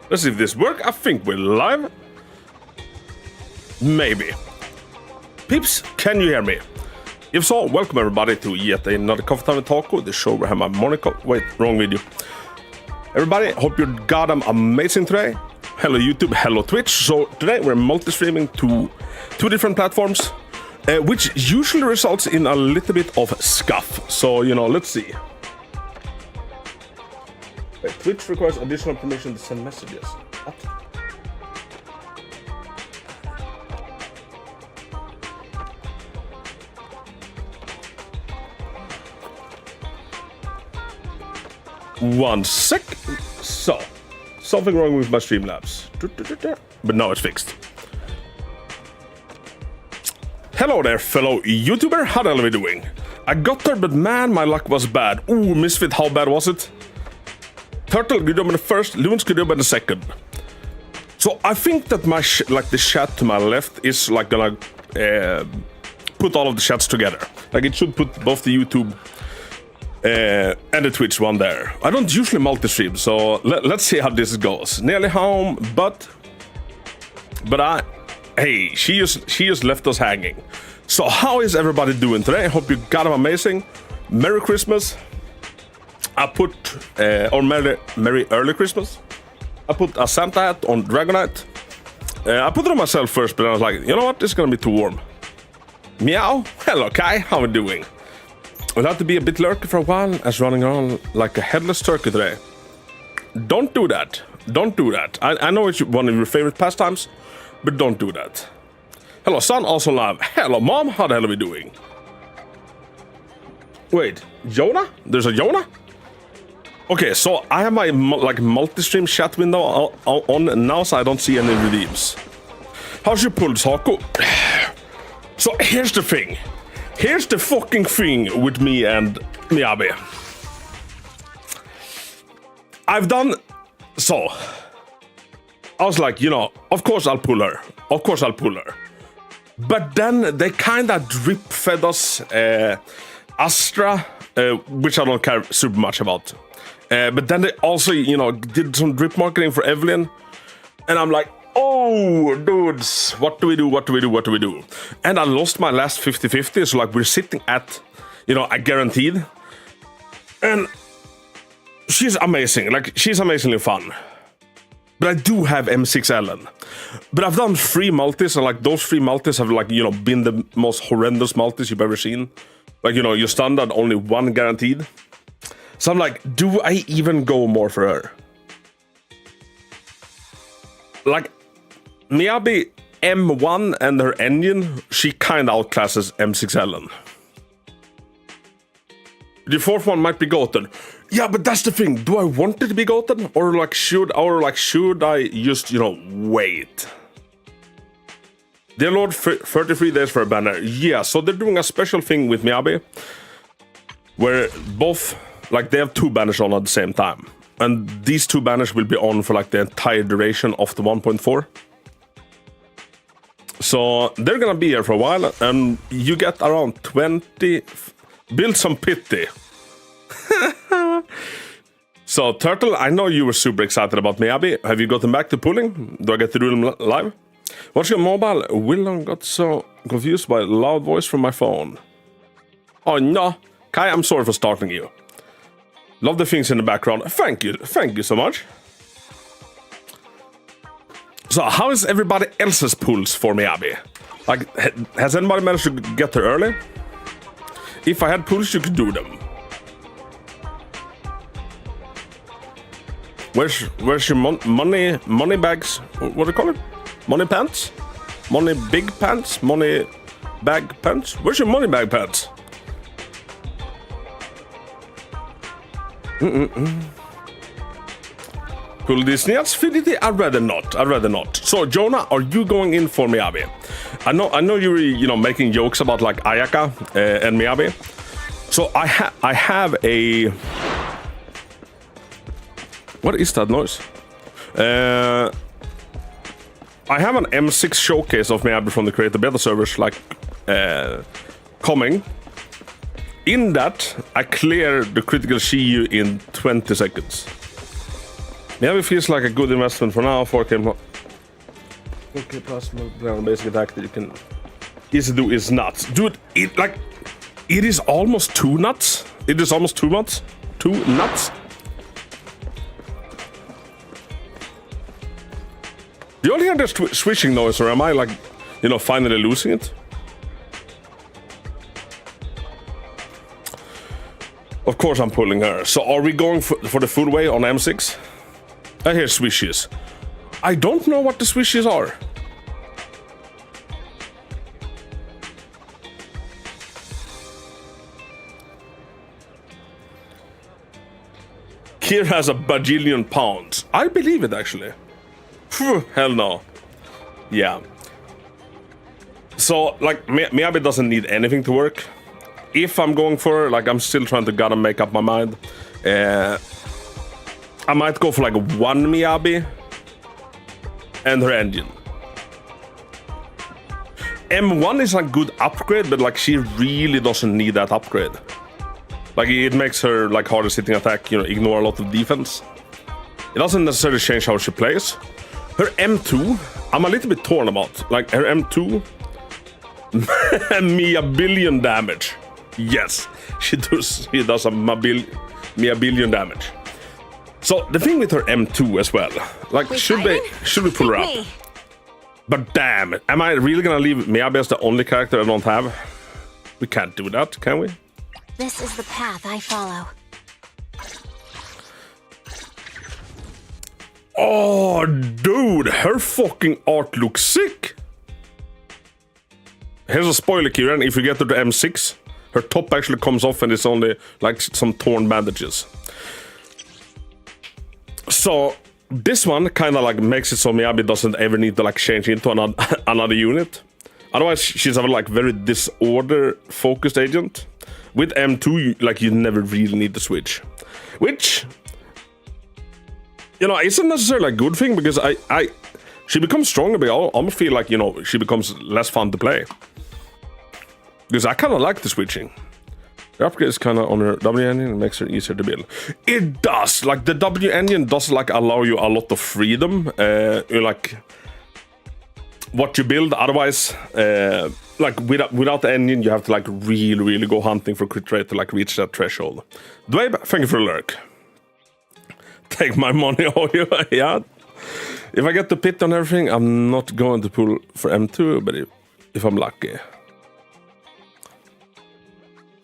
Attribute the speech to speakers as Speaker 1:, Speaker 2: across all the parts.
Speaker 1: Let's see if this works. I think we're live. Maybe. Peeps, can you hear me? If so, welcome everybody to yet another Coffee Time with Taco, the show where I have my morning wait, wrong video. Everybody, hope you got them amazing today. Hello YouTube, hello Twitch. So today we're multi-streaming to two different platforms, which usually results in a little bit of scuff. So, you know, let's see. Wait, Twitch requires additional permission to send messages. What? One sec. So, something wrong with my Streamlabs. But now it's fixed. Hello there, fellow YouTuber. How the hell are we doing? I got there, but man, my luck was bad. Ooh, Misfit, how bad was it? Turtle, good job in the first. Loons, good job in the second. So I think that my like the chat to my left is like gonna put all of the chats together. Like it should put both the YouTube and the Twitch one there. I don't usually multi-stream, so let's see how this goes. Nearly home, but hey, she just left us hanging. So how is everybody doing today? I hope you got them amazing. Merry Christmas. I put or Merry Early Christmas. I put a Santa hat on Dragonite. I put it on myself first, but I was like, you know what? This is gonna be too warm. Meow. Hello, Kai. How are we doing? We'll have to be a bit lurky for a while, as running around like a headless turkey today. Don't do that. Don't do that. I know it's one of your favorite pastimes, but don't do that. Hello, son. Also live. Hello, mom. How the hell are we doing? Wait, Jonah? There's a Jonah? Okay, so I have my like multi-stream chat window on now, so I don't see any redeems. How's your pull, Taco? So here's the thing. Here's the fucking thing with me and Miyabi. I've done so. I was like, you know, of course I'll pull her. Of course I'll pull her. But then they kind of drip fed us Astra, which I don't care super much about. But then they also, you know, did some drip marketing for Evelyn. And I'm like, oh, dudes, what do we do? What do we do? What do we do? And I lost my last 50-50. So, like, we're sitting at, you know, a guaranteed. And she's amazing. Like, she's amazingly fun. But I do have M6 Ellen. But I've done 3 multis. And, like, those 3 multis have, like, you know, been the most horrendous multis you've ever seen. Like, you know, your standard, only 1 guaranteed. So I'm like, do I even go more for her? Like, Miyabi M1 and her engine, she kind of outclasses M6 Ellen. The 4th one might be goated. Yeah, but that's the thing. Do I want it to be goated? Or should I just, you know, wait? Dear Lord, 33 days for a banner. Yeah, so they're doing a special thing with Miyabi. Where both... Like, they have 2 banners on at the same time. And these 2 banners will be on for, like, the entire duration of the 1.4. So, they're gonna be here for a while. And you get around 20... Build some pity. So, Turtle, I know you were super excited about Miyabi. Have you gotten back to pulling? Do I get to do them live? What's your mobile? Willem got so confused by a loud voice from my phone. Oh, no. Kai, I'm sorry for startling you. Love the things in the background. Thank you so much. So, how is everybody else's pulls for Miyabi? Like, has anybody managed to get her early? If I had pulls, you could do them. Where's your money bags? What do you call it? Money pants? Money big pants? Money bag pants? Where's your money bag pants? Pull this Nias Fidity? I'd rather not. So, Jonah, are you going in for Miyabi? I know you were, you know, making jokes about, like, Ayaka and Miyabi. So, I have a... What is that noise? I have an M6 showcase of Miyabi from the Creator Beta servers, like, coming. In that, I clear the critical Shiyu in 20 seconds. Miyabi feels like a good investment for now. 4K plus basic attack that you can easily do is nuts. Dude, it is almost too nuts. It is almost too much. Too nuts. Do you all hear the switching noise, or am I like, you know, finally losing it? Of course I'm pulling her. So are we going for the full way on M6? I hear swishes. I don't know what the swishes are. Kira has a bajillion pounds. I believe it, actually. Phew, hell no. Yeah. So, like, Miyabi doesn't need anything to work. If I'm going for, like, I'm still trying to gotta make up my mind. I might go for, like, one Miyabi and her engine. M1 is a good upgrade, but, like, she really doesn't need that upgrade. Like, it makes her, like, harder sitting attack, you know, ignore a lot of defense. It doesn't necessarily change how she plays. Her M2, I'm a little bit torn about. Like, her M2, Miyabillion damage. Yes, she does a Miyabillion damage. So, the thing with her M2 as well, like, should we pull her up? But damn, am I really gonna leave Miyabi as the only character I don't have? We can't do that, can we?
Speaker 2: This is the path I follow.
Speaker 1: Oh, dude, her fucking art looks sick. Here's a spoiler, Kieran. If you get to the M6, her top actually comes off and it's only like some torn bandages. So this one kind of like makes it so Miyabi doesn't ever need to like change into another unit. Otherwise, she's a like very disorder-focused agent. With M2, you never really need to switch. Which, you know, isn't necessarily a good thing, because she becomes stronger, but I almost feel like, you know, she becomes less fun to play. Because I kind of like the switching. The upgrade is kind of on her W engine and makes her easier to build. It does! Like, the W engine does, like, allow you a lot of freedom. Like, what you build. Otherwise, like, without the engine, you have to, like, really go hunting for crit rate to, like, reach that threshold. Dwayne, thank you for the lurk. Take my money, oh, yeah. If I get the pit on everything, I'm not going to pull for M2, but if I'm lucky.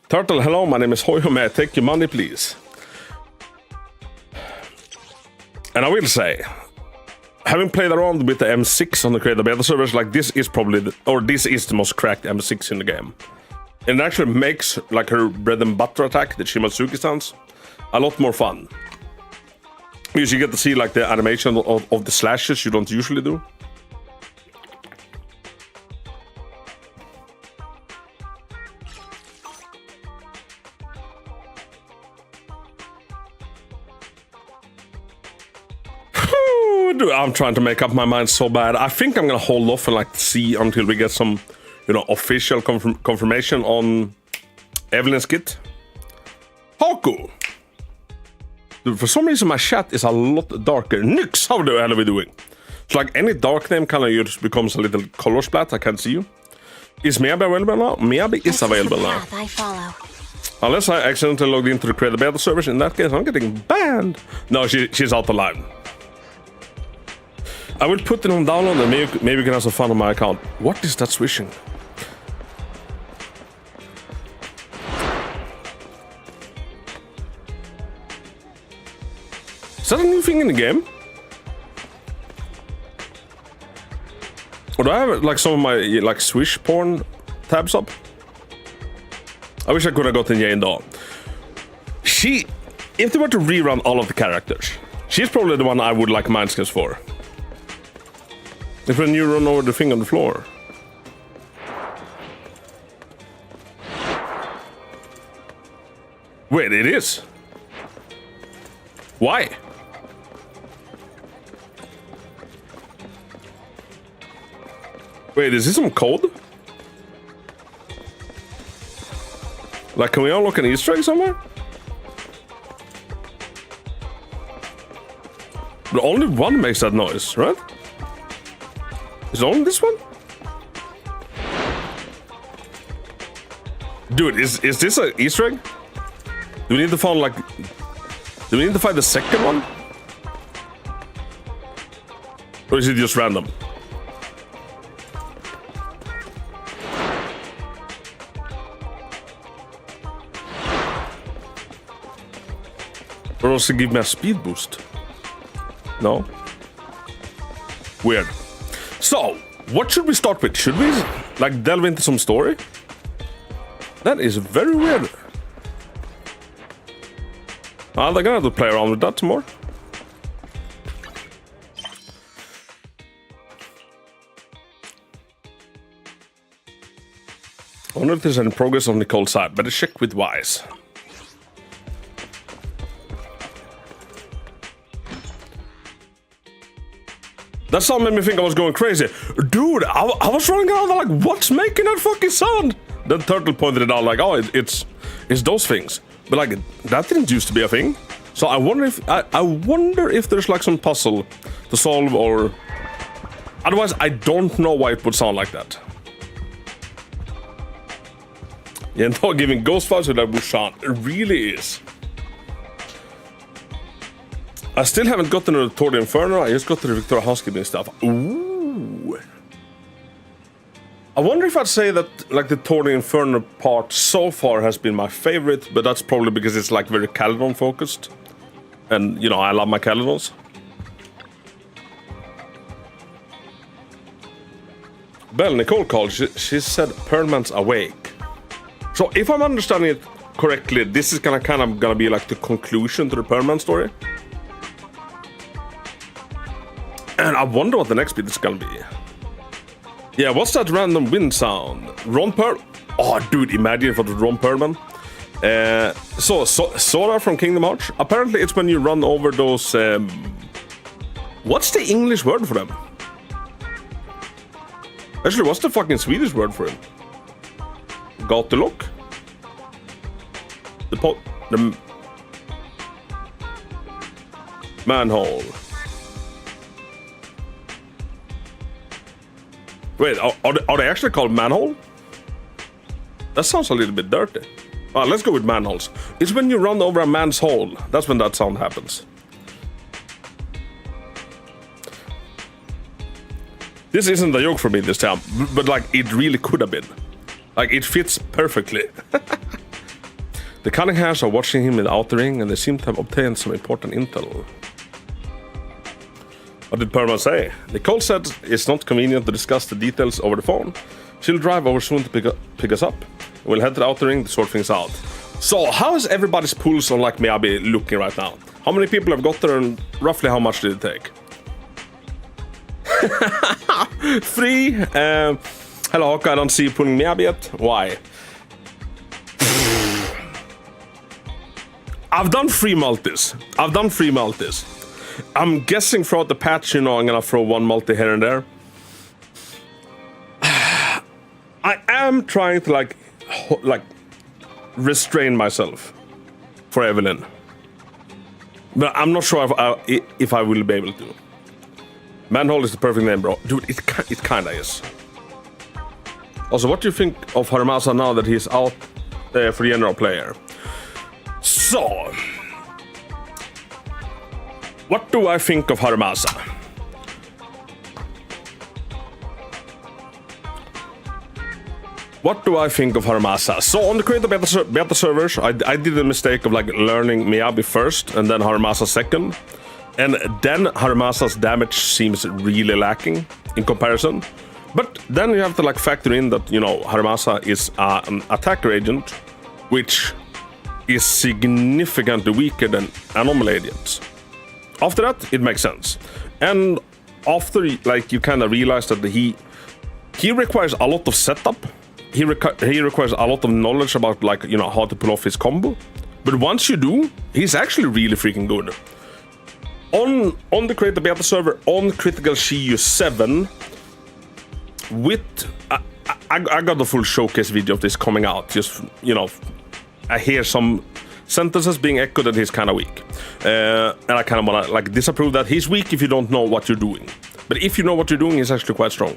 Speaker 1: Turtle, hello, my name is Hoyo. May I take your money, please? And I will say, having played around with the M6 on the creator beta servers, like, this is probably this is the most cracked M6 in the game. And it actually makes, like, her bread and butter attack, the Shimatsuki stance, a lot more fun. Because you get to see, like, the animation of the slashes you don't usually do. I'm trying to make up my mind so bad. I think I'm gonna hold off and like see until we get some, you know, official confirmation on Evelyn's kit. Haku! Dude, for some reason my chat is a lot darker. Nyx, how the hell are we doing? It's like any dark name kind of just becomes a little color splat. I can't see you. Is Miyabi available now? Miyabi is available now.
Speaker 2: I follow.
Speaker 1: Unless I accidentally logged into the creator beta servers, in that case I'm getting banned. No, she's out of line. I will put it on download and maybe we can have some fun on my account. What is that swishing? Is that a new thing in the game? Or do I have like some of my like swish porn tabs up? I wish I could have gotten Jane though. If they were to rerun all of the characters, she's probably the one I would like mindskins for. If when you run over the thing on the floor. Wait, it is? Why? Wait, is this some code? Like, can we unlock an Easter egg somewhere? But only one makes that noise, right? Is it only this one? Dude, is this an Easter egg? Do we need to find like... Do we need to find the second one? Or is it just random? Or also give me a speed boost? No? Weird. So, what should we start with? Should we like delve into some story? That is very weird. They're gonna have to play around with that some more. I wonder if there's any progress on Nicole's side. Better check with Wise. That sound made me think I was going crazy. Dude, I was running around like, what's making that fucking sound? Then Turtle pointed it out like, oh, it's those things. But like, that didn't used to be a thing. So I wonder if there's like some puzzle to solve or... Otherwise, I don't know why it would sound like that. Yeah, no, giving ghost vibes with that Bushan. It really is. I still haven't gotten to the Tour de Inferno. I just got to the Victoria housekeeping stuff. Ooh. I wonder if I'd say that like the Tour de Inferno part so far has been my favorite, but that's probably because it's like very Caledon focused. And, you know, I love my Caledons. Belle, Nicole called. She said Perlman's awake. So if I'm understanding it correctly, this is kind of gonna be like the conclusion to the Perlman story. And I wonder what the next bit is gonna be. Yeah, what's that random wind sound? Ron Perl? Oh, dude, imagine if it was Ron Perlman. So Sora from Kingdom Hearts. Apparently, it's when you run over those. What's the English word for them? Actually, what's the fucking Swedish word for him? Gatulock? The manhole. Wait, are they actually called manhole? That sounds a little bit dirty. Let's go with manholes. It's when you run over a man's hole. That's when that sound happens. This isn't a joke for me this time, but like it really could have been. Like it fits perfectly. The Cunninghams are watching him in the outer ring and they seem to have obtained some important intel. What did Perlman say? Nicole said it's not convenient to discuss the details over the phone. She'll drive over soon to pick us up. We'll head to the outer ring to sort things out. So, how is everybody's pulse on like Miyabi looking right now? How many people have got there and roughly how much did it take? 3. Hello, Hawk, I don't see you pulling Miyabi yet. Why? I've done 3 multis. I'm guessing throughout the patch, you know, I'm gonna throw 1 multi here and there. I am trying to like restrain myself for Evelyn, but I'm not sure if I will be able to. Manhole is the perfect name, bro. Dude, it kinda is. Also, what do you think of Harumasa now that he's out for general player? So, what do I think of Harumasa? What do I think of Harumasa? So on the creator beta servers, I did the mistake of like learning Miyabi first and then Harumasa second. And then Harumasa's damage seems really lacking in comparison. But then you have to like factor in that, you know, Harumasa is an attacker agent, which is significantly weaker than anomaly agents. After that, it makes sense. And after like you kind of realize that he requires a lot of setup. He requires a lot of knowledge about like, you know, how to pull off his combo. But once you do, he's actually really freaking good. On the creator beta server, on Critical Shiyu 7, with I got the full showcase video of this coming out. Just, you know, I hear some sentences being echoed and he's kind of weak. And I kind of want to like disapprove that. He's weak if you don't know what you're doing. But if you know what you're doing, he's actually quite strong.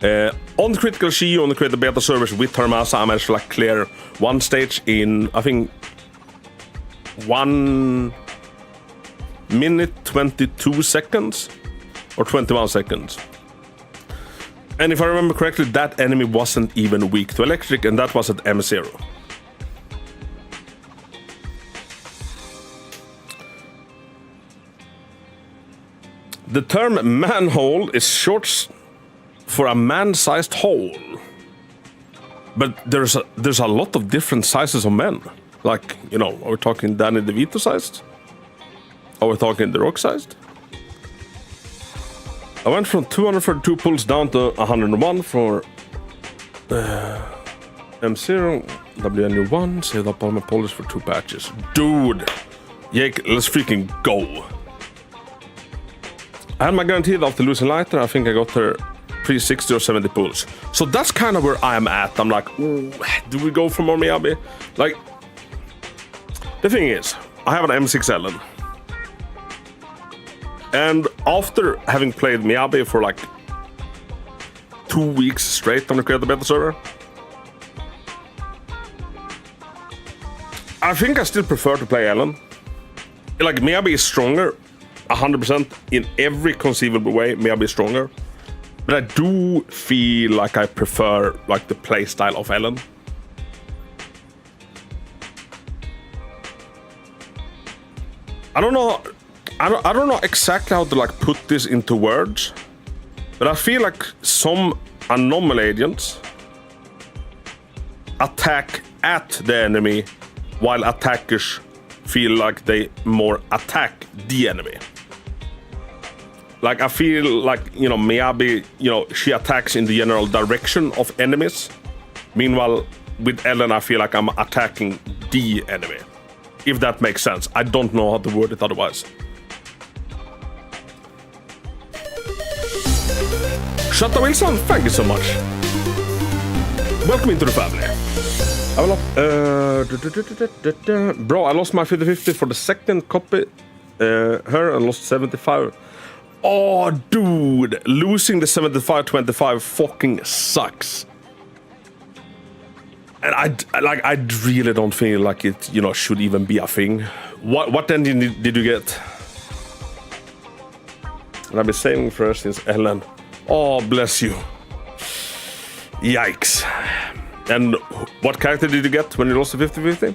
Speaker 1: On the critical Shi, on the created beta servers with Harumasa, I managed to like clear one stage in, I think, 1 minute 22 seconds or 21 seconds. And if I remember correctly, that enemy wasn't even weak to electric, and that was at M0. The term manhole is short for a man-sized hole. But there's a lot of different sizes of men. Like, you know, are we talking Danny DeVito sized? Are we talking The Rock sized? I went from 232 pulls down to 101 for M0, WNU1, saved up all my pulls for 2 patches. Dude! Jake, let's freaking go! I had my guaranteed after losing lighter. I think I got her pre-60 or 70 pulls. So that's kind of where I am at. I'm like, ooh, do we go for more Miyabi? Like, the thing is, I have an M6 Ellen. And after having played Miyabi for like 2 weeks straight on the creator beta server, I think I still prefer to play Ellen. Like, Miyabi is stronger, 100% in every conceivable way. Miyabi is stronger. But I do feel like I prefer like the playstyle of Ellen. I don't know. I don't know exactly how to like put this into words, but I feel like some anomaly agents attack at the enemy while attackers feel like they more attack the enemy. Like, I feel like, you know, Miyabi, you know, she attacks in the general direction of enemies. Meanwhile, with Ellen, I feel like I'm attacking the enemy. If that makes sense. I don't know how to word it otherwise. Shutta Wilson, thank you so much. Welcome into the family. I will bro, I lost my 50-50 for the second copy. Her and lost 75. Oh, dude, losing the 75-25 fucking sucks. And I really don't feel like it, you know, should even be a thing. What engine did you get? And I've been saving for her since Ellen. Oh, bless you. Yikes. And what character did you get when you lost the 50-50?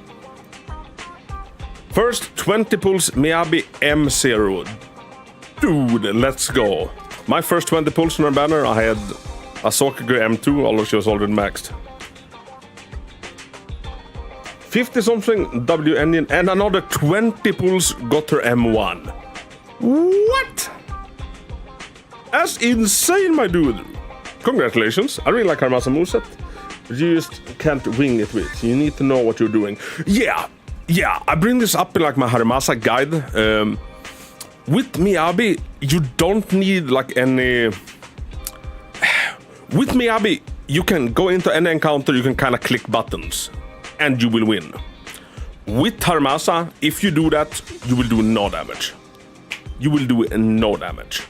Speaker 1: First 20 pulls Miyabi M0. Dude, let's go. My first 20 pulls on her banner, I had a Sokager M2, although she was already maxed. 50 something W engine, and another 20 pulls got her M1. What? That's insane, my dude. Congratulations. I really like Harumasa moveset. You just can't wing it with. You need to know what you're doing. Yeah. I bring this up in like my Harumasa guide. With Miyabi, you don't need like any... With Miyabi, you can go into any encounter, you can kind of click buttons, and you will win. With Harumasa, if you do that, you will do no damage. You will do no damage.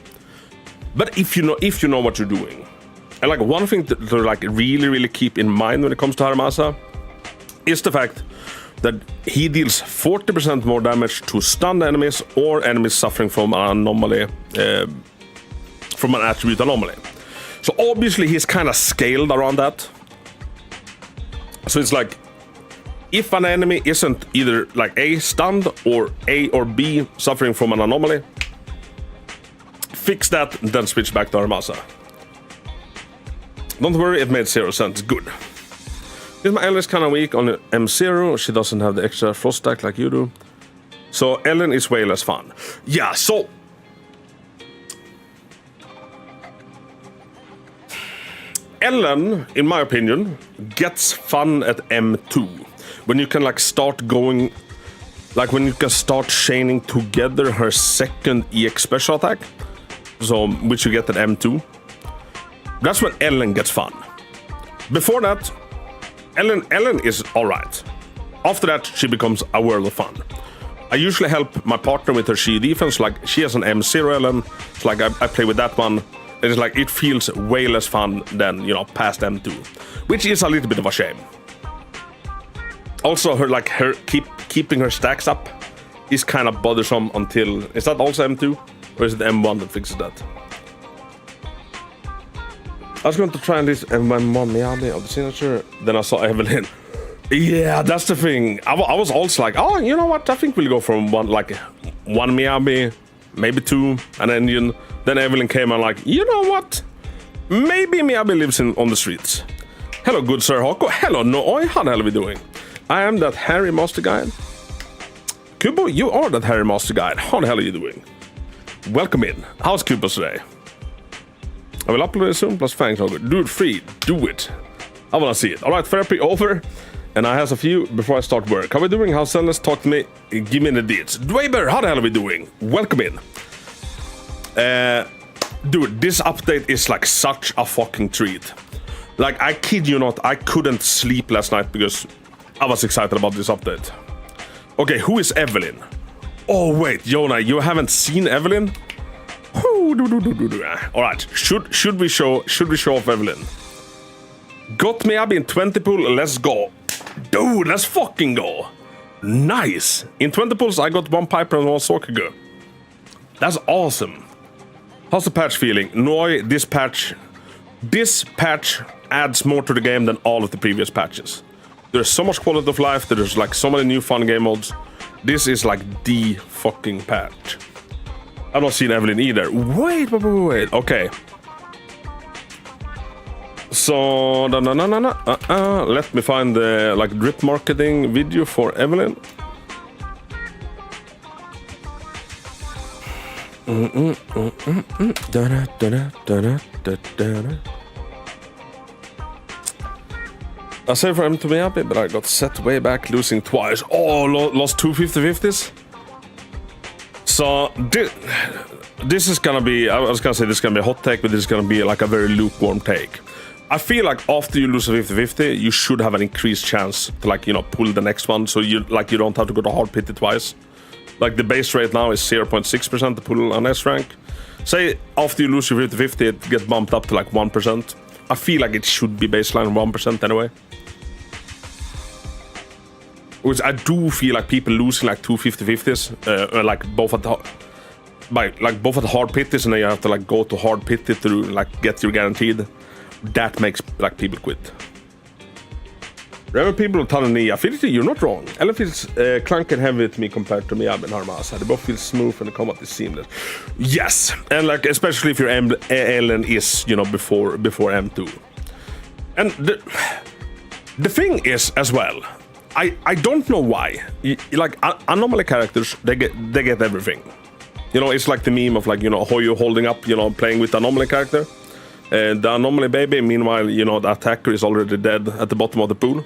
Speaker 1: But if you know what you're doing, and like one thing to like really keep in mind when it comes to Harumasa is the fact that he deals 40% more damage to stunned enemies or enemies suffering from an anomaly, from an attribute anomaly. So obviously he's kind of scaled around that. So it's like, if an enemy isn't either like A, stunned, or A or B, suffering from an anomaly, fix that, then switch back to Harumasa. Don't worry, it made 0 sense. Good. Because my Ellen is kind of weak on the M0. She doesn't have the extra frost stack like you do. So Ellen is way less fun. Yeah, so... Ellen, in my opinion, gets fun at M2. When you can like start going... Like when you can start chaining together her second EX special attack. So, which you get at M2. That's when Ellen gets fun. Before that, Ellen is alright. After that, she becomes a world of fun. I usually help my partner with her Shi defense, like she has an M0 Ellen, so like I play with that one. It is like, it feels way less fun than, you know, past M2, which is a little bit of a shame. Also, her keeping her stacks up is kind of bothersome until, is that also M2? Or is it M1 that fixes that? I was going to try this M1 Miyabi of the signature, then I saw Evelyn. Yeah, that's the thing. I was also like, oh, you know what? I think we'll go from one Miyabi, maybe two, and then Evelyn came and like, you know what? Maybe Miyabi lives on the streets. Hello, good Sir Hoko. Hello, Noi. How the hell are we doing? I am that hairy master guide. Kubo, you are that hairy master guide. How the hell are you doing? Welcome in. How's Kubo today? I will upload it soon, plus thanks. Do it free. Do it. I wanna see it. Alright, therapy over. And I have a few before I start work. How are we doing? How's Selness? Talk to me. Give me the deeds. Dweber, how the hell are we doing? Welcome in. Dude, this update is like such a fucking treat. Like, I kid you not, I couldn't sleep last night because I was excited about this update. Okay, who is Evelyn? Oh wait, Jonah, you haven't seen Evelyn? Alright, should we show off Evelyn? Got Miyabi in 20 pool, let's go. Dude, let's fucking go. Nice. In 20 pools, I got one Piper and one Sokagu. That's awesome. How's the patch feeling? Noi, this patch adds more to the game than all of the previous patches. There's so much quality of life, there's like so many new fun game modes. This is like the fucking patch. I've not seen Evelyn either. Wait. Okay. So, let me find the like drip marketing video for Evelyn. I saved for him to Miyabi, but I got set way back, losing twice. Oh, lost two 50-50s. So this is gonna be, I was gonna say this is gonna be a hot take, but this is gonna be like a very lukewarm take. I feel like after you lose a 50-50, you should have an increased chance to like, you know, pull the next one, so you don't have to go to hard pity twice. Like the base rate now is 0.6% to pull an S rank. Say after you lose your 50-50, it gets bumped up to like 1%. I feel like it should be baseline 1% anyway. Which I do feel like people losing like two 50-50s, like both at the hard pitties, and then you have to like go to hard pity to like get your guaranteed. That makes like people quit. Remember people are telling me, I feel like you're not wrong. Ellen feels clunky and heavy to me compared to Miyabi and Harumasa. They both feel smooth and the combat is seamless. Yes, and like especially if your Ellen is, you know, before M2. And the thing is as well, I don't know why. Like anomaly characters, they get everything. You know, it's like the meme of like, you know, Hoyo holding up, you know, playing with the anomaly character. The anomaly baby, meanwhile, you know, the attacker is already dead at the bottom of the pool.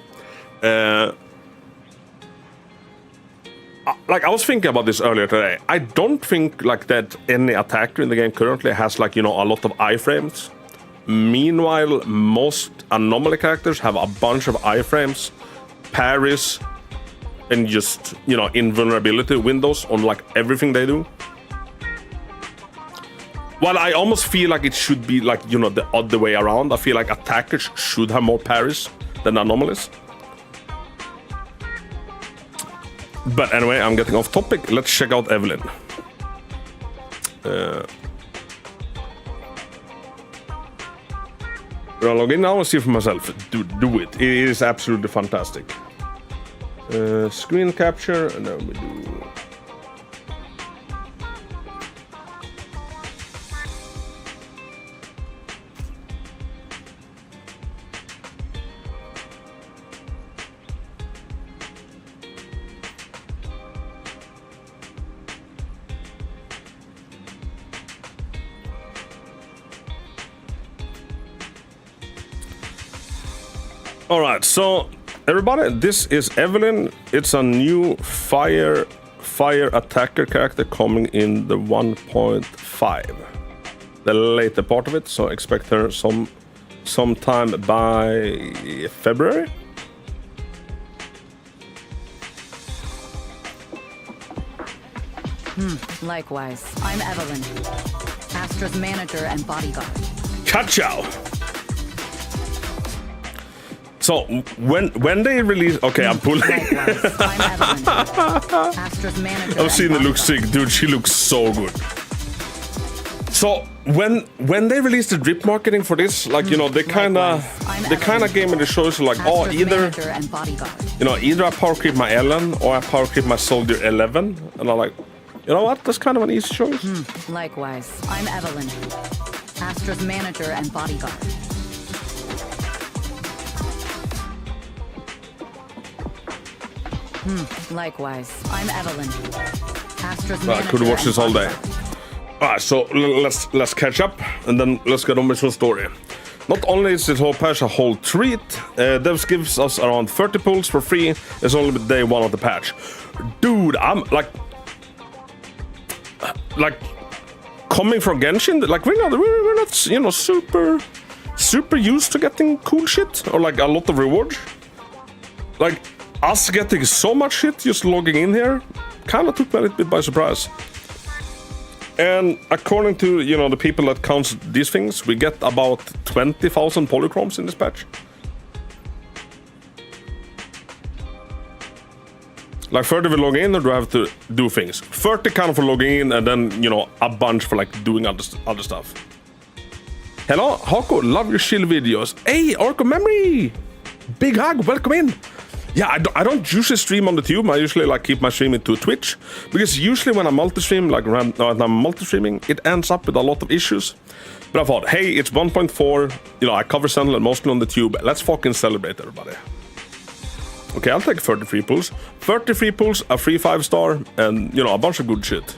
Speaker 1: Like I was thinking about this earlier today. I don't think like that any attacker in the game currently has like, you know, a lot of iframes. Meanwhile, most anomaly characters have a bunch of iframes, parries, and just, you know, invulnerability windows on like everything they do. Well, I almost feel like it should be like, you know, the other way around. I feel like attackers should have more parries than anomalies. But anyway, I'm getting off topic. Let's check out Evelyn. We're gonna log in now and see for myself. Do it. It is absolutely fantastic. Screen capture, and then we do... Alright, so everybody, this is Evelyn. It's a new fire attacker character coming in the 1.5. The later part of it, so expect her sometime by February.
Speaker 3: Likewise, I'm Evelyn, Astra's manager and bodyguard.
Speaker 1: Ka-chow. So when they release, okay, I'm pulling.
Speaker 3: Likewise, I'm Evelyn, Astra's manager.
Speaker 1: I've seen it look sick, dude. She looks so good. So when they released the drip marketing for this, like you know, they kind of gave me the choice like, oh, either you know, either I power creep my Ellen or I power creep my Soldier 11, and I'm like, you know what? That's kind of an easy choice.
Speaker 3: Likewise, I'm Evelyn, Astra's manager and bodyguard. Likewise, I'm Evelyn, Astra's manager.
Speaker 1: I could watch this all day. Alright, so let's catch up and then let's get on with some story. Not only is this whole patch a whole treat, Devs gives us around 30 pulls for free. It's only day 1 of the patch. Dude, I'm like coming from Genshin, like we're not you know super used to getting cool shit or like a lot of rewards. Like us getting so much shit just logging in here kind of took me a little bit by surprise. And according to, you know, the people that counts these things, we get about 20,000 polychromes in this patch. Like 30 we log in, or do I have to do things? 30 kind of for logging in, and then, you know, a bunch for like doing other stuff. Hello, Hako, love your chill videos. Hey, Orco Memory! Big hug, welcome in! Yeah, I don't usually stream on the tube. I usually like keep my streaming to Twitch, because usually when I multi-stream, like when I'm multi-streaming, it ends up with a lot of issues. But I thought, hey, it's 1.4, you know, I cover Sentinel mostly on the tube. Let's fucking celebrate, everybody. Okay, I'll take 33 pulls. 33 pulls, a free 5-star, and, you know, a bunch of good shit.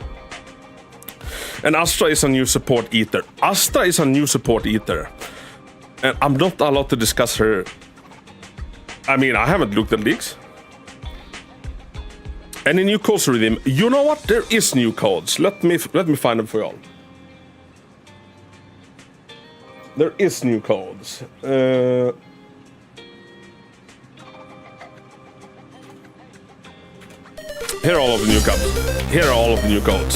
Speaker 1: And Astra is a new support eater. Astra is a new support eater. And I'm not allowed to discuss her. I mean, I haven't looked at leaks. Any new codes to redeem? You know what? There is new codes. Let me find them for y'all. There is new codes. Here are all of the new codes. Here are all of the new codes.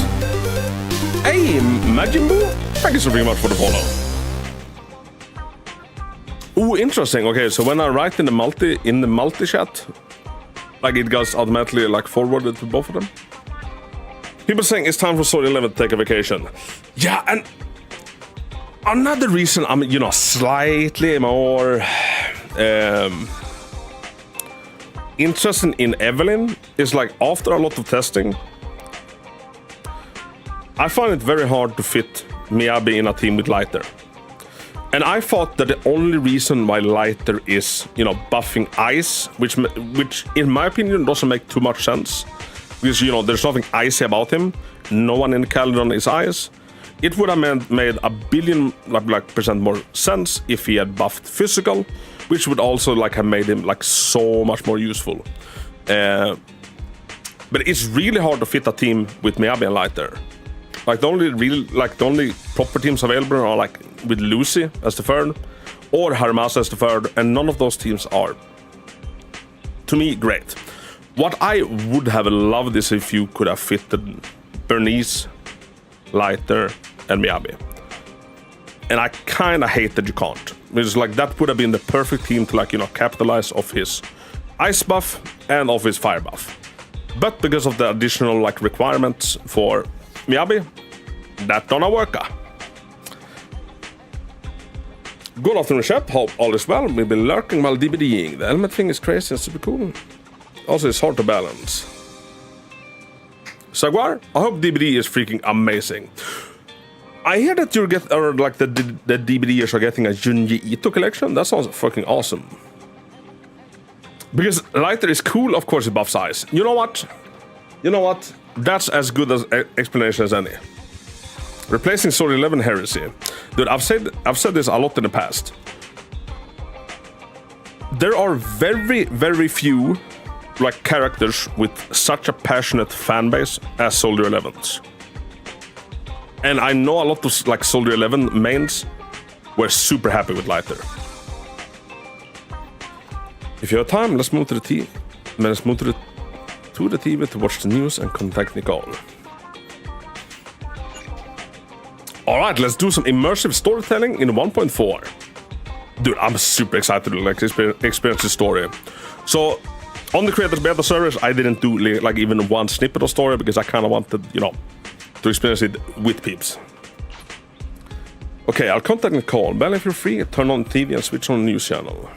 Speaker 1: Hey, Majimbu! Thank you so very much for the follow. Ooh, interesting. Okay, so when I write in the multi chat, like it goes automatically like forwarded to both of them. People saying it's time for Sword 11 to take a vacation. Yeah, and another reason I'm, you know, slightly more interested in Evelyn is like after a lot of testing, I find it very hard to fit Miyabi in a team with Lighter. And I thought that the only reason why Lighter is, you know, buffing ice, which in my opinion doesn't make too much sense, because, you know, there's nothing icy about him. No one in Caledon is ice. It would have made a billion percent more sense if he had buffed physical, which would also like have made him like so much more useful. But it's really hard to fit a team with Miyabi and Lighter. Like the only proper teams available are like with Lucy as the third, or Harumasa as the third, and none of those teams are, to me, great. What I would have loved is if you could have fitted Bernice, Lighter, and Miyabi. And I kind of hate that you can't. Because like that would have been the perfect team to like, you know, capitalize off his ice buff and off his fire buff. But because of the additional like requirements for Miyabi, that don't work. Good afternoon, Shep. Hope all is well. We've been lurking while DBDing. The helmet thing is crazy and super cool. Also, it's hard to balance. Saguar, I hope DBD is freaking amazing. I hear that you're the DBDers are getting a Junji Ito collection. That sounds fucking awesome. Because Lighter is cool, of course it buffs ice. You know what? That's as good as explanation as any. Replacing Sword 11 heresy. Dude, I've said this a lot in the past. There are very, very few like characters with such a passionate fan base as Soldier 11s. And I know a lot of like Soldier 11 mains were super happy with Lighter. If you have time, let's move to the TV. Let's move to the TV to watch the news and contact Nicole. All right, let's do some immersive storytelling in 1.4. Dude, I'm super excited to like experience this story. So, on the creators beta servers, I didn't do like even one snippet of story because I kind of wanted, you know, to experience it with peeps. Okay, I'll contact Nicole. Well, if you're free, turn on TV and switch on the news channel.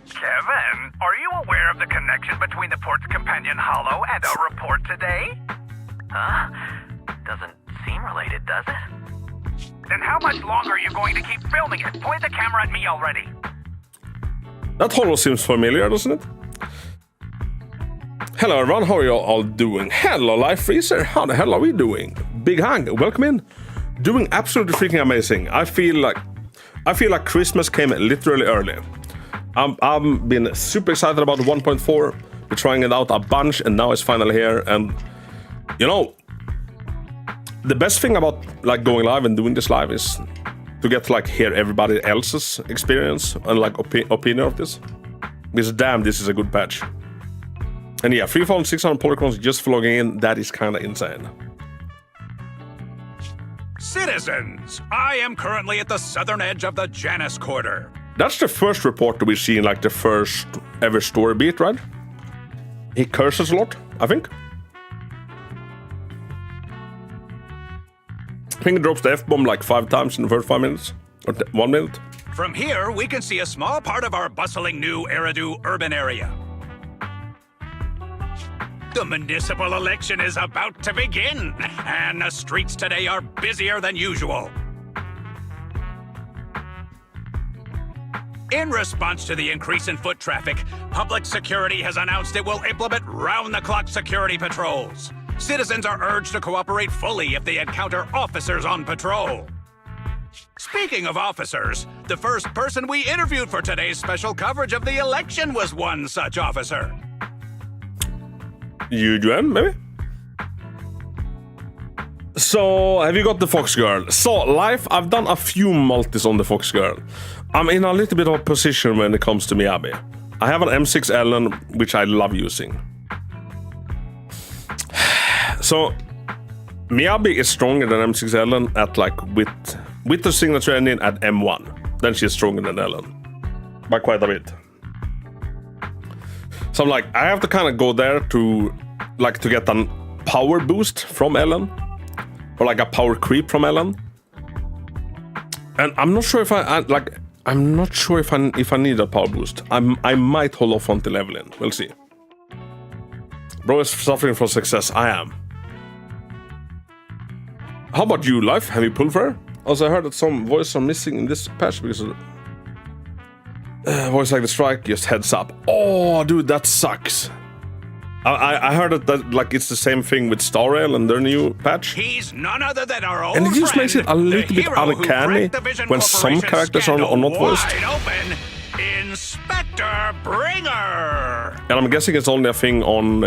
Speaker 4: Kevin, are you aware of the connection between the port's companion Hollow and our report today? Huh? Doesn't seem related, does it? Then how much longer are you going to keep filming it? Point the camera at me already.
Speaker 1: That Hollow seems familiar, doesn't it? Hello everyone, how are you all doing? Hello Life Freezer, how the hell are we doing? Big Hang, welcome in. Doing absolutely freaking amazing. I feel like Christmas came literally early. I've been super excited about 1.4. Been trying it out a bunch, and now it's finally here. And you know, the best thing about like going live and doing this live is to get to like hear everybody else's experience and like opinion of this. Because damn, this is a good patch. And yeah, 3,600 polygons just for logging in. That is kind of insane.
Speaker 4: Citizens, I am currently at the southern edge of the Janus Quarter.
Speaker 1: That's the first report that we see in like the first ever story beat, right? He curses a lot, I think. I think he drops the F-bomb like 5 times in the first 5 minutes. Or 1 minute.
Speaker 4: From here, we can see a small part of our bustling new Eridu urban area. The municipal election is about to begin, and the streets today are busier than usual. In response to the increase in foot traffic, public security has announced it will implement round-the-clock security patrols. Citizens are urged to cooperate fully if they encounter officers on patrol. Speaking of officers, the first person we interviewed for today's special coverage of the election was one such officer.
Speaker 1: Yuan, maybe? So, have you got the Fox Girl? So, live, I've done a few multis on the Fox Girl. I'm in a little bit of a position when it comes to Miyabi. I have an M6 Ellen, which I love using. So, Miyabi is stronger than M6 Ellen at like with the signature engine at M1. Then she's stronger than Ellen. By quite a bit. So I'm like, I have to kind of go there to like to get a power boost from Ellen. Or like a power creep from Ellen. And I'm not sure if I'm not sure if I need a power boost. I might hold off until Evelyn. We'll see. Bro is suffering from success. I am. How about you, Life? Have you pulled for her? Also, I heard that some voices are missing in this patch because of voice like the strike. Just heads up. Oh, dude, that sucks. I heard that like it's the same thing with Star Rail and their new patch.
Speaker 4: He's none other than our old
Speaker 1: and it just
Speaker 4: friend,
Speaker 1: makes it a little bit uncanny when some characters are not voiced.
Speaker 4: Open, Inspector Bringer.
Speaker 1: And I'm guessing it's only a thing on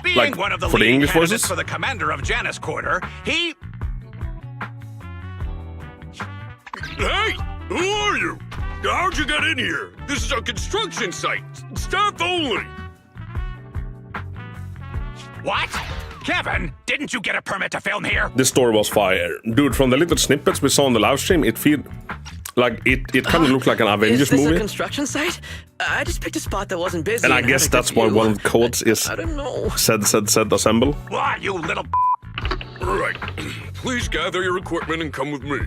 Speaker 4: Being
Speaker 1: like
Speaker 4: one of the
Speaker 1: for the English
Speaker 4: candidates
Speaker 1: voices.
Speaker 4: For the commander of Janus Quarter, he.
Speaker 5: Hey, who are you? How'd you get in here? This is a construction site. Staff only.
Speaker 4: What? Kevin, didn't you get a permit to film here?
Speaker 1: This story was fire. Dude, from the little snippets we saw on the live stream, it feel like it kind of looked like an Avengers
Speaker 6: Is this
Speaker 1: movie.
Speaker 6: a construction site? I just picked a spot that wasn't busy.
Speaker 1: And I guess
Speaker 6: had a
Speaker 1: that's
Speaker 6: good
Speaker 1: why
Speaker 6: view.
Speaker 1: one of the codes is
Speaker 6: I don't know.
Speaker 1: said assemble.
Speaker 4: Why, you little.
Speaker 5: All right, please gather your equipment and come with me.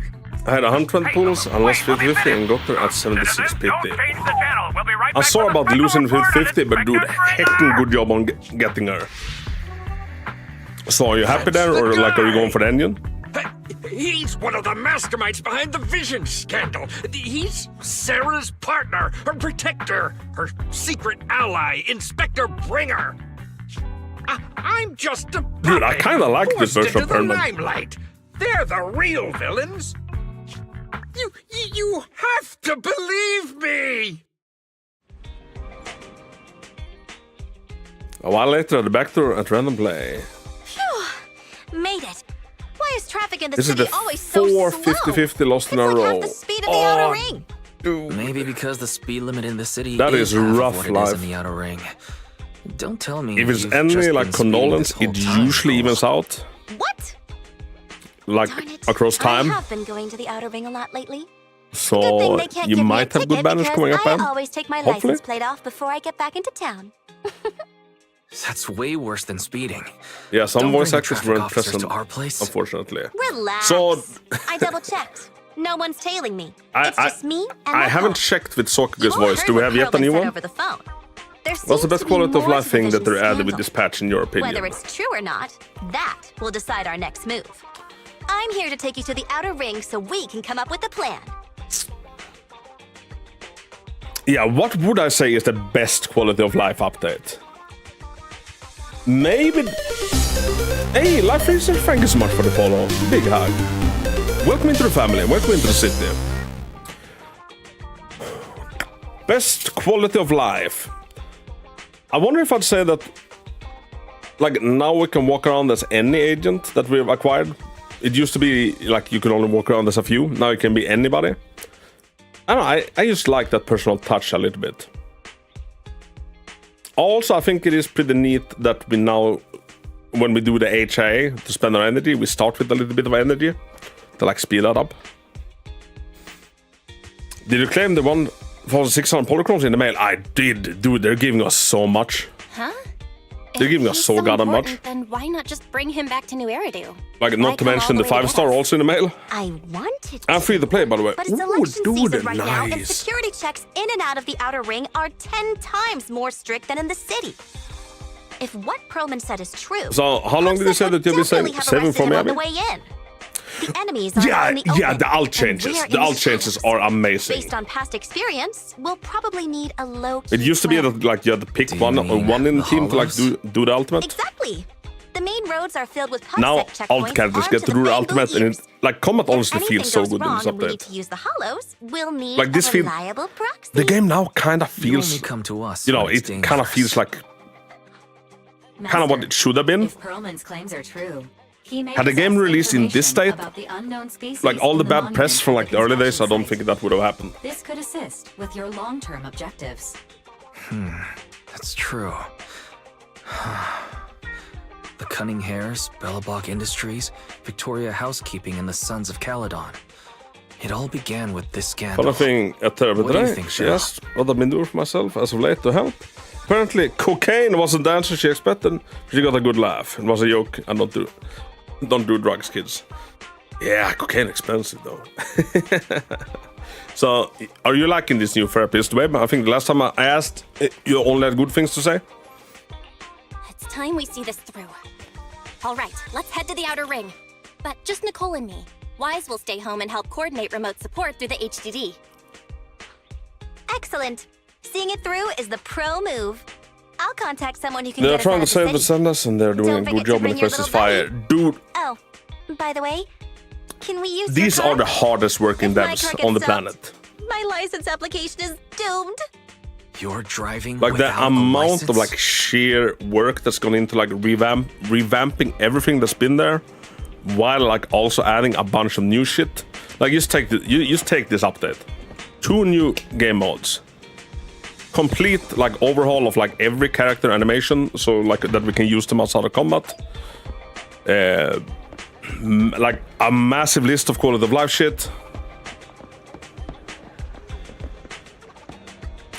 Speaker 1: I had 120 pulls, I lost 50 and got her at 7650. I saw about losing 50, but dude, heckin' good job on getting her. So are you happy there, or like are you going for the engine?
Speaker 5: He's one of the masterminds behind the Vision scandal. He's Sarah's partner, her protector, her secret ally, Inspector Bringer. I'm just a puppet.
Speaker 1: Dude, I kinda like this
Speaker 5: forced
Speaker 1: version
Speaker 5: into
Speaker 1: of
Speaker 5: the
Speaker 1: Herman.
Speaker 5: limelight. They're the real villains. You have to believe me.
Speaker 1: A while later, at the back door at random play.
Speaker 2: Phew! Made it. Why is traffic in the
Speaker 1: This is
Speaker 2: city
Speaker 1: the
Speaker 2: always so slow?
Speaker 1: 450 lost in a
Speaker 2: It's like
Speaker 1: row.
Speaker 2: half the speed of the outer ring.
Speaker 7: Maybe because the speed limit in the city
Speaker 1: That is
Speaker 7: half of
Speaker 1: rough
Speaker 7: what it is
Speaker 1: life.
Speaker 7: in the outer ring. Don't tell me
Speaker 1: If it's
Speaker 7: you've
Speaker 1: any
Speaker 7: just
Speaker 1: like
Speaker 7: been speeding
Speaker 1: condolence,
Speaker 7: this whole
Speaker 1: it
Speaker 7: time,
Speaker 1: usually
Speaker 7: Cole.
Speaker 1: evens out.
Speaker 2: What?
Speaker 1: like
Speaker 2: Darn it.
Speaker 1: across time.
Speaker 2: I have been going to the outer ring a lot lately. Good
Speaker 1: So
Speaker 2: thing they can't
Speaker 1: you
Speaker 2: give me a
Speaker 1: might have good
Speaker 2: ticket
Speaker 1: banners coming up.
Speaker 2: because I
Speaker 1: Then.
Speaker 2: always take my
Speaker 1: Hopefully.
Speaker 2: license plate off before I get back into town.
Speaker 7: That's way worse than speeding.
Speaker 1: Yeah, some
Speaker 7: Don't
Speaker 1: voice
Speaker 7: bring the
Speaker 1: actors
Speaker 7: traffic
Speaker 1: weren't
Speaker 7: officers
Speaker 1: present,
Speaker 7: to our place.
Speaker 1: unfortunately.
Speaker 2: Relax.
Speaker 1: So-
Speaker 2: I double-checked. No one's tailing me.
Speaker 1: I-
Speaker 2: It's just me and
Speaker 1: I
Speaker 2: my
Speaker 1: haven't
Speaker 2: phone.
Speaker 1: checked with Sokuga's
Speaker 2: You all
Speaker 1: voice.
Speaker 2: heard
Speaker 1: Do we
Speaker 2: what
Speaker 1: have yet a
Speaker 2: Perlman
Speaker 1: new
Speaker 2: said
Speaker 1: one?
Speaker 2: over the phone. There
Speaker 1: What's the
Speaker 2: seems
Speaker 1: best
Speaker 2: to be
Speaker 1: quality of
Speaker 2: more
Speaker 1: life
Speaker 2: to
Speaker 1: thing that
Speaker 2: Vision's
Speaker 1: they're added with
Speaker 2: scandal.
Speaker 1: this patch, in your opinion?
Speaker 2: Whether it's true or not, that will decide our next move. I'm here to take you to the outer ring so we can come up with a plan.
Speaker 1: Yeah, what would I say is the best quality of life update? Maybe. Hey, Life Racer, thank you so much for the follow. Big hug. Welcome into the family. Welcome into the city. Best quality of life. I wonder if I'd say that, like, now we can walk around as any agent that we've acquired. It used to be like you could only walk around as a few. Now it can be anybody. I don't know, I just like that personal touch a little bit. Also, I think it is pretty neat that we now, when we do the HIA to spend our energy, we start with a little bit of energy to like speed that up. Did you claim the 1,600 polychrons in the mail? I did, dude. They're giving us so much.
Speaker 2: Huh?
Speaker 1: They're giving us so goddamn much.
Speaker 2: Then why not just bring him back to New Eridu?
Speaker 1: Like,
Speaker 2: Why
Speaker 1: not to
Speaker 2: come all
Speaker 1: mention
Speaker 2: the
Speaker 1: the
Speaker 2: way to
Speaker 1: 5-star
Speaker 2: get us?
Speaker 1: also in the mail.
Speaker 2: I wanted
Speaker 1: I'm free to play, by the way.
Speaker 2: But it's
Speaker 1: Ooh,
Speaker 2: election
Speaker 1: dude,
Speaker 2: season right now, and
Speaker 1: nice.
Speaker 2: security checks in and out of the outer ring are 10 times more strict than in the city. If what Perlman said is true,
Speaker 1: So, how long did you say that you'll be saving for
Speaker 2: on the
Speaker 1: Miyabi?
Speaker 2: way in. The enemies are
Speaker 1: Yeah,
Speaker 2: in the
Speaker 1: yeah,
Speaker 2: open,
Speaker 1: the alt
Speaker 2: and
Speaker 1: changes.
Speaker 2: we're in
Speaker 1: The alt changes
Speaker 2: shadows.
Speaker 1: are amazing.
Speaker 2: Based on past experience, we'll probably need a low-key
Speaker 1: It used to be
Speaker 2: plan.
Speaker 1: that like you had to pick
Speaker 7: Do you
Speaker 1: one
Speaker 7: mean
Speaker 1: in the
Speaker 7: the
Speaker 1: team to like
Speaker 7: hollows?
Speaker 1: do the ultimate.
Speaker 2: Exactly. The main roads are filled with
Speaker 1: Now
Speaker 2: PubSec checkpoints
Speaker 1: alt characters
Speaker 2: armed
Speaker 1: get
Speaker 2: to
Speaker 1: to
Speaker 2: the
Speaker 1: do the
Speaker 2: bamboo
Speaker 1: ultimate, and
Speaker 2: ears.
Speaker 1: it, like combat honestly
Speaker 2: Anything
Speaker 1: feels so
Speaker 2: goes
Speaker 1: good in
Speaker 2: wrong
Speaker 1: this
Speaker 2: and we need
Speaker 1: update.
Speaker 2: to use the hollows, we'll need
Speaker 1: Like, this
Speaker 2: a
Speaker 1: feel-
Speaker 2: reliable proxy.
Speaker 1: The game now kind of
Speaker 7: You only
Speaker 1: feels,
Speaker 7: come to us.
Speaker 1: you know,
Speaker 7: when it's
Speaker 1: it kind of
Speaker 7: dangerous.
Speaker 1: feels like kind of what it should have been.
Speaker 3: If Perlman's claims are true, he may
Speaker 1: Had the game
Speaker 3: possess
Speaker 1: released in this
Speaker 3: information
Speaker 1: state,
Speaker 3: about the unknown species
Speaker 1: Like all the
Speaker 3: in
Speaker 1: bad press
Speaker 3: monument
Speaker 1: from
Speaker 3: at
Speaker 1: like the early days, I
Speaker 3: construction
Speaker 1: don't
Speaker 3: site.
Speaker 1: think that would have happened.
Speaker 3: This could assist with your long-term objectives.
Speaker 7: That's true. The Cunning Hares, Bellabog Industries, Victoria Housekeeping, and the Sons of Caledon. It all began with this scandal.
Speaker 1: But I think at Turbo
Speaker 7: What do you
Speaker 1: today,
Speaker 7: think,
Speaker 1: she
Speaker 7: Cheryl?
Speaker 1: asked what I've been doing for myself as of late to help. Apparently, cocaine wasn't the answer she expected. She got a good laugh. It was a joke. And don't do drugs, kids. Yeah, cocaine expensive though. So, are you liking this new therapist web? I think the last time I asked, you only had good things to say.
Speaker 2: It's time we see this through. All right, let's head to the outer ring. But just Nicole and me. Wise will stay home and help coordinate remote support through the HDD. Excellent. Seeing it through is the pro move. I'll contact someone who can
Speaker 1: They're
Speaker 2: get us
Speaker 1: trying
Speaker 2: out
Speaker 1: to
Speaker 2: of
Speaker 1: save the
Speaker 2: city.
Speaker 1: Sendas and they're doing
Speaker 2: Don't
Speaker 1: a good
Speaker 2: forget to
Speaker 1: job when
Speaker 2: bring
Speaker 1: the
Speaker 2: your
Speaker 1: quest is
Speaker 2: little
Speaker 1: fire. Dude,
Speaker 2: Oh, by the way, can we use
Speaker 1: these
Speaker 2: your
Speaker 1: are
Speaker 2: car?
Speaker 1: the hardest working
Speaker 2: If my
Speaker 1: devs
Speaker 2: car
Speaker 1: on the
Speaker 2: gets
Speaker 1: planet.
Speaker 2: stopped, my license application is doomed.
Speaker 7: You're driving
Speaker 1: Like the
Speaker 7: without a
Speaker 1: amount of
Speaker 7: license?
Speaker 1: like sheer work that's gone into like revamping everything that's been there, while like also adding a bunch of new shit. Like just take this update, 2 new game modes, complete like overhaul of like every character animation, so like that we can use them outside of combat. Like a massive list of quality of life shit.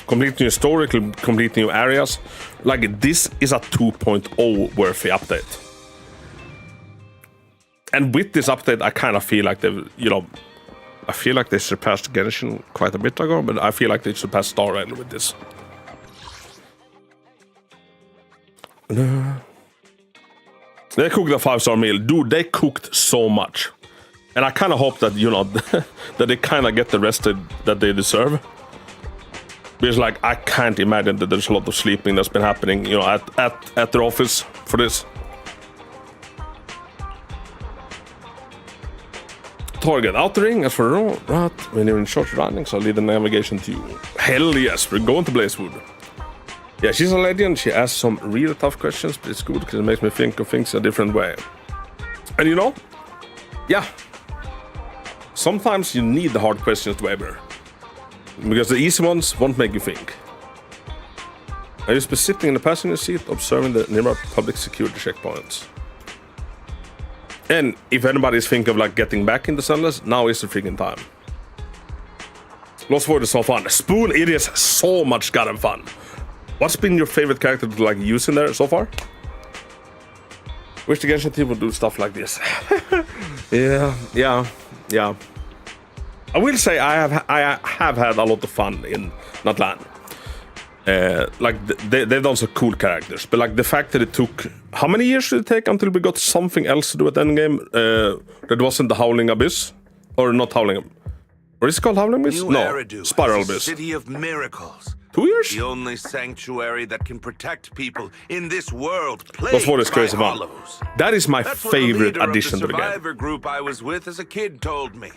Speaker 1: Complete new story, complete new areas. Like this is a 2.0 worthy update. And with this update, I kind of feel like I feel like they surpassed Genshin quite a bit ago, but I feel like they surpassed Star Rail with this. They cooked a 5-star meal. Dude, they cooked so much. And I kind of hope that, that they kind of get the rest that they deserve. Because, like, I can't imagine that there's a lot of sleeping that's been happening, at their office for this. Target out the ring as for the right. When you're in short running, so I'll lead the navigation to you. Hell yes, we're going to Blazewood. Yeah, she's a legend. She asks some real tough questions, but it's good because it makes me think of things a different way. And yeah. Sometimes you need the hard questions to ever. Because the easy ones won't make you think. I used to be sitting in the passenger seat observing the nearby public security checkpoints. And if anybody's thinking of like getting back into Sunless, now is the freaking time. Lost Void is so fun. Spoon, it is so much goddamn fun. What's been your favorite character to like use in there so far? Wish the Genshin team would do stuff like this. Yeah. I will say I have had a lot of fun in Natlan. Like they've done some cool characters, but like the fact that it took how many years did it take until we got something else to do at the end game that wasn't the Howling Abyss, or not Howling? What is it called? Howling Abyss?
Speaker 8: New
Speaker 1: No,
Speaker 8: Eridu
Speaker 1: Spiral
Speaker 8: is a
Speaker 1: Abyss.
Speaker 8: city of miracles.
Speaker 1: 2 years?
Speaker 8: The only sanctuary that can protect people in this world
Speaker 1: Lost Void is
Speaker 8: plagued by
Speaker 1: crazy fun.
Speaker 8: hollows.
Speaker 1: That is my
Speaker 8: That's what the
Speaker 1: favorite
Speaker 8: leader of
Speaker 1: addition to the game.
Speaker 8: survivor group I was with as a kid told me.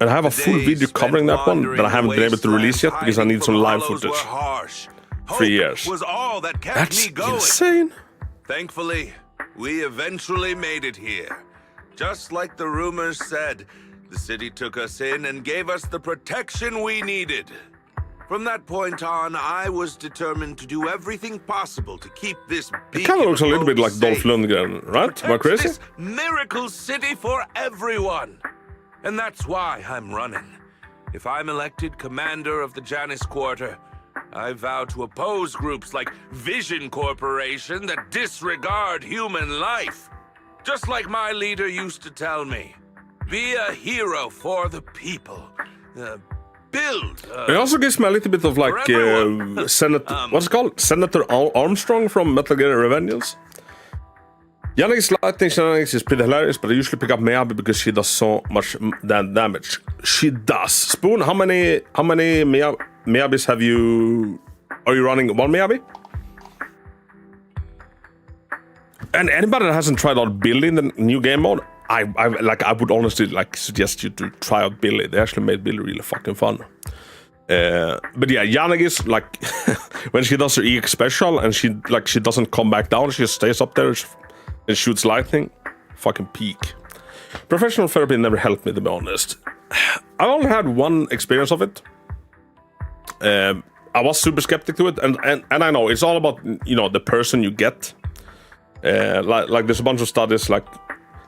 Speaker 1: And I have a full
Speaker 8: Days
Speaker 1: video covering
Speaker 8: spent
Speaker 1: that one that I
Speaker 8: wandering
Speaker 1: haven't been able to release yet because I
Speaker 8: hiding
Speaker 1: need some
Speaker 8: from
Speaker 1: live
Speaker 8: hollows
Speaker 1: footage.
Speaker 8: were harsh.
Speaker 1: 3
Speaker 8: Hope
Speaker 1: years.
Speaker 8: was all that kept
Speaker 1: That's
Speaker 8: me going.
Speaker 1: insane.
Speaker 8: Thankfully, we eventually made it here. Just like the rumors said, the city took us in and gave us the protection we needed. From that point on, I was determined to do everything possible to keep this
Speaker 1: It kind of looks a little bit like Dolph Lundgren, right? Am I crazy?
Speaker 8: This miracle city for everyone. And that's why I'm running. If I'm elected commander of the Janus Quarter, I vow to oppose groups like Vision Corporation that disregard human life. Just like my leader used to tell me. Be a hero for the people. Build.
Speaker 1: It also gives me a little bit of like Senator, what's it called? Senator Armstrong from Metal Gear Revengeance. Yannick's lightning shenanigans is pretty hilarious, but I usually pick up Miyabi because she does so much damage. She does. Spoon, how many Miyabis have you? Are you running one Miyabi? And anybody that hasn't tried out Billy in the new game mode, I would honestly like suggest you to try out Billy. They actually made Billy really fucking fun. But yeah, Yannick is like when she does her EX special and she doesn't come back down, she just stays up there and shoots lightning. Fucking peak. Professional therapy never helped me, to be honest. I only had one experience of it. I was super skeptic to it, and I know it's all about, you know, the person you get. Like there's a bunch of studies, like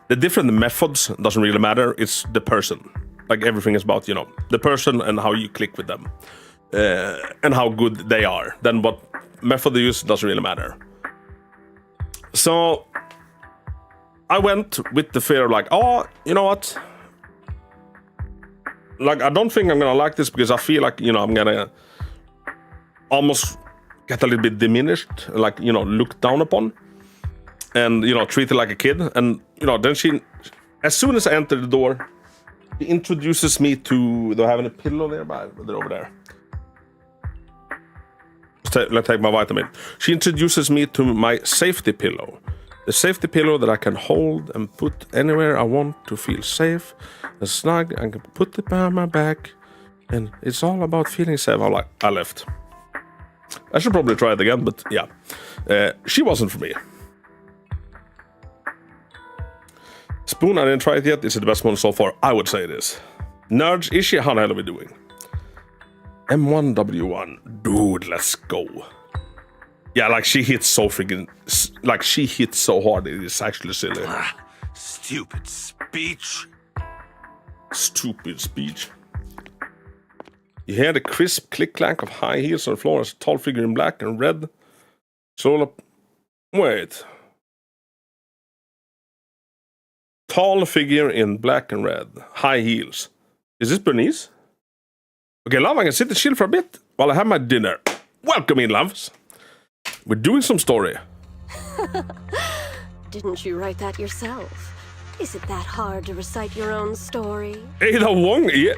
Speaker 1: the different methods doesn't really matter. It's the person. Like everything is about, you know, the person and how you click with them, and how good they are. Then what method they use doesn't really matter. So I went with the fear of like, oh, you know what? Like, I don't think I'm gonna like this because I feel like, you know, I'm gonna almost get a little bit diminished, like, you know, looked down upon, and, you know, treated like a kid. And, you know, then she, as soon as I enter the door, she introduces me to, do I have any pillow nearby? They're over there. Let's take my vitamin. She introduces me to my safety pillow. The safety pillow that I can hold and put anywhere I want to feel safe and snug. I can put it behind my back, and it's all about feeling safe. I left. I should probably try it again, but yeah. She wasn't for me. Spoon, I didn't try it yet. Is it the best one so far? I would say it is. Nerds, is she? How the hell are we doing? M1W1. Dude, let's go. Yeah, like she hits so freaking... Like she hits so hard, it is actually silly.
Speaker 8: Stupid speech.
Speaker 1: Stupid speech. You hear the crisp click-clack of high heels on the floor as a tall figure in black and red. So all up... Wait. Tall figure in black and red. High heels. Is this Bernice? Okay, love, I can sit and chill for a bit while I have my dinner. Welcome in, loves. We're doing some story.
Speaker 9: Didn't you write that yourself? Is it that hard to recite your own story?
Speaker 1: Ada Wong, yeah.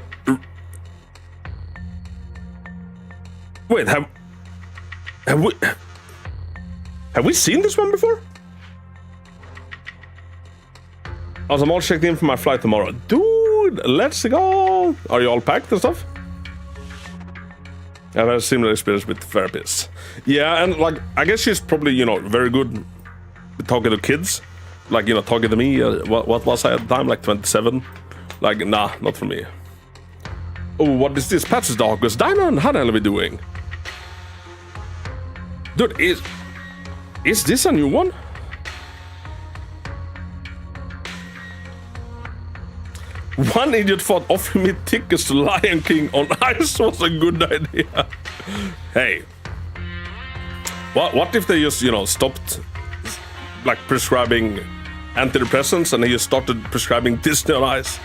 Speaker 1: Wait, have we seen this one before? I'm all checked in for my flight tomorrow. Dude, let's go. Are you all packed and stuff? I've had a similar experience with therapists. Yeah, and like, I guess she's probably, you know, very good with talking to kids. Like, you know, talking to me. What was I at the time? Like 27? Like, nah, not for me. Oh, what is this? Pat's dog goes, Diamond, how the hell are we doing? Dude, is this a new one? One idiot thought offering me tickets to Lion King on Ice was a good idea. Hey. What if they just, stopped like prescribing antidepressants and they just started prescribing Disney on Ice?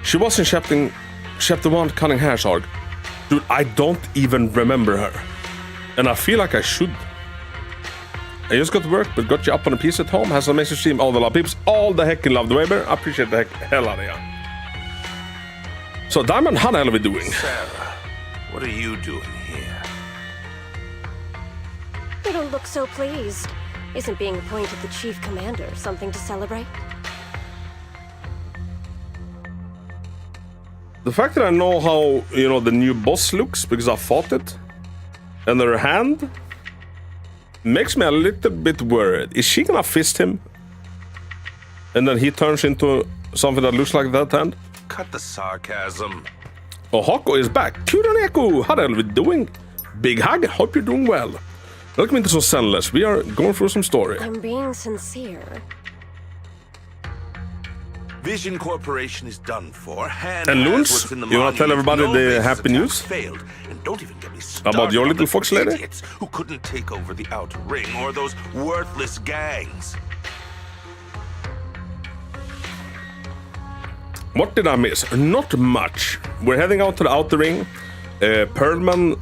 Speaker 1: She was in Chapter 1 Cutting Hair's arc. Dude, I don't even remember her. And I feel like I should. I just got to work, but got you up on a piece at home. Has an amazing stream. All the love peeps. All the heckin' love the Weber. I appreciate the hell out of you. So, Diamond, how the hell are we doing?
Speaker 8: Sarah, what are you doing here?
Speaker 9: You don't look so pleased. Isn't being appointed the chief commander something to celebrate?
Speaker 1: The fact that I know how, the new boss looks because I fought it, and her hand, makes me a little bit worried. Is she gonna fist him? And then he turns into something that looks like that hand?
Speaker 8: Cut the sarcasm.
Speaker 1: Oh, Hako is back. Kuroneko, how the hell are we doing? Big hug, hope you're doing well. Welcome into some Senless. We are going through some story.
Speaker 9: I'm being sincere.
Speaker 8: Vision Corporation is done for.
Speaker 1: And Loons, you wanna tell everybody the happy news?
Speaker 8: Failed. And don't even get me started
Speaker 1: About your
Speaker 8: on
Speaker 1: little
Speaker 8: the
Speaker 1: fox lady?
Speaker 8: idiots who couldn't take over the Outer Ring or those worthless gangs.
Speaker 1: What did I miss? Not much. We're heading out to the Outer Ring. Pearlman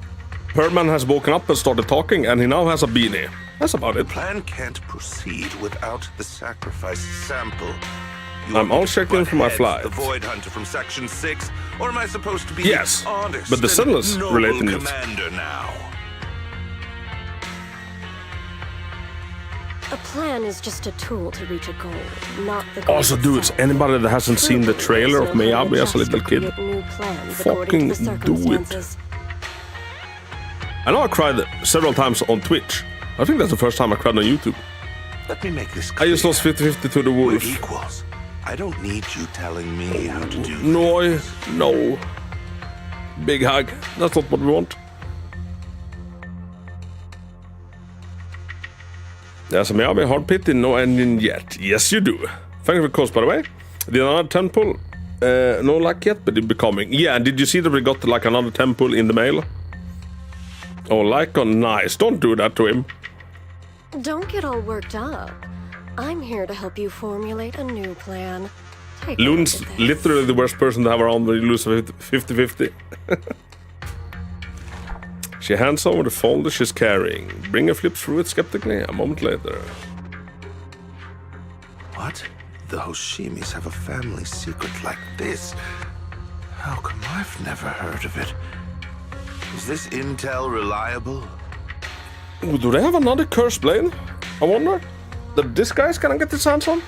Speaker 1: has woken up and started talking, and he now has a beanie. That's about it.
Speaker 8: The plan can't proceed without the sacrifice sample.
Speaker 1: I'm all checked in for my flight.
Speaker 8: The Void Hunter from Section 6, or am I supposed to be
Speaker 1: Yes,
Speaker 8: honest
Speaker 1: but the Senless
Speaker 8: and
Speaker 1: related
Speaker 8: noble
Speaker 1: news.
Speaker 8: commander now?
Speaker 9: A plan is just a tool to reach a goal, not the goal
Speaker 1: Also, dudes,
Speaker 9: itself.
Speaker 1: anybody that hasn't seen the trailer of
Speaker 9: True leaders know how
Speaker 1: Miyabi as a
Speaker 9: just
Speaker 1: little
Speaker 9: to
Speaker 1: kid,
Speaker 9: create new plans according to the
Speaker 1: fucking do it.
Speaker 9: circumstances.
Speaker 1: I know I cried several times on Twitch. I think that's the first time I cried on YouTube.
Speaker 8: Let me make this
Speaker 1: I
Speaker 8: clear.
Speaker 1: just lost 50-50 to the
Speaker 8: We're
Speaker 1: wolf.
Speaker 8: equals. I don't need you telling me how to do
Speaker 1: No. Big hug. That's not what we want. There's a Miyabi hard pity, no ending yet. Yes, you do. Thank you for the course, by the way. Did another temple? No luck yet, but it'll be coming. Yeah, and did you see that we got like another temple in the mail? Oh, Lycon, nice. Don't do that to him.
Speaker 9: Don't get all worked up. I'm here to help you formulate a new plan. Take a
Speaker 1: Loon's
Speaker 9: look at this.
Speaker 1: literally the worst person to have around when you lose 50-50. She hands over the folder she's carrying. Bringer flips through it skeptically a moment later.
Speaker 8: What? The Hoshimis have a family secret like this? How come I've never heard of it? Is this intel reliable?
Speaker 1: Ooh, do they have another cursed blade? I wonder. That this guy's gonna get his hands on?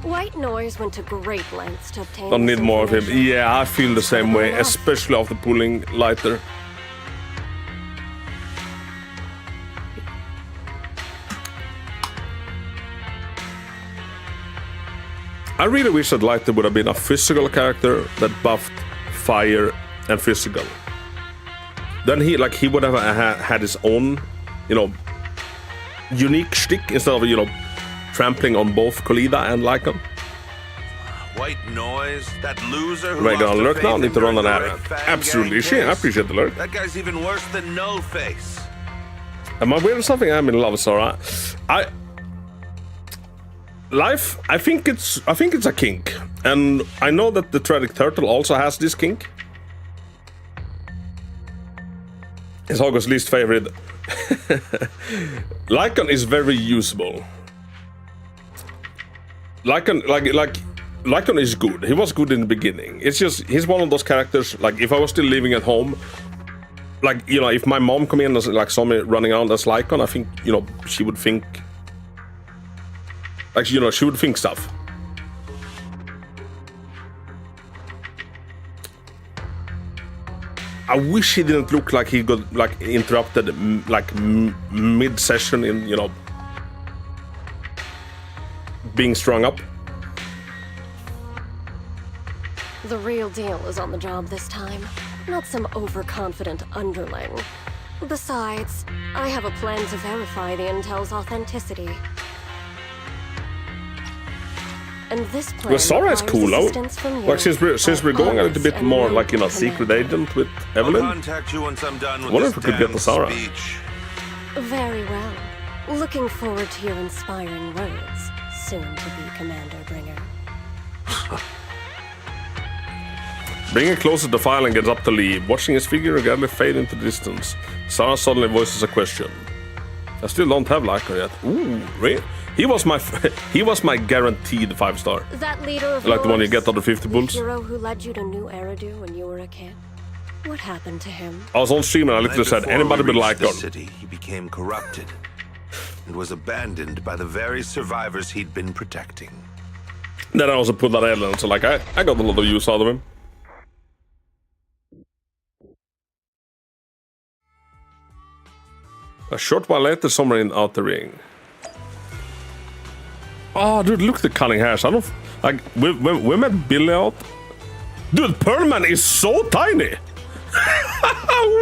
Speaker 9: White Noise went to great lengths to obtain
Speaker 1: Don't
Speaker 9: this
Speaker 1: need more of him.
Speaker 9: information.
Speaker 1: Yeah, I feel the same way,
Speaker 9: Enough.
Speaker 1: especially after pulling lighter. I really wish that Lighter would have been a physical character that buffed fire and physical. Then he would have had his own, unique shtick instead of, trampling on both Kolida and Lycan.
Speaker 8: White Noise? That loser who
Speaker 1: Am I gonna
Speaker 8: lost her
Speaker 1: lurk now?
Speaker 8: faith
Speaker 1: Need to run
Speaker 8: during
Speaker 1: an
Speaker 8: the
Speaker 1: ad.
Speaker 8: Red Fang
Speaker 1: Absolutely,
Speaker 8: gang
Speaker 1: I
Speaker 8: case?
Speaker 1: appreciate the lurk.
Speaker 8: That guy's even worse than No Face.
Speaker 1: Am I weird or something? I'm in love, Sarah. Life, I think it's a kink. And I know that the Tragic Turtle also has this kink. It's August's least favorite. Lycan is very usable. Lycan is good. He was good in the beginning. It's just, he's one of those characters, like, if I was still living at home, like, if my mom come in and like saw me running around as Lycan, I think, she would think, like, she would think stuff. I wish he didn't look like he got, like, interrupted, like, mid-session in, being strung up.
Speaker 9: The real deal is on the job this time, not some overconfident underling. Besides, I have a plan to verify the intel's authenticity. And this plan
Speaker 1: Well, Sora is cool, though.
Speaker 9: assistance from you.
Speaker 1: Like, since we're going a little bit more like, you know, secret agent with Evelyn.
Speaker 8: I'll contact you once I'm done with
Speaker 1: Wonder
Speaker 8: this
Speaker 1: if we could get
Speaker 8: damn
Speaker 1: the Sarah.
Speaker 8: speech.
Speaker 9: Very well. Looking forward to your inspiring words, soon to be Commander Bringer.
Speaker 1: Bring it closer to File and gets up to leave, watching his figure gradually fade into the distance. Sarah suddenly voices a question. I still don't have Lycra yet. Ooh, really? He was my guaranteed 5-star.
Speaker 9: That leader of
Speaker 1: Like the one you
Speaker 9: yours,
Speaker 1: get out of 50
Speaker 9: the
Speaker 1: bulls.
Speaker 9: hero who led you to New Eridu when you were a kid. What happened to him?
Speaker 1: I was on stream and I literally
Speaker 8: Right
Speaker 1: said,
Speaker 8: before
Speaker 1: anybody
Speaker 8: we
Speaker 1: but
Speaker 8: reached the
Speaker 1: Lycra.
Speaker 8: city, he became corrupted and was abandoned by the very survivors he'd been protecting.
Speaker 1: Then I also put that Evelyn, so like I got a lot of use out of him. A short while later, somewhere in Outer Ring. Oh, dude, look at the cunning hairs. I don't like. We met Billy out. Dude, Pearlman is so tiny.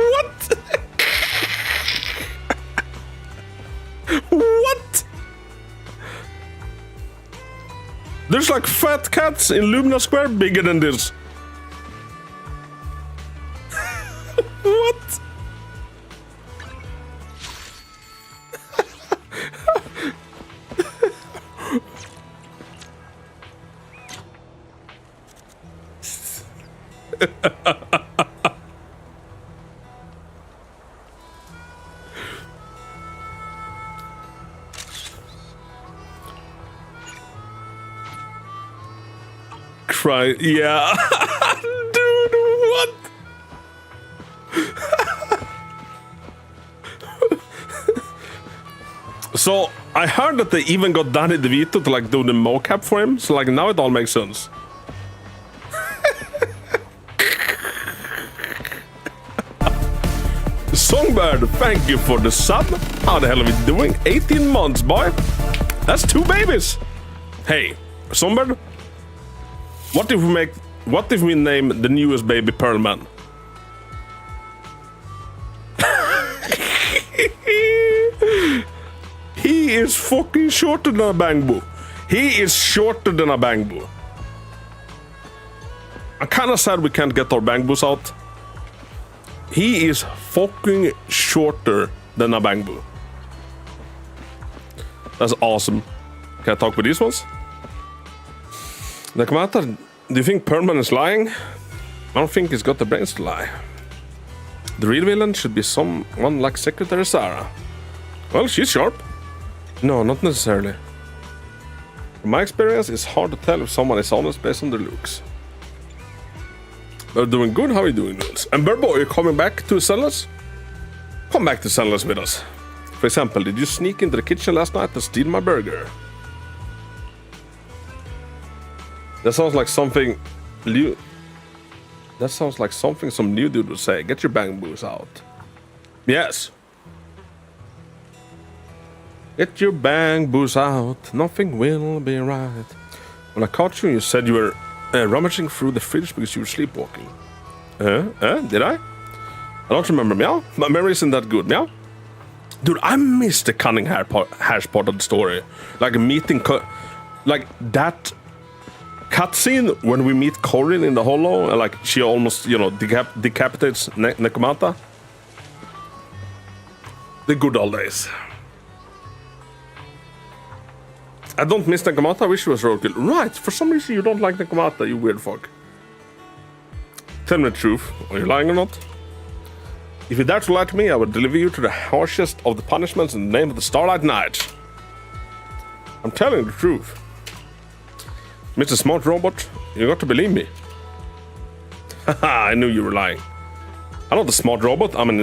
Speaker 1: What? What? There's like fat cats in Lumina Square bigger than this. What? Cry, yeah. Dude, what? So I heard that they even got Danny DeVito to like do the mocap for him. So like now it all makes sense. Songbird, thank you for the sub. How the hell are we doing? 18 months, boy. That's 2 babies. Hey, Songbird. What if we name the newest baby Pearlman? He is fucking shorter than a Bangbu. He is shorter than a Bangbu. I'm kinda sad we can't get our Bangbus out. He is fucking shorter than a Bangbu. That's awesome. Can I talk with these ones? Nakamata, do you think Pearlman is lying? I don't think he's got the brains to lie. The real villain should be someone like Secretary Sarah. Well, she's sharp. No, not necessarily. From my experience, it's hard to tell if someone is honest based on their looks. We're doing good. How are you doing, Nils? And Burbo, are you coming back to Sellers? Come back to Sellers with us. For example, did you sneak into the kitchen last night and steal my burger? That sounds like something new. That sounds like something some new dude would say. Get your Bangbus out. Yes. Get your Bangbus out. Nothing will be right. When I caught you, you said you were rummaging through the fridge because you were sleepwalking. Did I? I don't remember, meow. My memory isn't that good, meow. Dude, I missed the cunning hash part of the story. Like meeting, like that cutscene when we meet Corin in the hollow, and like she almost, you know, decapitates Nekomata. The good old days. I don't miss Nekomata. I wish it was roadkill. Right, for some reason you don't like Nekomata, you weird fuck. Tell me the truth. Are you lying or not? If you dare to lie to me, I will deliver you to the harshest of the punishments in the name of the Starlight Knights. I'm telling you the truth. Mr. Smart Robot, you got to believe me. Haha, I knew you were lying. I'm not a smart robot. I'm an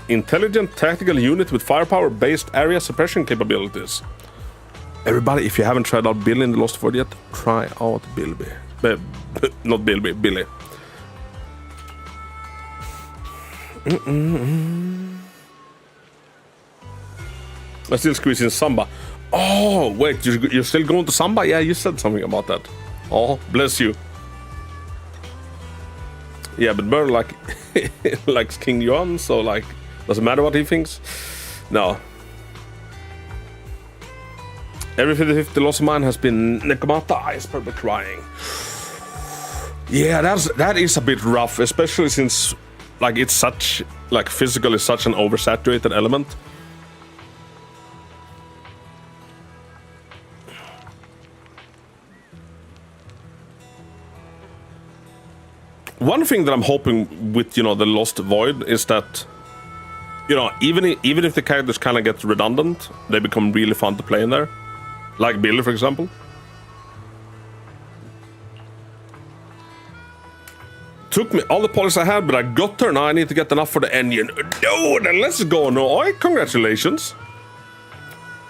Speaker 1: intelligent tactical unit with firepower-based area suppression capabilities. Everybody, if you haven't tried out Billy in the Lost Void yet, try out Bilby. Not Bilby, Billy. I still squeeze in Samba. Oh, wait, you're still going to Samba? Yeah, you said something about that. Oh, bless you. Yeah, but Burn like likes King Yuan, so like, doesn't matter what he thinks. No. Every 50-50 loss of mine has been Nekomata Iceberg crying. Yeah, that is a bit rough, especially since like it's such like physically such an oversaturated element. One thing that I'm hoping with the Lost Void is that even if the characters kind of get redundant, they become really fun to play in there, like Billy, for example. Took me all the polish I had, but I got there. Now I need to get enough for the engine. No, then let's go. No, congratulations.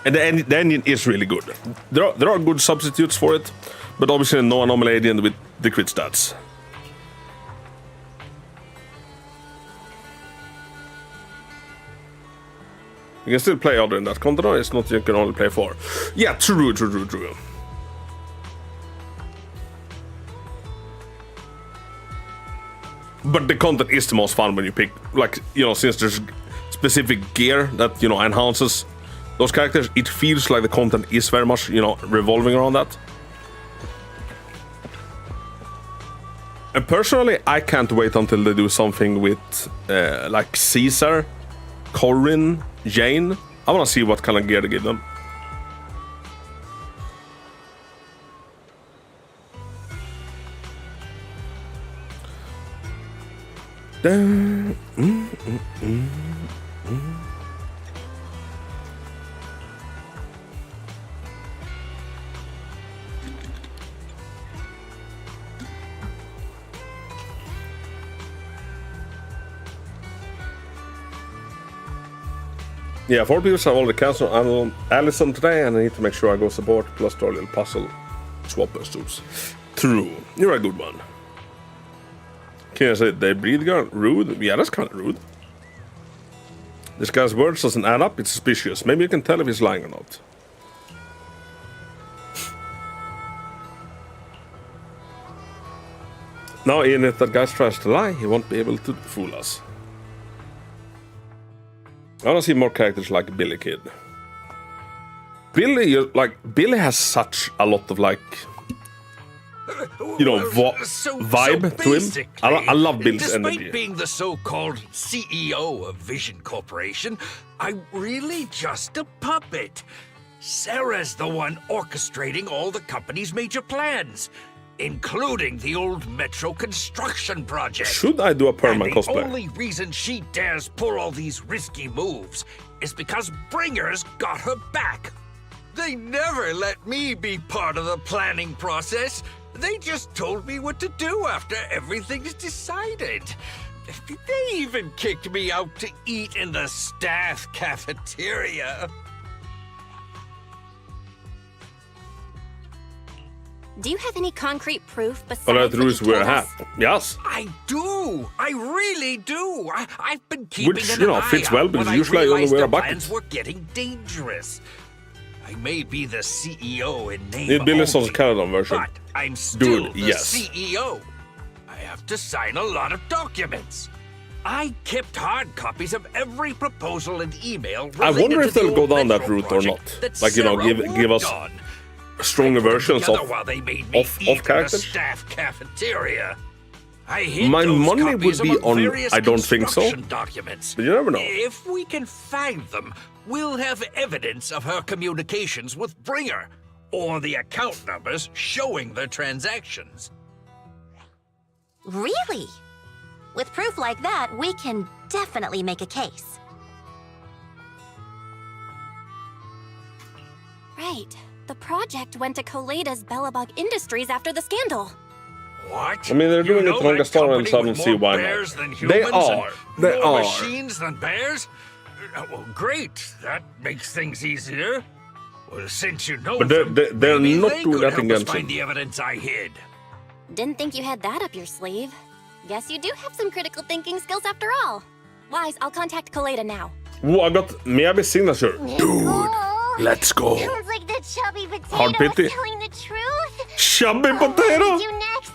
Speaker 1: And the engine is really good. There are good substitutes for it, but obviously no anomaly engine with the crit stats. You can still play other than that content. It's not you can only play 4. Yeah, true. But the content is the most fun when you pick, like, since there's specific gear that, enhances those characters, it feels like the content is very much, revolving around that. And personally, I can't wait until they do something with, like, Caesar, Corin, Jane. I want to see what kind of gear they give them. Yeah, 4 people have already canceled Allison today, and I need to make sure I go support plus do a little puzzle swappers tools. True. You're a good one. Can I say they breed girl? Rude? Yeah, that's kind of rude. This guy's words doesn't add up, it's suspicious. Maybe you can tell if he's lying or not. Now, even if that guy tries to lie, he won't be able to fool us. I want to see more characters like Billy Kid. Billy has such a lot of vibe to him. I love Bill's energy.
Speaker 5: Despite being the so-called CEO of Vision Corporation, I'm really just a puppet. Sarah's the one orchestrating all the company's major plans, including the old metro construction project.
Speaker 1: Should I do a permanent cosplay?
Speaker 5: The only reason she dares pull all these risky moves is because Bringer's got her back. They never let me be part of the planning process. They just told me what to do after everything's decided. They even kicked me out to eat in the staff cafeteria.
Speaker 2: Do you have any concrete proof besides
Speaker 1: But I
Speaker 2: what you
Speaker 1: wear a
Speaker 2: told
Speaker 1: hat.
Speaker 2: us?
Speaker 1: Yes.
Speaker 5: I do. I really do. I've been keeping
Speaker 1: Which,
Speaker 5: an eye
Speaker 1: fits well
Speaker 5: out
Speaker 1: because
Speaker 5: when
Speaker 1: usually I
Speaker 5: I
Speaker 1: only
Speaker 5: realized
Speaker 1: wear a
Speaker 5: their
Speaker 1: bucket.
Speaker 5: plans were getting dangerous. I may be the CEO in name
Speaker 1: Need Billy's
Speaker 5: only,
Speaker 1: Caledon version.
Speaker 5: but I'm still
Speaker 1: Dude,
Speaker 5: the
Speaker 1: yes.
Speaker 5: CEO. I have to sign a lot of documents. I kept hard copies of every proposal and email.
Speaker 1: I wonder if they'll go down
Speaker 5: Metro
Speaker 1: that route or not.
Speaker 5: project that
Speaker 1: Like,
Speaker 5: Sarah
Speaker 1: give us
Speaker 5: worked on.
Speaker 1: stronger versions
Speaker 5: Together
Speaker 1: of
Speaker 5: while they made me eat in the
Speaker 1: characters.
Speaker 5: staff cafeteria. I hid
Speaker 1: My
Speaker 5: those
Speaker 1: money
Speaker 5: copies
Speaker 1: would be
Speaker 5: among
Speaker 1: on.
Speaker 5: various
Speaker 1: I don't think so.
Speaker 5: construction documents.
Speaker 1: But you never know.
Speaker 5: If we can find them, we'll have evidence of her communications with Bringer, or the account numbers showing the transactions.
Speaker 2: Really? With proof like that, we can definitely make a case. Right. The project went to Koleda's Bellabog Industries after the scandal.
Speaker 5: What?
Speaker 1: I mean, they're doing
Speaker 5: You
Speaker 1: it
Speaker 5: know
Speaker 1: to make a
Speaker 5: that
Speaker 1: story and
Speaker 5: company
Speaker 1: suddenly
Speaker 5: with
Speaker 1: see
Speaker 5: more
Speaker 1: why
Speaker 5: bears
Speaker 1: not.
Speaker 5: than
Speaker 1: They
Speaker 5: humans and
Speaker 1: are. They
Speaker 5: more
Speaker 1: are.
Speaker 5: machines than bears? Well, great. That makes things easier. Well, since you know
Speaker 1: But
Speaker 5: them,
Speaker 1: they're
Speaker 5: maybe
Speaker 1: not
Speaker 5: they
Speaker 1: doing
Speaker 5: could
Speaker 1: that
Speaker 5: help us
Speaker 1: against
Speaker 5: find
Speaker 1: him.
Speaker 5: the evidence I hid.
Speaker 2: Didn't think you had that up your sleeve. Guess you do have some critical thinking skills after all. Wise, I'll contact Koleda now.
Speaker 1: Ooh, I got Miyabi's signature. Dude, let's go.
Speaker 10: Sounds like the chubby potato
Speaker 1: Hard pity.
Speaker 10: was telling the truth.
Speaker 1: Chubby
Speaker 10: What
Speaker 1: potato.
Speaker 10: do we do next?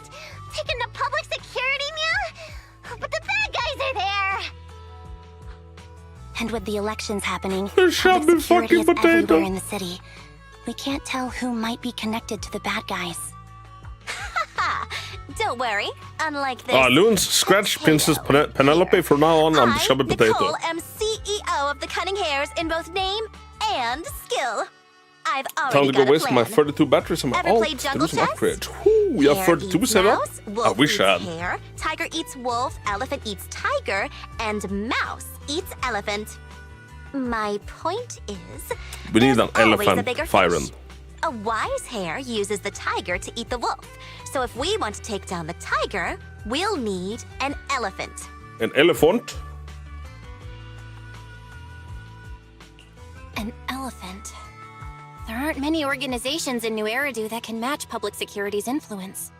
Speaker 10: Taking the public security meal? But the bad guys are there.
Speaker 2: And with the elections happening,
Speaker 1: Chubby
Speaker 2: public security
Speaker 1: fucking
Speaker 2: is
Speaker 1: potato.
Speaker 2: everywhere in the city. we can't tell who might be connected to the bad guys.
Speaker 10: Don't worry. Unlike this.
Speaker 1: Loons, scratch Princess Penelope from now on. I'm the chubby potato.
Speaker 10: Nicole, am CEO of the Cunning Hares in both name and skill. I've already
Speaker 1: Time to
Speaker 10: got
Speaker 1: go
Speaker 10: a
Speaker 1: waste my
Speaker 10: plan.
Speaker 1: 32 batteries on my
Speaker 10: Ever
Speaker 1: alt.
Speaker 10: played Jungle
Speaker 1: Do some
Speaker 10: Chess?
Speaker 1: upgrades. Whoo, we have
Speaker 10: Hare
Speaker 1: 32
Speaker 10: eats
Speaker 1: set up.
Speaker 10: mouse,
Speaker 1: I
Speaker 10: wolf
Speaker 1: wish I
Speaker 10: eats
Speaker 1: had.
Speaker 10: hare, tiger eats wolf, elephant eats tiger, and mouse eats elephant. My point is,
Speaker 1: We need
Speaker 10: there's
Speaker 1: an
Speaker 10: always a
Speaker 1: elephant
Speaker 10: bigger
Speaker 1: firing.
Speaker 10: fish. A wise hare uses the tiger to eat the wolf. So if we want to take down the tiger, we'll need an elephant.
Speaker 1: An elephant?
Speaker 2: An elephant. There aren't many organizations in New Eridu that can match public security's influence.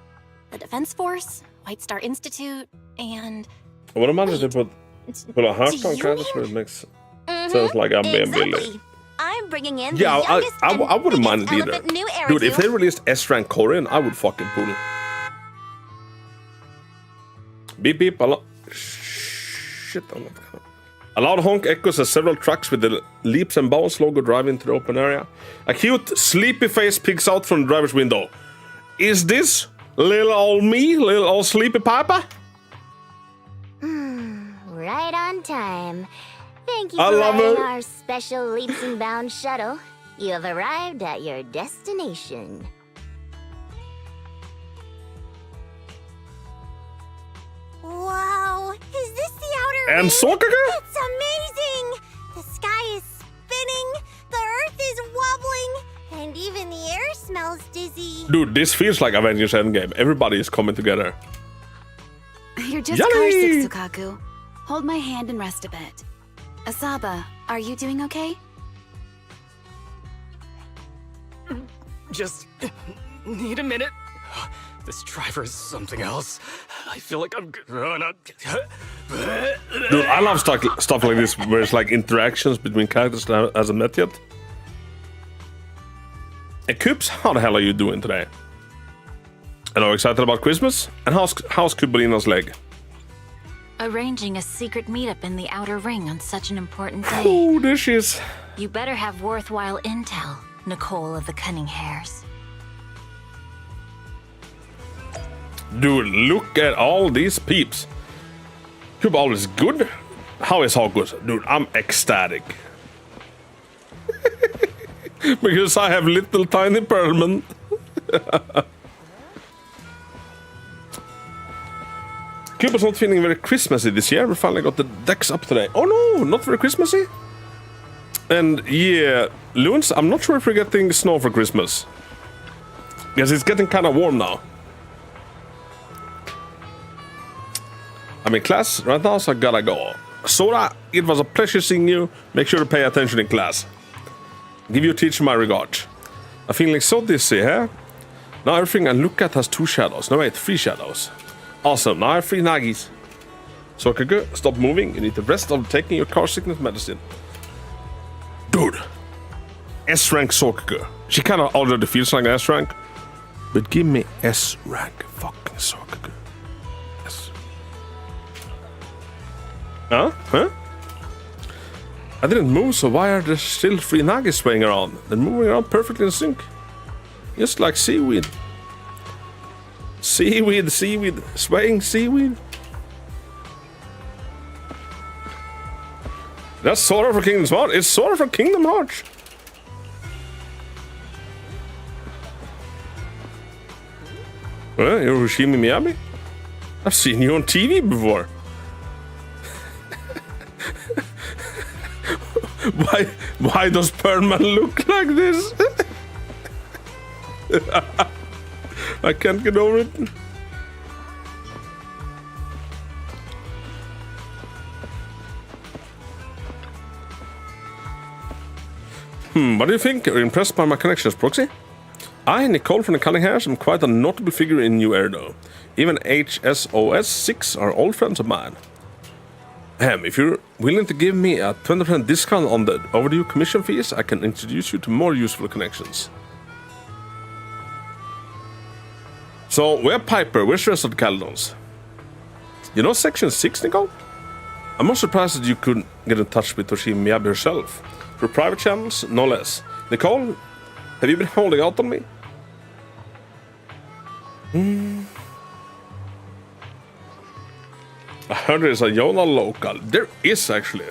Speaker 2: The Defense Force, White Star Institute, and...
Speaker 1: What am I to put a heart
Speaker 2: do
Speaker 1: on
Speaker 2: you
Speaker 1: canvas
Speaker 2: mean-
Speaker 1: where it makes sounds like I'm being Billy.
Speaker 10: Exactly. I'm bringing in
Speaker 1: Yeah,
Speaker 10: the youngest
Speaker 1: I
Speaker 10: and
Speaker 1: wouldn't mind
Speaker 10: biggest
Speaker 1: it either.
Speaker 10: elephant in New Eridu.
Speaker 1: Dude, if they released S-Rank Korean, I would fucking pull. Beep beep, shit, I'm not gonna. A loud honk echoes as several trucks with the leaps and bounds logo drive into the open area. A cute, sleepy face peeks out from the driver's window. Is this little old me, little old sleepy papa?
Speaker 10: Right on time. Thank you
Speaker 1: I
Speaker 10: for
Speaker 1: love
Speaker 10: riding
Speaker 1: it.
Speaker 10: our special leaps and bounds shuttle. You have arrived at your destination. Wow, is this the outer
Speaker 1: And
Speaker 10: ring?
Speaker 1: Sokaka?
Speaker 10: It's amazing! The sky is spinning, the earth is wobbling, and even the air smells dizzy.
Speaker 1: Dude, this feels like Avengers Endgame. Everybody is coming together.
Speaker 3: You're just
Speaker 1: Yummy!
Speaker 3: car sick, Sukaku. Hold my hand and rest a bit. Asaba, are you doing okay?
Speaker 5: Just need a minute. This driver is something else. I feel like I'm gonna...
Speaker 1: Dude, I love stuff like this where it's like interactions between characters that I hasn't met yet. Hey, Coops, how the hell are you doing today? And are you excited about Christmas? And how's Kubalina's leg?
Speaker 11: Arranging a secret meetup in the Outer Ring on such an important day.
Speaker 1: Oh, there she is.
Speaker 11: You better have worthwhile intel, Nicole of the Cunning Hares.
Speaker 1: Dude, look at all these peeps. Kubal is good. How is Hogwarts? Dude, I'm ecstatic. Because I have little tiny Perlman. Cuba's not feeling very Christmassy this year. We finally got the decks up today. Oh no, not very Christmassy. And yeah, Loons, I'm not sure if we're getting snow for Christmas. Because it's getting kind of warm now. I'm in class right now, so I gotta go. Sora, it was a pleasure seeing you. Make sure to pay attention in class. Give your teacher my regards. I'm feeling so dizzy, huh? Now everything I look at has 2 shadows. No, wait, 3 shadows. Awesome, now I have 3 Nagis. Sokaku, stop moving. You need the rest of taking your car sickness medicine. Dude. S-rank Sokaku. She kind of already feels like S-rank. But give me S-rank fucking Sokaku. Yes. Huh? I didn't move, so why are there still 3 Nagis swaying around? They're moving around perfectly in sync. Just like seaweed. Seaweed, swaying seaweed. That's Sora for Kingdom Hearts. It's Sora for Kingdom Hearts. You're Hoshimi Miyabi? I've seen you on TV before. Why does Perlman look like this? I can't get over it. What do you think? Are you impressed by my connections, Proxy? I, Nicole from the Cunning Hares, am quite a notable figure in New Eridu. Even HSOS 6 are old friends of mine. If you're willing to give me a 20% discount on the overdue commission fees, I can introduce you to more useful connections. So, where Piper? Where's the rest of the Caledons? You know Section 6, Nicole? I'm not surprised that you couldn't get in touch with Hoshimi Miyabi herself. For private channels, no less. Nicole, Have you been holding out on me? I heard there's a Yona local. There is actually.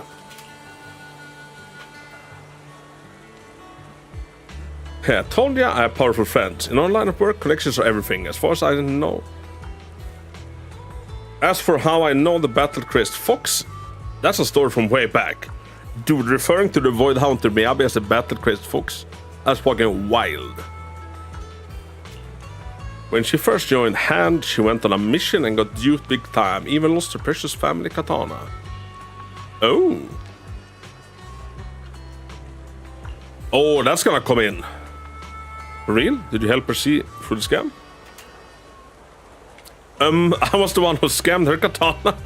Speaker 1: Yeah, I told ya I have powerful friends. In online of work, connections are everything, as far as I know. As for how I know the battle-crazed fox, that's a story from way back. Dude, referring to the Void Hunter Miyabi as the battle-crazed fox, that's fucking wild. When she first joined Hand, she went on a mission and got duped big time, even lost her precious family katana. Oh. Oh, that's gonna come in. For real? Did you help her see through the scam? I was the one who scammed her katana.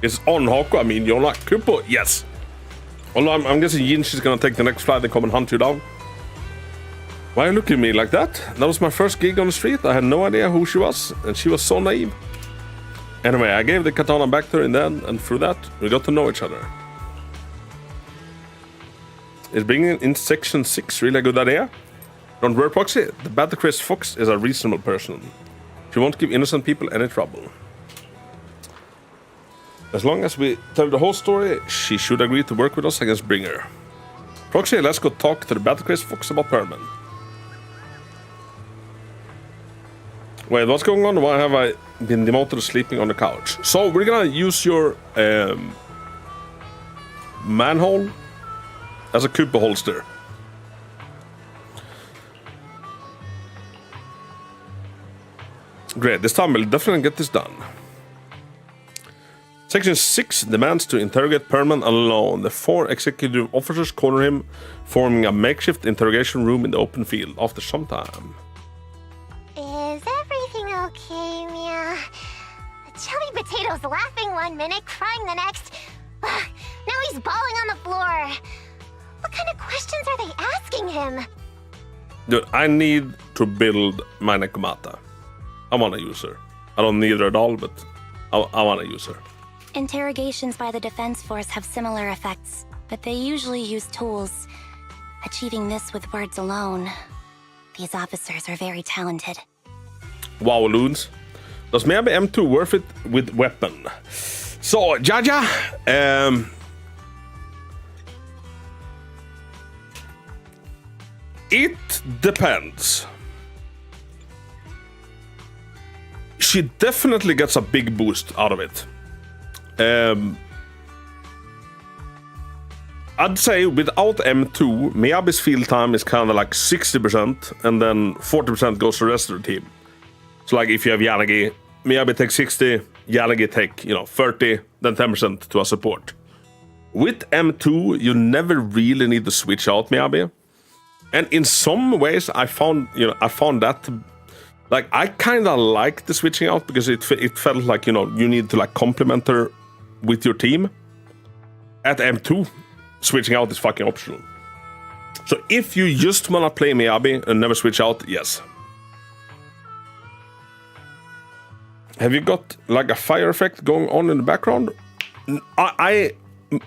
Speaker 1: It's on Haku, I mean, you're not Kupo. Yes. Although I'm guessing Yinshi's gonna take the next flight and come and hunt you down. Why are you looking at me like that? That was my first gig on the street. I had no idea who she was, and she was so naive. Anyway, I gave the katana back to her in the end, and through that, we got to know each other. Is bringing in section 6 really a good idea? Don't worry, Proxy. The battle-crazed fox is a reasonable person. She won't give innocent people any trouble. As long as we tell the whole story, she should agree to work with us against Bringer. Proxy, let's go talk to the battle-crazed fox about Perman. Wait, what's going on? Why have I been demoted to sleeping on the couch? So, we're gonna use your manhole as a Koopa holster. Great, this time we'll definitely get this done. Section 6 demands to interrogate Perman alone. The 4 executive officers corner him, forming a makeshift interrogation room in the open field after some time.
Speaker 10: Is everything okay, Mia? Chubby Potato's laughing one minute, crying the next. Now he's bawling on the floor. What kind of questions are they asking him?
Speaker 1: Dude, I need to build my Nekomata. I want to use her. I don't need her at all, but I want to use her.
Speaker 2: Interrogations by the Defense Force have similar effects, but they usually use tools. Achieving this with words alone. These officers are very talented.
Speaker 1: Wow, loons. Does Miyabi M2 worth it with weapon? So, Jaja, it depends. She definitely gets a big boost out of it. I'd say without M2, Miyabi's field time is kind of like 60%, and then 40% goes to the rest of the team. So like if you have Yanagi, Miyabi takes 60, Yanagi take 30, then 10% to a support. With M2, you never really need to switch out Miyabi, and in some ways I found that. Like, I kind of like the switching out because it felt like, you need to, like, complement her with your team. At M2, switching out is fucking optional. So if you just want to play Miyabi and never switch out, yes. Have you got, like, a fire effect going on in the background?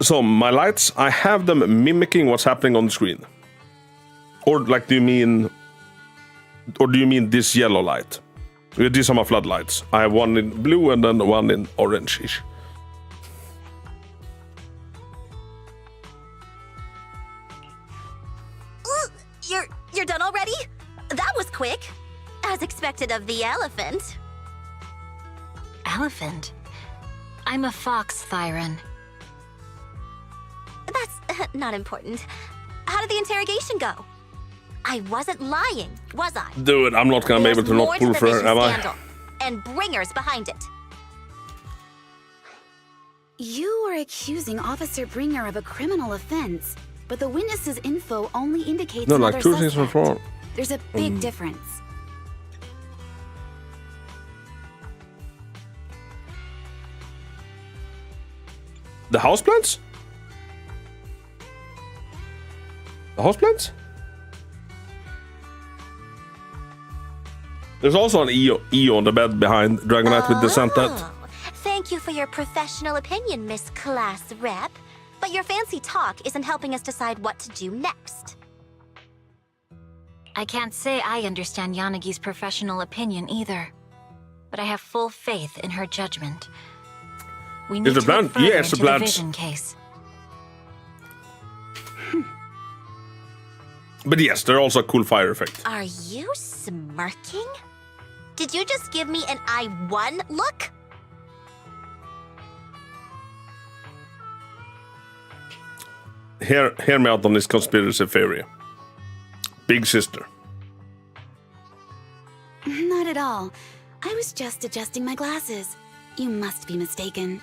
Speaker 1: So, my lights, I have them mimicking what's happening on the screen. Or, like, do you mean this yellow light? These are my floodlights. I have one in blue and then one in orange-ish.
Speaker 10: You're done already? That was quick. As expected of the elephant.
Speaker 11: Elephant? I'm a fox, Thyron.
Speaker 10: That's not important. How did the interrogation go? I wasn't lying, was I?
Speaker 1: Dude, I'm not gonna be able to not pull for her, am I?
Speaker 10: And Bringer's behind it.
Speaker 3: You are accusing Officer Bringer of a criminal offense, but the witness's info only indicates
Speaker 1: no,
Speaker 3: another
Speaker 1: like 2 things
Speaker 3: suspect.
Speaker 1: before.
Speaker 3: There's a big difference.
Speaker 1: The houseplants? The houseplants? There's also an EO on the bed behind Dragonite with the Sentet.
Speaker 10: Thank Thank you for your professional opinion, Miss Class Rep. But your fancy talk isn't helping us decide what to do next.
Speaker 11: I can't say I understand Yanagi's professional opinion either. But I have full faith in her judgment. We need to look further into the vision case.
Speaker 1: But yes, there are also a cool fire effect.
Speaker 10: Are you smirking? Did you just give me an I won look?
Speaker 1: Hear me out on this conspiracy theory. Big sister.
Speaker 3: Not at all. I was just adjusting my glasses. You must be mistaken.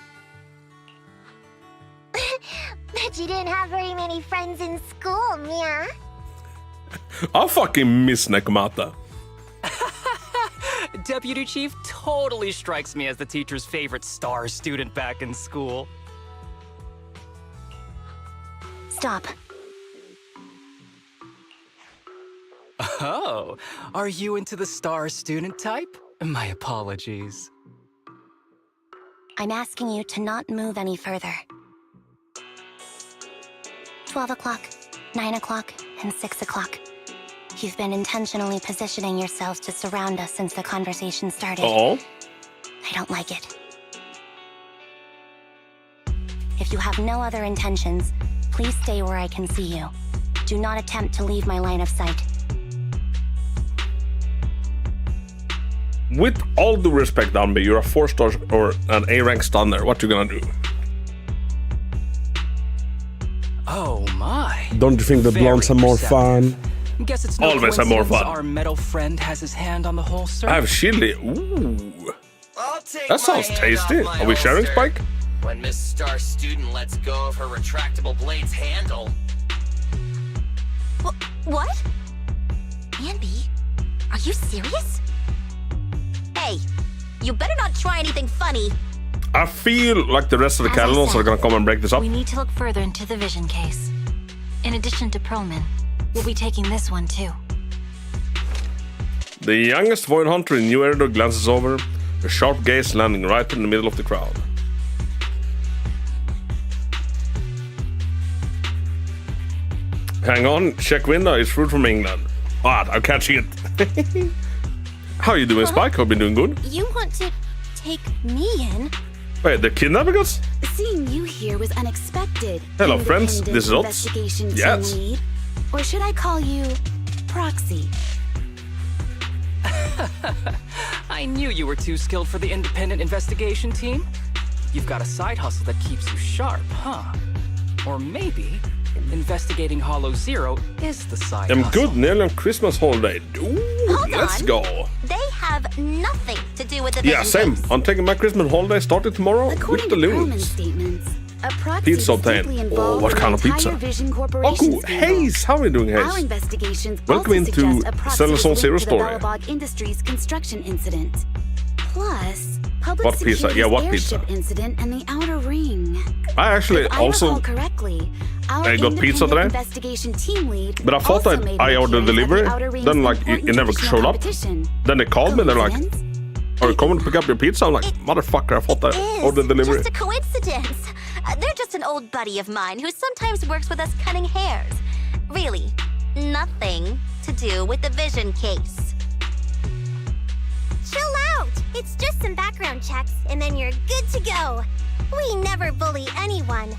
Speaker 10: Bet you didn't have very many friends in school, Mia.
Speaker 1: I fucking miss Nekomata.
Speaker 12: Deputy Chief totally strikes me as the teacher's favorite star student back in school.
Speaker 2: Stop.
Speaker 12: Oh, are you into the star student type? My apologies.
Speaker 2: I'm asking you to not move any further. 12 o'clock, 9 o'clock, and 6 o'clock. You've been intentionally positioning yourselves to surround us since the conversation started.
Speaker 1: Uh-oh.
Speaker 2: I don't like it. If you have no other intentions, please stay where I can see you. Do not attempt to leave my line of sight.
Speaker 1: With all due respect, Danby, you're a 4-star or an A-rank stunner. What you gonna do?
Speaker 12: Oh my.
Speaker 13: Don't you think the blondes have more fun?
Speaker 12: Guess it's no
Speaker 1: Always have more fun.
Speaker 12: Our metal friend has his hand on the holster.
Speaker 1: I have chili. Ooh. That sounds tasty. Are we sharing, Spike?
Speaker 14: When Miss Star Student lets go of her retractable blade's handle.
Speaker 10: What? Anby, are you serious? Hey, you better not try anything funny.
Speaker 1: I feel like the rest of the
Speaker 11: As I
Speaker 1: Catalans
Speaker 11: said,
Speaker 1: are gonna come and break this up.
Speaker 11: We need to look further into the vision case. In addition to Perlman, we'll be taking this one too.
Speaker 1: The youngest Void Hunter in New Erido glances over, a sharp gaze landing right in the middle of the crowd. Hang on, check window, it's fruit from England. Ah, I'm catching it. How are you doing, Spike? Hope you're doing good.
Speaker 10: You want to take me in?
Speaker 1: Wait, they're kidnapping us?
Speaker 3: Seeing you here was unexpected.
Speaker 1: Hello, friends. This is Ots.
Speaker 3: Investigation
Speaker 1: Yes.
Speaker 3: team lead. Or should I call you Proxy?
Speaker 12: I knew you were too skilled for the independent investigation team. You've got a side hustle that keeps you sharp, huh? Or maybe investigating Hollow Zero is the side
Speaker 1: I'm
Speaker 12: hustle.
Speaker 1: good, nearly on Christmas holiday. Ooh, let's go.
Speaker 10: They have nothing to do with the
Speaker 1: Yeah,
Speaker 10: vision
Speaker 1: same.
Speaker 10: case.
Speaker 1: I'm taking my Christmas holiday starting tomorrow
Speaker 3: According
Speaker 1: with the
Speaker 3: to Perlman's
Speaker 1: loons.
Speaker 3: statements, a Proxy
Speaker 1: Pizza
Speaker 3: is deeply
Speaker 1: obtained.
Speaker 3: involved
Speaker 1: Oh, what
Speaker 3: in
Speaker 1: kind of
Speaker 3: the
Speaker 1: pizza?
Speaker 3: entire Vision
Speaker 1: Oh,
Speaker 3: Corporation
Speaker 1: cool.
Speaker 3: scandal.
Speaker 1: Hayes, how are you doing,
Speaker 3: Our
Speaker 1: Hayes?
Speaker 3: investigations
Speaker 1: Welcome
Speaker 3: also
Speaker 1: into
Speaker 3: suggest a Proxy
Speaker 1: Cell
Speaker 3: is
Speaker 1: Zone
Speaker 3: linked
Speaker 1: Zero
Speaker 3: to the
Speaker 1: story.
Speaker 3: Bellabog Industries construction incident. Plus, public
Speaker 1: What pizza?
Speaker 3: security's
Speaker 1: Yeah, what
Speaker 3: airship
Speaker 1: pizza?
Speaker 3: incident and the Outer Ring.
Speaker 1: I actually
Speaker 3: If I
Speaker 1: also...
Speaker 3: recall correctly, our
Speaker 1: I got pizza
Speaker 3: independent
Speaker 1: today,
Speaker 3: investigation team lead
Speaker 1: but I thought
Speaker 3: also
Speaker 1: that
Speaker 3: made
Speaker 1: I
Speaker 3: an
Speaker 1: ordered
Speaker 3: appearance at
Speaker 1: delivery,
Speaker 3: the Outer Ring's
Speaker 1: then like
Speaker 3: important
Speaker 1: it never
Speaker 3: traditional
Speaker 1: showed up.
Speaker 3: competition.
Speaker 1: Then they called me, they're like,
Speaker 3: Coincidence?
Speaker 1: are you coming to pick up your pizza? I'm like, motherfucker, I thought I ordered delivery.
Speaker 10: Just a coincidence. They're just an old buddy of mine who sometimes works with us cutting hairs. Really, nothing to do with the vision case. Chill out. It's just some background checks, and then you're good to go. We never bully anyone.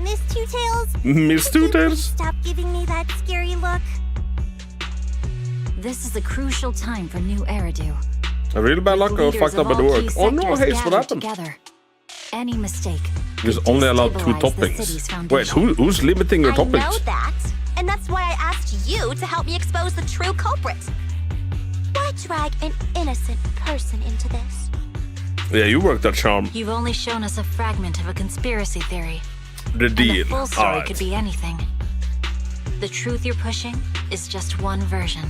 Speaker 10: Miss Two Tails?
Speaker 1: Miss Two Tails?
Speaker 10: Stop giving me that scary look.
Speaker 11: This is a crucial time for New Eridu.
Speaker 1: A real bad luck or
Speaker 11: Leaders
Speaker 1: fucked up
Speaker 11: of
Speaker 1: at
Speaker 11: all
Speaker 1: work.
Speaker 11: key
Speaker 1: Oh no,
Speaker 11: sectors
Speaker 1: Hayes, what
Speaker 11: gathered
Speaker 1: happened?
Speaker 11: Together. Any mistake
Speaker 1: There's
Speaker 11: could
Speaker 1: only allowed 2
Speaker 11: destabilize the
Speaker 1: toppings.
Speaker 11: city's
Speaker 1: Wait,
Speaker 11: foundation.
Speaker 1: who's limiting your
Speaker 10: I know
Speaker 1: toppings?
Speaker 10: that, and that's why I asked you to help me expose the true culprit. Why drag an innocent person into this?
Speaker 1: Yeah, you worked that charm.
Speaker 11: You've only shown us a fragment of a conspiracy theory.
Speaker 1: The
Speaker 11: And
Speaker 1: deal.
Speaker 11: the full story
Speaker 1: Alright.
Speaker 11: could be anything. The truth you're pushing is just one version.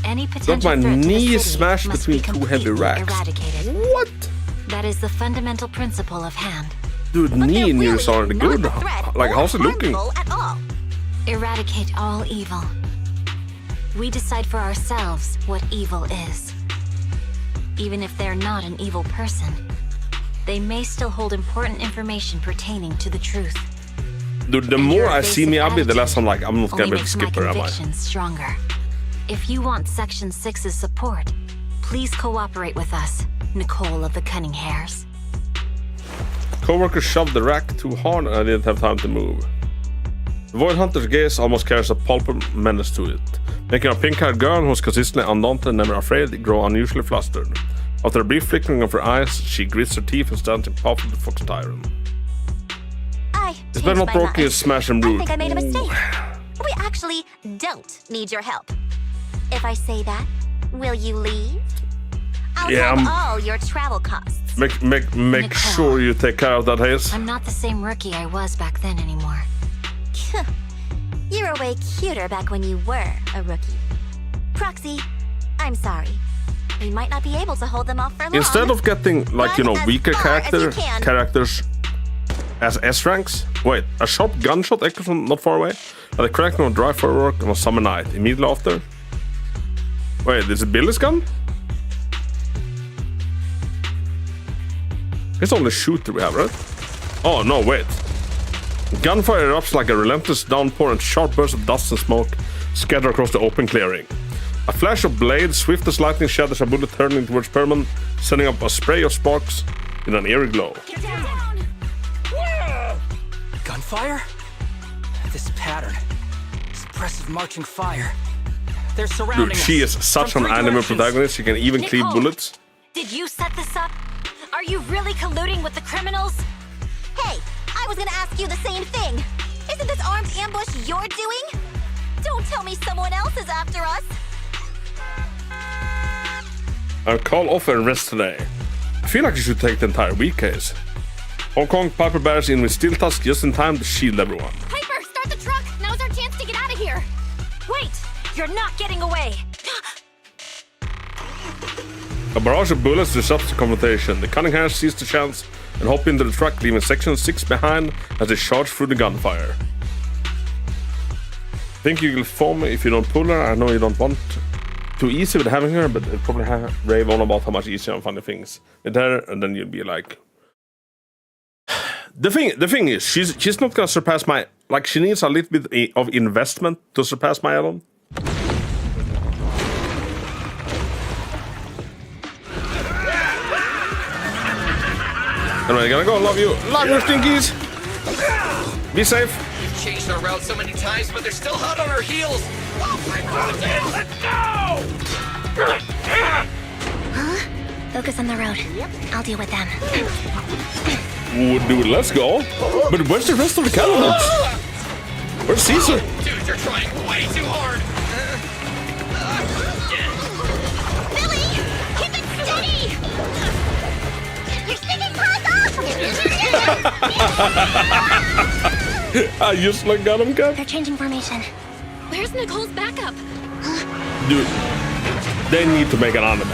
Speaker 11: Any potential
Speaker 1: Got my
Speaker 11: threat to the
Speaker 1: knee
Speaker 11: city
Speaker 1: smashed
Speaker 11: must
Speaker 1: between
Speaker 11: be
Speaker 1: 2 heavy
Speaker 11: completely
Speaker 1: racks.
Speaker 11: eradicated.
Speaker 1: What?
Speaker 11: That is the fundamental principle of hand.
Speaker 1: Dude, knee news aren't good. Like, how's it looking?
Speaker 10: At all.
Speaker 11: Eradicate all evil. We decide for ourselves what evil is. Even if they're not an evil person, they may still hold important information pertaining to the truth.
Speaker 1: Dude, the more I see Miyabi, the less I'm like, I'm not gonna be able to skip her, am I?
Speaker 11: Stronger. If you want Section 6's support, please cooperate with us, Nicole of the Cunning Hairs.
Speaker 1: Coworker shoved the rack too hard and I didn't have time to move. The Void Hunter's gaze almost carries a palpable menace to it, making a pink-haired girl who's consistently undaunted and never afraid grow unusually flustered. After a brief flickering of her eyes, she grits her teeth and stands in path of the Fox Tyrant. It's better not broken is smash and rude.
Speaker 10: I think I made a mistake. We actually don't need your help. If I say that, will you leave? I'll have all your travel costs.
Speaker 1: Make sure you take care of that, Hayes.
Speaker 11: I'm not the same rookie I was back then anymore.
Speaker 10: You were way cuter back when you were a rookie. Proxy, I'm sorry. We might not be able to hold them off for long.
Speaker 1: Instead of getting, like, you know, weaker characters as S ranks. Wait, a sharp gunshot echoes from not far away. At the cracking of dry firework on a summer night. Immediately after. Wait, is it Billy's gun? It's only shooter we have, right? Oh no, wait. Gunfire erupts like a relentless downpour and sharp bursts of dust and smoke scatter across the open clearing. A flash of blades, swift as lightning shatters a bullet hurtling towards Perman, sending up a spray of sparks in an eerie glow.
Speaker 12: Get down! Gunfire? This pattern. Suppressive marching fire. They're surrounding us.
Speaker 1: Dude, she is such an anime protagonist. She can even cleave bullets.
Speaker 2: Did you set this up? Are you really colluding with the criminals?
Speaker 10: Hey, I was gonna ask you the same thing. Isn't this armed ambush you're doing? Don't tell me someone else is after us.
Speaker 1: I'll call off and rest today. I feel like you should take the entire week, Case. Hong Kong Piper bears in with Steel Tusk just in time to shield everyone.
Speaker 2: Piper, start the truck! Now's our chance to get out of here! Wait! You're not getting away!
Speaker 1: A barrage of bullets disrupts the confrontation. The Cunning Hairs seize the chance and hop into the truck, leaving Section 6 behind as they charge through the gunfire. Think you will foam if you don't pull her. I know you don't want too easy with having her, but it'll probably rave on about how much easier and funny things with her, and then you'll be like... The thing is, she's not gonna surpass my... Like, she needs a little bit of investment to surpass my Evelyn. Anyway, gotta go. Love you. Love your stinkies. Be safe.
Speaker 14: We've changed our route so many times, but they're still hot on our heels. Oh my God! Let's
Speaker 2: Huh? Focus on the road. I'll deal with them.
Speaker 1: Ooh, dude, let's go. But where's the rest of the cannons? Where's Caesar?
Speaker 14: Dude, you're trying way too hard.
Speaker 10: Billy, keep it steady. You're sticking close
Speaker 1: I just got him, Cap.
Speaker 2: They're changing formation.
Speaker 9: Where's Nicole's backup?
Speaker 1: Dude, they need to make an anime.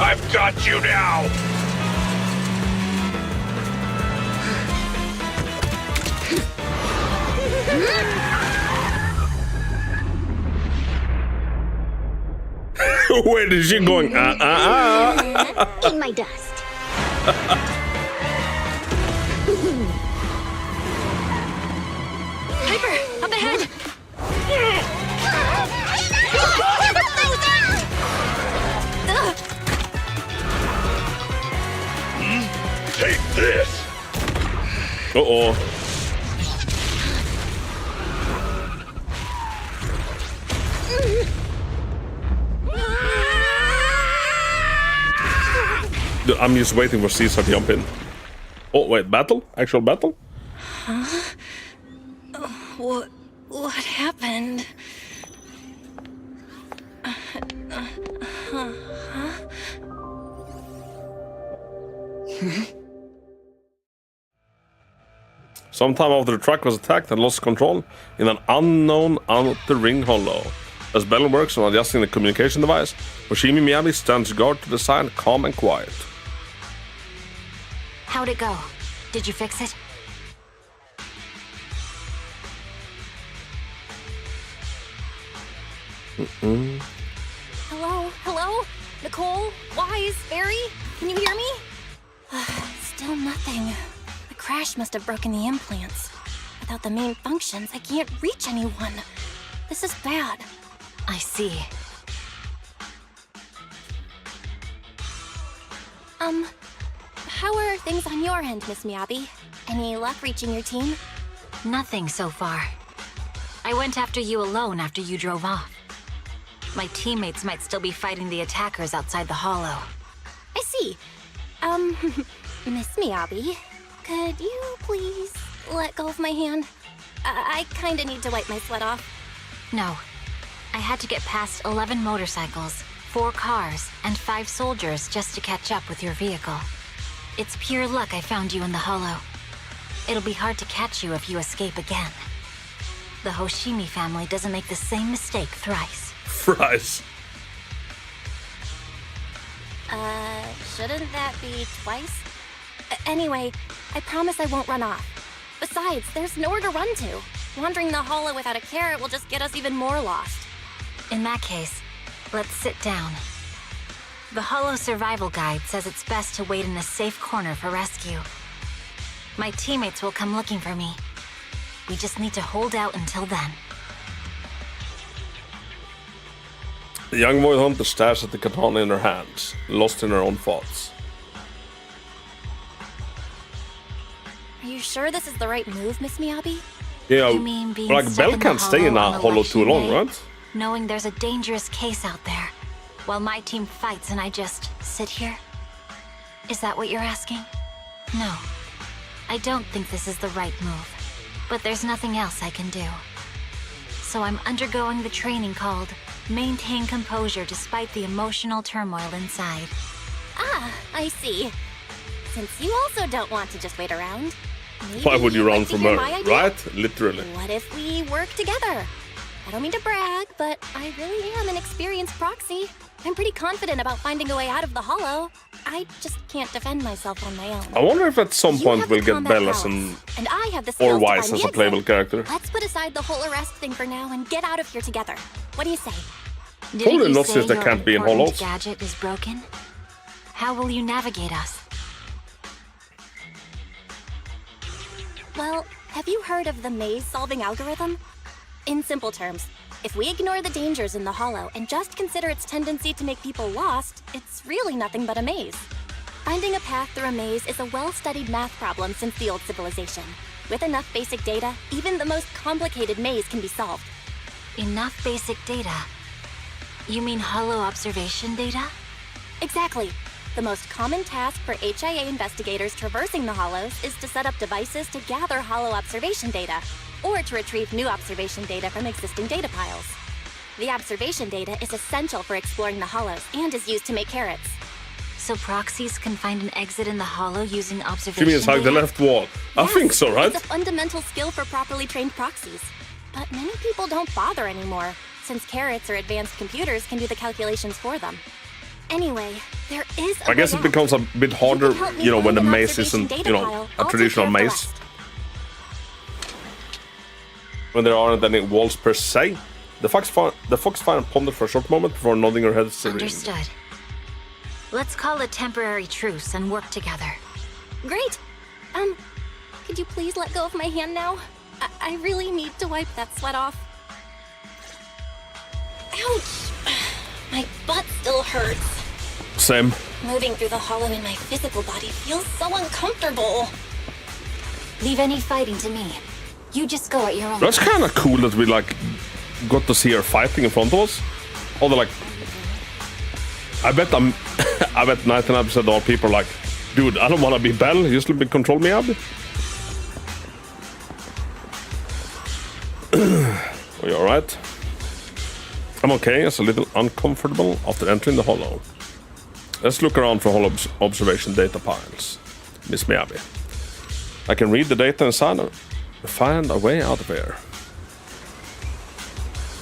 Speaker 5: I've got you now!
Speaker 1: Where is she going?
Speaker 10: In my dust.
Speaker 9: Piper, up ahead!
Speaker 5: Take this!
Speaker 1: Uh-oh. Dude, I'm just waiting for Caesar to jump in. Oh, wait, battle? Actual battle?
Speaker 9: Huh? What happened?
Speaker 1: Sometime after the truck was attacked and lost control in an unknown outer ring hollow. As Bell works on adjusting the communication device, Hoshimi Miyabi stands guard to the side, calm and quiet.
Speaker 11: How'd it go? Did you fix it?
Speaker 2: Hello? Nicole? Wise? Barry? Can you hear me? Still nothing. The crash must have broken the implants. Without the main functions, I can't reach anyone. This is bad.
Speaker 11: I see.
Speaker 2: How are things on your end, Miss Miyabi? Any luck reaching your team?
Speaker 11: Nothing so far. I went after you alone after you drove off. My teammates might still be fighting the attackers outside the hollow.
Speaker 2: I see. Miss Miyabi, could you please let go of my hand? I kinda need to wipe my sweat off.
Speaker 11: No. I had to get past 11 motorcycles, 4 cars, and 5 soldiers just to catch up with your vehicle. It's pure luck I found you in the hollow. It'll be hard to catch you if you escape again. The Hoshimi family doesn't make the same mistake thrice.
Speaker 1: Thrice?
Speaker 2: Shouldn't that be twice? Anyway, I promise I won't run off. Besides, there's nowhere to run to. Wandering the hollow without a carrot will just get us even more lost.
Speaker 11: In that case, let's sit down. The Hollow Survival Guide says it's best to wait in a safe corner for rescue. My teammates will come looking for me. We just need to hold out until then.
Speaker 1: The young boy hunter stares at the katana in her hands, lost in her own thoughts.
Speaker 2: Are you sure this is the right move, Miss Miyabi?
Speaker 1: Yeah,
Speaker 11: You mean being
Speaker 1: like
Speaker 11: stuck
Speaker 1: Belle
Speaker 11: in the
Speaker 1: can't stay in
Speaker 11: hollow
Speaker 1: a
Speaker 11: on
Speaker 1: hollow too
Speaker 11: election
Speaker 1: long,
Speaker 11: day?
Speaker 1: right?
Speaker 11: Knowing there's a dangerous case out there, while my team fights and I just sit here? Is that what you're asking? No. I don't think this is the right move. But there's nothing else I can do. So I'm undergoing the training called Maintain Composure Despite the Emotional Turmoil Inside.
Speaker 2: Ah, I see. Since you also don't want to just wait around, maybe
Speaker 1: Why would you
Speaker 2: you'd
Speaker 1: run
Speaker 2: like to
Speaker 1: from
Speaker 2: hear
Speaker 1: her,
Speaker 2: my idea?
Speaker 1: right? Literally.
Speaker 2: What if we work together? I don't mean to brag, but I really am an experienced proxy. I'm pretty confident about finding a way out of the hollow. I just can't defend myself on my own.
Speaker 1: I wonder if at some
Speaker 2: You
Speaker 1: point
Speaker 2: have
Speaker 1: we'll
Speaker 2: the
Speaker 1: get
Speaker 2: combat
Speaker 1: Belle as
Speaker 2: prowess,
Speaker 1: an
Speaker 2: and I have the
Speaker 1: or
Speaker 2: skills to
Speaker 1: Wise
Speaker 2: find
Speaker 1: as
Speaker 2: the
Speaker 1: a playable
Speaker 2: exit.
Speaker 1: character.
Speaker 2: Let's put aside the whole arrest thing for now and get out of here together. What do you say?
Speaker 11: Didn't
Speaker 1: Probably
Speaker 11: you
Speaker 1: not
Speaker 11: say
Speaker 1: since they
Speaker 11: your
Speaker 1: can't be in
Speaker 11: important
Speaker 1: hollows.
Speaker 11: gadget is broken? How will you navigate us?
Speaker 2: Well, have you heard of the maze-solving algorithm? In simple terms, if we ignore the dangers in the hollow and just consider its tendency to make people lost, it's really nothing but a maze. Finding a path through a maze is a well-studied math problem since the old civilization. With enough basic data, even the most complicated maze can be solved.
Speaker 11: Enough basic data? You mean hollow observation data?
Speaker 2: Exactly. The most common task for HIA investigators traversing the hollows is to set up devices to gather hollow observation data, or to retrieve new observation data from existing data piles. The observation data is essential for exploring the hollows and is used to make carrots.
Speaker 11: So proxies can find an exit in the hollow using
Speaker 1: She
Speaker 11: observation
Speaker 1: means like the
Speaker 11: data?
Speaker 1: left wall. I think so, right?
Speaker 2: It's a fundamental skill for properly trained proxies. But many people don't bother anymore, since carrots or advanced computers can do the calculations for them. Anyway, there is a
Speaker 1: I guess
Speaker 2: way
Speaker 1: it becomes a bit harder,
Speaker 2: You can help me
Speaker 1: you know, when
Speaker 2: find
Speaker 1: the
Speaker 2: an
Speaker 1: maze
Speaker 2: observation
Speaker 1: isn't,
Speaker 2: data
Speaker 1: you know,
Speaker 2: pile.
Speaker 1: a
Speaker 2: I'll take
Speaker 1: traditional
Speaker 2: care of the
Speaker 1: maze.
Speaker 2: rest.
Speaker 1: When there aren't any walls per se. The fox finally pondered for a short moment before nodding her head serenely.
Speaker 11: Understood. Let's call a temporary truce and work together.
Speaker 2: Great! Could you please let go of my hand now? I really need to wipe that sweat off. Ouch! My butt still hurts.
Speaker 1: Same.
Speaker 2: Moving through the hollow in my physical body feels so uncomfortable.
Speaker 11: Leave any fighting to me. You just go at your own
Speaker 1: That's
Speaker 11: pace.
Speaker 1: kind of cool that we like got to see her fighting in front of us. Although like, I bet 99% of all people are like, dude, I don't want to be Belle. Just let me control Miyabi. Are you alright? I'm okay. It's a little uncomfortable after entering the hollow. Let's look around for hollow observation data piles. Miss Miyabi. I can read the data inside and find a way out of here.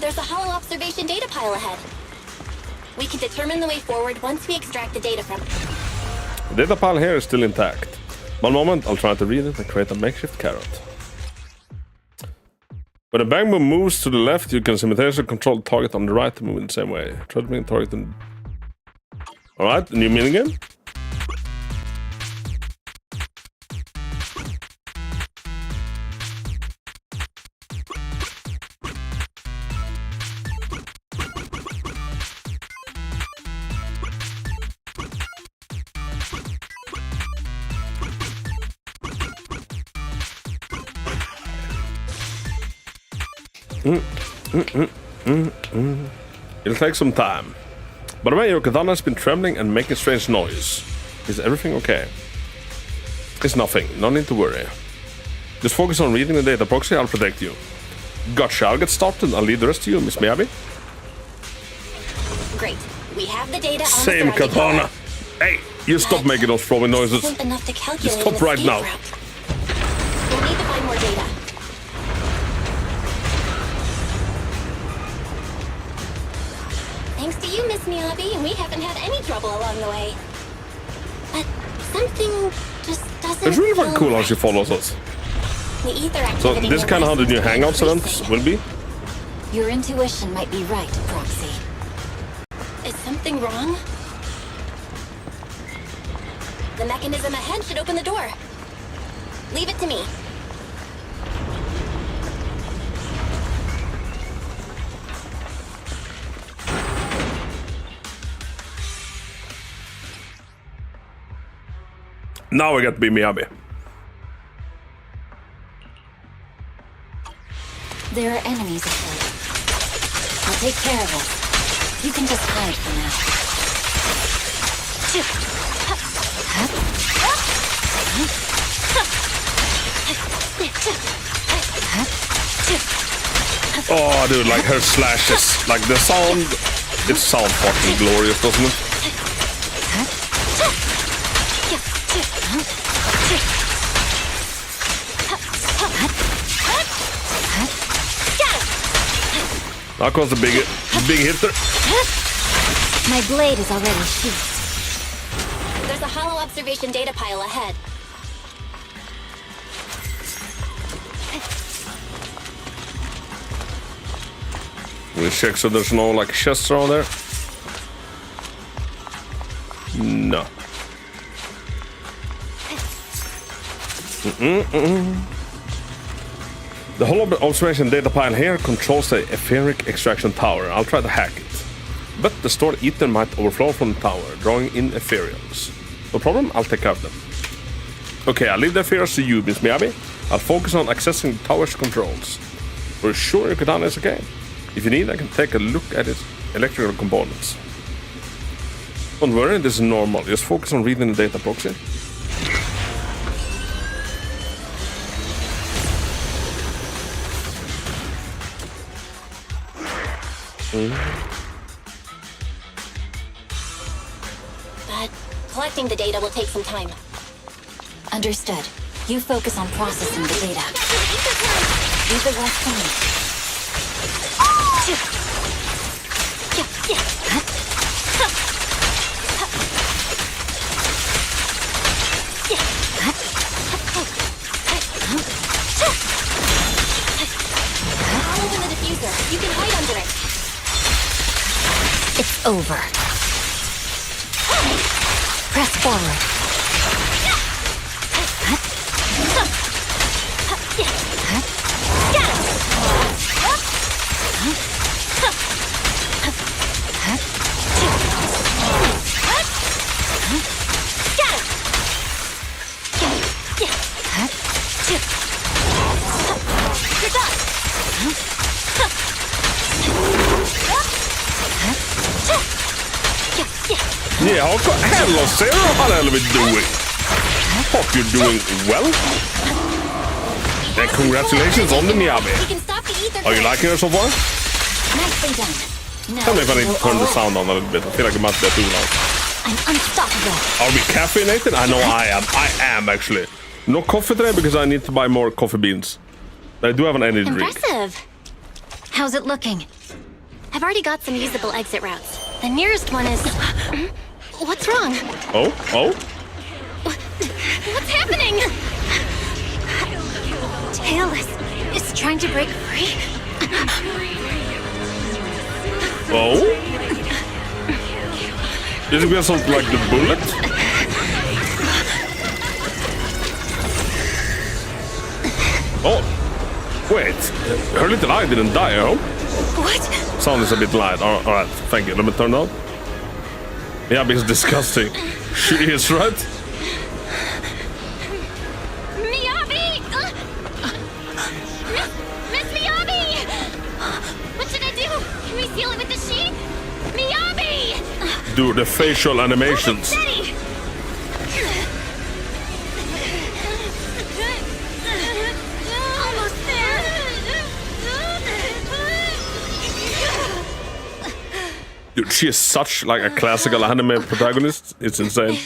Speaker 2: There's a hollow observation data pile ahead. We can determine the way forward once we extract the data from it.
Speaker 1: The data pile here is still intact. One moment, I'll try to read it and create a makeshift carrot. When a bang boom moves to the left, you can simultaneously control the target on the right to move in the same way. Try to bring the target in. Alright, new minigame. It'll take some time. By the way, your katana has been trembling and making strange noise. Is everything okay? It's nothing. No need to worry. Just focus on reading the data proxy. I'll protect you. Gotcha. I'll get started. I'll leave the rest to you, Miss Miyabi.
Speaker 2: Great. We have the data on
Speaker 1: Same katana. Hey, you stop making those throwing noises.
Speaker 2: Enough to calculate
Speaker 1: Just stop right now.
Speaker 2: We'll need to find more data. Thanks to you, Miss Miyabi, we haven't had any trouble along the way. But something just doesn't.
Speaker 1: It's really fucking cool how she follows us.
Speaker 2: The ether
Speaker 1: So
Speaker 2: activity
Speaker 1: this kind of how the new Hangouts events will be.
Speaker 11: Your intuition might be right, Proxy.
Speaker 2: Is something wrong? The mechanism ahead should open the door. Leave it to me.
Speaker 1: Now we got to be Miyabi.
Speaker 11: There are enemies ahead. I'll take care of it. You can just hide for now.
Speaker 1: Oh, dude, like her slashes. Like the sound. It sounds fucking glorious, doesn't it? Now comes the big hitter.
Speaker 11: My blade is already sheathed.
Speaker 2: There's a hollow observation data pile ahead.
Speaker 1: We'll check so there's no like chests around there. No. The hollow observation data pile here controls the etheric extraction tower. I'll try to hack it. But the stored ether might overflow from the tower, drawing in ethereals. No problem, I'll take care of them. Okay, I'll leave the ethereals to you, Miss Miyabi. I'll focus on accessing the tower's controls. We're sure your katana is okay. If you need, I can take a look at its electrical components. Don't worry, this is normal. Just focus on reading the data proxy.
Speaker 2: But collecting the data will take some time.
Speaker 11: Understood. You focus on processing the data. Leave the rest to me.
Speaker 2: I'll open the diffuser. You can hide under it.
Speaker 11: It's over. Press forward.
Speaker 1: Yeah, hello, Sarah. How the hell are we doing? Hope you're doing well. And congratulations on the Miyabi. Are you liking her so far?
Speaker 11: Nicely done. Now
Speaker 1: Tell me if I need to turn the sound on a little bit. I feel like it might be too loud.
Speaker 11: I'm unstoppable.
Speaker 1: Are we caffeinated? I know I am. I am, actually. No coffee today because I need to buy more coffee beans. But I do have an energy drink.
Speaker 2: Impressive.
Speaker 11: How's it looking?
Speaker 2: I've already got some usable exit routes. The nearest one is... What's wrong?
Speaker 1: Oh?
Speaker 2: What's happening? doing? Tailless is trying to break free.
Speaker 1: Oh? Is it because of like the bullet? Oh, wait. Her little eye didn't die, oh?
Speaker 2: What?
Speaker 1: Sound is a bit light. Alright, thank you. Let me turn down. Miyabi is disgusting. She is, right?
Speaker 2: Miyabi! Miss Miyabi! What should I do? Can we seal it with the sheet? Miyabi!
Speaker 1: Do the facial animations.
Speaker 2: Steady! Almost there!
Speaker 1: Dude, she is such like a classical anime protagonist. It's insane.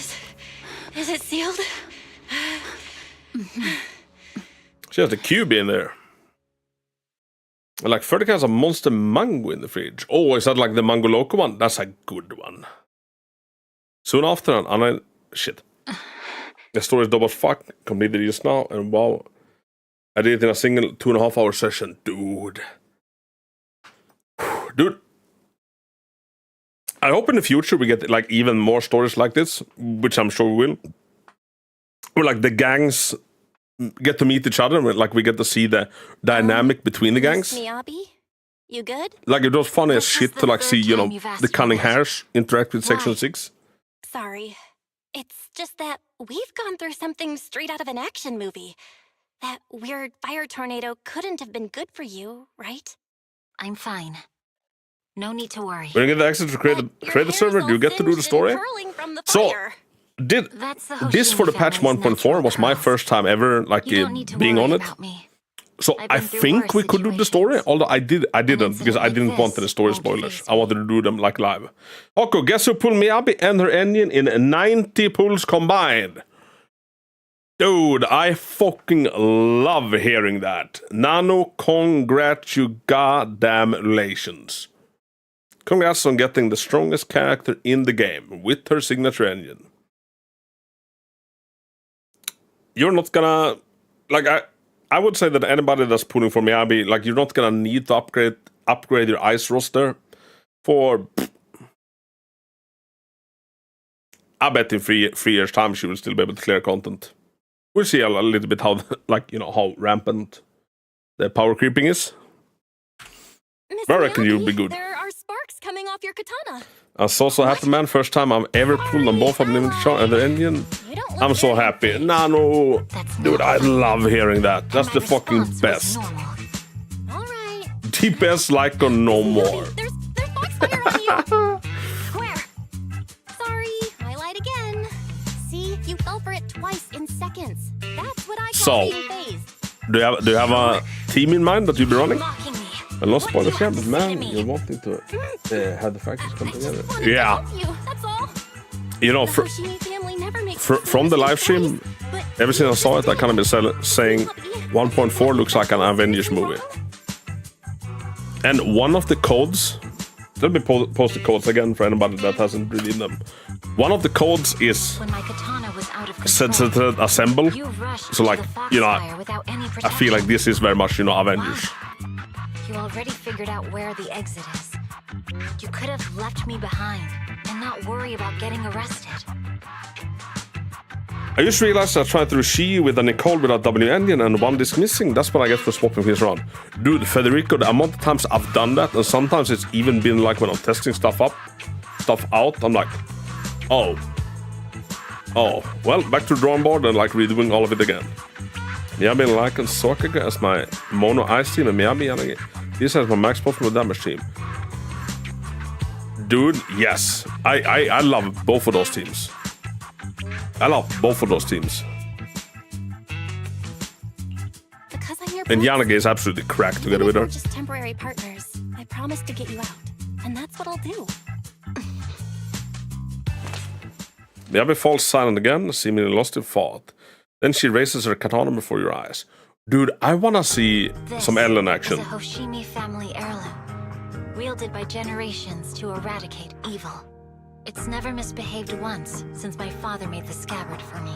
Speaker 2: Is it sealed?
Speaker 1: She has the cube in there. Like, Frederick has a monster mango in the fridge. Oh, is that like the Mango Loco one? That's a good one. Soon after, shit. The story is double fuck. Completed just now, and wow. I did it in a single 2.5 hour session. Dude. Dude. I hope in the future we get like even more stories like this, which I'm sure we will. Where like the gangs get to meet each other, like we get to see the dynamic between the gangs.
Speaker 2: Miyabi, you good?
Speaker 1: Like it was funny as shit to like see, you know, the cunning hairs interact with Section 6.
Speaker 2: Sorry. It's just that we've gone through something straight out of an action movie. That weird fire tornado couldn't have been good for you, right?
Speaker 11: I'm fine. No need to worry.
Speaker 1: When you get the access to create the server, do you get to do the story? So, did this for the patch 1.4 was my first time ever like being on it. So I think we could do the story, although I didn't because I didn't want any story spoilers. I wanted to do them like live. Okay, guess who pulled Miyabi and her engine in 90 pulls combined? Dude, I fucking love hearing that. Nano, congratulations. Congrats on getting the strongest character in the game with her signature engine. You're not gonna... Like, I would say that anybody that's pulling for Miyabi, like, you're not gonna need to upgrade your ice roster for... I bet in 3 years' time she will still be able to clear content. We'll see a little bit how, like, you know, how rampant the power creeping is. But I reckon you'll be good.
Speaker 2: There are sparks coming off your katana.
Speaker 1: I'm so happy, man. First time I've ever pulled on both of them and the engine. I'm so happy. Nano. Dude, I love hearing that. That's the fucking best. The best like or no more.
Speaker 2: There's foxfire on you. Where? Sorry, I lied again. See, you fell for it twice in seconds. That's what I call being phased.
Speaker 1: Do you have a team in mind that you'll be running? I lost spoilers here, but man, you're wanting to have the factors come together. Yeah. You know, from the live stream, ever since I saw it, I kind of been saying 1.4 looks like an Avengers movie. And one of the codes, let me post the codes again for anybody that hasn't read them. One of the codes is set assemble. So like, you know, I feel like this is very much, you know, Avengers.
Speaker 11: You already figured out where the exit is. You could have left me behind and not worry about getting arrested.
Speaker 1: I just realized I tried to do She with a Nicole without W engine and one disc missing. That's what I get for swapping things around. Dude, Federico, the amount of times I've done that, and sometimes it's even been like when I'm testing stuff out, I'm like, oh, well, back to the drawing board and like redoing all of it again. Miyabi and Lycan Sokaga as my mono ice team and Miyabi and this has my max possible damage team. Dude, yes. I love both of those teams. I love both of those teams. And Yanagi is absolutely cracked together with her.
Speaker 2: We're just temporary partners. I promise to get you out. And that's what I'll do.
Speaker 1: Miyabi falls silent again, seemingly lost in thought. Then she raises her katana before your eyes. Dude, I wanna see some Ellen action.
Speaker 11: This is a Hoshimi family heirloom, wielded by generations to eradicate evil. It's never misbehaved once since my father made the scabbard for me.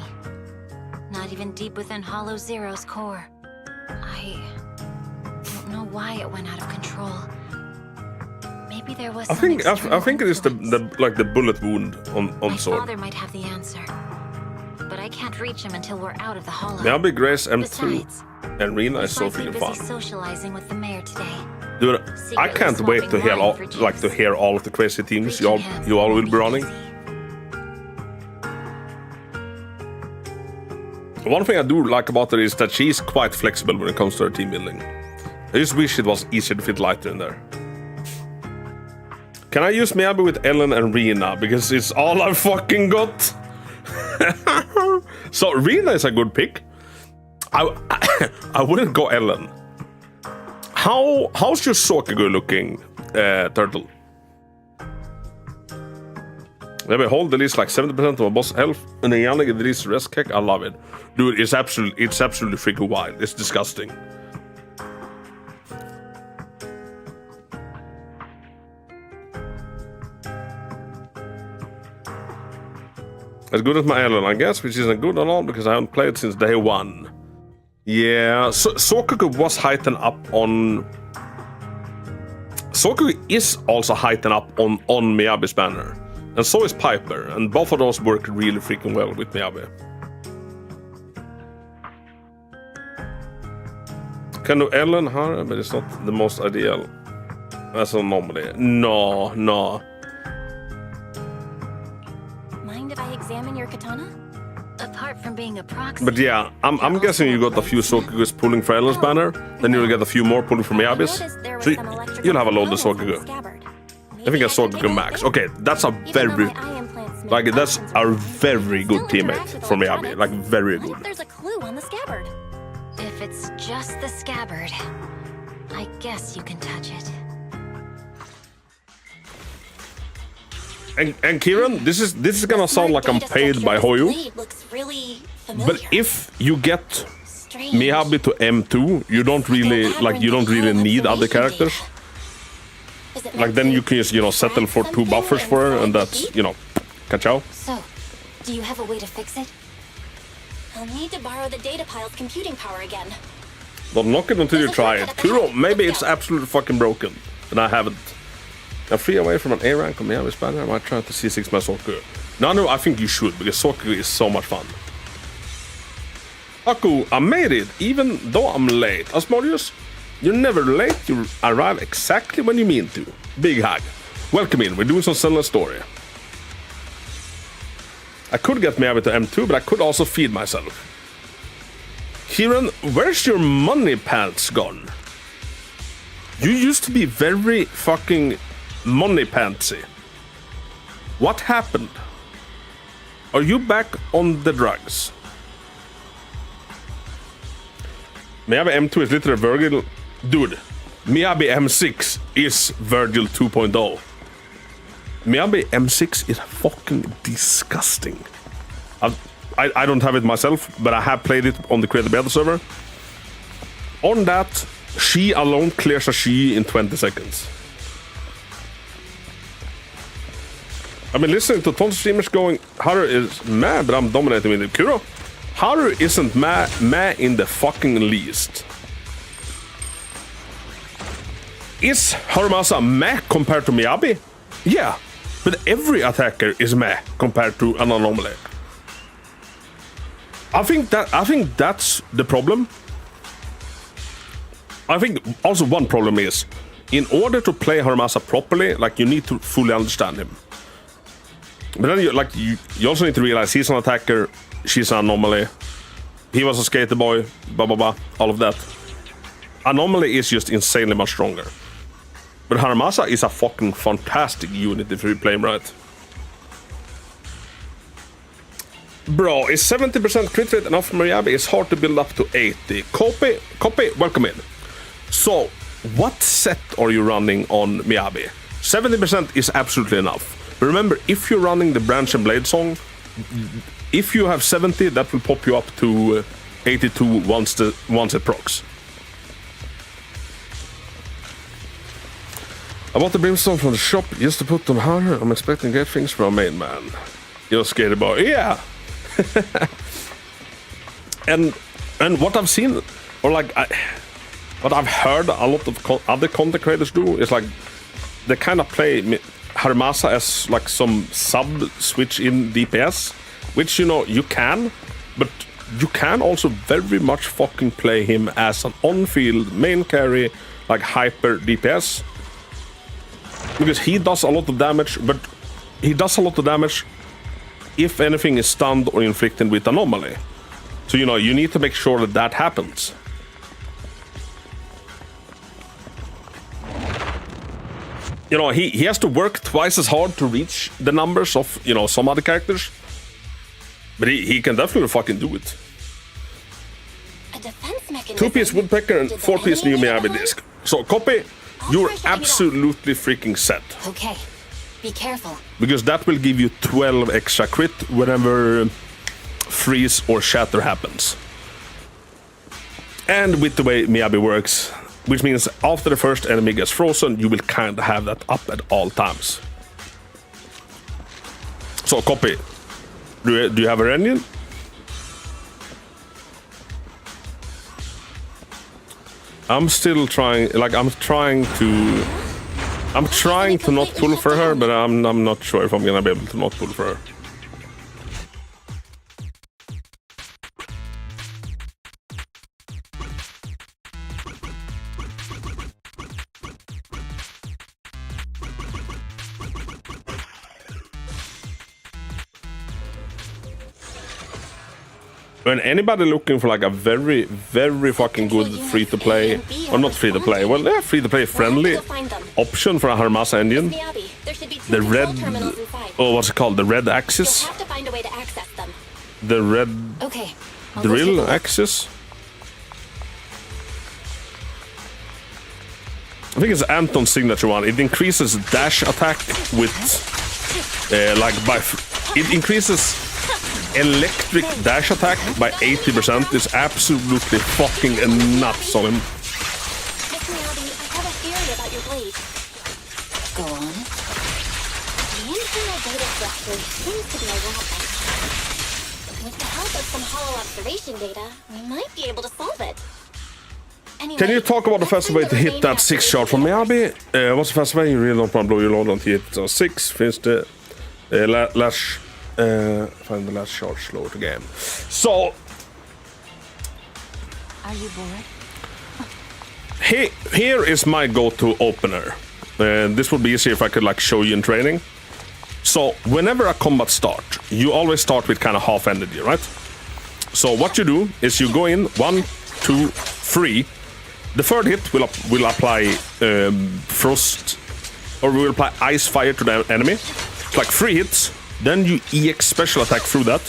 Speaker 11: Not even deep within Hollow Zero's core. I don't know why it went out of control. Maybe there was.
Speaker 1: I think it is the bullet wound on
Speaker 11: My
Speaker 1: sword.
Speaker 11: father might have the answer, but I can't reach him until we're out of the hollow.
Speaker 1: Miyabi, Grace, M2,
Speaker 11: Besides,
Speaker 1: and Rina is so freaking
Speaker 11: busy
Speaker 1: fun.
Speaker 11: socializing with the mayor today.
Speaker 1: Dude, I can't wait to hear all of the crazy teams you all will be running. One thing I do like about her is that she's quite flexible when it comes to her team building. I just wish it was easier to fit lighter in there. Can I use Miyabi with Ellen and Rina? Because it's all I fucking got. So Rina is a good pick. I wouldn't go Ellen. How's your Sokagu looking, Turtle? Maybe hold the least like 70% of my boss health and then Yannick the least rest kick. I love it. Dude, it's absolutely freaking wild. It's disgusting. As good as my Ellen, I guess, which isn't good at all because I haven't played since day one. Yeah, Sokagu was heightened up on... Sokagu is also heightened up on Miyabi's banner. And so is Piper, and both of those work really freaking well with Miyabi. Can do Ellen, Hara, but it's not the most ideal. As a anomaly. No.
Speaker 2: Mind if I examine your katana?
Speaker 11: Apart from being a proxy.
Speaker 1: But yeah, I'm guessing you got a few Sokagus pulling for Ellen's banner, then you'll get a few more pulling from Miyabi's. So you'll have a load of Sokagu. I think I Sokagu max. Okay, that's a very good teammate for Miyabi. Like, very good.
Speaker 2: There's a clue on the scabbard.
Speaker 11: If it's just the scabbard, I guess you can touch it.
Speaker 1: And Kieran, this is gonna sound like I'm paid by Hoyu.
Speaker 2: Really,
Speaker 1: but if you get Miyabi to M2, you don't really need other characters. Like, then you can just, settle for 2 buffers for her, and that's, ka-chow.
Speaker 2: So, do you have a way to fix it? I'll need to borrow the data pile's computing power again.
Speaker 1: Don't knock it until you try it. Kuro, maybe it's absolutely fucking broken, and I haven't. I'm 3 away from an A rank on Miyabi's banner. I might try to C6 my Sokagu. No, I think you should, because Sokagu is so much fun. Aku, I made it, even though I'm late. Asmodeus, you're never late, you arrive exactly when you mean to. Big hug. Welcome in, we're doing some Zelda story. I could get Miyabi to M2, but I could also feed myself. Kieran, where's your money pants gone? You used to be very fucking money pantsy. What happened? Are you back on the drugs? Miyabi M2 is literally Virgil. Dude, Miyabi M6 is Virgil 2.0. Miyabi M6 is fucking disgusting. I don't have it myself, but I have played it on the creator beta server. On that, she alone clears a she in 20 seconds. I've been listening to tons of streamers going, Haru is mad, but I'm dominating with it. Kuro, Haru isn't mad in the fucking least. Is Harumasa meh compared to Miyabi? Yeah, but every attacker is meh compared to an anomaly. I think that's the problem. I think also one problem is, in order to play Harumasa properly, like, you need to fully understand him. But then you also need to realize he's an attacker, she's an anomaly, he was a skater boy, blah blah blah, all of that. Anomaly is just insanely much stronger. But Harumasa is a fucking fantastic unit if you play him right. Bro, is 70% crit rate enough for Miyabi? It's hard to build up to 80. Copy, welcome in. So, what set are you running on Miyabi? 70% is absolutely enough. But remember, if you're running the Branch and Blade song, if you have 70, that will pop you up to 82 once it procs. I bought the brimstone from the shop just to put on her. I'm expecting great things from our main man. You're a skater boy. Yeah! And what I've seen, or like what I've heard a lot of other content creators do is like they kind of play Harumasa as like some sub switch in DPS, which you can, but you can also very much fucking play him as an on-field main carry, like hyper DPS, because he does a lot of damage, but he does a lot of damage if anything is stunned or inflicted with anomaly. So you need to make sure that that happens. He has to work twice as hard to reach the numbers of some other characters, but he can definitely fucking do it.
Speaker 2: A defense mechanism.
Speaker 1: 2-piece woodpecker and 4-piece new Miyabi disc. So copy, you're absolutely freaking set.
Speaker 11: Okay, be careful.
Speaker 1: Because that will give you 12 extra crit whenever freeze or shatter happens. And with the way Miyabi works, which means after the first enemy gets frozen, you will kind of have that up at all times. So copy. Do you have a Rennian? I'm still trying. Like I'm trying to not pull for her, but I'm not sure if I'm gonna be able to not pull for her. When anybody looking for like a very, very fucking good free-to-play, or not free-to-play, well, yeah, free-to-play friendly option for a Harumasa engine, the red, what's it called? The red axis? The red drill axis? I think it's Anton's signature one. It increases dash attack with, it increases electric dash attack by 80%. Is absolutely fucking nuts on him.
Speaker 2: Miss Miyabi, I have a theory about your blade.
Speaker 11: Go on.
Speaker 2: The internal data structure seems to be a lot like... With the help of some hollow observation data, we might be able to solve it. Anyway,
Speaker 1: can you talk about the fastest way to hit that 6 shot from Miyabi? What's the fastest way? You really don't want to blow your load until you hit 6. Finns det lash... find the last shot slower to game. So...
Speaker 11: Are you bored?
Speaker 1: Here is my go-to opener. This would be easier if I could like show you in training. So whenever a combat starts, you always start with kind of half energy, right? So what you do is you go in 1, 2, 3. The third hit will apply frost, or will apply ice fire to the enemy. It's like 3 hits. Then you EX special attack through that.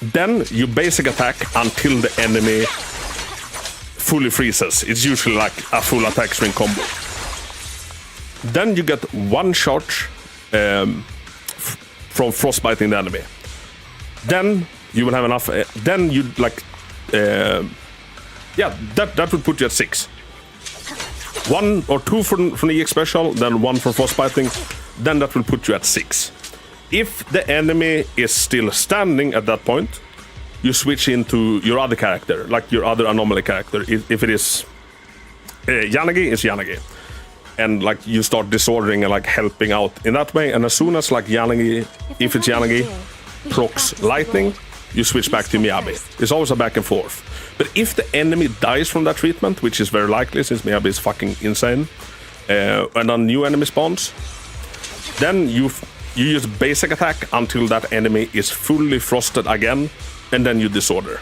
Speaker 1: Then you basic attack until the enemy fully freezes. It's usually like a full attack string combo. Then you get 1 shot from frostbiting the enemy. Then you will have enough. Then you like, that would put you at 6. 1 or 2 from the EX special, then 1 from frostbiting. Then that will put you at 6. If the enemy is still standing at that point, you switch into your other character, like your other anomaly character. If it is Yanagi, it's Yanagi. And like you start disordering and like helping out in that way. And as soon as like Yanagi, if it's Yanagi, procs lightning, you switch back to Miyabi. It's always a back and forth. But if the enemy dies from that treatment, which is very likely since Miyabi is fucking insane, and a new enemy spawns, then you use basic attack until that enemy is fully frosted again, and then you disorder.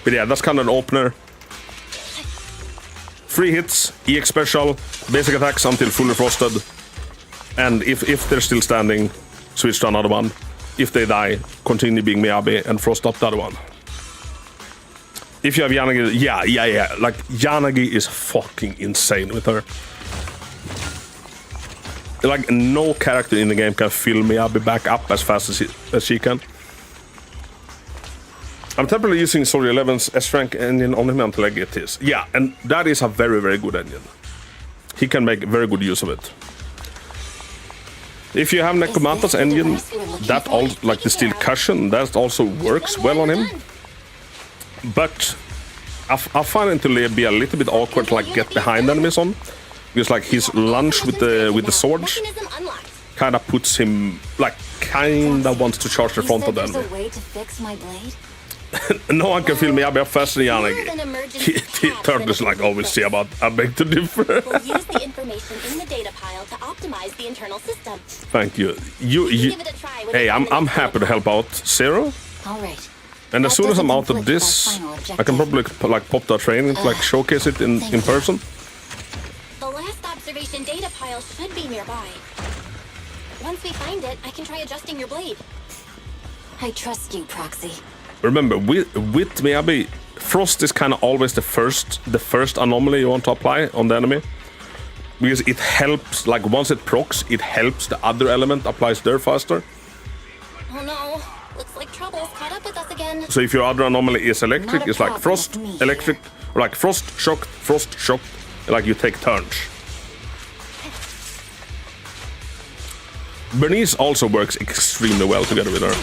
Speaker 1: But yeah, that's kind of an opener. 3 hits, EX special, basic attacks until fully frosted. And if they're still standing, switch to another one. If they die, continue being Miyabi and frost up the other one. If you have Yanagi, yeah. Like, Yanagi is fucking insane with her. Like, no character in the game can fill Miyabi back up as fast as she can. I'm temporarily using Soldier 11's S-Rank engine on him until I get his. Yeah, and that is a very, very good engine. He can make very good use of it. If you have Nekomanta's engine, that all like the steel cushion, that also works well on him. But I find it to be a little bit awkward to like get behind enemies on, because like his lunge with the swords kind of puts him like kind of wants to charge the front of the enemy.
Speaker 11: There's a way to fix my blade?
Speaker 1: No one can feel Miyabi faster than Yanagi. He turned us like always see about I beg to differ.
Speaker 2: We'll use the information in the data pile to optimize the internal system.
Speaker 1: Thank you. Hey, I'm happy to help out Zero.
Speaker 11: All right.
Speaker 1: And as soon as I'm out of this, I can probably like pop that training, like showcase it in person.
Speaker 2: The last observation data pile should be nearby. Once we find it, I can try adjusting your blade.
Speaker 11: I trust you, Proxy.
Speaker 1: Remember, with Miyabi, frost is kind of always the first anomaly you want to apply on the enemy, because it helps. Like once it procs, it helps the other element applies there faster.
Speaker 2: Oh no, looks like trouble's caught up with us again.
Speaker 1: So if your other anomaly is electric, it's like frost, electric, or like frost, shock, like you take turns. Bernice also works extremely well together with her.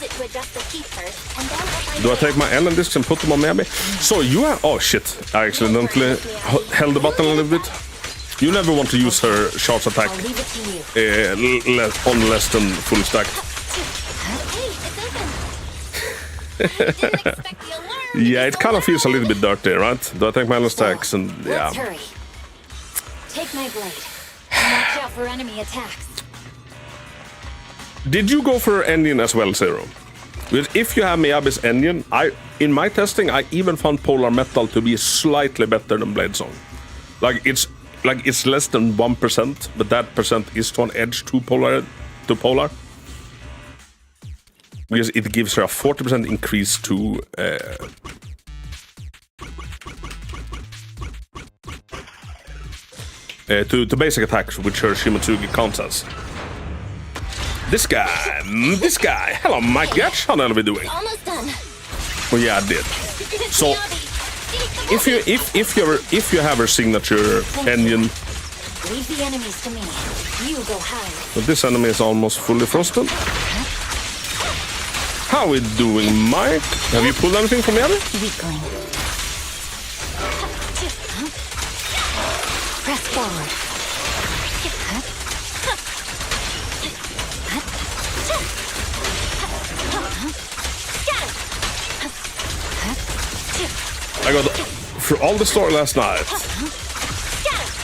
Speaker 2: To adjust the teeth first, and then
Speaker 1: Do I take my Ellen discs and put them on Miyabi? So you have... Oh shit, I accidentally held the button a little bit. You never want to use her charge attack on less than full stack. Yeah, it kind of feels a little bit dirty, right? Do I take my Ellen stacks and... yeah.
Speaker 11: Let's hurry. Take my blade. And watch out for enemy attacks.
Speaker 1: Did you go for engine as well, Zero? Because if you have Miyabi's engine, in my testing, I even found Polar Metal to be slightly better than Blade Song. It's less than 1%, but that percent is to an edge to Polar. Because it gives her a 40% increase to basic attacks, which her Shimatsugi counts as. This guy. Hello, Mike Gatch. How the hell are we doing?
Speaker 2: Almost done.
Speaker 1: Well, yeah, I did. So, if you have her signature engine,
Speaker 11: leave the enemies to me. You go high.
Speaker 1: but this enemy is almost fully frosted. How we doing, Mike? Have you pulled anything from the other?
Speaker 11: Weakling. Press forward.
Speaker 1: I got for all the story last night.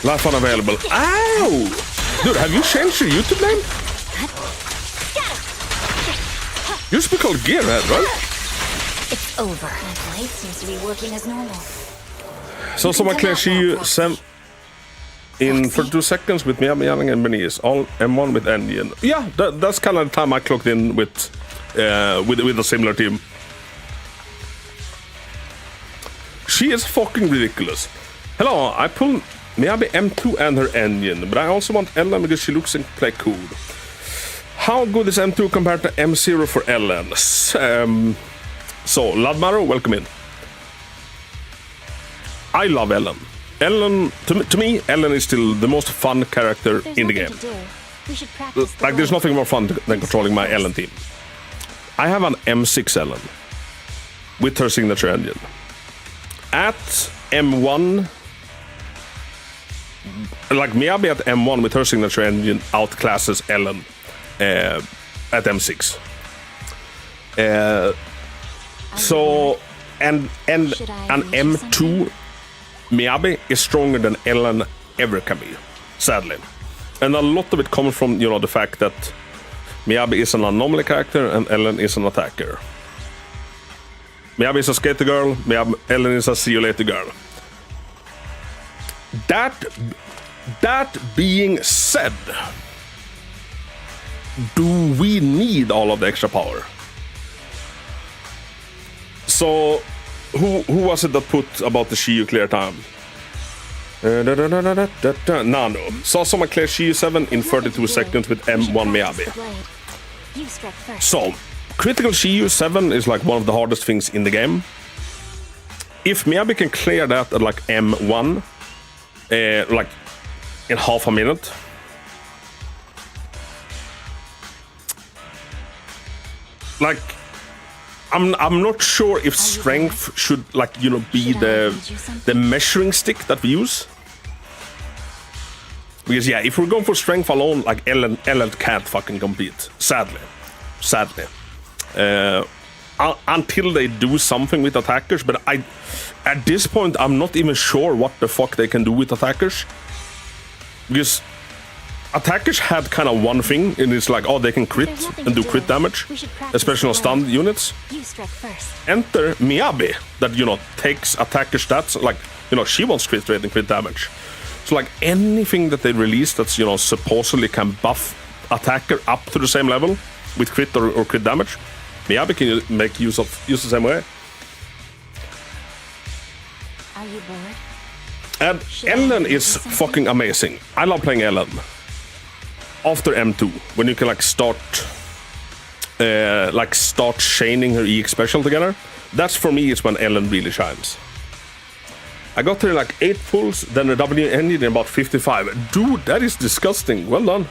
Speaker 1: Live unavailable. Ow! Dude, have you changed your YouTube name? You used to be called Gearhead, right?
Speaker 11: It's over. My blade seems to be working as normal.
Speaker 1: So someone clear Shiyu 7 in 32 seconds with Miyabi, Yang, and Bernice. All M1 with engine. Yeah, that's kind of the time I clocked in with a similar team. She is fucking ridiculous. Hello, I pulled Miyabi M2 and her engine, but I also want Ellen because she looks and play cool. How good is M2 compared to M0 for Ellen? So, Ladmaro, welcome in. I love Ellen. Ellen, to me, Ellen is still the most fun character in the game. Like, there's nothing more fun than controlling my Ellen team. I have an M6 Ellen with her signature engine. At M1, like Miyabi at M1 with her signature engine outclasses Ellen at M6. So, and an M2 Miyabi is stronger than Ellen ever can be, sadly. And a lot of it comes from, the fact that Miyabi is an anomaly character and Ellen is an attacker. Miyabi is a skater girl, Ellen is a see you later girl. That being said, do we need all of the extra power? So, who was it that put about the Shiyu clear time? Nano. Saw someone clear Shiyu 7 in 32 seconds with M1 Miyabi. So, critical Shiyu 7 is like one of the hardest things in the game. If Miyabi can clear that at like M1, like in half a minute. Like, I'm not sure if strength should, like, you know, be the measuring stick that we use. Because yeah, if we're going for strength alone, like Ellen can't fucking compete. Sadly. Until they do something with attackers, but at this point I'm not even sure what the fuck they can do with attackers. Because attackers had kind of one thing, and it's like, oh, they can crit and do crit damage, especially on stunned units. Enter Miyabi, that, you know, takes attacker stats, like, you know, she wants crit rate and crit damage. So like anything that they release that's, you know, supposedly can buff attacker up to the same level with crit or crit damage, Miyabi can make use the same way.
Speaker 11: Are you bored?
Speaker 1: And Ellen is fucking amazing. I love playing Ellen. After M2, when you can like start chaining her EX special together, that's for me is when Ellen really shines. I got her in like 8 pulls, then a W ended in about 55. Dude, that is disgusting. Well done.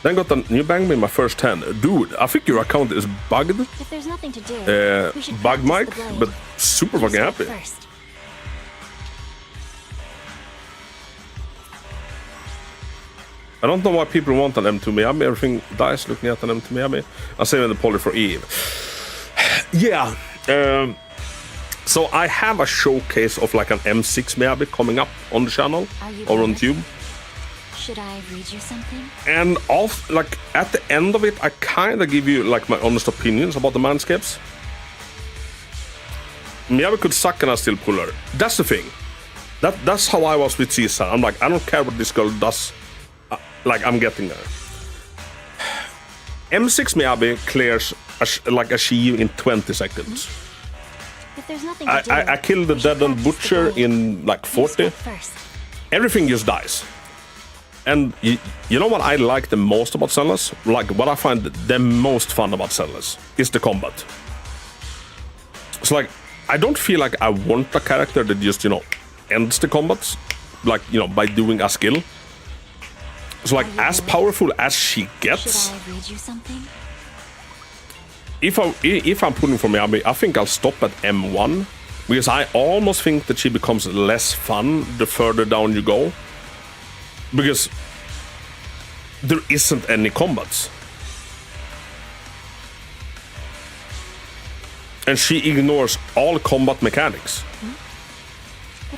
Speaker 1: Then got a new bang in my first 10. Dude, I think your account is bugged.
Speaker 2: If there's nothing to do,
Speaker 1: Bug Mike, but super fucking happy. I don't know why people want an M2 Miyabi. Everything dies looking at an M2 Miyabi. I'm saving the poly for Eve. Yeah. So I have a showcase of like an M6 Miyabi coming up on the channel or on Tube.
Speaker 11: Should I read you something?
Speaker 1: And like at the end of it, I kind of give you like my honest opinions about the manscapes. Miyabi could suck and I still pull her. That's the thing. That's how I was with Caesar. I'm like, I don't care what this girl does. Like, I'm getting there. M6 Miyabi clears like a Shiyu in 20 seconds.
Speaker 2: If there's nothing to do,
Speaker 1: I killed the Dead End Butcher in like 40. Everything just dies. And you know what I like the most about Sellers? Like, what I find the most fun about Sellers is the combat. It's like, I don't feel like I want a character that just, you know, ends the combats, like, you know, by doing a skill. So like, as powerful as she gets,
Speaker 11: Should I read you something?
Speaker 1: if I'm pulling for Miyabi, I think I'll stop at M1, because I almost think that she becomes less fun the further down you go, because there isn't any combats. And she ignores all combat mechanics.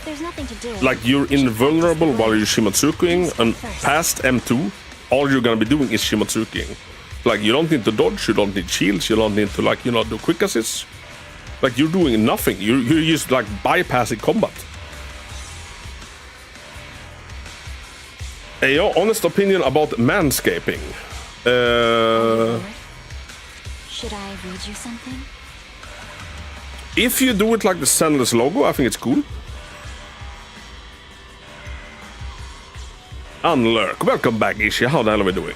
Speaker 2: if there's nothing to do,
Speaker 1: Like, you're invulnerable while you're Shimatsuking, and past M2, all you're gonna be doing is Shimatsuking. Like, you don't need to dodge, you don't need shields, you don't need to, like, you know, do quick assists. Like, you're doing nothing. You're just, like, bypassing combat. Your honest opinion about manscaping?
Speaker 11: Should I read you something?
Speaker 1: If you do it like the Sendless logo, I think it's cool. Unlurk. Welcome back, Ishi. How the hell are we doing?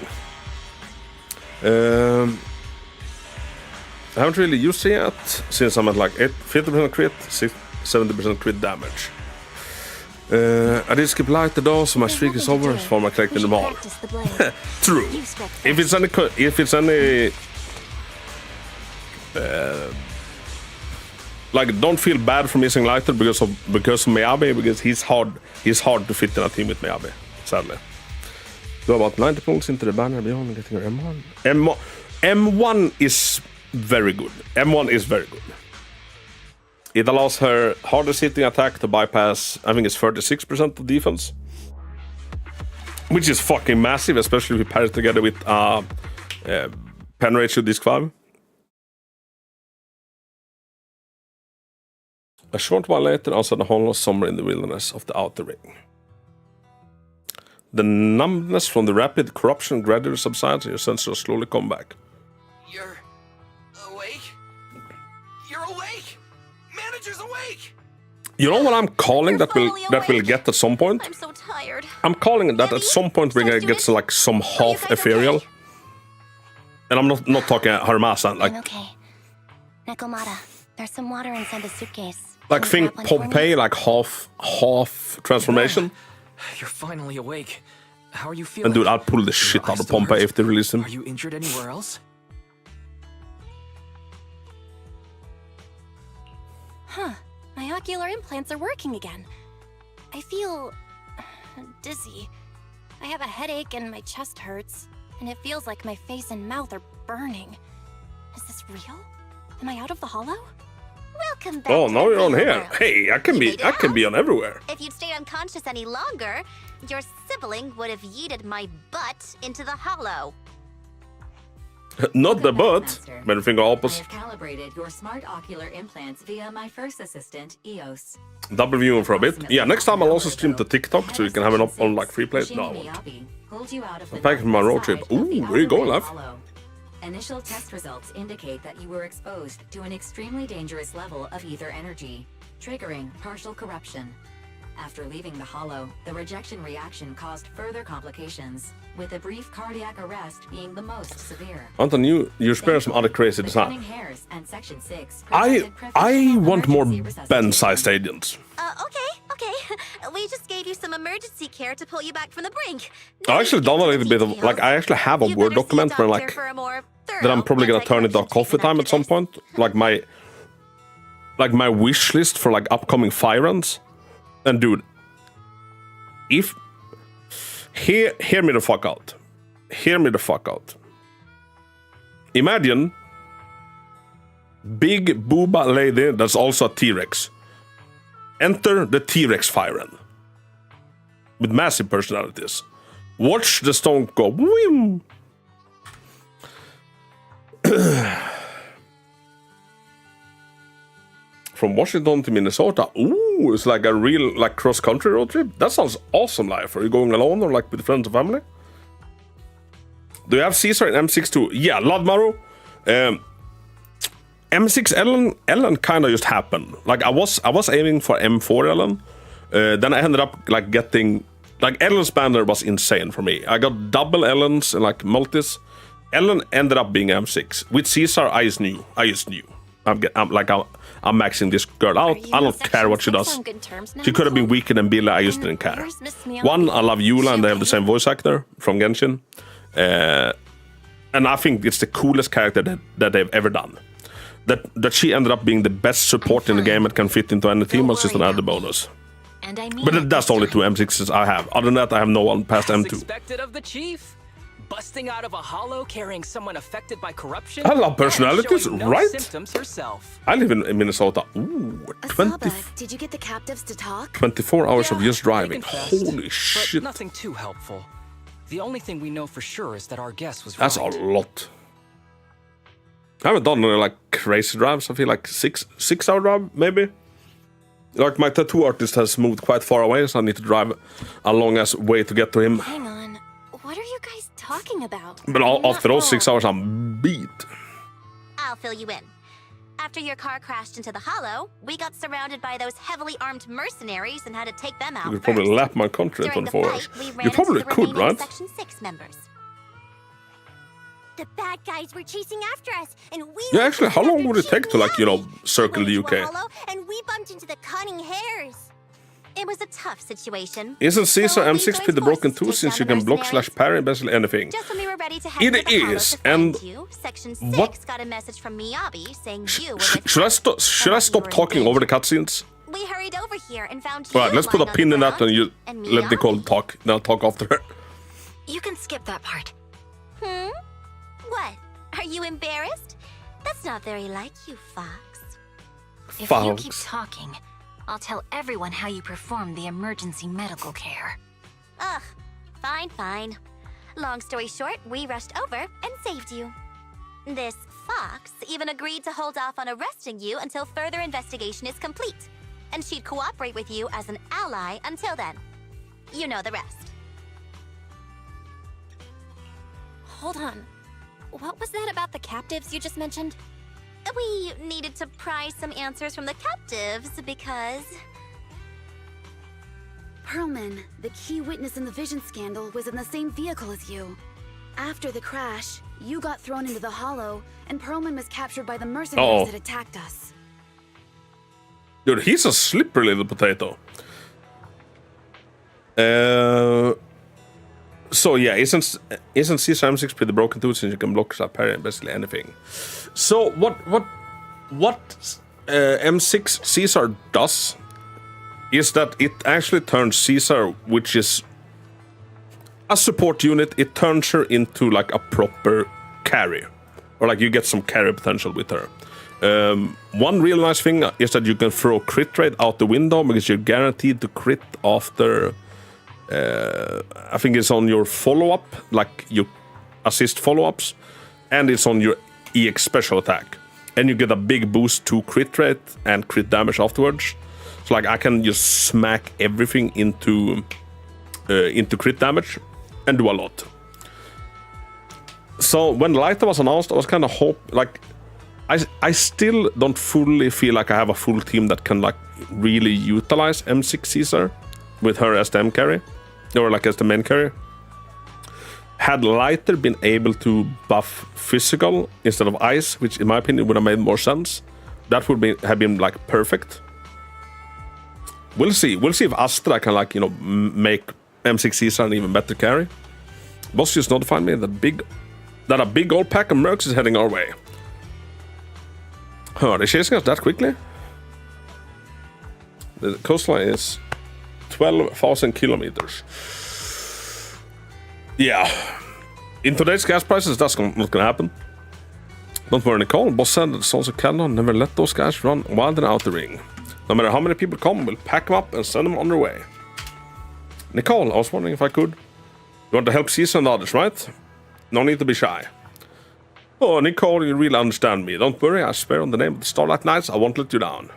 Speaker 1: I haven't really used it yet, since I'm at like 50% crit, 70% crit damage. I did skip light though, so my streak is over as far as I collected them all. True. If it's any like, don't feel bad for missing lighter because of Miyabi, because he's hard to fit in a team with Miyabi, sadly. Do about 90 pulls into the banner beyond and getting her M1. M1 is very good. M1 is very good. It allows her hardest hitting attack to bypass, I think it's 36% of defense. Which is fucking massive, especially if you pair it together with pen ratio disc 5. A short while later, outside the hollow, somewhere in the wilderness of the outer ring. The numbness from the rapid corruption gradually subsides and your senses slowly come back.
Speaker 14: You're awake? You're awake! Manager's awake!
Speaker 1: You know what I'm calling that will get at some point?
Speaker 2: I'm so tired.
Speaker 1: I'm calling it that at some point we're gonna get to like some half ethereal. Okay? And I'm not talking Harumasa, like.
Speaker 2: I'm okay. Nekomata, there's some water inside the suitcase.
Speaker 1: Like, think Pompeii, like half transformation.
Speaker 7: You're finally awake. How are you feeling?
Speaker 1: And dude, I'll pull the shit out of Pompey if they release him.
Speaker 7: Are you injured anywhere else?
Speaker 2: Huh. My ocular implants are working again. I feel dizzy. I have a headache and my chest hurts, and it feels like my face and mouth are burning. Is this real? Am I out of the hollow?
Speaker 10: Welcome back.
Speaker 1: Oh,
Speaker 10: to
Speaker 1: now
Speaker 10: the
Speaker 1: you're on
Speaker 10: real
Speaker 1: here.
Speaker 10: world.
Speaker 1: Hey, I can be on everywhere.
Speaker 10: If you'd stayed unconscious any longer, your sibling would have yeeted my butt into the hollow.
Speaker 1: Not the butt, but finger
Speaker 15: I
Speaker 1: opposite.
Speaker 15: have calibrated your smart ocular implants via my first assistant, EOS.
Speaker 1: Double viewing for a bit. Yeah, next time I'll also stream to TikTok so you can have it up on like free play. No, I won't.
Speaker 15: Miyabi pulled you out of the
Speaker 1: I'm back from my road trip. Ooh, where you going, love?
Speaker 15: hollow. Initial test results indicate that you were exposed to an extremely dangerous level of ether energy, triggering partial corruption. After leaving the hollow, the rejection reaction caused further complications, with a brief cardiac arrest being the most severe.
Speaker 1: Anton, you spare some other crazy
Speaker 15: The
Speaker 1: design.
Speaker 15: cunning hairs and Section 6
Speaker 1: I
Speaker 15: provided
Speaker 1: want more
Speaker 15: emergency resuscitation.
Speaker 1: Ben-sized agents.
Speaker 10: Okay. We just gave you some emergency care to pull you back from the brink.
Speaker 1: I actually done a little bit of like I actually have a Word document where like that I'm probably gonna turn into a coffee time at some point. Like my wish list for like upcoming fire runs. And dude, if hear me the fuck out. Hear me the fuck out. Imagine big booba lady that's also a T-Rex. Enter the T-Rex fire run. With massive personalities. Watch the stone go. Wham! From Washington to Minnesota. Ooh, it's like a real like cross-country road trip. That sounds awesome, life. Are you going alone or like with friends or family? Do you have Caesar in M6 too? Yeah, Ladmaru. M6 Ellen kind of just happened. Like I was aiming for M4 Ellen. Then I ended up like getting like Ellen's banner was insane for me. I got double Ellens and like multis. Ellen ended up being M6. With Caesar, I just knew. I'm maxing this girl out. I don't care what she does. She could have been weaker than Billy. I just didn't care. One, I love Eula, and they have the same voice actor from Genshin. And I think it's the coolest character that they've ever done. That she ended up being the best support in the game that can fit into any team was just an added bonus. But that's only 2 M6s I have. Other than that, I have no one past
Speaker 12: As
Speaker 1: M2.
Speaker 12: expected of the chief. Busting out of a hollow carrying someone affected by corruption.
Speaker 1: I love personalities,
Speaker 12: and showing no
Speaker 1: right?
Speaker 12: symptoms herself.
Speaker 1: I live in Minnesota. Ooh,
Speaker 3: Asaba, did you get the captives to talk?
Speaker 1: 24 hours of just driving.
Speaker 12: confessed,
Speaker 1: Holy shit.
Speaker 12: But nothing too helpful. The only thing we know for sure is that our guess was
Speaker 1: That's
Speaker 12: right.
Speaker 1: a lot. I haven't done any like crazy drives. I feel like 6 hour drive maybe. Like my tattoo artist has moved quite far away, so I need to drive a long ass way to get to him.
Speaker 2: Hang on. What are you guys talking about?
Speaker 1: But after those 6 hours, I'm beat.
Speaker 10: I'll fill you in. After your car crashed into the hollow, we got surrounded by those heavily armed mercenaries and had to take them out
Speaker 1: You could probably
Speaker 10: first.
Speaker 1: lap my country in
Speaker 10: During the
Speaker 1: 24 hours.
Speaker 10: fight, we ran
Speaker 1: You probably
Speaker 10: into the
Speaker 1: could,
Speaker 10: remaining
Speaker 1: right?
Speaker 10: Section 6 members.
Speaker 16: The bad guys were chasing after us, and we
Speaker 1: Yeah,
Speaker 16: were
Speaker 1: actually, how
Speaker 16: chasing
Speaker 1: long
Speaker 16: after
Speaker 1: would it take to,
Speaker 16: Chief
Speaker 1: like, you know,
Speaker 16: Miyabi.
Speaker 1: circle the
Speaker 16: We went into a
Speaker 1: UK?
Speaker 16: hollow, and we bumped into the cunning hairs.
Speaker 10: It was a tough situation.
Speaker 1: Isn't Caesar
Speaker 10: So we
Speaker 1: M6
Speaker 10: joined
Speaker 1: pretty broken
Speaker 10: forces to
Speaker 1: too,
Speaker 10: take
Speaker 1: since
Speaker 10: down
Speaker 1: you
Speaker 10: the
Speaker 1: can block
Speaker 10: mercenaries.
Speaker 1: / parry basically anything?
Speaker 10: Just when we were ready to head
Speaker 1: It
Speaker 10: to the hollow
Speaker 1: is,
Speaker 10: to find
Speaker 1: and
Speaker 10: you, Section 6
Speaker 1: what-
Speaker 10: got a message from Miyabi saying you were with
Speaker 1: Should I
Speaker 10: her,
Speaker 1: should I
Speaker 10: and
Speaker 1: stop
Speaker 10: that you were in
Speaker 1: talking over the cutscenes?
Speaker 10: We hurried over here and found you
Speaker 1: Alright, let's put a
Speaker 10: lying on
Speaker 1: pin
Speaker 10: the
Speaker 1: in that
Speaker 10: ground,
Speaker 1: and you
Speaker 10: and
Speaker 1: let Nicole talk. Now talk after her.
Speaker 11: You can skip that part.
Speaker 10: What? Are you embarrassed? That's not very like you, Fox.
Speaker 11: If
Speaker 1: Fox.
Speaker 11: you keep talking, I'll tell everyone how you performed the emergency medical care.
Speaker 10: Ugh, fine. Long story short, we rushed over and saved you. This Fox even agreed to hold off on arresting you until further investigation is complete. And she'd cooperate with you as an ally until then. You know the rest.
Speaker 2: Hold on. What was that about the captives you just mentioned?
Speaker 10: We needed to pry some answers from the captives because...
Speaker 3: Perlman, the key witness in the Vision scandal, was in the same vehicle as you. After the crash, you got thrown into the hollow, and Perlman was captured by the mercenaries
Speaker 1: Uh-oh.
Speaker 3: that attacked us.
Speaker 1: Dude, he's a slippery little potato. So yeah, isn't Caesar M6 pretty broken too, since you can block parry basically anything? So what M6 Caesar does is that it actually turns Caesar, which is a support unit, it turns her into like a proper carry, or like you get some carry potential with her. One real nice thing is that you can throw crit rate out the window because you're guaranteed to crit after. I think it's on your follow-up, like you assist follow-ups, and it's on your EX special attack, and you get a big boost to crit rate and crit damage afterwards. So like I can just smack everything into crit damage and do a lot. So when Lighter was announced, I was kind of I still don't fully feel like I have a full team that can like really utilize M6 Caesar with her as the M carry, or like as the main carry. Had Lighter been able to buff physical instead of ice, which in my opinion would have made more sense, that would have been like perfect. We'll see if Astra can like, you know, make M6 Caesar an even better carry. Boss just notified me that a big old pack of mercs is heading our way. Huh, are they chasing us that quickly? The coastline is 12,000 kilometers. Yeah. In today's gas prices, that's not gonna happen. Don't worry, Nicole. Boss said that Sons of Caledon never let those guys run wild and out the ring. No matter how many people come, we'll pack them up and send them on their way. Nicole, I was wondering if I could. You want to help Caesar and others, right? No need to be shy. Oh, Nicole, you really understand me. Don't worry, I swear on the name of the Starlight Knights, I won't let you down.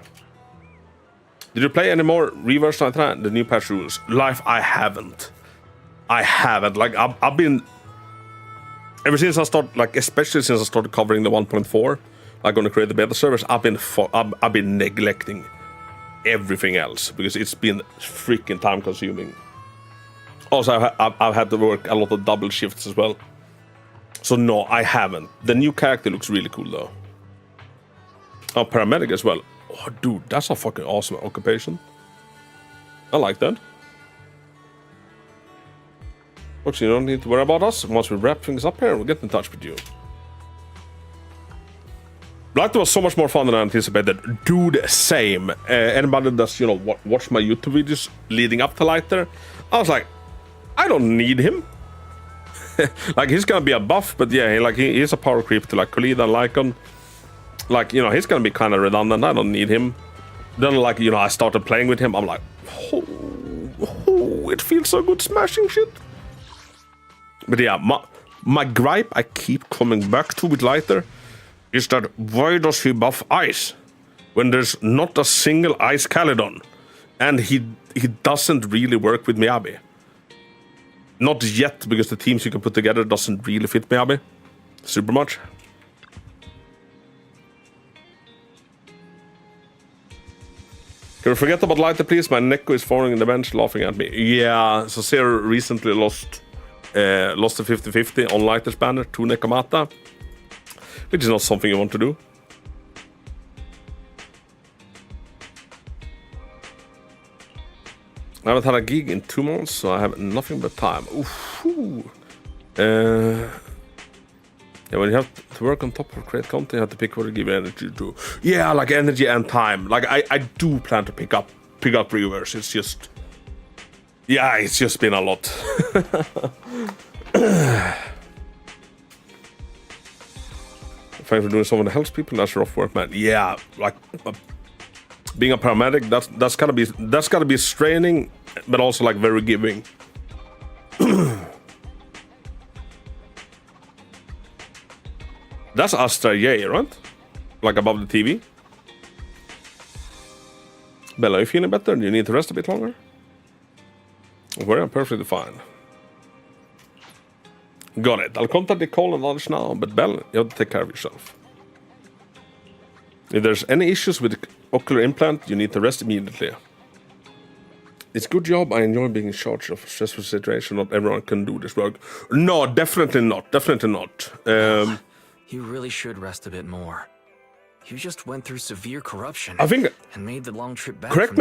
Speaker 1: Did you play any more Reverse 99, the new patch rules? Life, I haven't. Like, I've been... Ever since I started, like, especially since I started covering the 1.4, like, on the create the beta servers, I've been neglecting everything else because it's been freaking time consuming. Also, I've had to work a lot of double shifts as well. So no, I haven't. The new character looks really cool though. Oh, paramedic as well. Oh, dude, that's a fucking awesome occupation. I like that. Folks, you don't need to worry about us. Once we wrap things up here, we'll get in touch with you. Lighter was so much more fun than I anticipated. Dude, same. Anybody that's, you know, watch my YouTube videos leading up to Lighter, I was like, I don't need him. Like, he's gonna be a buff, but yeah, he's a power creep to like Khalid and Lycon. Like, you know, he's gonna be kind of redundant. I don't need him. Then, like, you know, I started playing with him. I'm like, oh, it feels so good smashing shit. But yeah, my gripe I keep coming back to with Lighter is that why does he buff ice when there's not a single ice Caledon, and he doesn't really work with Miyabi. Not yet, because the teams you can put together doesn't really fit Miyabi super much. Can we forget about Lighter, please? My Neko is falling in the bench laughing at me. Yeah, so Zero recently lost the 50-50 on Lighter's banner to Nekomata, which is not something you want to do. I haven't had a gig in 2 months, so I have nothing but time. Yeah, when you have to work on top of create content, you have to pick what to give you energy to. Yeah, like energy and time. Like I do plan to pick up reverse. It's just, yeah, it's just been a lot. Thanks for doing something that helps people. That's rough work, man. Yeah, like being a paramedic, that's gotta be straining, but also like very giving. That's Astra Yay, right? Like above the TV. Bella, are you feeling better? Do you need to rest a bit longer? Well, I'm perfectly fine. Got it. I'll contact Nicole and others now, but Belle, you have to take care of yourself. If there's any issues with the ocular implant, you need to rest immediately. It's a good job. I enjoy being in charge of a stressful situation. Not everyone can do this work. No, definitely not. Definitely not.
Speaker 7: You really should rest a bit more. You just went through severe corruption.
Speaker 1: I think,
Speaker 7: and made the long trip back.
Speaker 1: Correct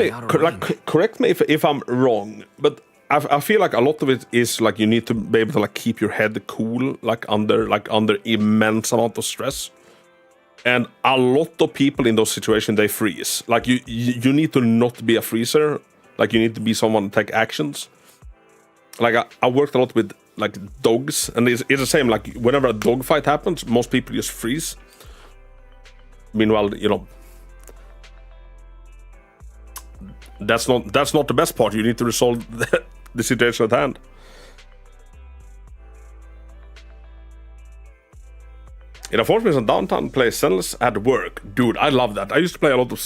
Speaker 1: me if I'm wrong, but I feel like a lot of it is like you need to be able to like keep your head cool like under immense amount of stress. And a lot of people in those situations, they freeze. Like you need to not be a freezer. Like you need to be someone to take actions. Like I worked a lot with like dogs, and it's the same. Like whenever a dog fight happens, most people just freeze. Meanwhile, you know, that's not the best part. You need to resolve the situation at hand. It affords me some downtime to play Senless at work. Dude, I love that. I used to play a lot of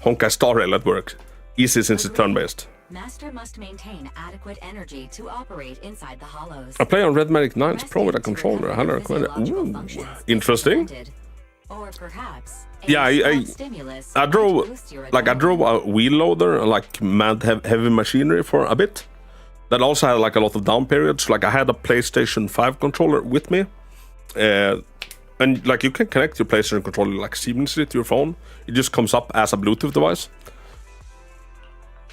Speaker 1: Honkai Star Rail at work. Easy since it's turn-based.
Speaker 15: Master must maintain adequate energy to operate inside the hollows.
Speaker 1: I play on Red Magic 9's Pro with a controller. I highly recommend it. Ooh, interesting.
Speaker 15: Or perhaps
Speaker 1: yeah, I drove a wheel loader, like mad heavy machinery for a bit. That also had like a lot of down periods. Like I had a PlayStation 5 controller with me. And like you can connect your PlayStation controller like seamlessly to your phone. It just comes up as a Bluetooth device.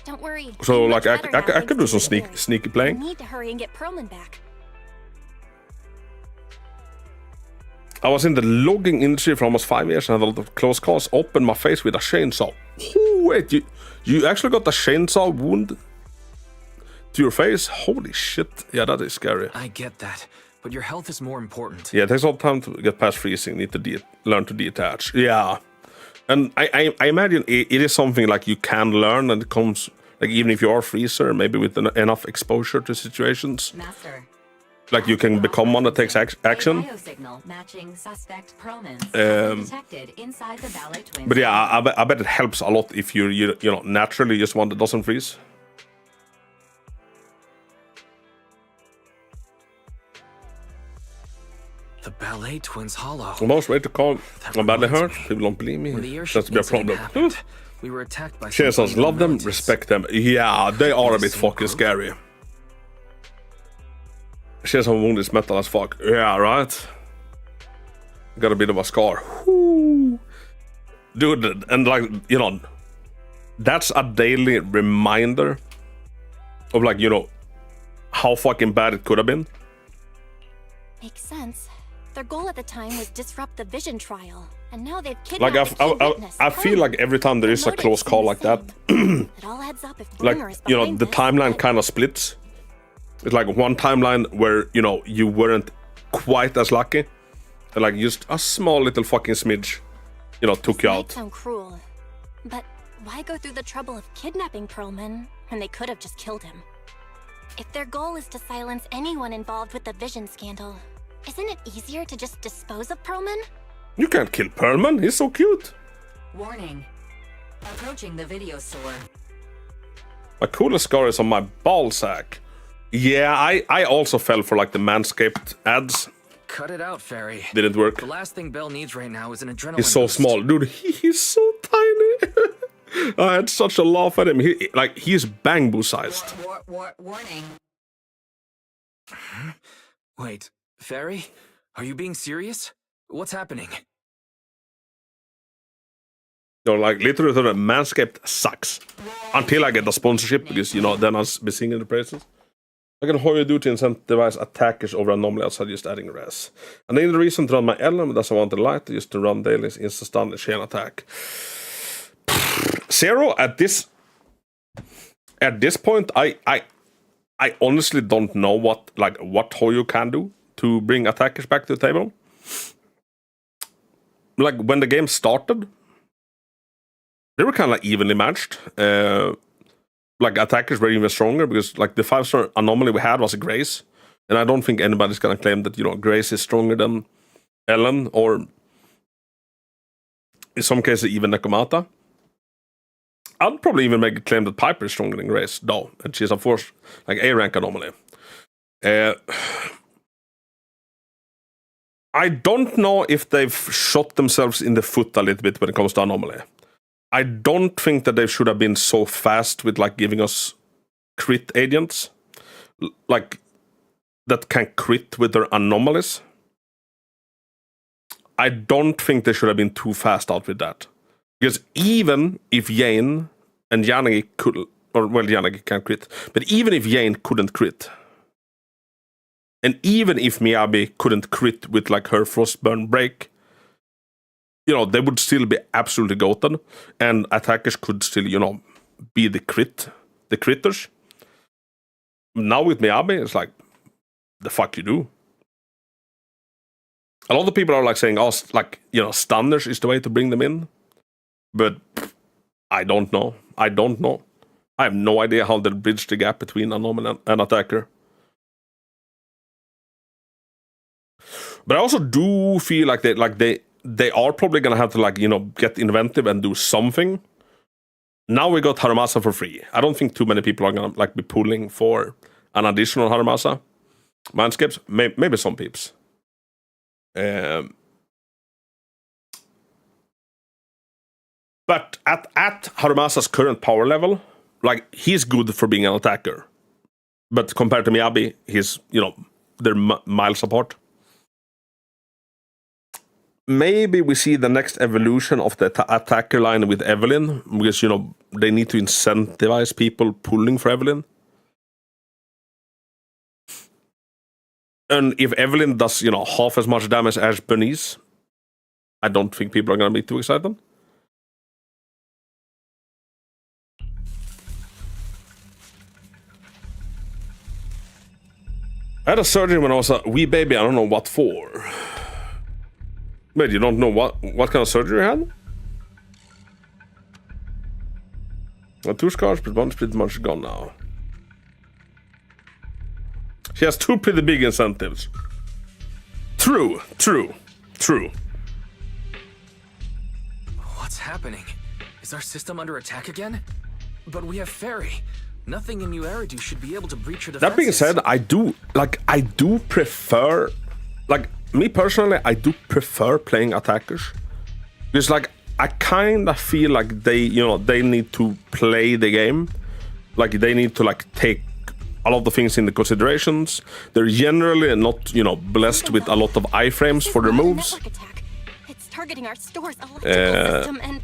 Speaker 2: Don't worry.
Speaker 1: So like I could do some sneaky playing.
Speaker 2: We need to hurry and get Perlman back.
Speaker 1: I was in the logging industry for almost 5 years and had a lot of close calls. Opened my face with a chainsaw. Ooh, wait, you actually got a chainsaw wound to your face? Holy shit! Yeah, that is scary.
Speaker 7: I get that. But your health is more important.
Speaker 1: Yeah, it takes a lot of time to get past freezing. Need to learn to detach. Yeah, and I imagine it is something like you can learn, and it comes like even if you are a freezer, maybe with enough exposure to situations.
Speaker 15: Master.
Speaker 1: Like you can become one that takes action. But yeah, I bet it helps a lot if you know naturally just one that doesn't freeze.
Speaker 7: The ballet twins hollow.
Speaker 1: The most way to call I'm badly hurt. People don't believe me. That's to be a problem.
Speaker 7: We were attacked by
Speaker 1: Chainsaws, love them, respect them. Yeah, they are a bit fucking scary. Chainsaw wound is metal as fuck. Yeah, right. Got a bit of a scar. Woo. Dude, and like, you know, that's a daily reminder of like, you know, how fucking bad it could have been.
Speaker 2: Makes sense. Their goal at the time was disrupt the vision trial, and now they've kidnapped
Speaker 1: I feel like every time there is a close call like that,
Speaker 2: it all adds up if
Speaker 1: like,
Speaker 2: Brunger is
Speaker 1: you know,
Speaker 2: behind
Speaker 1: the
Speaker 2: this.
Speaker 1: timeline kind of splits. It's like one timeline where, you know, you weren't quite as lucky, and like just a small little fucking smidge, you know, took you out.
Speaker 2: Might sound cruel, but why go through the trouble of kidnapping Perlman when they could have just killed him? If their goal is to silence anyone involved with the vision scandal, isn't it easier to just dispose of Perlman?
Speaker 1: You can't kill Perlman, he's so cute.
Speaker 15: Warning. Approaching the video store.
Speaker 1: My coolest scar is on my ball sack. Yeah, I also fell for like the Manscaped ads.
Speaker 7: Cut it out, Fairy.
Speaker 1: Didn't work.
Speaker 7: The last thing Belle needs right now is an adrenaline
Speaker 1: He's so
Speaker 7: boost.
Speaker 1: small. Dude, he's so tiny. I had such a laugh at him. He's bamboo sized.
Speaker 15: Warning.
Speaker 7: Wait, Fairy? Are you being serious? What's happening?
Speaker 1: You know, like literally the Manscaped sucks. Until I get the sponsorship, because you know, then I'll be singing the praises. I can hire you to incentivize attackers over anomaly outside just adding res. And the reason to run my Ellen doesn't want the light, just to run daily insta stun and chain attack. Zero at this point, I honestly don't know what Hoyo can do to bring attackers back to the table. Like when the game started, they were kind of like evenly matched. Like attackers were even stronger because like the 5-star anomaly we had was a Grace, and I don't think anybody's gonna claim that, you know, Grace is stronger than Ellen, or in some cases even Nekomata. I'd probably even make a claim that Piper is stronger than Grace, though, and she's of course like A-rank anomaly. I don't know if they've shot themselves in the foot a little bit when it comes to anomaly. I don't think that they should have been so fast with like giving us crit agents, like that can crit with their anomalies. I don't think they should have been too fast out with that, because even if Yane and Yanagi could or well, Yanagi can't crit. But even if Jane couldn't crit, and even if Miyabi couldn't crit with like her Frostburn break, you know, they would still be absolutely goated, and attackers could still, you know, be the critters. Now with Miyabi, it's like, the fuck you do? A lot of people are like saying, oh, like, you know, stunners is the way to bring them in. But I don't know. I have no idea how they'll bridge the gap between a normal and attacker. But I also do feel like they are probably gonna have to, like, you know, get inventive and do something. Now we got Harumasa for free. I don't think too many people are gonna like be pulling for an additional Harumasa. Manscapes, maybe some peeps. But at Harumasa's current power level, like, he's good for being an attacker. But compared to Miyabi, he's, you know, they're miles apart. Maybe we see the next evolution of the attacker line with Evelyn, because, you know, they need to incentivize people pulling for Evelyn. And if Evelyn does, you know, half as much damage as Bernice, I don't think people are going to be too excited. I had a surgery when I was a wee baby, I don't know what for. Wait, you don't know what kind of surgery you had? Well, 2 scars, but one's pretty much gone now. She has 2 pretty big incentives. True.
Speaker 7: What's happening? Is our system under attack again? But we have Fairy. Nothing in New Eridu should be able to breach her defenses.
Speaker 1: That being said, I do prefer, like, me personally, I do prefer playing attackers. Because, like, I kind of feel like they, you know, they need to play the game. Like, they need to, like, take a lot of things into considerations. They're generally not, you know, blessed with a lot of iframes for their moves.
Speaker 2: It's targeting our store's electrical system and...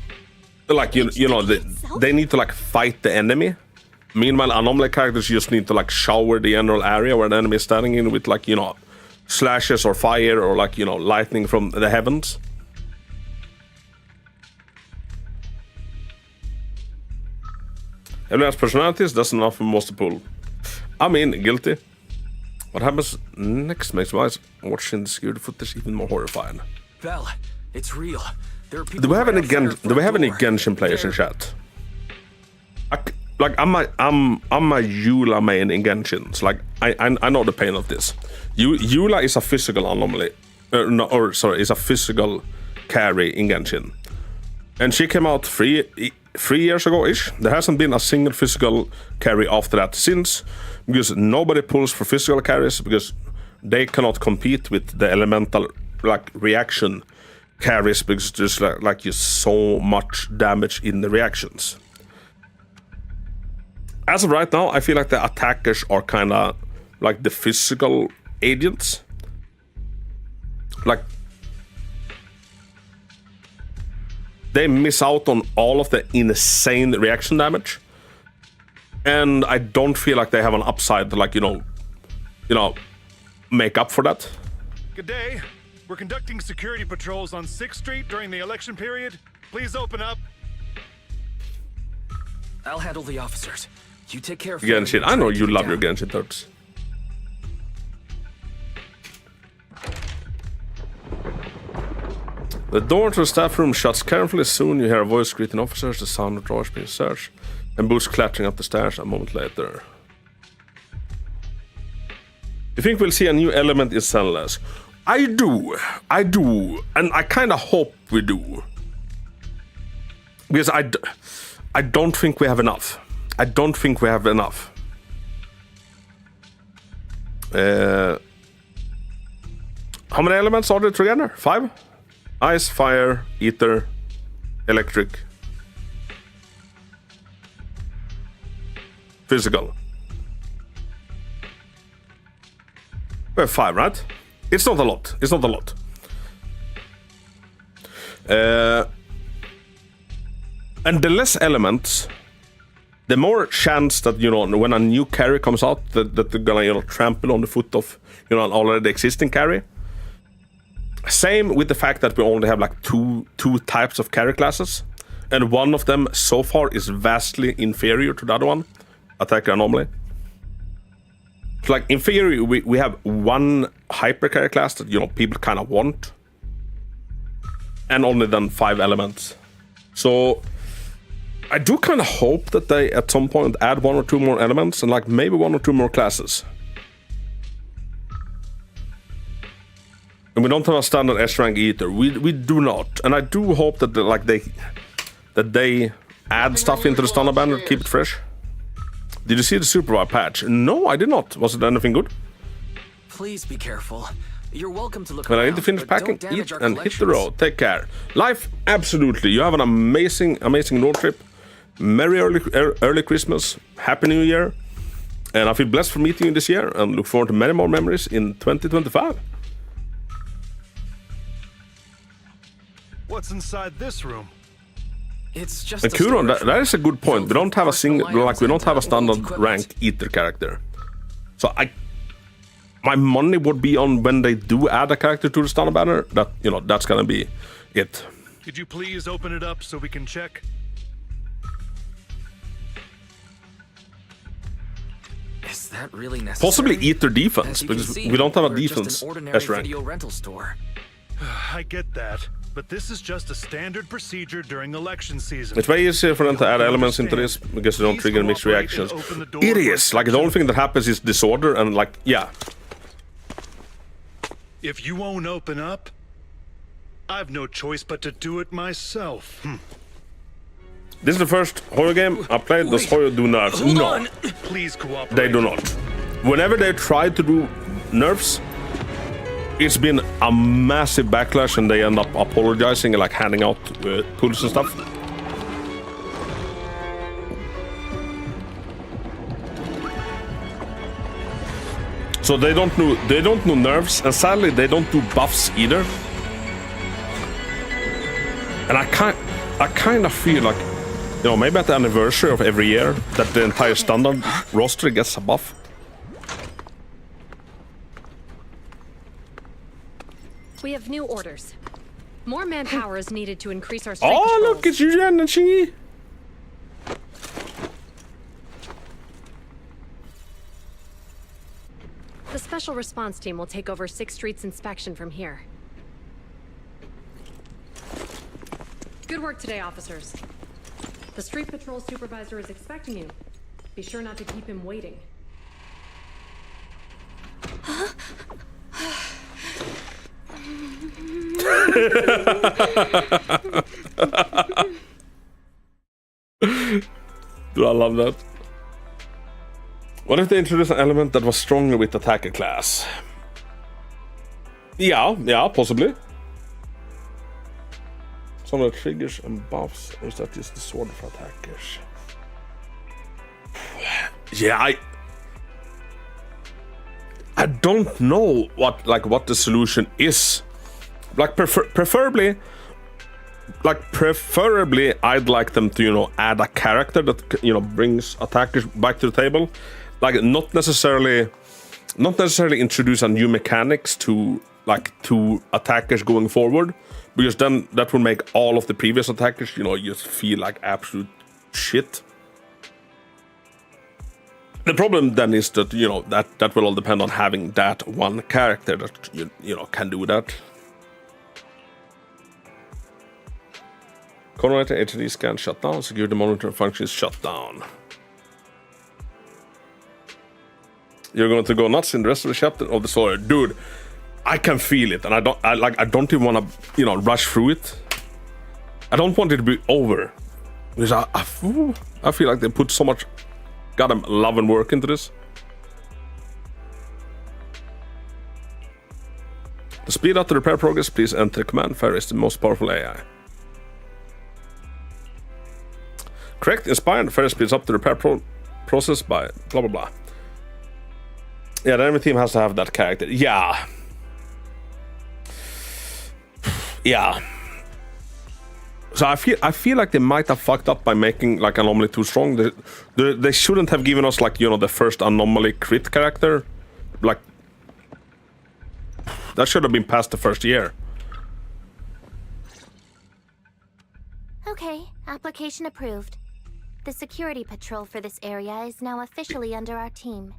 Speaker 1: Like, you know, they need to, like, fight the enemy. Meanwhile, anomaly characters just need to, like, shower the general area where the enemy is standing in with, like, you know, slashes or fire or, like, you know, lightning from the heavens. Everyone's personalities doesn't offer most to pull. I mean, guilty. What happens next makes my eyes watching the security footage even more horrifying.
Speaker 7: Belle, it's real. There are people.
Speaker 1: Do we have any Genshin players in chat? I'm a Eula main in Genshin. So, like, I know the pain of this. Eula is a physical anomaly, is a physical carry in Genshin, and she came out 3 years ago-ish. There hasn't been a single physical carry after that since, because nobody pulls for physical carries because they cannot compete with the elemental, like, reaction carries, because there's like just so much damage in the reactions. As of right now, I feel like the attackers are kind of like the physical agents. Like, they miss out on all of the insane reaction damage, and I don't feel like they have an upside to, like, you know, make up for that.
Speaker 17: Good day. We're conducting security patrols on 6th Street during the election period. Please open up.
Speaker 7: I'll handle the officers. You take care of
Speaker 1: Genshin. I know you love your Genshin turds. The door to the staff room shuts carefully. Soon you hear a voice greeting officers, the sound of drawers being searched, and boots clattering up the stairs a moment later. You think we'll see a new element in Senless? I do, and I kind of hope we do. Because I don't think we have enough. How many elements are there together? 5? Ice, fire, ether, electric, physical. We have 5, right? It's not a lot. And the less elements, the more chance that, you know, when a new carry comes out, that they're gonna, you know, trample on the foot of, you know, an already existing carry. Same with the fact that we only have like two types of carry classes, and one of them so far is vastly inferior to the other one, attacker anomaly. So like in theory, we have one hyper carry class that, you know, people kind of want, and only then 5 elements. So I do kind of hope that they at some point add 1 or 2 more elements and like maybe 1 or 2 more classes. And we don't have a standard S rank either. We do not, and I do hope that they add stuff into the standard banner to keep it fresh. Did you see the Supervisor patch? No, I did not. Was it anything good?
Speaker 7: Please be careful. You're welcome to look
Speaker 1: When I
Speaker 7: around,
Speaker 1: need to finish
Speaker 7: but
Speaker 1: packing,
Speaker 7: don't damage
Speaker 1: eat,
Speaker 7: our
Speaker 1: and hit the
Speaker 7: collections.
Speaker 1: road. Take care. Life, absolutely. You have an amazing road trip. Merry early Christmas. Happy New Year. And I feel blessed for meeting you this year and look forward to many more memories in 2025.
Speaker 17: What's inside this room?
Speaker 7: It's just
Speaker 1: And Kuro, that is a good point. We don't have a standard rank Ether character. So my money would be on when they do add a character to the standard banner. That, you know, that's gonna be it.
Speaker 17: Could you please open it up so we can check?
Speaker 7: Is that really necessary?
Speaker 1: Possibly Ether defense,
Speaker 7: As you
Speaker 1: because
Speaker 7: can see,
Speaker 1: we don't have a
Speaker 7: we're just
Speaker 1: defense
Speaker 7: an ordinary
Speaker 1: S rank.
Speaker 7: video rental store.
Speaker 17: I get that, but this is just a standard procedure during election season.
Speaker 1: It's very easy for them to add elements into this because they don't trigger mixed reactions. It is like the only thing that happens is disorder, and like, yeah.
Speaker 17: If you won't open up, I've no choice but to do it myself.
Speaker 1: This is the first horror game I played. Does horror do nerfs? No,
Speaker 17: Please cooperate.
Speaker 1: they do not. Whenever they try to do nerfs, it's been a massive backlash, and they end up apologizing and like handing out pulls and stuff. So they don't know nerfs, and sadly they don't do buffs either. And I kind of feel like, you know, maybe at the anniversary of every year that the entire standard roster gets a buff.
Speaker 18: We have new orders. More manpower is needed to increase our street
Speaker 1: Oh,
Speaker 18: patrols.
Speaker 1: look, it's you, Chingy.
Speaker 18: The special response team will take over 6th Street's inspection from here. Good work today, officers. The street patrol supervisor is expecting you. Be sure not to keep him waiting.
Speaker 1: Do I love that? What if they introduced an element that was stronger with attacker class? Yeah, possibly. Some of the triggers and buffs, or is that just the sword for attackers? Yeah, I don't know what the solution is. Like preferably, I'd like them to, you know, add a character that, you know, brings attackers back to the table. Like not necessarily introduce a new mechanics to attackers going forward, because then that will make all of the previous attackers, you know, just feel like absolute shit. The problem then is that, you know, that will all depend on having that one character that you know can do that. Coordinator HD scan shut down. Security monitor functions shut down. You're going to go nuts in the rest of the chapter of the story, dude. I can feel it, and I don't even want to, you know, rush through it. I don't want it to be over, because I feel like they put so much goddamn love and work into this. To speed up the repair progress, please enter command. Fire is the most powerful AI. Correct, inspired. Fire speeds up the repair process by blah blah blah. Yeah, the enemy team has to have that character. Yeah. So I feel like they might have fucked up by making like Anomaly too strong. They shouldn't have given us like, you know, the first Anomaly crit character. Like that should have been past the first year.
Speaker 2: Okay, application approved. The security patrol for this area is now officially under our team.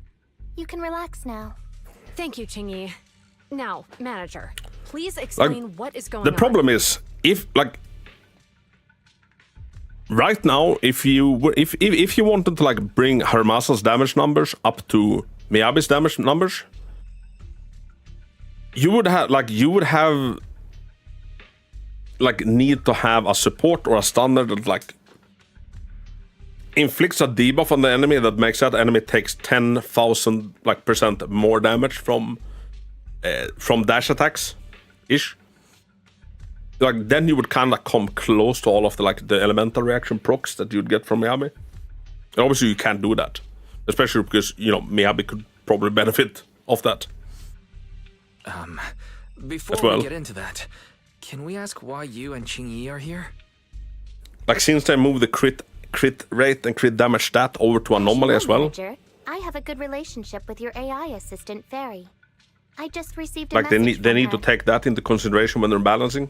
Speaker 2: You can relax now.
Speaker 18: Thank you, Qingyi. Now, manager, please explain what is going on.
Speaker 1: The problem is, if like right now, if you wanted to like bring Harumasa's damage numbers up to Miyabi's damage numbers, you would have need to have a support or a standard that like inflicts a debuff on the enemy that makes that enemy takes 10,000 % more damage from dash attacks ish. Like then you would kind of come close to all of the elemental reaction procs that you'd get from Miyabi. And obviously you can't do that, especially because, you know, Miyabi could probably benefit off that.
Speaker 7: Before we get into that, can we ask why you and Qingyi are here?
Speaker 1: Like since they moved the crit rate and crit damage stat over to Anomaly as well.
Speaker 2: Manager, I have a good relationship with your AI assistant, Fairy. I just received a
Speaker 1: like
Speaker 2: message
Speaker 1: they
Speaker 2: from
Speaker 1: need
Speaker 2: her.
Speaker 1: to take that into consideration when they're balancing.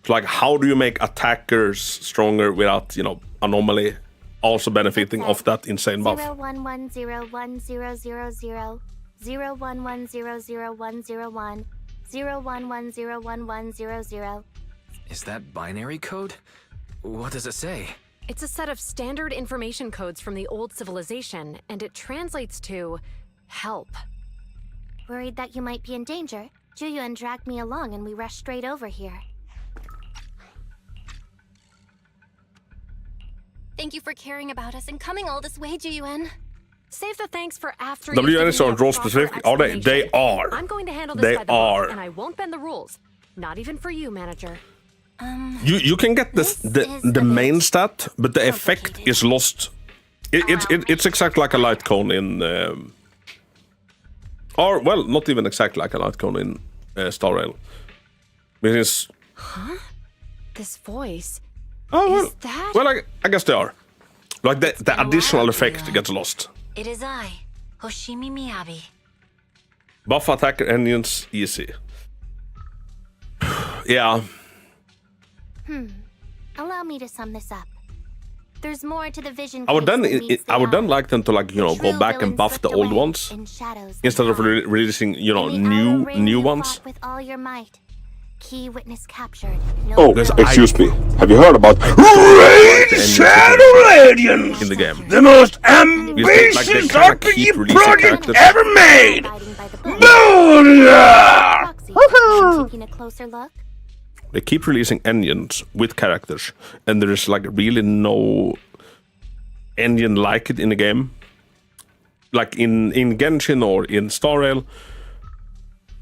Speaker 1: It's like, how do you make attackers stronger without, you know, Anomaly also benefiting off that insane buff?
Speaker 2: 011010000 011000101 011011100.
Speaker 7: Is that binary code? What does it say?
Speaker 18: It's a set of standard information codes from the old civilization, and it translates to help.
Speaker 2: Worried that you might be in danger, Juyuan dragged me along and we rushed straight over here. Thank you for caring about us and coming all this way, Juyuan.
Speaker 18: Save the thanks for after
Speaker 1: WNs are role specific. Are they? They are.
Speaker 18: I'm going to handle this
Speaker 1: they
Speaker 18: by the
Speaker 1: are.
Speaker 18: book, and I won't bend the rules. Not even for you, manager.
Speaker 1: You can get the main stat, but the effect is lost. It's exactly like a light cone in, or well, not even exactly like a light cone in Star Rail. Because
Speaker 18: Huh? This voice.
Speaker 1: oh well,
Speaker 18: Is that?
Speaker 1: well I guess they are. Like the additional effect gets lost.
Speaker 11: It is I, Hoshimi Miyabi.
Speaker 1: Buff attacker engines easy. Yeah.
Speaker 2: Allow me to sum this up. There's more to the vision.
Speaker 1: I would
Speaker 2: case
Speaker 1: then
Speaker 2: than meets the
Speaker 1: I would then
Speaker 2: eye.
Speaker 1: like them to like, you know, go
Speaker 2: True
Speaker 1: back and
Speaker 2: villains
Speaker 1: buff the
Speaker 2: slipped
Speaker 1: old
Speaker 2: away
Speaker 1: ones
Speaker 2: in shadows
Speaker 1: instead of
Speaker 2: behind.
Speaker 1: releasing, you know,
Speaker 2: In the outer ring,
Speaker 1: new
Speaker 2: you
Speaker 1: ones.
Speaker 2: fought with all your might. Key witness captured. No
Speaker 13: Oh,
Speaker 2: real
Speaker 13: excuse me. Have you heard about
Speaker 1: Raid
Speaker 13: Shadow Radiance?
Speaker 1: In the game.
Speaker 13: The most
Speaker 1: Like,
Speaker 13: ambitious
Speaker 1: they kinda keep
Speaker 13: RPG
Speaker 1: releasing
Speaker 13: project
Speaker 1: characters.
Speaker 13: ever made!
Speaker 2: Taking a closer look.
Speaker 1: They keep releasing engines with characters, and there is like really no engine like it in the game. Like in Genshin or in Star Rail,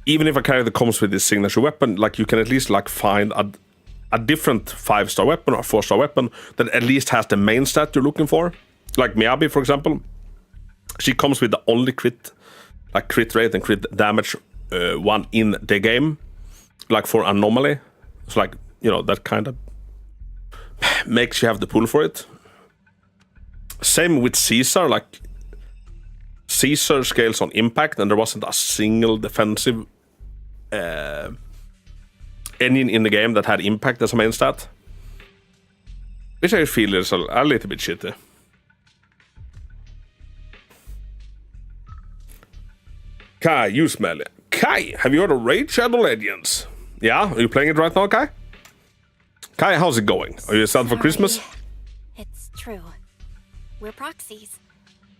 Speaker 1: even if a character comes with his signature weapon, like you can at least like find a different 5-star weapon or 4-star weapon that at least has the main stat you're looking for. Like Miyabi, for example, she comes with the only crit rate and crit damage one in the game, like for Anomaly. It's like, you know, that kind of makes you have the pull for it. Same with Caesar, like Caesar scales on impact, and there wasn't a single defensive engine in the game that had impact as a main stat. Which I feel is a little bit shitty. Kai, you smell it. Kai, have you heard of Raid Shadow Legends? Yeah, are you playing it right now, Kai? Kai, how's it going? Are you excited for Christmas?
Speaker 2: It's true. We're proxies.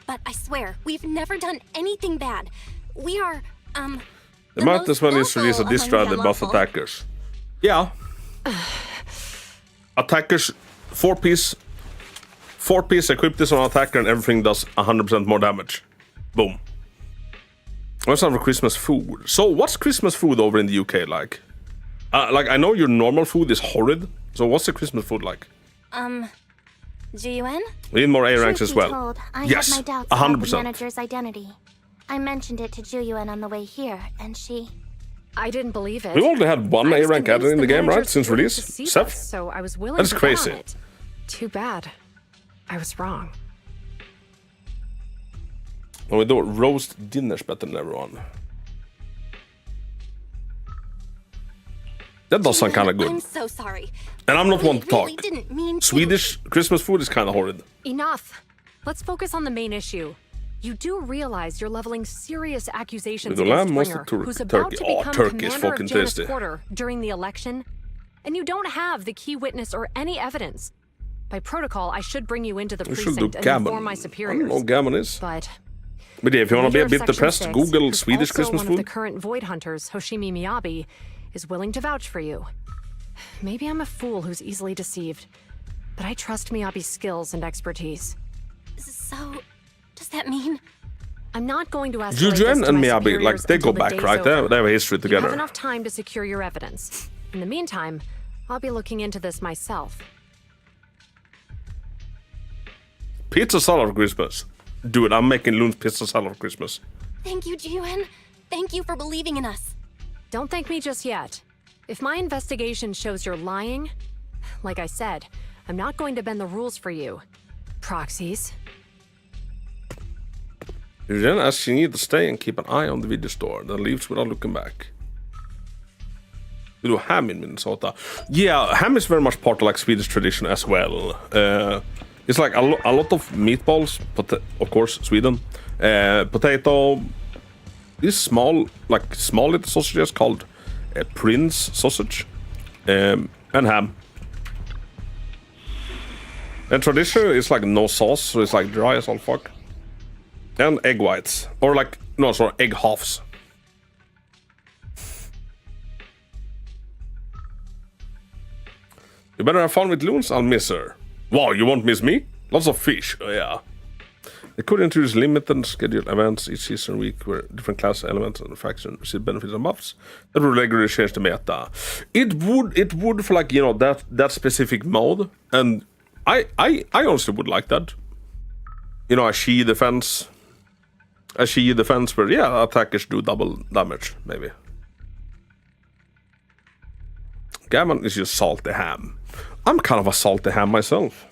Speaker 2: But I swear, we've never done anything bad. We are,
Speaker 1: They might as well just release a diss track that buff attackers. Yeah. Attackers, 4-piece equip this on attacker and everything does 100% more damage. Boom. What's our Christmas food? So what's Christmas food over in the UK like? Like I know your normal food is horrid. So what's the Christmas food like?
Speaker 2: Juyuan?
Speaker 1: We need more A ranks
Speaker 2: Truth
Speaker 1: as
Speaker 2: be
Speaker 1: well.
Speaker 2: told, I
Speaker 1: Yes,
Speaker 2: had my doubts about the
Speaker 1: 100%.
Speaker 2: manager's identity. I mentioned it to Juyuan on the way here, and she
Speaker 18: I didn't believe it.
Speaker 1: We only had one
Speaker 18: I was
Speaker 1: A-rank
Speaker 18: convinced
Speaker 1: added in the game, right?
Speaker 18: managers
Speaker 1: Since
Speaker 18: wanted
Speaker 1: release?
Speaker 18: to see
Speaker 1: Seth?
Speaker 18: this, so I was willing
Speaker 1: That is
Speaker 18: to bet
Speaker 1: crazy.
Speaker 18: on it. Too bad. I was wrong.
Speaker 1: Och vi då roast dinners better than everyone. That does sound kind of good.
Speaker 2: I'm so sorry.
Speaker 1: And I'm not one to talk.
Speaker 2: Really didn't mean to.
Speaker 1: Swedish Christmas food is kind of horrid.
Speaker 18: Enough. Let's focus on the main issue. You do realize you're leveling serious accusations
Speaker 1: The lamb
Speaker 18: against
Speaker 1: must
Speaker 18: Springer, who's
Speaker 1: turkey.
Speaker 18: about to
Speaker 1: Oh,
Speaker 18: become
Speaker 1: turkey is
Speaker 18: commander
Speaker 1: fucking
Speaker 18: of Janus
Speaker 1: tasty.
Speaker 18: Quarter during the election. And you don't have the key witness or any evidence. By protocol, I should bring you into the
Speaker 1: We should do
Speaker 18: precinct and
Speaker 1: gammon.
Speaker 18: inform my
Speaker 1: I don't
Speaker 18: superiors.
Speaker 1: know what gammon is.
Speaker 18: But
Speaker 1: But if you want to be a
Speaker 18: leader
Speaker 1: bit
Speaker 18: of Section
Speaker 1: depressed,
Speaker 18: 6,
Speaker 1: Google
Speaker 18: who's
Speaker 1: Swedish
Speaker 18: also
Speaker 1: Christmas
Speaker 18: one of
Speaker 1: food.
Speaker 18: the current Void Hunters, Hoshimi Miyabi, is willing to vouch for you. Maybe I'm a fool who's easily deceived, but I trust Miyabi's skills and expertise.
Speaker 2: So, does that mean?
Speaker 18: I'm not going to ask
Speaker 1: Jujuan and Miyabi, like, they go back, right? They have a history
Speaker 18: You
Speaker 1: together.
Speaker 18: have enough time to secure your evidence. In the meantime, I'll be looking into this myself.
Speaker 1: Pizza salad for Christmas. Dude, I'm making Loon's pizza salad for Christmas.
Speaker 2: Thank you, Jiwen. Thank you for believing in us.
Speaker 18: Don't thank me just yet. If my investigation shows you're lying, like I said, I'm not going to bend the rules for you. Proxies.
Speaker 1: You then ask you need to stay and keep an eye on the video store, then leaves without looking back. You do ham in Minnesota. Yeah, ham is very much part of like Swedish tradition as well. It's like a lot of meatballs, of course, Sweden. Potato. These small little sausages called Prince sausage. And ham. And tradition is like no sauce, so it's like dry as all fuck. And egg whites. Or like, no, sorry, egg halves. You better have fun with loons, I'll miss her. Wow, you won't miss me? Lots of fish, oh yeah. They could introduce limited scheduled events each season week where different class elements and faction receive benefits and buffs that would regularly change the meta. It would for like, you know, that specific mode. And I honestly would like that. You know, a Shi defense where, yeah, attackers do double damage, maybe. Gammon is just salty ham. I'm kind of a salty ham myself.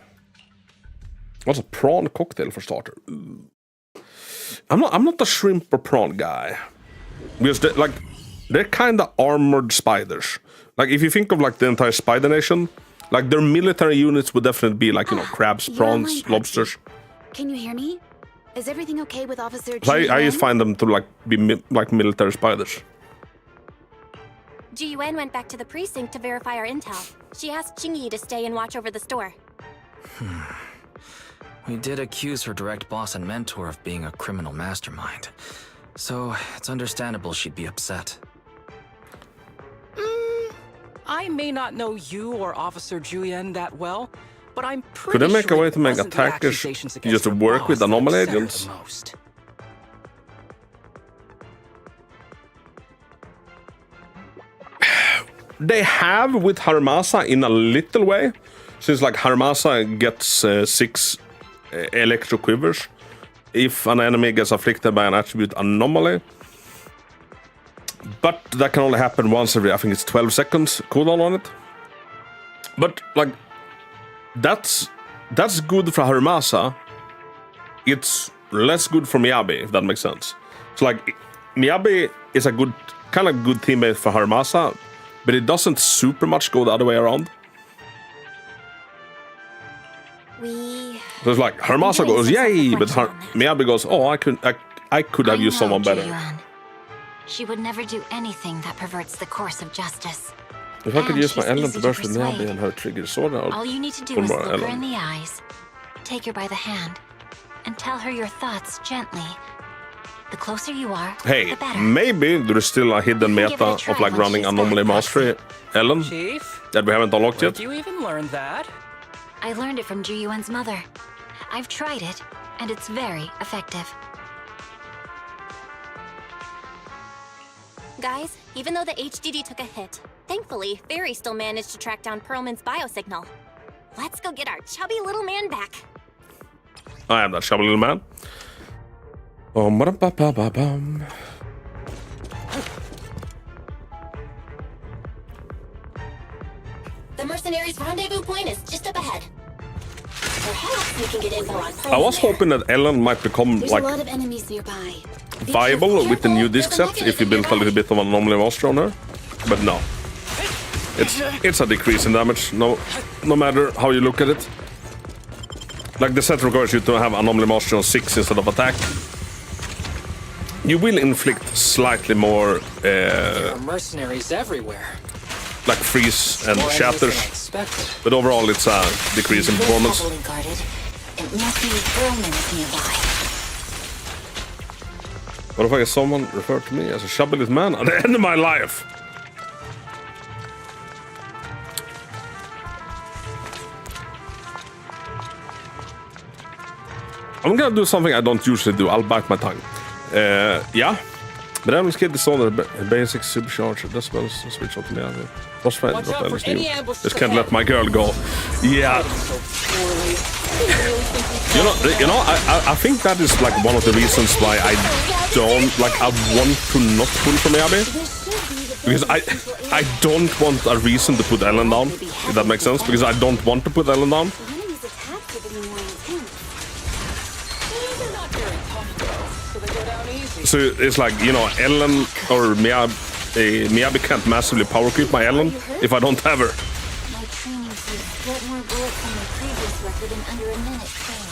Speaker 1: What's a prawn cocktail for starter? Ooh. I'm not a shrimp or prawn guy. Because they're kind of armored spiders. Like if you think of like the entire Spider Nation, like their military units would definitely be like, you know, crabs, prawns, lobsters.
Speaker 3: Can you hear me? Is everything okay with Officer
Speaker 1: So I just find them to like be like military spiders.
Speaker 2: Jiwen went back to the precinct to verify our intel. She asked Qingyi to stay and watch over the store.
Speaker 7: We did accuse her direct boss and mentor of being a criminal mastermind. So it's understandable she'd be upset.
Speaker 12: I may not know you or Officer Juyen that well, but I'm pretty
Speaker 1: Could they make
Speaker 12: sure
Speaker 1: a way
Speaker 12: it
Speaker 1: to make
Speaker 12: wasn't the
Speaker 1: attackers
Speaker 12: accusations against
Speaker 1: just to
Speaker 12: her
Speaker 1: work
Speaker 12: boss
Speaker 1: with
Speaker 12: that
Speaker 1: anomaly
Speaker 12: upset her
Speaker 1: agents?
Speaker 12: the most.
Speaker 1: They have with Harumasa in a little way, since like Harumasa gets 6 electro quivers if an enemy gets afflicted by an attribute anomaly. But that can only happen once every, I think it's 12 seconds cooldown on it. But like that's good for Harumasa. It's less good for Miyabi, if that makes sense. So like Miyabi is a good teammate for Harumasa, but it doesn't super much go the other way around. So it's like Harumasa goes, yay, but Miyabi goes, oh, I could have used someone better.
Speaker 11: Jiwen. She would never do anything that perverts the course of justice.
Speaker 1: If I could
Speaker 11: And
Speaker 1: use my
Speaker 11: she's
Speaker 1: Ellen
Speaker 11: easy
Speaker 1: to
Speaker 11: to
Speaker 1: burst with Miyabi
Speaker 11: persuade.
Speaker 1: and her trigger sword out.
Speaker 11: All you need to do is look her in the eyes, take her by the hand, and tell her your thoughts gently. The closer you are,
Speaker 1: Hey,
Speaker 11: the better.
Speaker 1: maybe there's still a hidden
Speaker 11: You can give it a
Speaker 1: meta
Speaker 11: try
Speaker 1: of like
Speaker 11: when
Speaker 1: running
Speaker 11: she's
Speaker 1: Anomaly
Speaker 11: back.
Speaker 1: Mastery, Ellen,
Speaker 12: Chief?
Speaker 1: that we haven't unlocked
Speaker 12: Where'd
Speaker 1: yet.
Speaker 12: you even learn that?
Speaker 11: I learned it from Jiyuan's mother. I've tried it, and it's very effective.
Speaker 2: Guys, even though the HDD took a hit, thankfully, Fairy still managed to track down Perlman's biosignal. Let's go get our chubby little man back.
Speaker 1: I am that chubby little man.
Speaker 2: mercenaries' rendezvous point is just up ahead. Perhaps we can get info on
Speaker 1: I was hoping that Ellen might become
Speaker 3: There's
Speaker 1: like
Speaker 3: a lot of enemies nearby.
Speaker 1: viable with the new disc set if you built a little bit of an anomaly monster on her, but no. It's a decrease in damage, no matter how you look at it. Like the set requires you to have anomaly monster on 6 instead of attack. You will inflict slightly more
Speaker 12: There are mercenaries everywhere.
Speaker 1: like freeze and
Speaker 12: More enemies
Speaker 1: shatters,
Speaker 12: than I expected.
Speaker 1: but overall it's a decrease in performance.
Speaker 11: Heavily guarded. It must be Perlman is nearby.
Speaker 1: What if I get someone refer to me as a chubby little man at the end of my life? I'm gonna do something I don't usually do. I'll bite my tongue. Yeah. But Evelyn's kid is on the basic supercharger. That's well switch on to me. Crossfire,
Speaker 12: Watch
Speaker 1: drop
Speaker 12: out for
Speaker 1: Evelyn's
Speaker 12: any
Speaker 1: new.
Speaker 12: ambushes
Speaker 1: Just can't let
Speaker 12: ahead.
Speaker 1: my girl go. Yeah. You know, I think that is like one of the reasons why I don't like. I want to not pull from Miyabi because I don't want a reason to put Ellen down. If that makes sense, because I don't want to put Ellen down. So it's like, you know, Ellen or Miyabi can't massively power creep my Ellen if I don't have her.
Speaker 11: My training piece got more bullets than my previous record in under a minute training.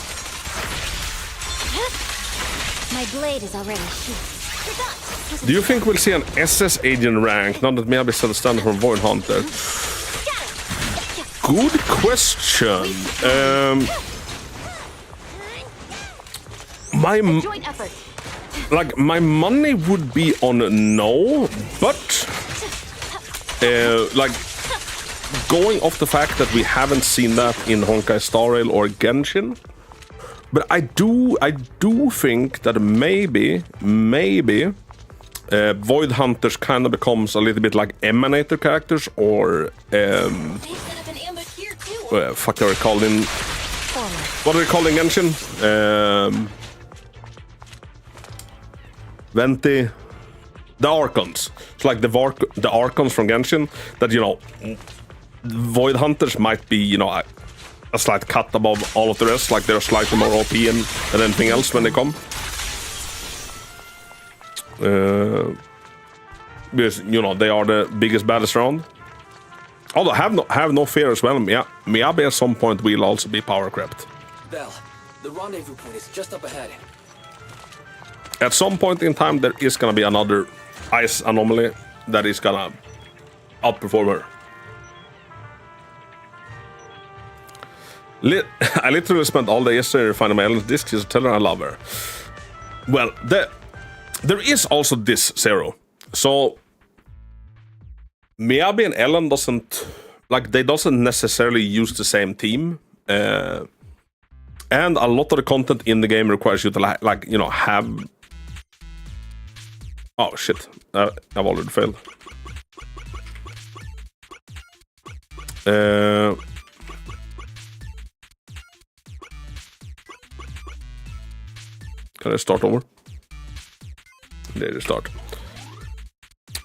Speaker 11: My blade is already sheathed.
Speaker 1: Do you think we'll see an SS agent rank now that Miyabi set a standard for Void Hunter? Good question. My money would be on no, but like going off the fact that we haven't seen that in Honkai Star Rail or Genshin, but I do think that maybe Void Hunters kind of becomes a little bit like Emanator characters or fuck they were called in. What are they called in Genshin? Venti, the Archons. It's like the Archons from Genshin. That, you know, Void Hunters might be, you know, a slight cut above all of the rest. Like they're slightly more OP than anything else when they come. Because, you know, they are the biggest baddest around. Although have no fear as well. Miyabi at some point will also be power crept.
Speaker 7: Bell, the rendezvous point is just up ahead.
Speaker 1: At some point in time, there is gonna be another ice anomaly that is gonna outperform her. I literally spent all day yesterday refining my Ellen's disc just to tell her I love her. Well, there is also this Zero. So Miyabi and Ellen doesn't necessarily use the same team. And a lot of the content in the game requires you to like, you know, have... Oh shit, I've already failed. Can I start over? There you start.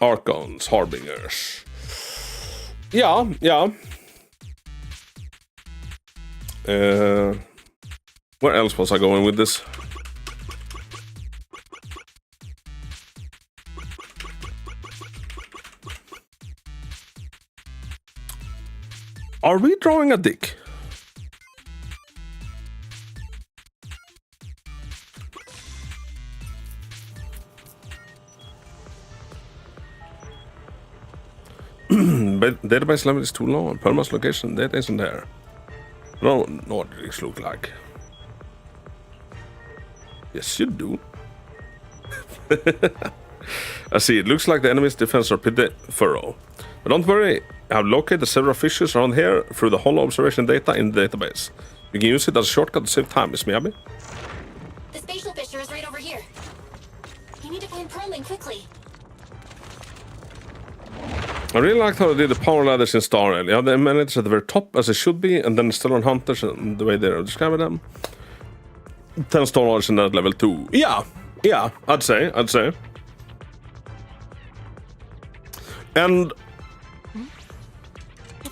Speaker 1: Archons, Harbingers. Yeah. Where else was I going with this? Are we drawing a dick? But database level is too low and permanent location data isn't there. I don't know what these look like. Yes, you do. I see, it looks like the enemy's defense are pretty thorough. But don't worry, I have located several fissures around here through the hollow observation data in the database. You can use it as a shortcut to save time, Miss Miyabi.
Speaker 2: The spatial fissure is right over here. You need to find Perlman quickly.
Speaker 1: I really liked how they did the power ladders in Star Rail. Yeah, the emanators at the very top as it should be, and then still on Hunters and the way they're describing them. 10 star knowledge in that level 2. Yeah, I'd say. And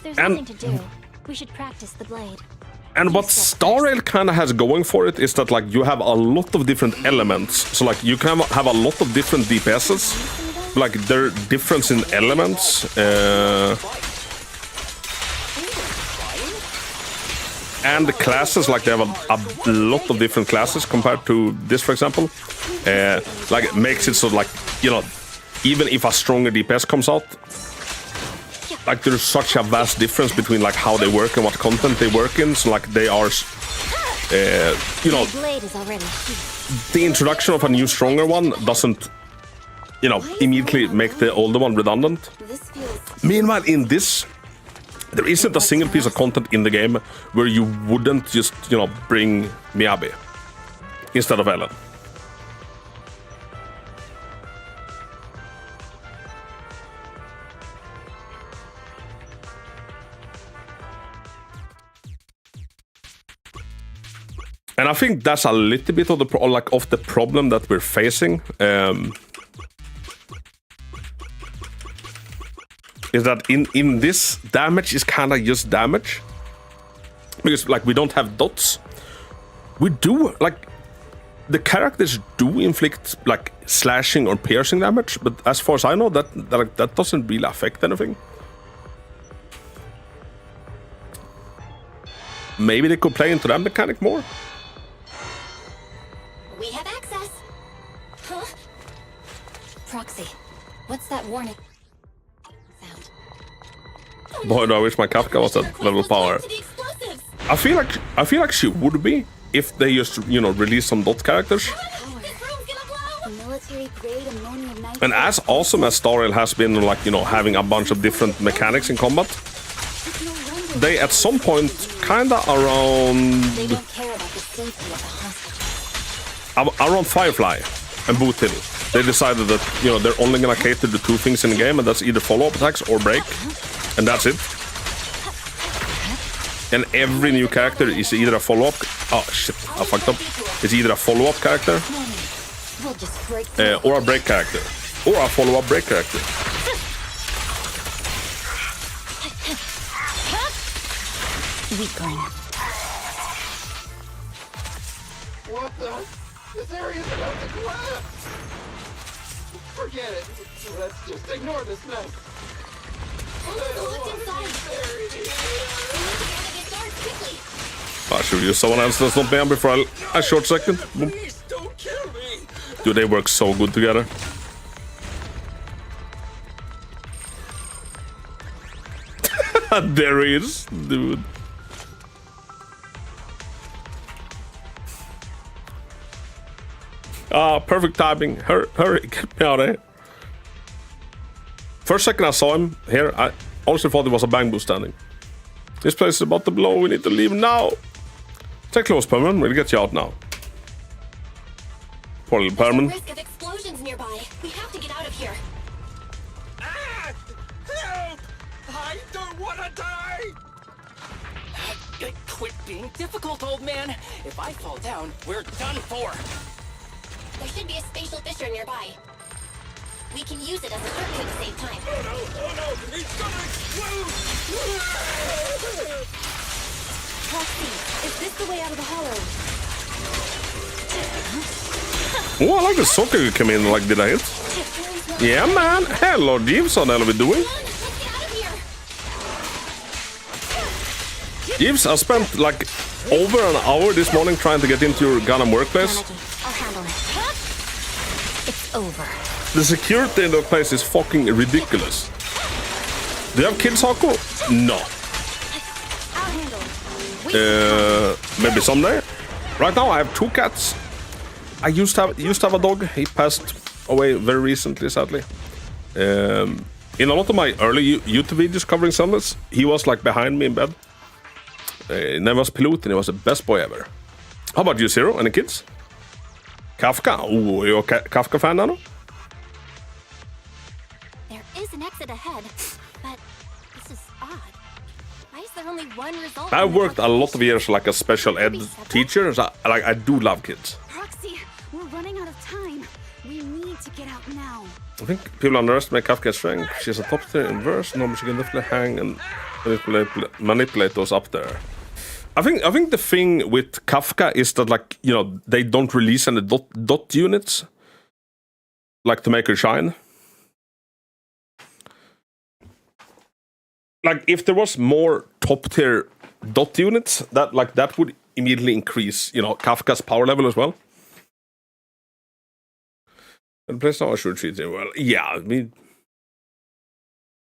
Speaker 2: there's
Speaker 1: And-
Speaker 2: nothing to do, we should practice the blade.
Speaker 1: And what Star Rail kind of has going for it is that like you have a lot of different elements. So like you can have a lot of different DPSs. Like their difference in elements. And the classes, like they have a lot of different classes compared to this, for example. Like it makes it so like, you know, even if a stronger DPS comes out, like there's such a vast difference between like how they work and what content they work in. So like they are, you know, the introduction of a new stronger one doesn't, you know, immediately make the older one redundant. Meanwhile, in this, there isn't a single piece of content in the game where you wouldn't just, you know, bring Miyabi instead of Ellen. And I think that's a little bit of the problem that we're facing. Is that in this, damage is kind of just damage, because like we don't have dots. We do like the characters do inflict like slashing or piercing damage, but as far as I know, that doesn't really affect anything. Maybe they could play into that mechanic more.
Speaker 2: We have access. Huh? Proxy, what's that warning?
Speaker 1: Boy, do I wish my Kafka was at level power. I feel like she would be if they just, you know, release some dot characters. And as awesome as Star Rail has been, like, you know, having a bunch of different mechanics in combat, they at some point kinda around Firefly and Boot Hill, they decided that, you know, they're only gonna cater to two things in the game, and that's either follow-up attacks or break. And that's it. And every new character is either a follow-up. Oh shit, I fucked up. It's either a follow-up character, or a break character, or a follow-up break character.
Speaker 2: Weakling.
Speaker 19: What the? This area's about to collapse! Forget it. Let's just ignore this mess.
Speaker 1: I should use someone else that's not Miyabi for a short second. Boom. Dude, they work so good together. There he is, dude. Perfect timing. Hurry, get me out of here. First second I saw him here, I also thought it was a bamboo standing. This place is about to blow, we need to leave now. Stay close, Perman, we'll get you out now. Poor little Perman.
Speaker 2: Risk of explosions nearby. We have to get out of here.
Speaker 19: Help! I don't want to die!
Speaker 12: Quit being difficult, old man. If I fall down, we're done for.
Speaker 2: There should be a spatial fissure nearby. We can use it as a shortcut to save time.
Speaker 19: Oh no! It's gonna explode!
Speaker 3: Proxy, is this the way out of the hollow?
Speaker 1: Oh, I like the soccer you came in, like, did I hit? Yeah, man. Hello, Jeeves, how the hell are we doing? Jeeves, I spent like over an hour this morning trying to get into your Gundam workplace.
Speaker 2: I'll handle it. It's over.
Speaker 1: The security in the place is fucking ridiculous. Do you have kids, Haku? No. Maybe someday. Right now I have 2 cats. I used to have a dog. He passed away very recently, sadly. In a lot of my early YouTube videos covering Sunless, he was like behind me in bed. His name was Pilot and he was the best boy ever. How about you, Zero? Any kids? Kafka? Oh, you're a Kafka fan now?
Speaker 2: There is an exit ahead, but this is odd. Why is there only one result?
Speaker 1: I worked a lot of years like a special ed teacher, so I do love kids.
Speaker 3: Proxy, we're running out of time. We need to get out now.
Speaker 1: I think people underestimate Kafka's strength. She's a top tier in verse, no, but she can definitely hang and manipulate those up there. I think the thing with Kafka is that, like, you know, they don't release any dot units, like, to make her shine. Like, if there was more top tier dot units, that would immediately increase, you know, Kafka's power level as well. And place now I should treat it well. Yeah, I mean,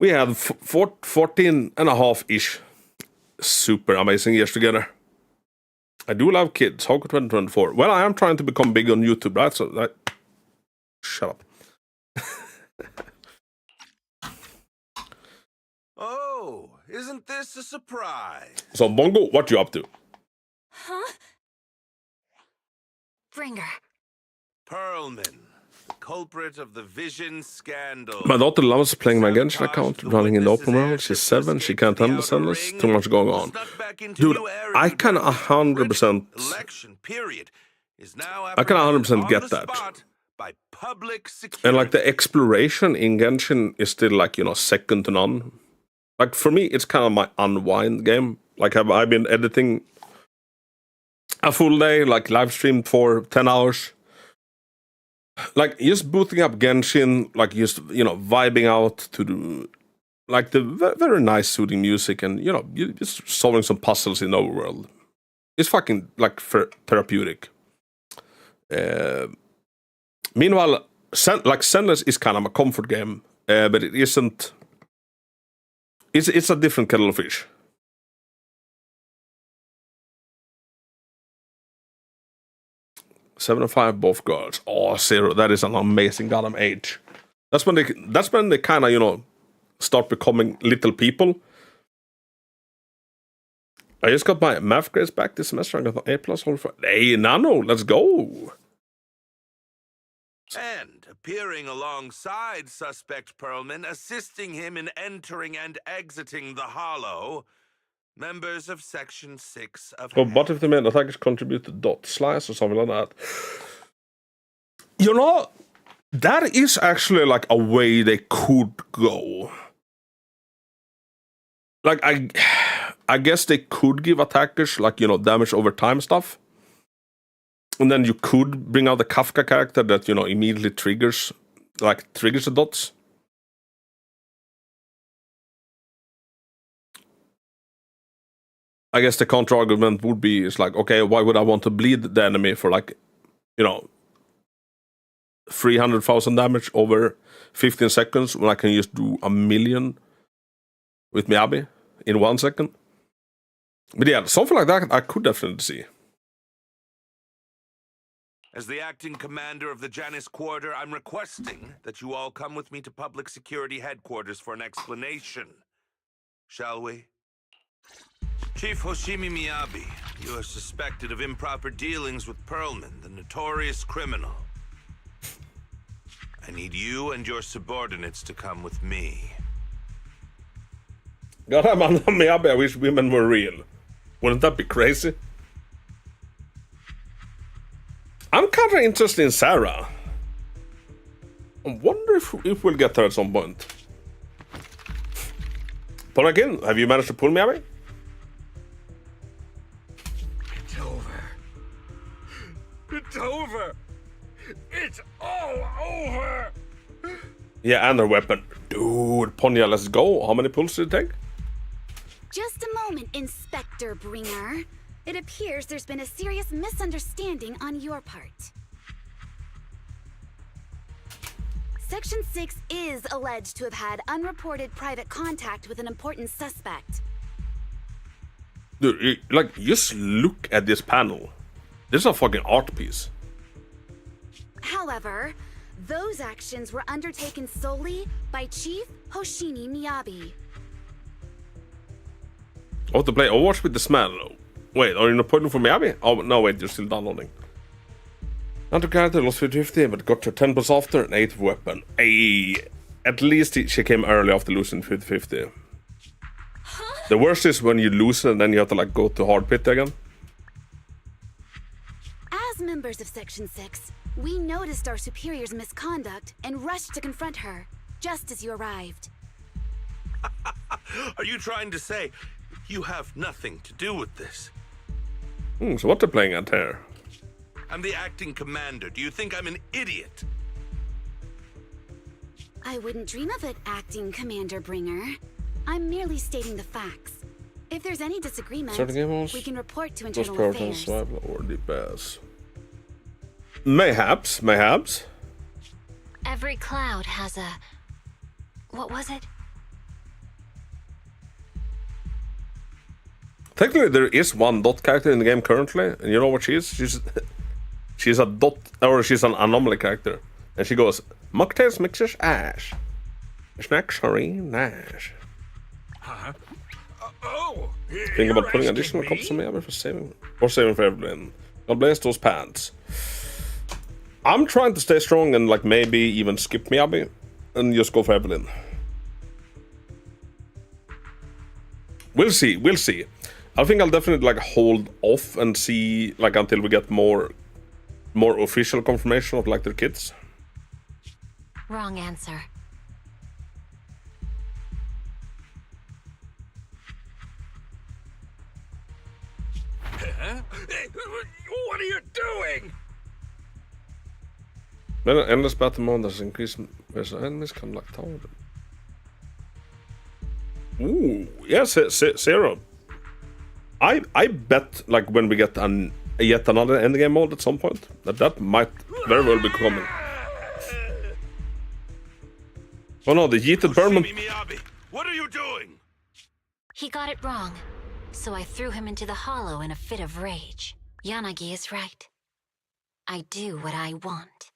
Speaker 1: we had 14.5-ish super amazing years together. I do love kids. Hawk 2024. Well, I am trying to become big on YouTube, right? So shut up.
Speaker 8: Oh, isn't this a surprise?
Speaker 1: So, Bongo, what you up to?
Speaker 11: Huh? Bringer.
Speaker 8: Pearlman, the culprit of the Vision scandal.
Speaker 1: My daughter loves playing my Genshin account, running in the open world. She's 7, she can't handle this endless. Too much going on. Dude, I can 100%... I can 100% get that. And, like, the exploration in Genshin is still, like, you know, second to none. Like, for me, it's kind of my unwind game. Like, I've been editing a full day, like, live streamed for 10 hours. Like, just booting up Genshin, like, just, you know, vibing out to the, like, the very nice soothing music and, you know, just solving some puzzles in the overworld. It's fucking, like, therapeutic. Meanwhile, Zenless is kind of a comfort game, but it isn't... It's a different kettle of fish. 7 and 5, both girls. Oh, 0. That is an amazing goddamn age. That's when they kind of, you know, start becoming little people. I just got my math grades back this semester. I got an A+. Hey, Nano, let's go.
Speaker 8: And appearing alongside suspect Pearlman, assisting him in entering and exiting the Hollow, members of Section 6 of...
Speaker 1: Oh, but if the main attackers contribute to dot slice or something like that. You know, that is actually like a way they could go. Like, I guess they could give attackers, like, you know, damage over time stuff. And then you could bring out the Kafka character that, you know, immediately triggers the dots. I guess the counter argument would be, it's like, okay, why would I want to bleed the enemy for, like, you know, 300,000 damage over 15 seconds when I can just do 1,000,000 with Miyabi in 1 second? But yeah, something like that I could definitely see.
Speaker 8: As the acting commander of the Janus Quarter, I'm requesting that you all come with me to Public Security Headquarters for an explanation. Shall we? Chief Hoshimi Miyabi, you are suspected of improper dealings with Pearlman, the notorious criminal. I need you and your subordinates to come with me.
Speaker 1: Goddamn, Miyabi, I wish women were real. Wouldn't that be crazy? I'm kind of interested in Sarah. I wonder if we'll get her at some point. But again, have you managed to pull Miyabi?
Speaker 5: It's over. It's over. It's all over.
Speaker 1: Yeah, and her weapon. Dude, Ponja, let's go. How many pulls did it take?
Speaker 3: Just a moment, Inspector Bringer. It appears there's been a serious misunderstanding on your part. Section 6 is alleged to have had unreported private contact with an important suspect.
Speaker 1: Dude, like, just look at this panel. This is a fucking art piece.
Speaker 3: However, those actions were undertaken solely by Chief Hoshimi Miyabi.
Speaker 1: Oh, to play Overwatch with the smell. Wait, are you not pointing for Miyabi? Oh, no, wait, you're still downloading. Another character lost 50-50, but got her 10 plus after, an 8 of weapon. Ay, at least she came early after losing 50-50. The worst is when you lose it and then you have to, like, go to hard pit again.
Speaker 3: As members of Section 6, we noticed our superior's misconduct and rushed to confront her, just as you arrived.
Speaker 8: Are you trying to say you have nothing to do with this?
Speaker 1: So what they're playing at here?
Speaker 8: I'm the acting commander. Do you think I'm an idiot?
Speaker 3: I wouldn't dream of it, acting Commander Bringer. I'm merely stating the facts. If there's any disagreement, we can report to internal affairs.
Speaker 1: Survival or the best. Mayhaps.
Speaker 11: Every cloud has a... What was it?
Speaker 1: Technically, there is one dot character in the game currently, and you know what she is? She's a dot, or she's an anomaly character, and she goes mocktails mixers ash, snacks sorry nash. Think about putting additional cups on Miyabi for saving for Evelyn. God bless those pants. I'm trying to stay strong and like maybe even skip Miyabi and just go for Evelyn. We'll see. I think I'll definitely like hold off and see like until we get more official confirmation of like their kids.
Speaker 11: Wrong answer.
Speaker 5: What are you doing?
Speaker 1: When an endless battle mode has increased where the enemies can like tower them. Ooh, yes, Zero. I bet like when we get yet another endgame mode at some point that might very well be coming. Oh no, the yeeted Berman.
Speaker 8: Miyabi, what are you doing?
Speaker 11: He got it wrong, so I threw him into the hollow in a fit of rage. Yanagi is right. I do what I want.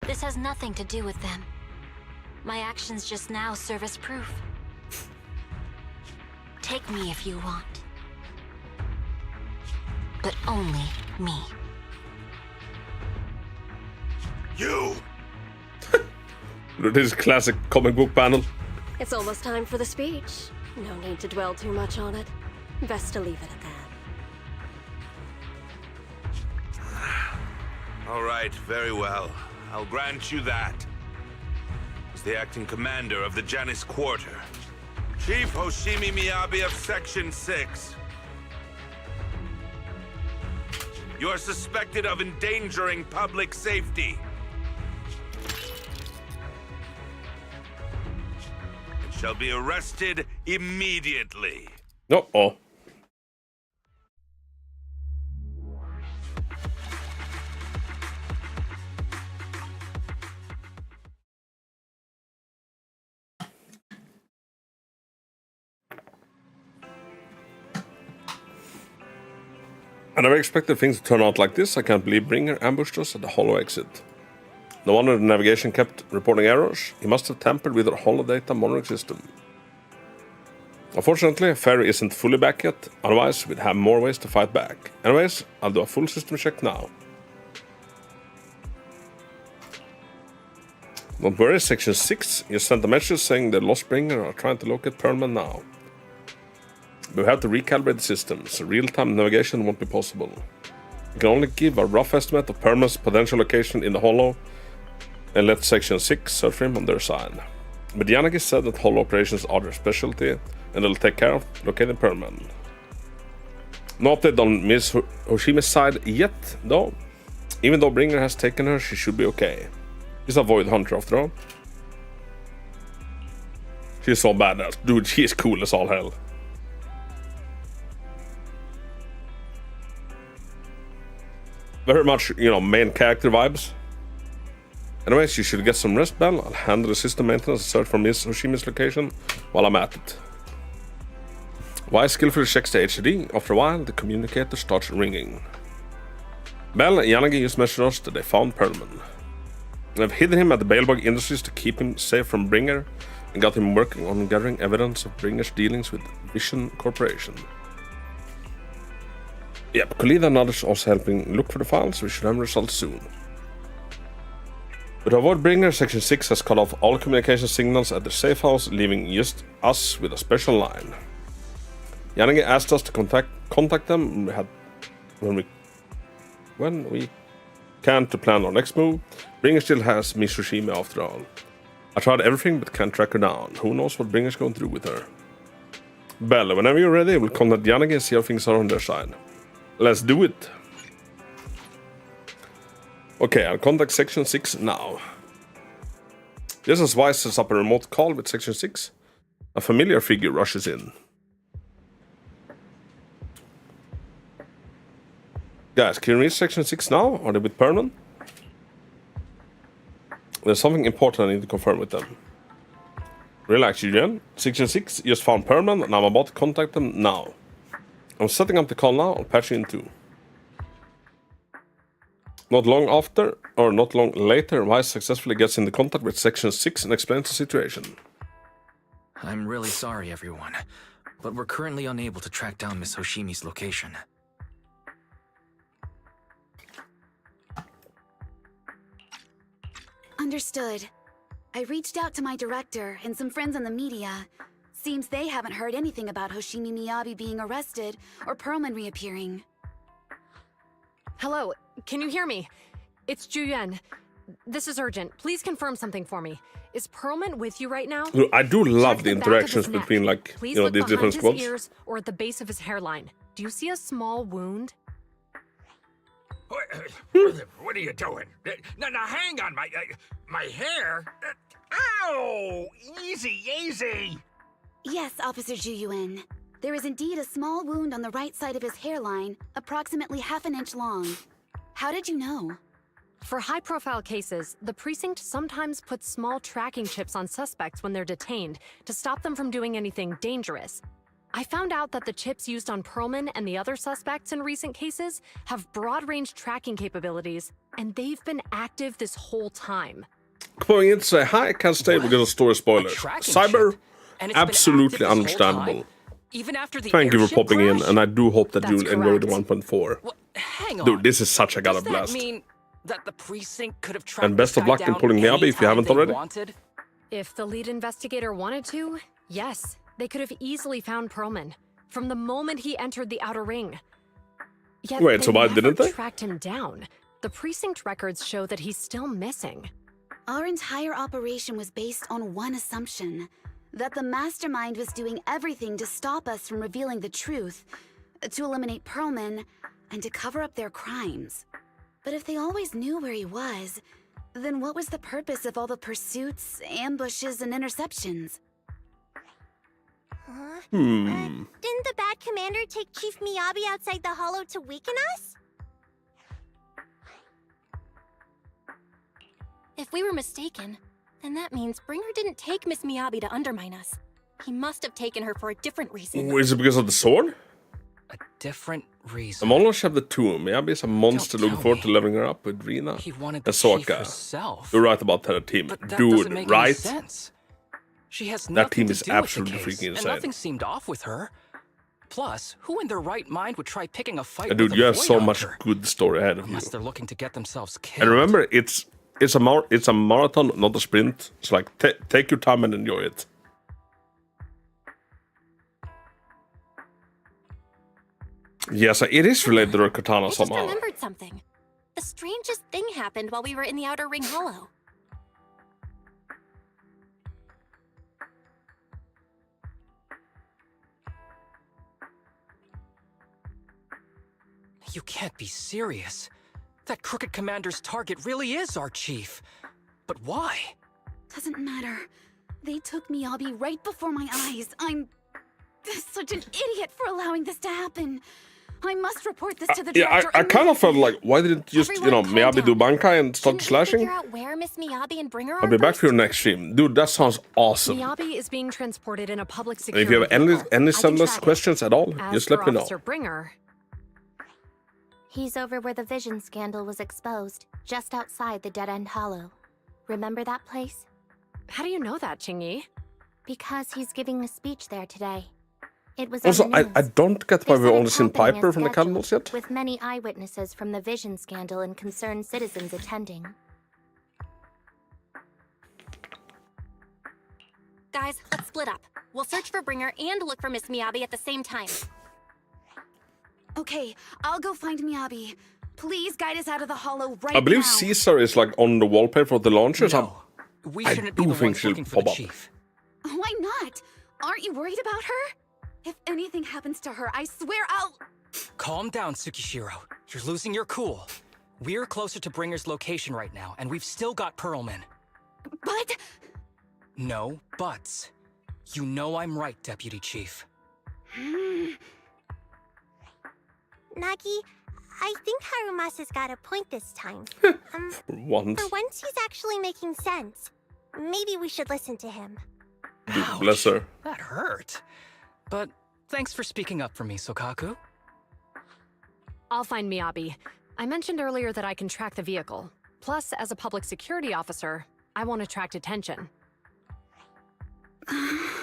Speaker 11: This has nothing to do with them. My actions just now serve as proof. Take me if you want. But only me.
Speaker 8: You!
Speaker 1: This classic comic book panel.
Speaker 9: It's almost time for the speech. No need to dwell too much on it. Best to leave it at that.
Speaker 8: All right, very well. I'll grant you that. As the acting commander of the Janus Quarter, Chief Hoshimi Miyabi of Section 6. You are suspected of endangering public safety. And shall be arrested immediately.
Speaker 1: Uh-oh. I never expected things to turn out like this. I can't believe Bringer ambushed us at the hollow exit. No wonder the navigation kept reporting errors. He must have tampered with our hollow data monitoring system. Unfortunately, Ferry isn't fully back yet, otherwise we'd have more ways to fight back. Anyways, I'll do a full system check now. Don't worry, Section 6 just sent a message saying the Lost Bringer are trying to locate Perlman now. We have to recalibrate the system, so real-time navigation won't be possible. We can only give a rough estimate of Perlman's potential location in the hollow and let Section 6 search for him on their side. But Yanagi said that hollow operations are their specialty and they'll take care of locating Perlman. No update on Miss Hoshimi's side yet, though. Even though Bringer has taken her, she should be okay. She's a Void Hunter after all. She's so badass. Dude, she is cool as all hell. Very much, you know, main character vibes. Anyways, you should get some rest, Belle. I'll handle the system maintenance and search for Miss Hoshimi's location while I'm at it. Y skillfully checks the HDD. After a while, the communicator starts ringing. Belle and Yanagi just messaged us that they found Perlman. They've hidden him at the Balebug Industries to keep him safe from Bringer and got him working on gathering evidence of Bringer's dealings with Vision Corporation. Yep, Khalida and others also helping look for the files, so we should have results soon. But to avoid Bringer, Section 6 has cut off all communication signals at the safe house, leaving just us with a special line. Yanagi asked us to contact them when we can to plan our next move. Bringer still has Miss Hoshimi after all. I tried everything but can't track her down. Who knows what Bringer's going through with her? Bella, whenever you're ready, we'll contact Yanagi and see how things are on their side. Let's do it. Okay, I'll contact Section 6 now. Just as Weiss sets up a remote call with Section 6, a familiar figure rushes in. Guys, can you reach Section 6 now? Are they with Perman? There's something important I need to confirm with them. Relax, Julian. Section 6 just found Perman, and I'm about to contact them now. I'm setting up the call now. I'll patch you in too. Not long after, or not long later, Weiss successfully gets into contact with Section 6 and explains the situation.
Speaker 7: I'm really sorry, everyone, but we're currently unable to track down Miss Hoshimi's location.
Speaker 3: Understood. I reached out to my director and some friends in the media. Seems they haven't heard anything about Hoshimi Miyabi being arrested or Perlman reappearing.
Speaker 18: Hello, can you hear me? It's Juyen. This is urgent. Please confirm something for me. Is Perlman with you right now?
Speaker 1: I do love the
Speaker 18: Check back of
Speaker 1: interactions
Speaker 18: his neck.
Speaker 1: between, like,
Speaker 18: Please
Speaker 1: you know,
Speaker 18: look
Speaker 1: these
Speaker 18: behind
Speaker 1: different
Speaker 18: his
Speaker 1: squads.
Speaker 18: ears or at the base of his hairline. Do you see a small wound?
Speaker 5: What are you doing? Now hang on, my hair. Ow! Easy, easy.
Speaker 3: Yes, Officer Juyuin. There is indeed a small wound on the right side of his hairline, approximately ½ inch long. How did you know?
Speaker 18: For high-profile cases, the precinct sometimes puts small tracking chips on suspects when they're detained to stop them from doing anything dangerous. I found out that the chips used on Perlman and the other suspects in recent cases have broad-range tracking capabilities, and they've been active this whole time.
Speaker 1: Coming in to say hi, I can't stay because of story spoilers. Cyber, absolutely understandable.
Speaker 12: Even after the
Speaker 1: Thank you for
Speaker 12: airship
Speaker 1: popping in,
Speaker 12: crash?
Speaker 1: and I do hope that
Speaker 12: That's
Speaker 1: you'll enjoy the
Speaker 12: correct.
Speaker 1: 1.4.
Speaker 12: Hang on.
Speaker 1: Dude, this is such a god
Speaker 12: Does
Speaker 1: of blast.
Speaker 12: that mean that the precinct could have tracked
Speaker 1: And best
Speaker 12: this
Speaker 1: of
Speaker 12: guy
Speaker 1: luck in
Speaker 12: down
Speaker 1: pulling Miyabi if you
Speaker 12: anytime
Speaker 1: haven't
Speaker 12: they
Speaker 1: already.
Speaker 12: wanted?
Speaker 18: If the lead investigator wanted to, yes, they could have easily found Perlman from the moment he entered the outer ring. Yet
Speaker 1: Wait, so
Speaker 18: they
Speaker 1: why
Speaker 18: never
Speaker 1: didn't they?
Speaker 18: tracked him down. The precinct records show that he's still missing.
Speaker 3: Our entire operation was based on one assumption, that the mastermind was doing everything to stop us from revealing the truth, to eliminate Perlman, and to cover up their crimes. But if they always knew where he was, then what was the purpose of all the pursuits, ambushes, and interceptions?
Speaker 16: Huh?
Speaker 1: Hmm.
Speaker 16: Didn't the bad commander take Chief Miyabi outside the hollow to weaken us?
Speaker 2: If we were mistaken, then that means Bringer didn't take Miss Miyabi to undermine us. He must have taken her for a different reason.
Speaker 1: Is it because of the sword?
Speaker 12: Different reason.
Speaker 1: The monolith have the tomb. Miyabi is a monster looking forward to leveling her up with Rina
Speaker 12: He wanted
Speaker 1: and
Speaker 12: the chief
Speaker 1: Sokka.
Speaker 12: herself.
Speaker 1: You're right about that team.
Speaker 12: But that
Speaker 1: Dude,
Speaker 12: doesn't make any
Speaker 1: right?
Speaker 12: sense. She has
Speaker 1: That
Speaker 12: nothing
Speaker 1: team
Speaker 12: to
Speaker 1: is
Speaker 12: do with the
Speaker 1: absolutely
Speaker 12: case,
Speaker 1: freaking
Speaker 12: and
Speaker 1: insane.
Speaker 12: nothing seemed off with her. Plus, who in their right mind would try picking a fight
Speaker 1: Dude,
Speaker 12: with a
Speaker 1: you have
Speaker 12: void
Speaker 1: so much
Speaker 12: hunter?
Speaker 1: good story ahead of you.
Speaker 12: Unless they're looking to get themselves killed.
Speaker 1: And remember, it's a marathon, not a sprint. It's like take your time and enjoy it. Yes, it is related to her katana
Speaker 2: I just
Speaker 1: somehow.
Speaker 2: remembered something. The strangest thing happened while we were in the Outer Ring Hollow.
Speaker 12: You can't be serious. That crooked commander's target really is our chief. But why?
Speaker 3: Doesn't matter. They took Miyabi right before my eyes. I'm such an idiot for allowing this to happen. I must report this to the director.
Speaker 1: I kind of felt like, why didn't just, Miyabi do Bankai and start slashing?
Speaker 2: Figure out where Miss Miyabi and Bringer
Speaker 1: I'll
Speaker 2: are
Speaker 1: be back
Speaker 2: first?
Speaker 1: for your next stream. Dude, that sounds awesome.
Speaker 18: Miyabi is being transported in a public
Speaker 1: And
Speaker 18: security
Speaker 1: if you have any
Speaker 18: vehicle.
Speaker 1: sendless
Speaker 18: track it.
Speaker 1: questions at all,
Speaker 18: As
Speaker 1: just let
Speaker 18: for
Speaker 1: me know.
Speaker 18: Officer Bringer,
Speaker 10: He's over where the vision scandal was exposed, just outside the Dead End Hollow. Remember that place?
Speaker 18: how do you know that, Qingyi?
Speaker 10: Because he's giving a speech there today. It was
Speaker 1: Also,
Speaker 10: on the news.
Speaker 1: I don't get why
Speaker 10: They
Speaker 1: we've
Speaker 10: said
Speaker 1: only
Speaker 10: it's
Speaker 1: seen
Speaker 10: happening
Speaker 1: Piper
Speaker 10: as
Speaker 1: from the
Speaker 10: scheduled,
Speaker 1: Cannibals yet.
Speaker 10: with many eyewitnesses from the vision scandal and concerned citizens attending.
Speaker 2: Guys, let's split up. We'll search for Bringer and look for Miss Miyabi at the same time.
Speaker 3: Okay, I'll go find Miyabi. Please guide us out of the hollow right
Speaker 1: I believe
Speaker 3: now.
Speaker 1: Caesar is like on the wallpaper for the launchers.
Speaker 12: No. We
Speaker 1: I
Speaker 12: shouldn't be
Speaker 1: do
Speaker 12: the
Speaker 1: think
Speaker 12: ones
Speaker 1: she'll
Speaker 12: looking for the
Speaker 1: pop up.
Speaker 12: chief.
Speaker 3: Why not? Aren't you worried about her? If anything happens to her, I swear I'll...
Speaker 12: Calm down, Tsukishiro. You're losing your cool. We're closer to Bringer's location right now, and we've still got Pearlman.
Speaker 3: But...
Speaker 12: No buts. You know I'm right, Deputy Chief.
Speaker 16: Nagi, I think Harumasa's got a point this time.
Speaker 1: Once.
Speaker 16: For once, he's actually making sense. Maybe we should listen to him.
Speaker 1: Bless her.
Speaker 12: That hurt. But thanks for speaking up for me, Sokaku.
Speaker 18: I'll find Miyabi. I mentioned earlier that I can track the vehicle. Plus, as a public security officer, I won't attract attention.
Speaker 1: Oh,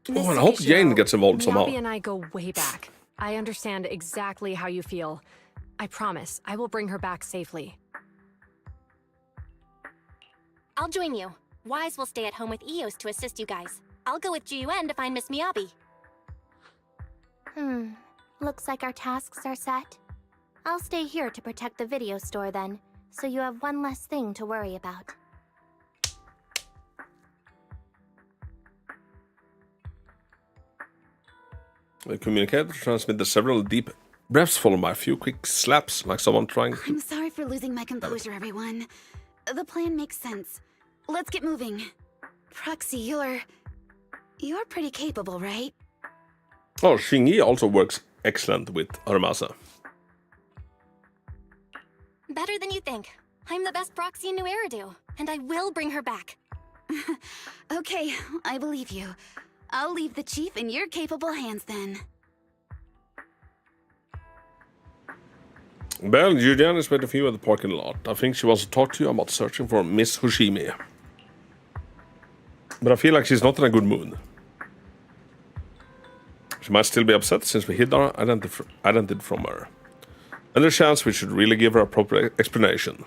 Speaker 1: and I hope Jane gets involved somehow.
Speaker 18: Miyabi and I go way back. I understand exactly how you feel. I promise, I will bring her back safely.
Speaker 2: I'll join you. Wise will stay at home with Eos to assist you guys. I'll go with GUN to find Miss Miyabi.
Speaker 10: Looks like our tasks are set. I'll stay here to protect the video store then, so you have one less thing to worry about.
Speaker 1: The communicator transmitted several deep breaths followed by a few quick slaps, like someone trying to...
Speaker 3: I'm sorry for losing my composure, everyone. The plan makes sense. Let's get moving. Proxy, you're pretty capable, right?
Speaker 1: Oh, Shingi also works excellent with Harumasa.
Speaker 2: Better than you think. I'm the best proxy in New Eridu, and I will bring her back.
Speaker 3: Okay, I believe you. I'll leave the chief in your capable hands then.
Speaker 1: Well, Julian is waiting for you at the parking lot. I think she wants to talk to you about searching for Miss Hoshimi. But I feel like she's not in a good mood. She might still be upset since we hid our identity from her. And there's a chance we should really give her a proper explanation.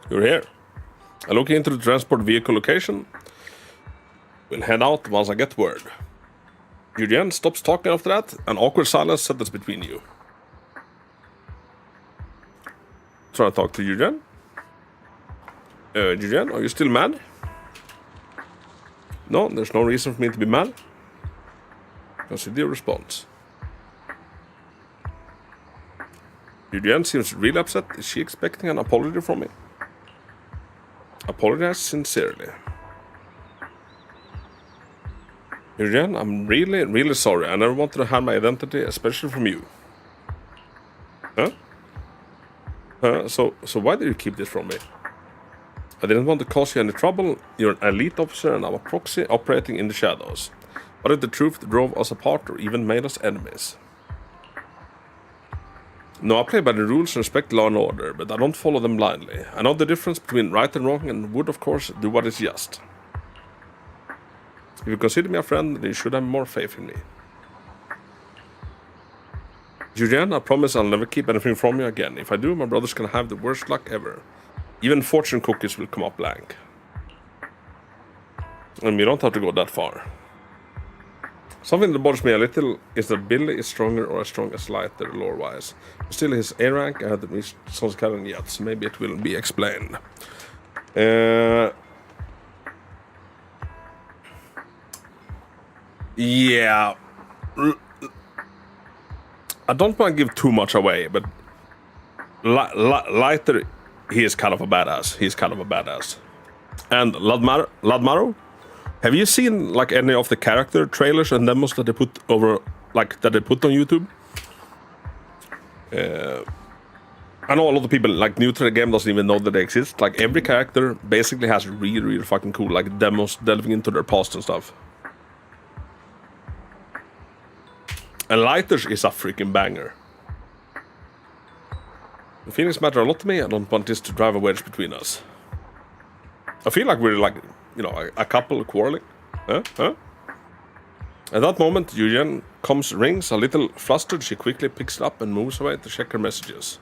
Speaker 1: You're here. I look into the transport vehicle location. We'll head out once I get word. Julian stops talking after that, an awkward silence settles between you. Try to talk to Julian. Julian, are you still mad? No, there's no reason for me to be mad. Consider your response. Julian seems really upset. Is she expecting an apology from me? Apologize sincerely. Julian, I'm really, really sorry. I never wanted to hide my identity, especially from you. Huh? So why did you keep this from me? I didn't want to cause you any trouble. You're an elite officer and I'm a proxy operating in the shadows. What if the truth drove us apart or even made us enemies? No, I play by the rules and respect law and order, but I don't follow them blindly. I know the difference between right and wrong and would, of course, do what is just. If you consider me a friend, then you should have more faith in me. Julian, I promise I'll never keep anything from you again. If I do, my brother's gonna have the worst luck ever. Even fortune cookies will come up blank. And you don't have to go that far. Something that bothers me a little is that Billy is stronger or as strong as Lighter lore-wise. Still, his A rank I haven't reached Sons Callan yet, so maybe it will be explained. Yeah. I don't want to give too much away, but Lighter, he is kind of a badass. He's kind of a badass. And Ladmaro? Have you seen like any of the character trailers and demos that they put over, like that they put on YouTube? I know a lot of people like new to the game doesn't even know that they exist. Like every character basically has really, really fucking cool like demos delving into their past and stuff. And Lighters is a freaking banger. The feelings matter a lot to me. I don't want this to drive a wedge between us. I feel like we're like, you know, a couple quarreling. Huh? At that moment, Yuyen rings a little flustered. She quickly picks it up and moves away to check her messages.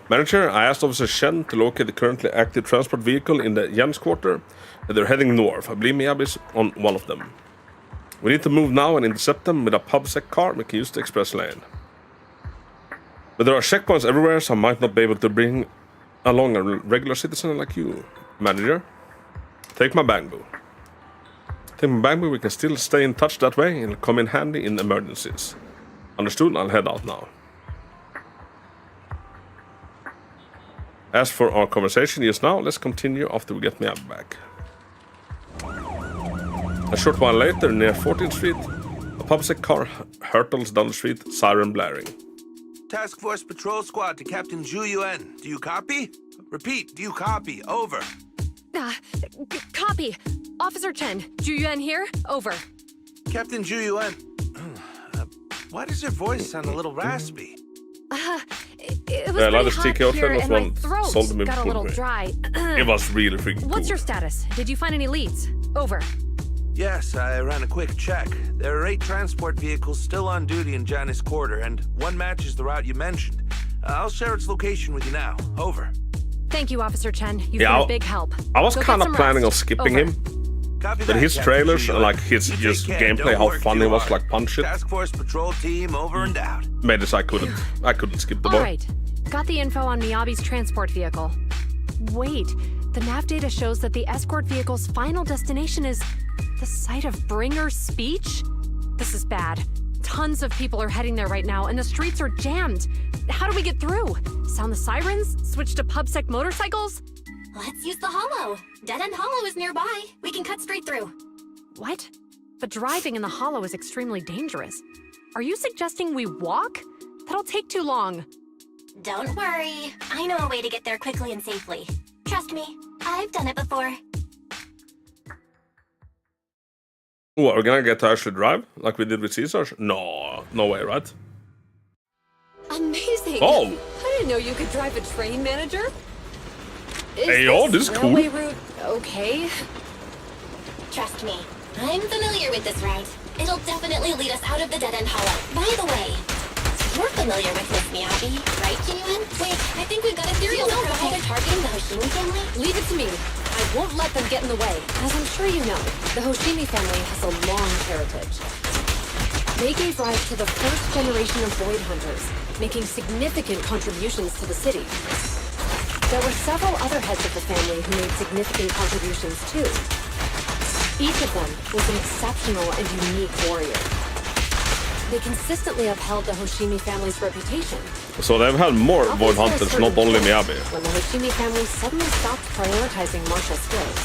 Speaker 1: Manager, I asked Officer Shen to locate the currently active transport vehicle in the Yen's quarter. They're heading north. I believe Miyabi's on one of them. We need to move now and intercept them with a PubSec car. We can use the express lane. But there are checkpoints everywhere, so I might not be able to bring along a regular citizen like you, manager. Take my bamboo. Take my bamboo, we can still stay in touch that way and it'll come in handy in emergencies. Understood, I'll head out now. As for our conversation just now, let's continue after we get Miyabi back. A short while later, near 14th Street, a PubSec car hurtles down the street, siren blaring.
Speaker 8: Task Force Patrol Squad to Captain Zhu Yuan. Do you copy? Repeat, do you copy? Over.
Speaker 18: Copy. Officer Chen, Zhu Yuan here. Over.
Speaker 8: Captain Zhu Yuan. Why does your voice sound a little raspy?
Speaker 18: It was pretty hot here and my throat got a little dry.
Speaker 1: It was really freaking cool.
Speaker 18: What's your status? Did you find any leads? Over.
Speaker 8: Yes, I ran a quick check. There are 8 transport vehicles still on duty in Janice Quarter, and one matches the route you mentioned. I'll share its location with you now. Over.
Speaker 18: Thank you, Officer Chen. You've been a big help.
Speaker 1: I was kind of planning on skipping him. But his trailers and like his just gameplay, how fun he was, like punch it.
Speaker 8: Task Force Patrol Team over and out.
Speaker 1: Made it so I couldn't skip the boy.
Speaker 18: Alright. Got the info on Miyabi's transport vehicle. Wait, the nav data shows that the escort vehicle's final destination is the site of Bringer's speech? This is bad. Tons of people are heading there right now, and the streets are jammed. How do we get through? Sound the sirens? Switch to PubSec motorcycles?
Speaker 2: Let's use the hollow. Dead End Hollow is nearby. We can cut straight through.
Speaker 18: What? But driving in the hollow is extremely dangerous. Are you suggesting we walk? That'll take too long.
Speaker 2: Don't worry. I know a way to get there quickly and safely. Trust me, I've done it before.
Speaker 1: What, are we gonna get to actually drive? Like we did with Caesars? No, no way, right?
Speaker 18: Amazing!
Speaker 1: Oh!
Speaker 18: I didn't know you could drive a train, manager.
Speaker 1: Hey, yo, this is cool.
Speaker 18: Railway route okay?
Speaker 2: Trust me, I'm familiar with this route. It'll definitely lead us out of the Dead End Hollow. By the way, you're familiar with Miss Miyabi, right, Genuine? Wait, I think we've got a theory on how they're targeting the Hoshimi family.
Speaker 18: Leave it to me. I won't let them get in the way. As I'm sure you know, the Hoshimi family has a long heritage. They gave rise to the first generation of Void Hunters, making significant contributions to the city. There were several other heads of the family who made significant contributions too. Each of them was an exceptional and unique warrior. They consistently upheld the Hoshimi family's reputation.
Speaker 1: So they've had more Void Hunters, not only Miyabi.
Speaker 18: When the Hoshimi family suddenly stopped prioritizing martial skills,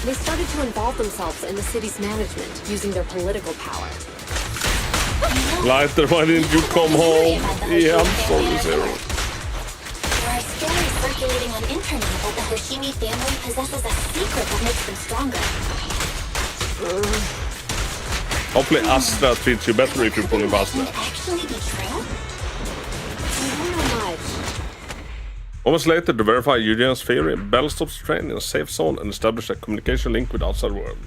Speaker 18: they started to involve themselves in the city's management using their political power.
Speaker 1: Lighter, why didn't you come home? Yeah, I'm sorry, Zero.
Speaker 2: There are stories circulating on internet that the Hoshimi family possesses a secret that makes them stronger.
Speaker 1: Hopefully Astra treats you better if you're pulling past
Speaker 2: Can
Speaker 1: that.
Speaker 2: actually be true?
Speaker 18: I don't know much.
Speaker 1: Moments later, to verify Eugene's theory, Bell stops the train in a safe zone and establishes a communication link with the outside world.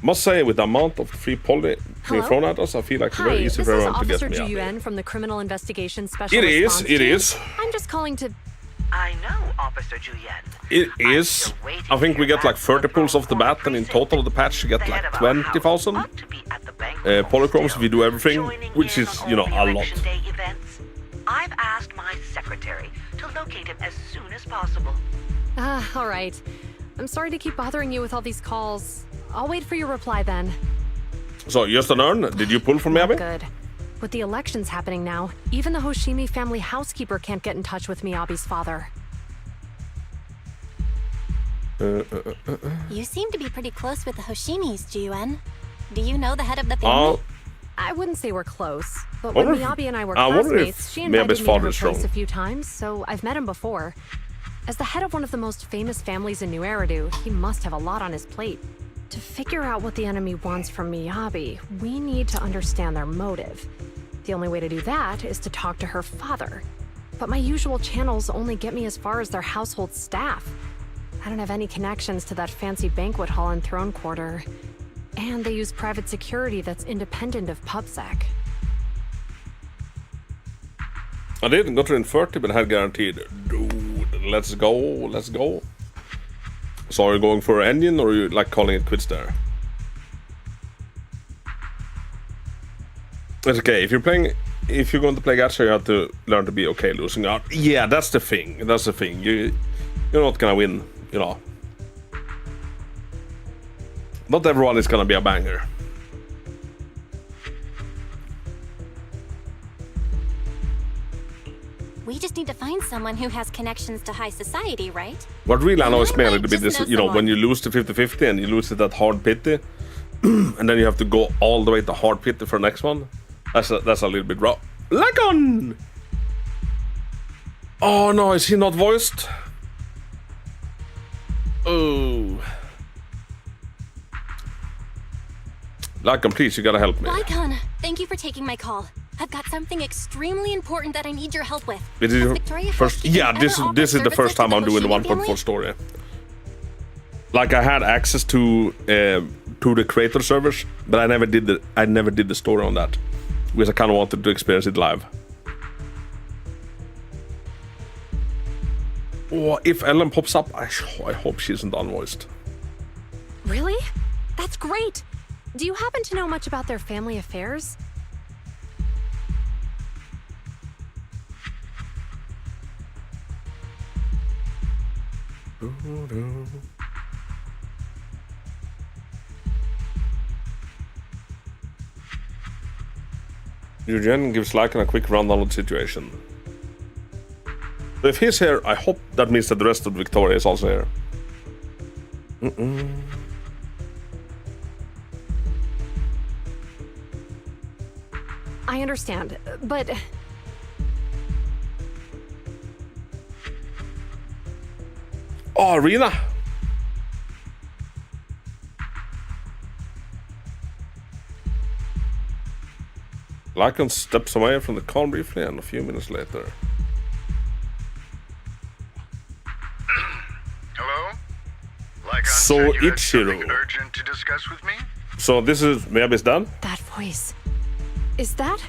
Speaker 1: Must say, with the amount of free poly being thrown at us, I feel like it's very easy for everyone to get me out.
Speaker 18: This is Officer Ju-Yuan from the Criminal Investigation Special
Speaker 1: It
Speaker 18: Response
Speaker 1: is.
Speaker 18: Team. I'm just calling to...
Speaker 20: I know, Officer Ju-Yuan.
Speaker 1: It is. I think we get like 30 pulls off the bat, and in total of the patch you get like 20,000 polychromes if you do everything, which is, you know, a lot.
Speaker 20: I've asked my secretary to locate him as soon as possible.
Speaker 18: All right. I'm sorry to keep bothering you with all these calls. I'll wait for your reply then.
Speaker 1: So, just an earn, did you pull from Miyabi?
Speaker 18: Good. With the elections happening now, even the Hoshimi family housekeeper can't get in touch with Miyabi's father.
Speaker 2: You seem to be pretty close with the Hoshimis, Ji-Yuan. Do you know the head of the family?
Speaker 18: I wouldn't say we're close, but when Miyabi and I were
Speaker 1: classmates,
Speaker 18: she invited me to her place a few times, so I've met him before. As the head of one of the most famous families in New Eridu, he must have a lot on his plate. To figure out what the enemy wants from Miyabi, we need to understand their motive. The only way to do that is to talk to her father. But my usual channels only get me as far as their household staff. I don't have any connections to that fancy banquet hall and throne quarter. And they use private security that's independent of PubSec.
Speaker 1: I didn't go to in 30, but I had guaranteed. Dude, let's go, let's go. So are you going for an engine, or are you like calling it quits there? It's okay. If you're going to play gacha, you have to learn to be okay losing out. Yeah, that's the thing. That's the thing. You're not gonna win, you know. Not everyone is gonna be a banger.
Speaker 2: We just need to find someone who has connections to high society, right?
Speaker 1: What really annoys me a little bit
Speaker 2: just
Speaker 1: is,
Speaker 2: know
Speaker 1: you know, when
Speaker 2: someone.
Speaker 1: you lose the 50-50 and you lose it at hard pity, and then you have to go all the way to hard pity for the next one. That's a little bit rough. Lacon! Oh no, is he not voiced? Oh. Lacon, please, you gotta help me.
Speaker 2: Lycon, thank you for taking my call. I've got something extremely important that I need your help with.
Speaker 1: This is
Speaker 2: Has
Speaker 1: your
Speaker 2: Victoria
Speaker 1: first,
Speaker 2: Housekeeping
Speaker 1: yeah, this
Speaker 2: ever
Speaker 1: is the
Speaker 2: offered
Speaker 1: first
Speaker 2: services to
Speaker 1: time I'm
Speaker 2: the
Speaker 1: doing the
Speaker 2: Bushimi
Speaker 1: 1.4
Speaker 2: family?
Speaker 1: story. Like I had access to the creator servers, but I never did the story on that because I kind of wanted to experience it live. Oh, if Ellen pops up, I hope she isn't unvoiced.
Speaker 18: Really? That's great! Do you happen to know much about their family affairs?
Speaker 1: Eugene gives Lycan a quick rundown of the situation. So if he's here, I hope that means that the rest of Victoria is also here.
Speaker 18: I understand, but...
Speaker 1: Oh, Arena! Lycan steps away from the con briefly and a few minutes later.
Speaker 21: Hello? Lycan
Speaker 1: So
Speaker 21: said you had
Speaker 1: Ichiro.
Speaker 21: something urgent to discuss with me?
Speaker 1: So this is Miyabi's done?
Speaker 18: That voice... Is that...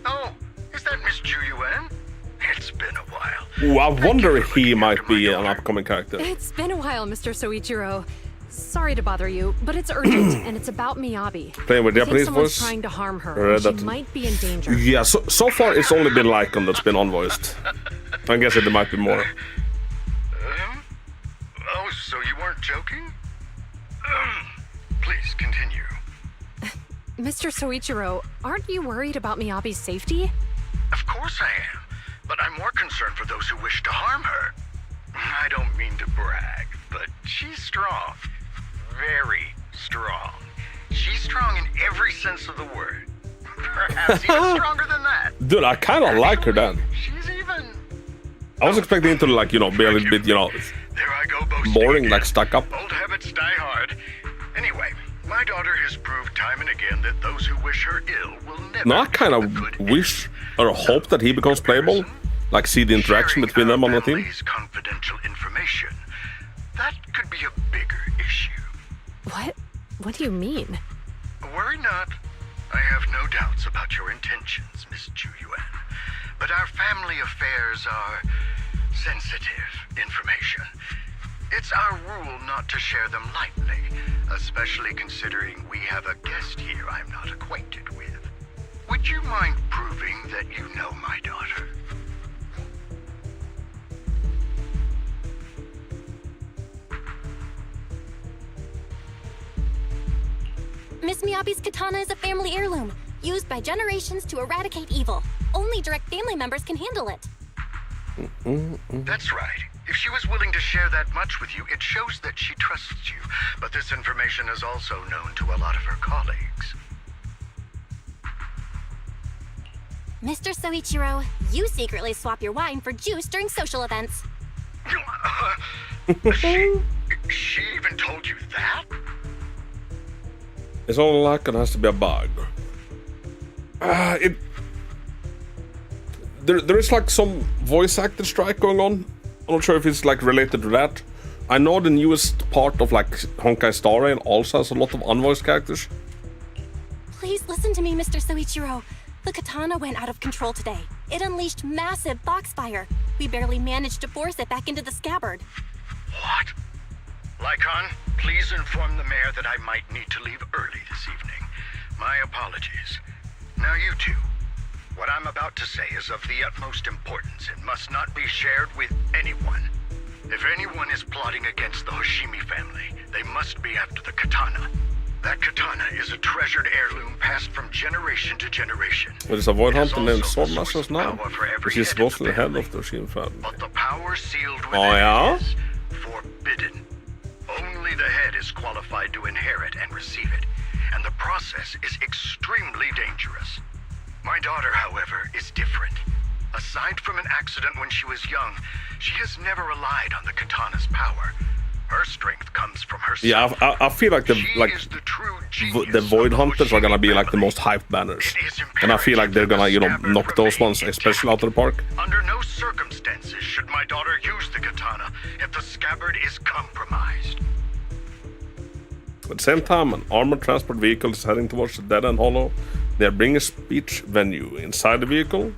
Speaker 21: Oh, is that Miss Ju Yuan? It's been a while.
Speaker 1: Ooh, I wonder if he might be an upcoming character.
Speaker 18: It's been a while, Mr. Soichiro. Sorry to bother you, but it's urgent, and it's about Miyabi.
Speaker 1: Playing with
Speaker 18: I think
Speaker 1: Japanese
Speaker 18: someone's
Speaker 1: voice?
Speaker 18: trying to harm her,
Speaker 1: Read
Speaker 18: and she
Speaker 1: that.
Speaker 18: might be in danger.
Speaker 1: Yeah, so far it's only been Lycan that's been unvoiced. I guess there might be more.
Speaker 21: Oh, so you weren't joking? Please continue.
Speaker 18: Mr. Soichiro, aren't you worried about Miyabi's safety?
Speaker 21: Of course I am, but I'm more concerned for those who wish to harm her. I don't mean to brag, but she's strong. Very strong. She's strong in every sense of the word. Perhaps even stronger than that.
Speaker 1: Dude, I kind of like her then.
Speaker 21: She's even...
Speaker 1: I was expecting it to, like, you know, be a little bit, you know,
Speaker 21: There I go boasting
Speaker 1: boring,
Speaker 21: again.
Speaker 1: like stuck up.
Speaker 21: Old habits die hard. Anyway, my daughter has proved time and again that those who wish her ill will never...
Speaker 1: No, I kind of wish or hope that he becomes playable. Like, see the interaction between them on the team.
Speaker 21: Confidential information. That could be a bigger issue.
Speaker 18: What? What do you mean?
Speaker 21: Worry not. I have no doubts about your intentions, Miss Ju Yuan. But our family affairs are sensitive information. It's our rule not to share them lightly, especially considering we have a guest here I'm not acquainted with. Would you mind proving that you know my daughter?
Speaker 2: Miss Miyabi's katana is a family heirloom, used by generations to eradicate evil. Only direct family members can handle it.
Speaker 21: That's right. If she was willing to share that much with you, it shows that she trusts you. But this information is also known to a lot of her colleagues.
Speaker 2: Mr. Soichiro, you secretly swap your wine for juice during social events.
Speaker 21: She even told you that?
Speaker 1: It's only like it has to be a bug. There is like some voice actor strike going on. I'm not sure if it's like related to that. I know the newest part of like Honkai Star Rail also has a lot of unvoiced characters.
Speaker 2: Please listen to me, Mr. Soichiro. The katana went out of control today. It unleashed massive foxfire. We barely managed to force it back into the scabbard.
Speaker 21: What? Lycon, please inform the mayor that I might need to leave early this evening. My apologies. Now you two, what I'm about to say is of the utmost importance and must not be shared with anyone. If anyone is plotting against the Hoshimi family, they must be after the katana. That katana is a treasured heirloom passed from generation to generation.
Speaker 1: There's a void hunter named Swordmasters now, which is supposedly the head of the Hoshimi family.
Speaker 21: But the power sealed
Speaker 1: Oh
Speaker 21: within
Speaker 1: yeah?
Speaker 21: is forbidden. Only the head is qualified to inherit and receive it, and the process is extremely dangerous. My daughter, however, is different. Aside from an accident when she was young, she has never relied on the katana's power. Her strength comes from herself.
Speaker 1: Yeah, I feel like the void hunters are gonna be like the most hyped banners, and I feel like they're gonna, you know, knock those ones especially out of the park.
Speaker 21: Under no circumstances should my daughter use the katana if the scabbard is compromised.
Speaker 1: At the same time, an armored transport vehicle is heading towards the Dead End Hollow. They're bringing a speech venue inside the vehicle.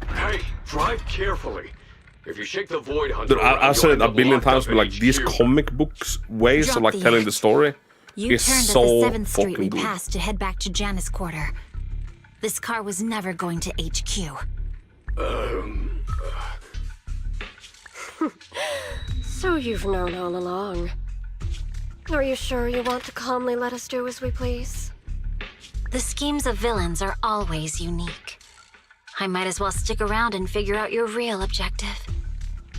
Speaker 5: Hey, drive carefully. If you shake the void hunter,
Speaker 1: Dude, I said it a billion times, but like these comic books ways of like telling the story is so
Speaker 11: at the 7th Street we
Speaker 1: fucking good.
Speaker 11: passed to head back to Janice Quarter. This car was never going to HQ.
Speaker 9: So you've known all along. Are you sure you want to calmly let us do as we please?
Speaker 11: The schemes of villains are always unique. I might as well stick around and figure out your real objective.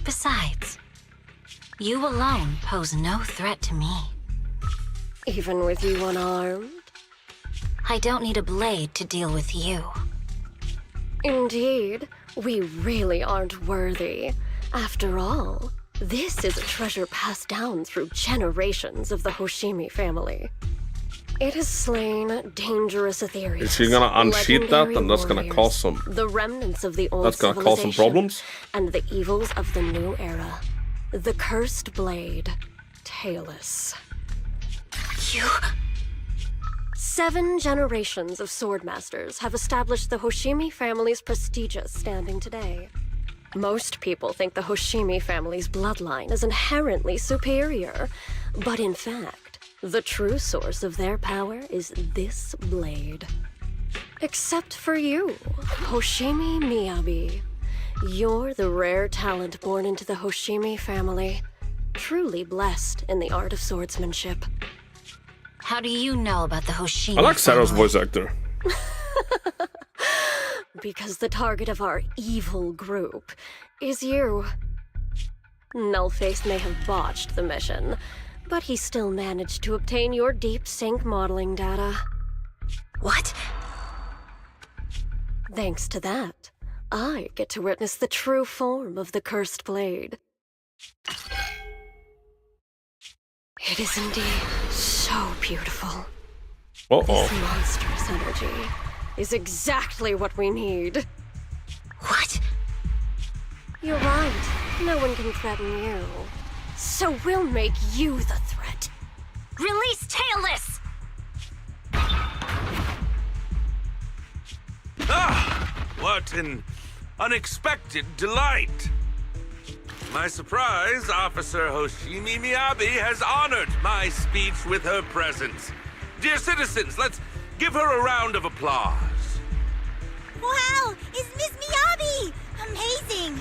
Speaker 11: Besides, you alone pose no threat to me.
Speaker 9: Even with you unarmed?
Speaker 11: I don't need a blade to deal with you.
Speaker 9: Indeed, we really aren't worthy. After all, this is a treasure passed down through generations of the Hoshimi family. It has slain dangerous Ethereals.
Speaker 1: Is she gonna unsheath that, and that's gonna cause some?
Speaker 9: The remnants of the old
Speaker 1: That's gonna cause some problems.
Speaker 9: and the evils of the new era. The cursed blade, Tailless.
Speaker 11: You...
Speaker 9: 7 generations of swordmasters have established the Hoshimi family's prestigious standing today. Most people think the Hoshimi family's bloodline is inherently superior, but in fact, the true source of their power is this blade. Except for you, Hoshimi Miyabi. You're the rare talent born into the Hoshimi family, truly blessed in the art of swordsmanship.
Speaker 11: How do you know about the Hoshimi
Speaker 1: I like Sarah's
Speaker 11: family?
Speaker 1: voice actor.
Speaker 9: Because the target of our evil group is you. Nullface may have botched the mission, but he still managed to obtain your deep sync modeling data.
Speaker 11: What?
Speaker 9: Thanks to that, I get to witness the true form of the cursed blade. It is indeed so beautiful. This monstrous energy is exactly what we need.
Speaker 11: What?
Speaker 9: You're right. No one can threaten you. So we'll make you the threat.
Speaker 11: Release Tailless!
Speaker 8: Ah, what an unexpected delight. To my surprise, Officer Hoshimi Miyabi has honored my speech with her presence. Dear citizens, let's give her a round of applause.
Speaker 16: Wow! It's Miss Miyabi! Amazing!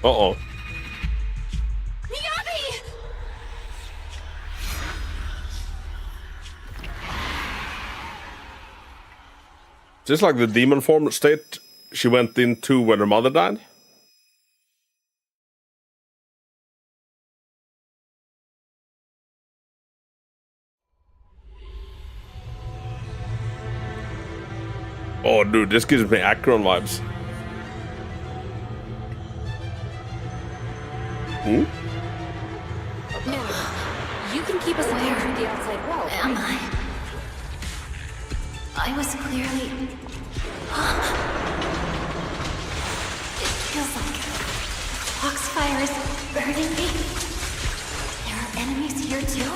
Speaker 1: Uh-oh.
Speaker 16: Miyabi!
Speaker 1: Just like the demon form state she went into when her mother died. Oh, dude, this gives me Akron vibes. Hmm?
Speaker 11: No, you can keep us away from the outside world. Am I? I was clearly... It feels like Foxfire is burning me. There are enemies here too?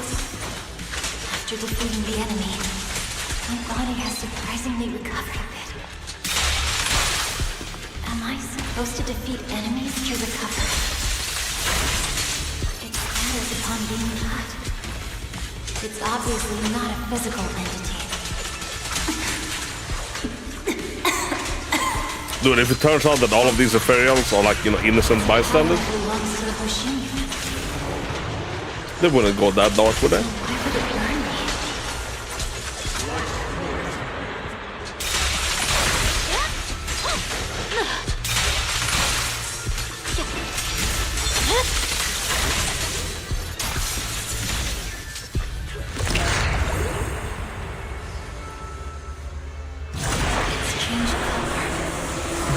Speaker 11: After defeating the enemy, my body has surprisingly recovered a bit. Am I supposed to defeat enemies to recover? It stands upon being cut. It's obviously not a physical entity.
Speaker 1: Dude, if it turns out that all of these ethereals are like, you know, innocent bystanders,
Speaker 11: It belongs to the Hoshimi.
Speaker 1: they wouldn't go that dark, would they?
Speaker 11: Why would it burn me?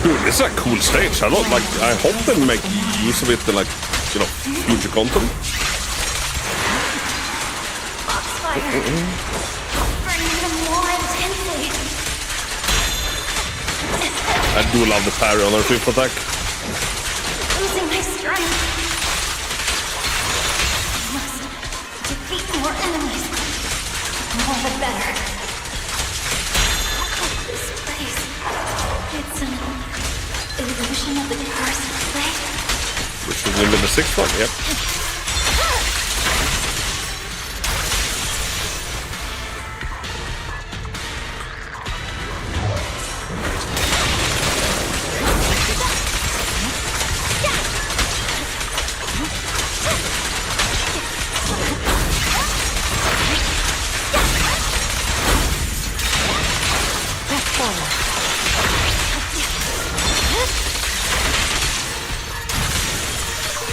Speaker 1: Dude, this is a cool stage. I don't like. I hope they make use of it in, like, you know, future content.
Speaker 11: Foxfire! Burning them more intensely.
Speaker 1: I do love the parry on her fifth attack.
Speaker 11: Losing my strength. I must defeat more enemies. More the better. This place. It's an illusion of the curse of play.
Speaker 1: Which is going to be the sixth one, yep.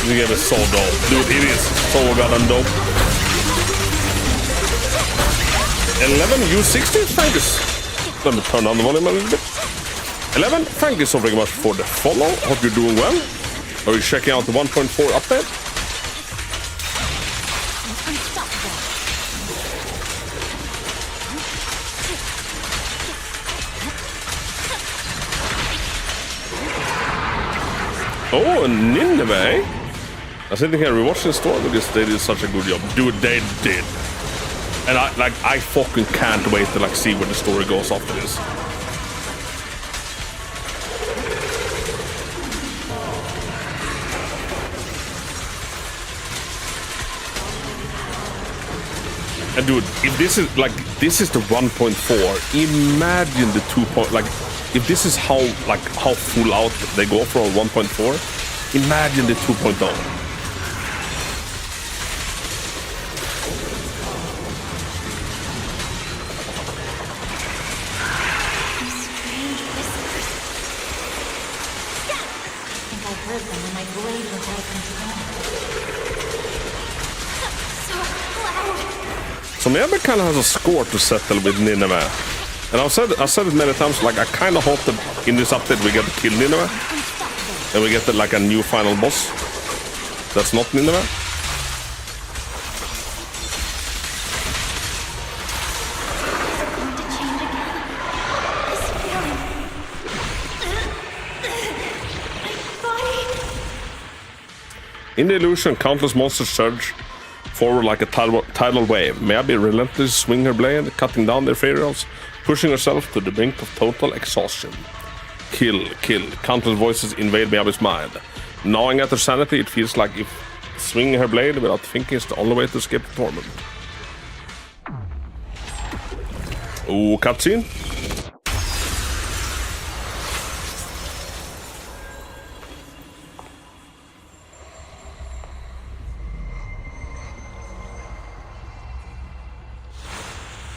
Speaker 1: The game is so dope. Dude, it is so goddamn dope. 11, U60, thank you. Let me turn down the volume a little bit. 11, thank you so very much for the follow. Hope you're doing well. Are you checking out the 1.4 update? Oh, Nineveh. I'm sitting here rewatching the story because they did such a good job. Dude, they did. And I fucking can't wait to, like, see where the story goes after this. And dude, if this is, like, this is the 1.4, imagine the 2. Like, if this is how full out they go for 1.4, imagine the 2.0. So Miyabi kind of has a score to settle with Nineveh. And I've said it many times, like, I kind of hope that in this update we get to kill Nineveh. And we get like a new final boss. That's not Nineveh. In the illusion, countless monsters surge forward like a tidal wave. Miyabi relentlessly swing her blade, cutting down their pharaohs, pushing herself to the brink of total exhaustion. Kill, kill. Countless voices invade Miyabi's mind. Gnawing at her sanity, it feels like if swinging her blade without thinking is the only way to escape the torment. Ooh, cutscene.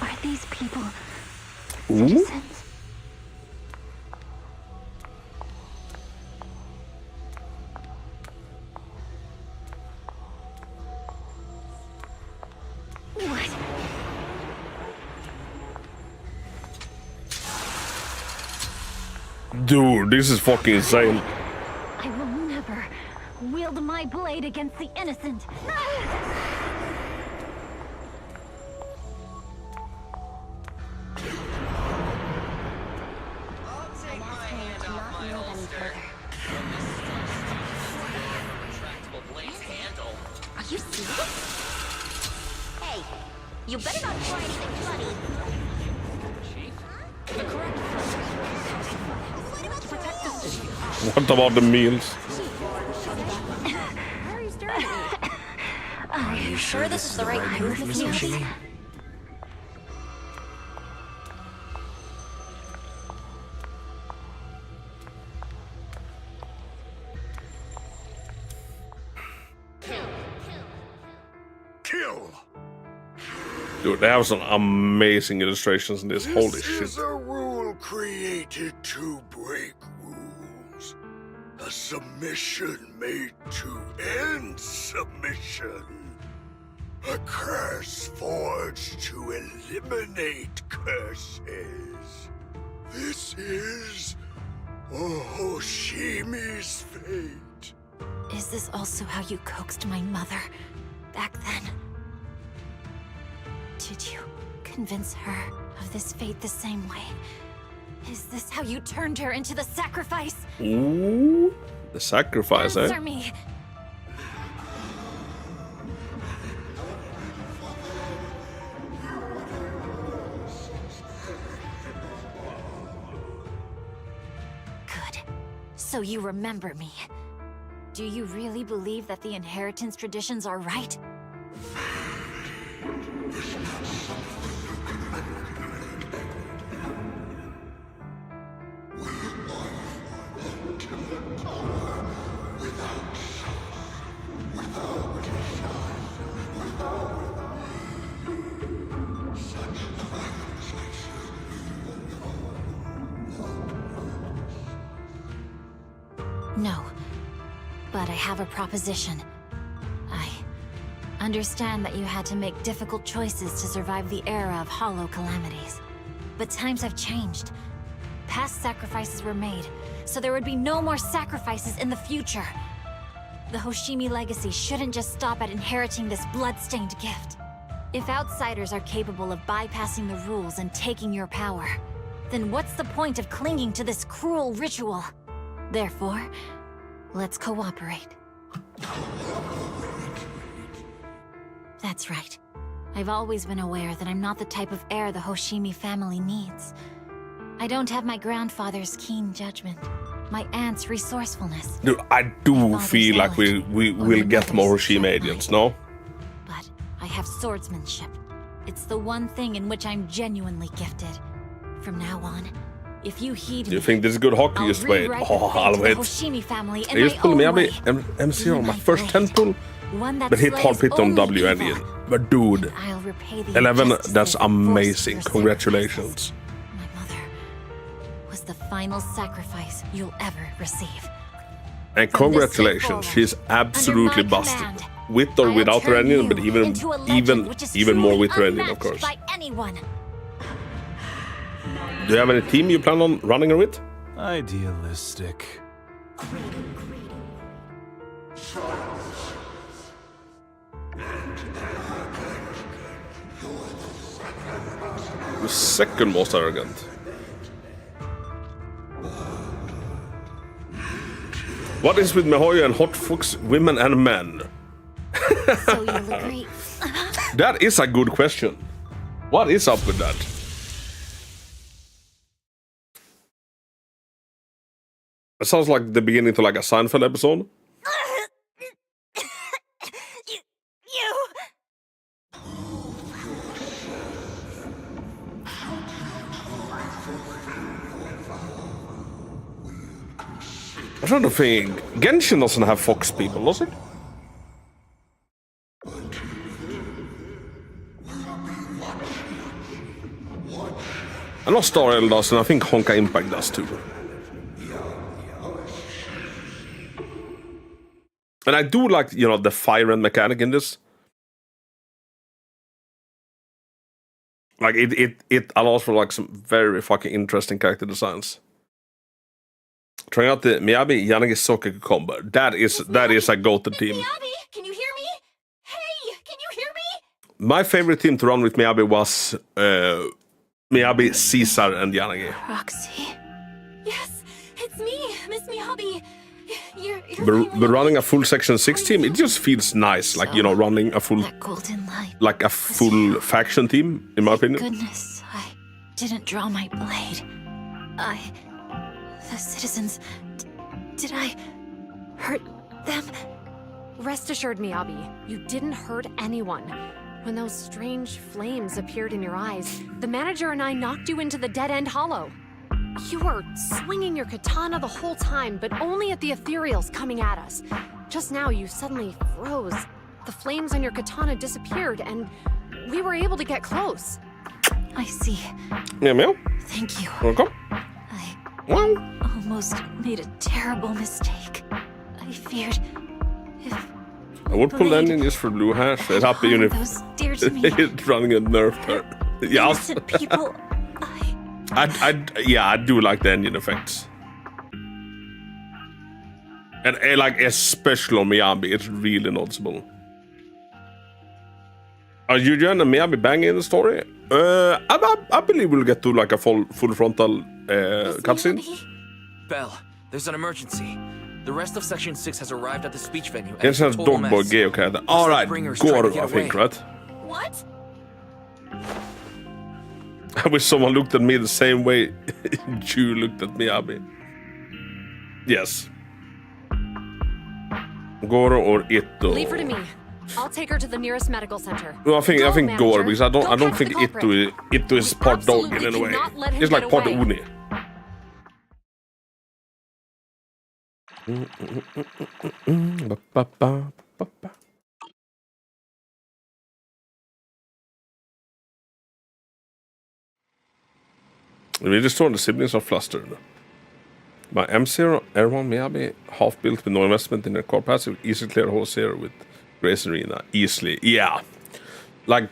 Speaker 11: Are these people
Speaker 1: Ooh.
Speaker 11: citizens? What?
Speaker 1: Dude, this is fucking insane.
Speaker 11: I will never wield my blade against the innocent.
Speaker 10: Are you serious? Hey, you better not try anything funny.
Speaker 12: Chief, the correct approach to protect the city
Speaker 1: What about the meals?
Speaker 11: Are you sure this is the right move, Miss Miyabi?
Speaker 5: Kill!
Speaker 1: Dude, they have some amazing illustrations in this. Holy shit.
Speaker 5: This is a rule created to break rules. A submission made to end submission. A curse forged to eliminate curses. This is Hoshimi's fate.
Speaker 11: Is this also how you coaxed my mother back then? Did you convince her of this fate the same way? Is this how you turned her into the sacrifice?
Speaker 1: Ooh, the sacrifice,
Speaker 11: Answer me! Good. So you remember me. Do you really believe that the inheritance traditions are right? No, but I have a proposition. I understand that you had to make difficult choices to survive the era of hollow calamities. But times have changed. Past sacrifices were made, so there would be no more sacrifices in the future. The Hoshimi legacy shouldn't just stop at inheriting this blood-stained gift. If outsiders are capable of bypassing the rules and taking your power, then what's the point of clinging to this cruel ritual? Therefore, let's cooperate. That's right. I've always been aware that I'm not the type of heir the Hoshimi family needs. I don't have my grandfather's keen judgment, my aunt's resourcefulness.
Speaker 1: Dude, I do feel like we will get more Hoshimi agents, no?
Speaker 11: But I have swordsmanship. It's the one thing in which I'm genuinely gifted. From now on, if you heed
Speaker 1: Do you think this is good hockey? Just wait. Oh, I'll wait. I used to pull Miyabi M0 on my first 10 pull, but hit hard hit on W ending. But dude, 11, that's amazing. Congratulations.
Speaker 11: My mother was the final sacrifice you'll ever receive.
Speaker 1: And congratulations, she's absolutely busted. With or without her ending, but even more with her ending, of course. Do you have any team you plan on running her with?
Speaker 6: Idealistic.
Speaker 1: The second most arrogant. What is with Mihoyo and hot fucks, women and men?
Speaker 11: So you'll agree.
Speaker 1: That is a good question. What is up with that? It sounds like the beginning to like a Seinfeld episode. I'm trying to think. Genshin doesn't have fox people, does it? I know Star Rail does, and I think Honka Impact does too. And I do like, you know, the fire and mechanic in this. Like, it allows for, like, some very fucking interesting character designs. Trying out the Miyabi Yanagi Sokaku combo. That is a go-to team.
Speaker 2: Miyabi, can you hear me? Hey, can you hear me?
Speaker 1: My favorite team to run with Miyabi was Miyabi, Caesar, and Yanagi.
Speaker 2: Roxy. Yes, it's me, Miss Miyabi.
Speaker 1: But running a full Section 6 team, it just feels nice. Like, you know, running a full...
Speaker 11: golden light.
Speaker 1: Like a full faction team, in my opinion.
Speaker 11: Goodness, I didn't draw my blade. The citizens
Speaker 2: Did I hurt them?
Speaker 18: Rest assured, Miyabi, you didn't hurt anyone. When those strange flames appeared in your eyes, the manager and I knocked you into the dead-end hollow. You were swinging your katana the whole time, but only at the ethereals coming at us. Just now, you suddenly froze. The flames on your katana disappeared, and we were able to get close.
Speaker 11: I see.
Speaker 1: Meow.
Speaker 11: Thank you.
Speaker 1: Welcome.
Speaker 11: I almost made a terrible mistake. I feared if
Speaker 1: I would pull Lennon just for blue hair. So it's happy even
Speaker 11: those dear to me
Speaker 1: it's running a nerf her. Yeah.
Speaker 11: innocent people.
Speaker 1: I do like the engine effects. And like especially on Miyabi, it's really noticeable. Are Yuji and Miyabi banging in the story? I believe we'll get to like a full frontal cutscene.
Speaker 7: Belle, there's an emergency. The rest of Section 6 has arrived at the speech venue. and
Speaker 1: It's a
Speaker 7: total
Speaker 1: dog boy
Speaker 7: mess.
Speaker 1: gay, okay. Alright,
Speaker 7: Bringer's trying to
Speaker 1: Goro,
Speaker 7: get
Speaker 1: I think,
Speaker 7: away.
Speaker 1: right?
Speaker 2: What?
Speaker 1: I wish someone looked at me the same way you looked at Miyabi. Yes. Goro or Itto.
Speaker 18: Leave her to me. I'll take her to the nearest medical center.
Speaker 1: No, I think
Speaker 18: Go,
Speaker 1: Goro,
Speaker 18: manager.
Speaker 1: because I
Speaker 18: Go
Speaker 1: don't
Speaker 18: catch
Speaker 1: think
Speaker 18: the culprit.
Speaker 1: Itto is part dog
Speaker 18: absolutely
Speaker 1: in a way.
Speaker 18: cannot let him
Speaker 1: It's like
Speaker 18: get
Speaker 1: part
Speaker 18: away.
Speaker 1: Uni. We restore the siblings are flustered. My M0 R1 Miyabi, half built with no investment in their core passive, easily clear whole zero with Grace Arena. Easily, yeah. Like,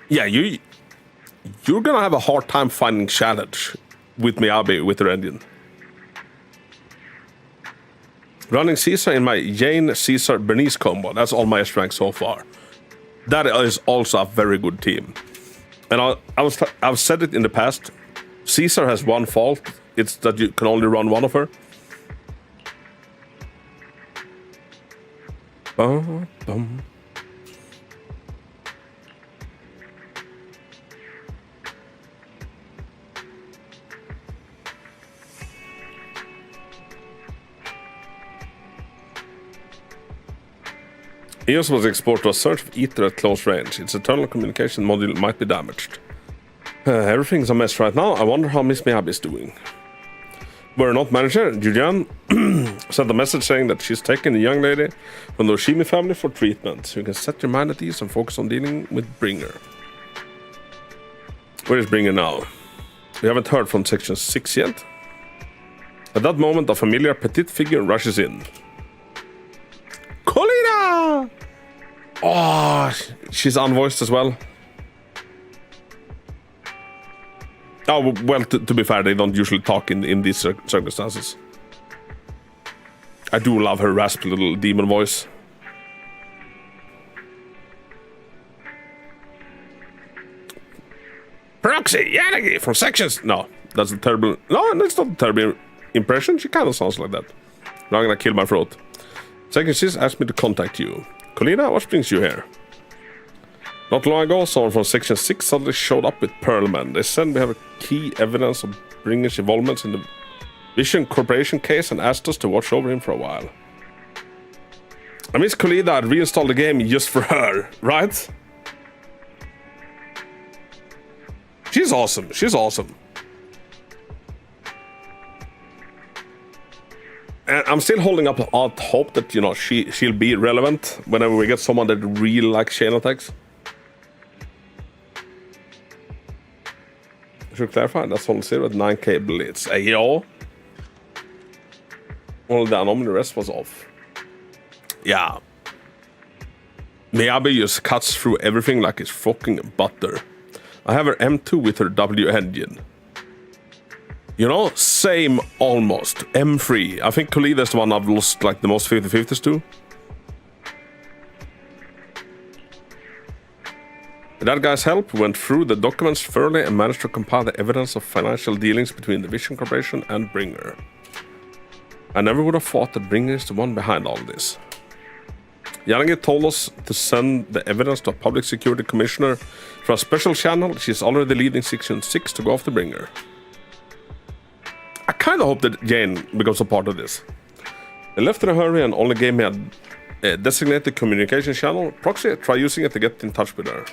Speaker 1: yeah, you're gonna have a hard time finding challenge with Miyabi with their engine. Running Caesar in my Jane Caesar Bernice combo. That's all my S rank so far. That is also a very good team. And I've said it in the past. Caesar has one fault. It's that you can only run one of her. EOS was exported to a search of Ether at close range. Its internal communication module might be damaged. Everything's a mess right now. I wonder how Miss Miyabi is doing. We're not manager, Julian, sent a message saying that she's taking the young lady from the Oshimi family for treatment. So you can set your mind at ease and focus on dealing with Bringer. Where is Bringer now? We haven't heard from Section 6 yet. At that moment, a familiar petite figure rushes in. Colina! Oh, she's unvoiced as well. Oh, well, to be fair, they don't usually talk in these circumstances. I do love her raspy little demon voice. Proxy, Yanagi from Sections. No, that's a terrible... No, that's not a terrible impression. She kind of sounds like that. Now I'm gonna kill my throat. Section 6 asked me to contact you. Colina, what brings you here? Not long ago, someone from Section 6 suddenly showed up with Pearlman. They said we have a key evidence of Bringer's involvement in the Vision Corporation case and asked us to watch over him for a while. I miss Colina had reinstalled the game just for her, right? She's awesome. She's awesome. And I'm still holding up out hope that, you know, she'll be relevant whenever we get someone that really likes chain attacks. Should clarify, that's only 0 at 9k blitz. Yeah. Only the anomaly, the rest was off. Yeah. Miyabi just cuts through everything like it's fucking butter. I have her M2 with her W engine. You know, same almost. M3. I think Colina is the one I've lost like the most 50-50s to. With that guy's help, we went through the documents thoroughly and managed to compile the evidence of financial dealings between the Vision Corporation and Bringer. I never would have thought that Bringer is the one behind all this. Yanagi told us to send the evidence to a public security commissioner for a special channel. She's already leading Section 6 to go after Bringer. I kind kind of hope that Jane becomes a part of this. They left in a hurry and only gave me a designated communication channel. Proxy, try using it to get in touch with her.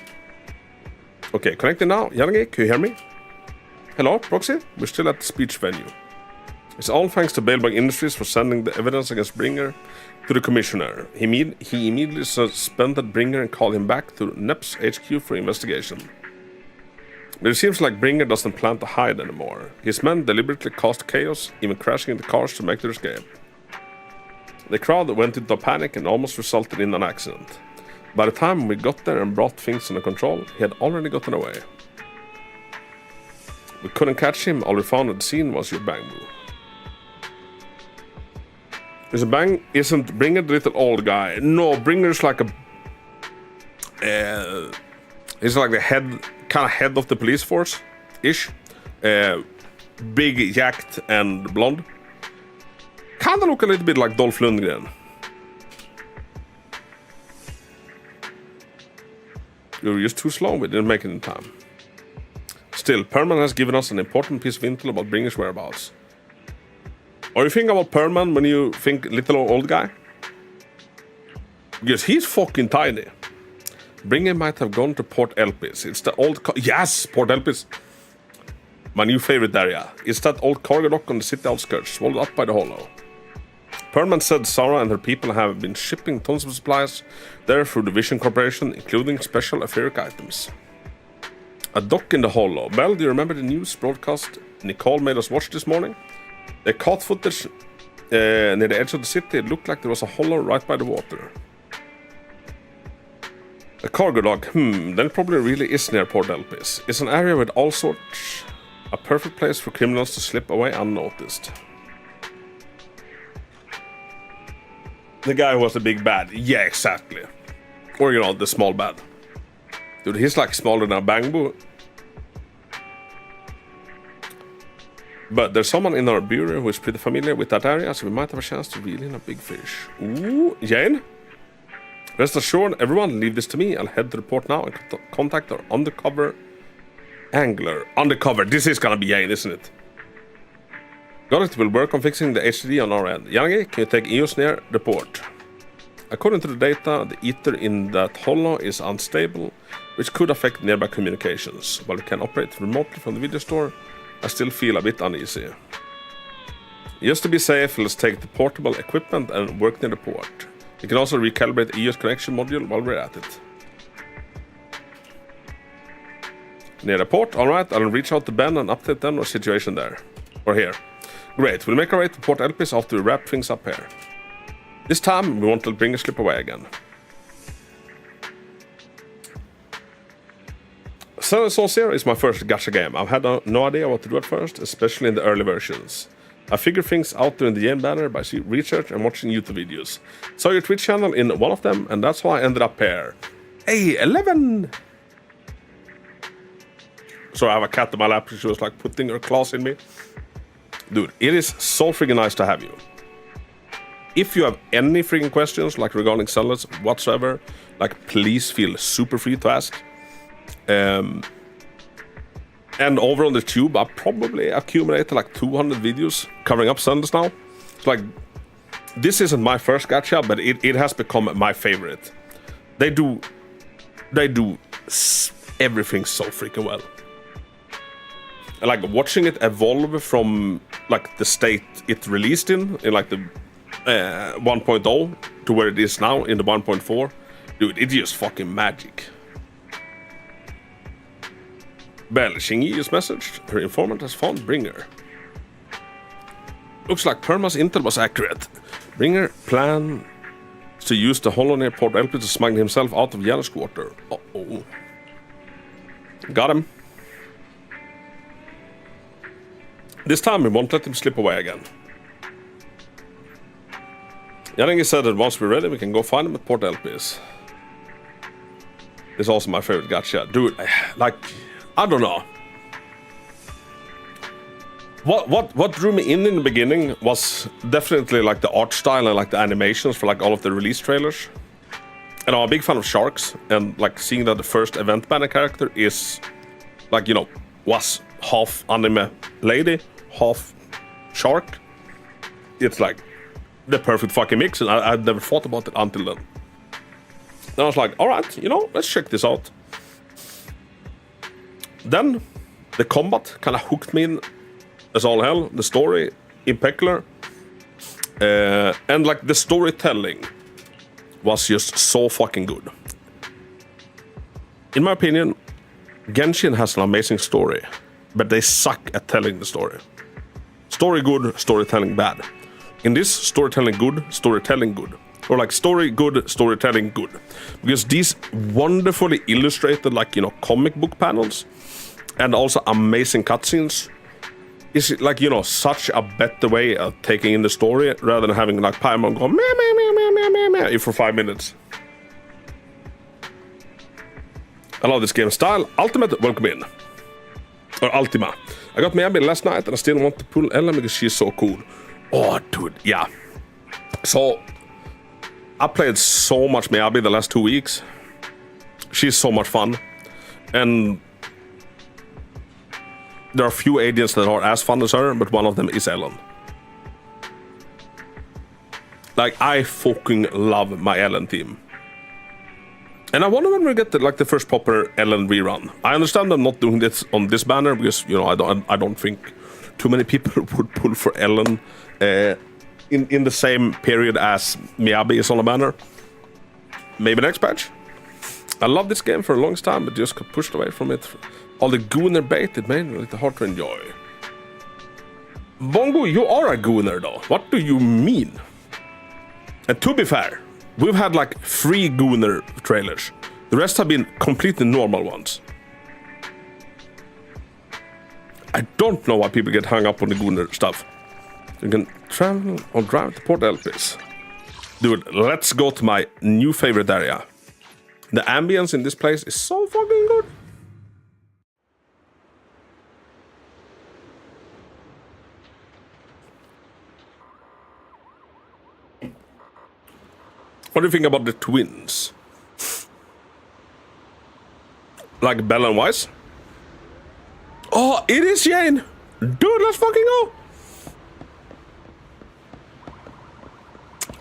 Speaker 1: Okay, connecting now. Yanagi, can you hear me? Hello, Proxy? We're still at the speech venue. It's all thanks to Balebug Industries for sending the evidence against Bringer to the commissioner. He immediately suspended Bringer and called him back to NEP's HQ for investigation. But it seems like Bringer doesn't plan to hide anymore. His men deliberately caused chaos, even crashing into cars to make their escape. The crowd went into a panic and almost resulted in an accident. By the time we got there and brought things under control, he had already gotten away. We couldn't catch him, all we found at the scene was your Bangbu. Isn't Bringer the little old guy? No, Bringer's like a... he's like the head of the police force-ish. Big, yacked, and blonde. Kinda look a little bit like Dolph Lundgren. You were just too slow, we didn't make it in time. Still, Perman has given us an important piece of intel about Bringer's whereabouts. Are you thinking about Perman when you think little old guy? Because he's fucking tiny. Bringer might have gone to Port Elpis. It's the old... Yes, Port Elpis. My new favorite area. It's that old cargo dock on the city outskirts, swallowed up by the hollow. Perman said Sarah and her people have been shipping tons of supplies there through the Vision Corporation, including special etheric items. A dock in the hollow. Belle, do you remember the news broadcast Nicole made us watch this morning? They caught footage near the edge of the city. It looked like there was a hollow right by the water. A cargo dock. Then it probably really is near Port Elpis. It's an area with all sorts. A perfect place for criminals to slip away unnoticed. The guy who was the big bad. Yeah, exactly. Or, you know, the small bad. Dude, he's like smaller than a Bangbu. But there's someone in our bureau who is pretty familiar with that area, so we might have a chance to reel in a big fish. Ooh, Jane? Rest assured, everyone, leave this to me. I'll head to the port now and contact our undercover angler. Undercover, this is gonna be Jane, isn't it? Got it, will work on fixing the HDD on our end. Yanagi, can you take EOS near the port? According to the data, the ether in that hollow is unstable, which could affect nearby communications. While it can operate remotely from the video store, I still feel a bit uneasy. Just to be safe, let's take the portable equipment and work near the port. We can also recalibrate the EOS connection module while we're at it. Near the port? Alright, I'll reach out to Ben and update them on our situation there. Or here. Great, we'll make our way to Port Elpis after we wrap things up here. This time, we won't let Bringer slip away again. Sun & Zero is my first gacha game. I've had no idea what to do at first, especially in the early versions. I figured things out during the game banner by research and watching YouTube videos. Saw your Twitch channel in one of them, and that's why I ended up here. Hey, 11! So I have a cat in my lap, she was like putting her claws in me. Dude, it is so freaking nice to have you. If you have any freaking questions, like regarding sellers whatsoever, like please feel super free to ask. And over on the tube, I probably accumulated like 200 videos covering up Sundays now. It's like, this isn't my first gacha, but it has become my favorite. They do everything so freaking well. Like watching it evolve from like the state it released in like the 1.0 to where it is now in the 1.4. Dude, it's just fucking magic. Belle, Shingi is messaged. Her informant has found Bringer. Looks like Perma's intel was accurate. Bringer plans to use the hollow near Port Elpis to smuggle himself out of Yellow's quarter. Uh-oh. Got him. This time we won't let him slip away again. Yanagi said that once we're ready, we can go find him at Port Elpis. This is also my favorite gacha. Dude, like, I don't know. What drew me in the beginning was definitely like the art style and like the animations for like all of the release trailers. And I'm a big fan of sharks, and like seeing that the first event banner character is like, you know, was half anime lady, half shark. It's like the perfect fucking mix, and I'd never thought about it until then. Then I was like, all right, you know, let's check this out. Then the combat kind of hooked me in as all hell. The story, impeccable. And like the storytelling was just so fucking good. In my opinion, Genshin has an amazing story, but they suck at telling the story. Story good, storytelling bad. In this, storytelling good, storytelling good. Or like story good, storytelling good. Because these wonderfully illustrated, like, you know, comic book panels and also amazing cutscenes is like, you know, such a better way of taking in the story rather than having like Paimon go meh, meh, meh, meh, meh, meh, meh, for 5 minutes. I love this game style. Ultimate, welcome in. Or Ultima. I got Miyabi last night and I still want to pull Ellen because she's so cool. Oh, dude, yeah. So, I played so much Miyabi the last 2 weeks. She's so much fun. And there are a few agents that are as fun as her, but one of them is Ellen. Like, I fucking love my Ellen team. And I wonder when we get the first proper Ellen rerun. I understand I'm not doing this on this banner because, you know, I don't think too many people would pull for Ellen in the same period as Miyabi is on a banner. Maybe next patch. I love this game for a long time, but just got pushed away from it. All the gooner bait, it made it hard to enjoy. Bongo, you are a gooner though. What do you mean? And to be fair, we've had like 3 gooner trailers. The rest have been completely normal ones. I don't know why people get hung up on the gooner stuff. You can travel or drive to Port Elpis. Dude, let's go to my new favorite area. The ambience in this place is so fucking good. What do you think about the twins? Like Belle and Weiss? Oh, it is Jane! Dude, let's fucking go!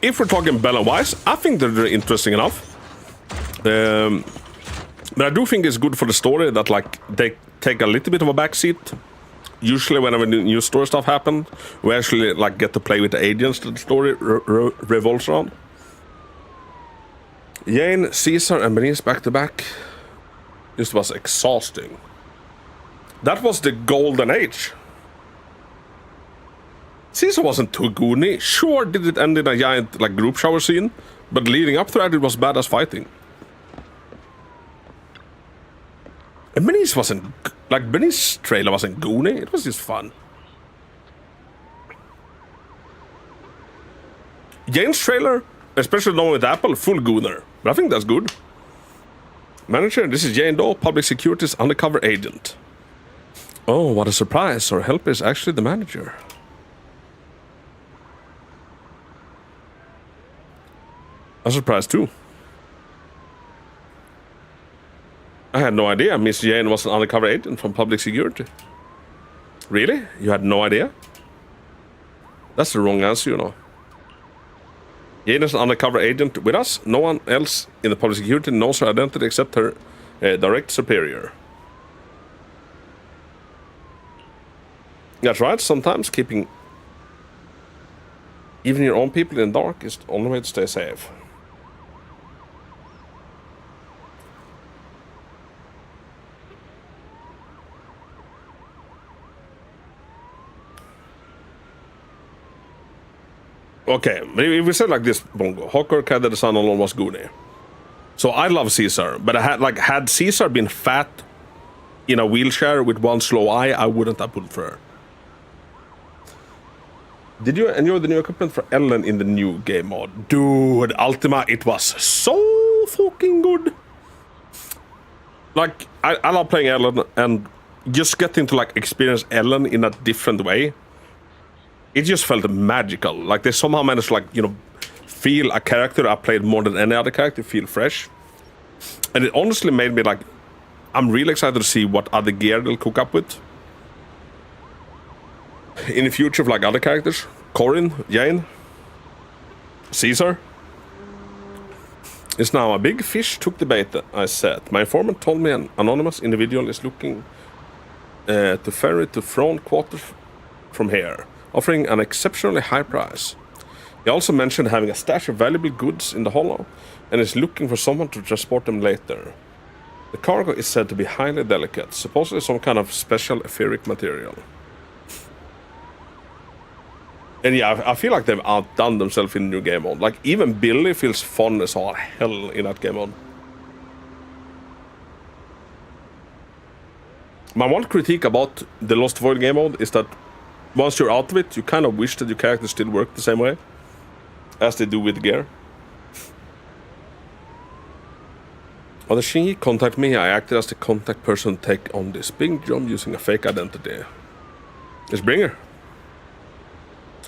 Speaker 1: If we're talking Belle and Weiss, I think they're interesting enough. But I do think it's good for the story that like they take a little bit of a backseat. Usually whenever new story stuff happens, we actually like get to play with the agents that the story revolves around. Jane, Caesar, and Bernice back to back. This was exhausting. That was the golden age. Caesar wasn't too goony. Sure, did it end in a giant like group shower scene, but leading up to that, it was badass fighting. And Bernice wasn't like Bernice's trailer wasn't goony. It was just fun. Jane's trailer, especially the one with Apple, full gooner. But I think that's good. Manager, this is Jane Doe, Public Security's undercover agent. Oh, what a surprise. Our helper is actually the manager. I'm surprised too. I had no idea Miss Jane was an undercover agent from Public Security. Really? You had no idea? That's the wrong answer, you know. Jane is an undercover agent with us. No one else in the Public Security knows her identity except her direct superior. That's right, sometimes keeping even your own people in the dark is the only way to stay safe. Okay, if we say like this, Bongo, Hawker had the son alone was Goonie. So I love Caesar, but had Caesar been fat in a wheelchair with one slow eye, I wouldn't have pulled for her. Did you enjoy the new equipment for Ellen in the new game mode? Dude, Ultima, it was so fucking good. Like, I love playing Ellen, and just getting to like experience Ellen in a different way. It just felt magical. Like they somehow managed to like, you know, feel a character I played more than any other character, feel fresh. And it honestly made me like, I'm really excited to see what other gear they'll cook up with. in the future of like other characters. Corin, Jane, Caesar. It's now a big fish took the bait, I said. My informant told me an anonymous individual is looking to ferry to front quarters from here, offering an exceptionally high price. He also mentioned having a stash of valuable goods in the hollow and is looking for someone to transport them later. The cargo is said to be highly delicate, supposedly some kind of special etheric material. And yeah, I feel like they've outdone themselves in the new game mode. Like, even Billy feels fun as all hell in that game mode. My one critique about the Lost Void game mode is that once you're out of it, you kind of wish that your characters still work the same way as they do with gear. When the Shinji contacted me, I acted as the contact person to take on this big job using a fake identity. It's Bringer.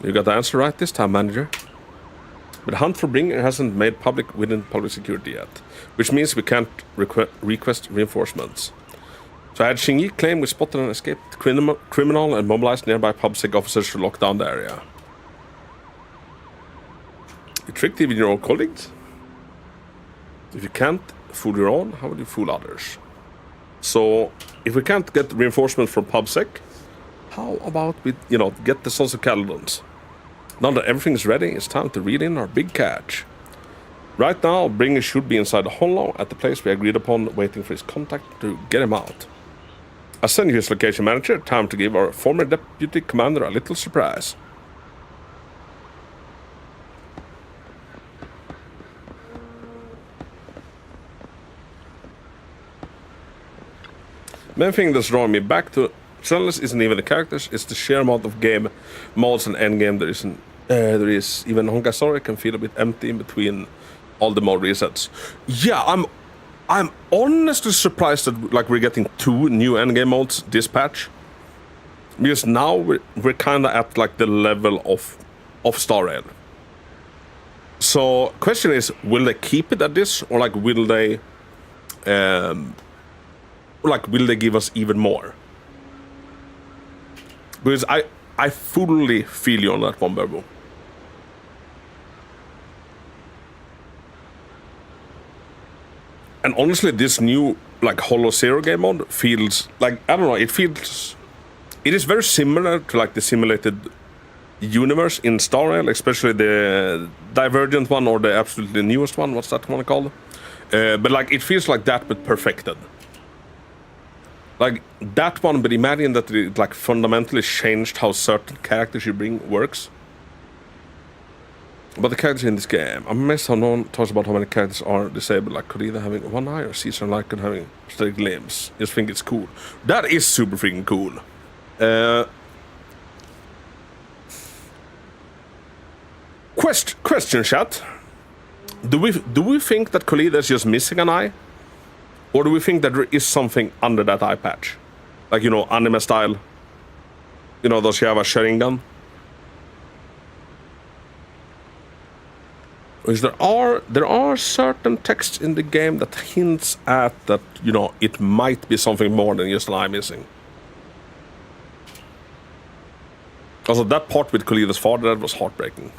Speaker 1: You got the answer right this time, manager. But the hunt for Bringer hasn't made public within public security yet, which means we can't request reinforcements. So I had Shinji claim we spotted an escaped criminal and mobilized nearby PubSec officers to lock down the area. You tricked even your own colleagues? If you can't fool your own, how would you fool others? So, if we can't get reinforcement from PubSec, how about we, get the Sons of Caledons? Now that everything's ready, it's time to read in our big catch. Right now, Bringer should be inside the hollow at the place we agreed upon, waiting for his contact to get him out. I'll send you his location, manager. Time to give our former deputy commander a little surprise. Main thing that's drawing me back to Zenless isn't even the characters, it's the sheer amount of game modes and endgame there is. Even Honkai Star can feel a bit empty in between all the mode resets. Yeah, I'm honestly surprised that we're getting 2 new endgame modes this patch. Because now we're kinda at like the level of Star Rail. So question is, will they keep it at this, or will they will they give us even more? Because I fully feel you on that one, Burbo. And honestly, this new Hollow Zero game mode feels I don't know, it is very similar to the simulated universe in Star Rail, especially the Divergent one or the absolutely newest one. What's that one called? But it feels like that, but perfected. That one, but imagine that it fundamentally changed how certain characters you bring works. But the characters in this game, I'm amazed how no one talks about how many characters are disabled, like Corrida having one eye or Caesar and Lycan having prosthetic limbs. Just think it's cool. That is super freaking cool. Question chat. Do we think that Corrida is just missing an eye? Or do we think that there is something under that eye patch? Anime style. Does she have a Sharingan? Because there are certain texts in the game that hints at that, it might be something more than just an eye missing. Also, that part with Corrida's father, that was heartbreaking.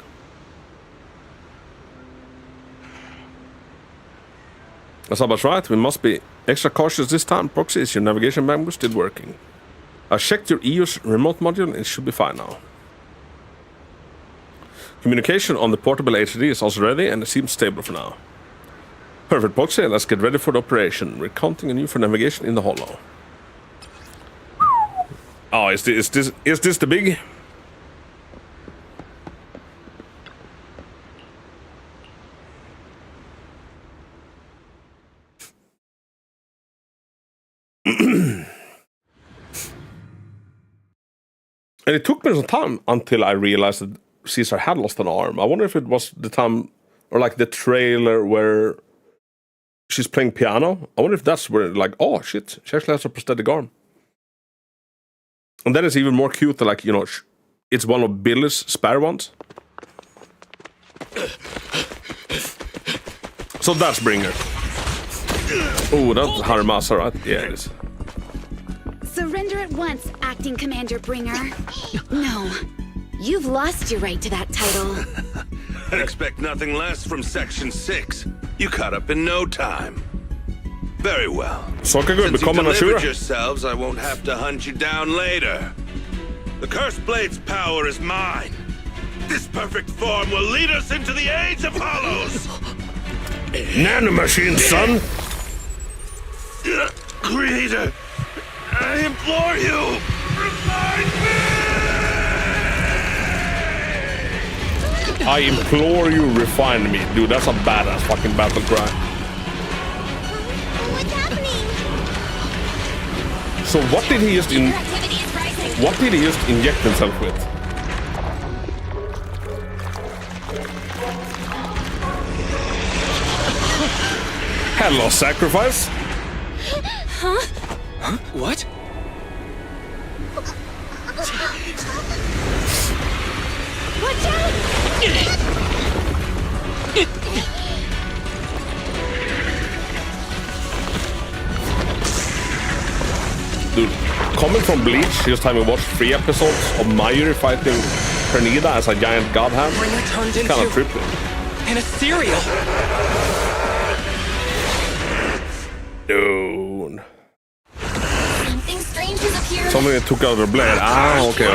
Speaker 1: Asaba's right, we must be extra cautious this time. Proxy, is your navigation bamboo still working? I checked your EU's remote module and it should be fine now. Communication on the portable HD is also ready and it seems stable for now. Perfect, Proxy, let's get ready for the operation. We're counting on you for navigation in the hollow. Oh, is this the big? And it took me some time until I realized that Caesar had lost an arm. I wonder if it was the time, or the trailer where she's playing piano. I wonder if that's where, oh shit, she actually has a prosthetic arm. And then it's even more cute that, it's one of Billy's spare ones. So that's Bringer. Oh, that's Harumasa, right? Yeah, it is.
Speaker 3: Surrender at once, Acting Commander Bringer. No, you've lost your right to that title.
Speaker 8: I'd expect nothing less from Section 6. You caught up in no time. Very well.
Speaker 1: Saker good,
Speaker 8: Since
Speaker 1: become
Speaker 8: you've
Speaker 1: an
Speaker 8: delivered
Speaker 1: Ashura.
Speaker 8: yourselves, I won't have to hunt you down later. The Cursed Blade's power is mine. This perfect form will lead us into the age of hollows.
Speaker 1: Nanomachine, son.
Speaker 8: Creator, I implore you, remind me!
Speaker 1: I implore you, refine me. Dude, that's a badass fucking battle cry.
Speaker 16: What's happening?
Speaker 1: So what did he just inject himself with? Hello, sacrifice.
Speaker 12: Huh? What?
Speaker 16: Watch out!
Speaker 1: Dude, coming from Bleach, just having watched 3 episodes of Miyabi fighting Pernida as a giant god hand, kind of trippy.
Speaker 12: In a cereal.
Speaker 1: Dude.
Speaker 2: Something strange has appeared.
Speaker 1: Somebody took out their blade. Ah, okay.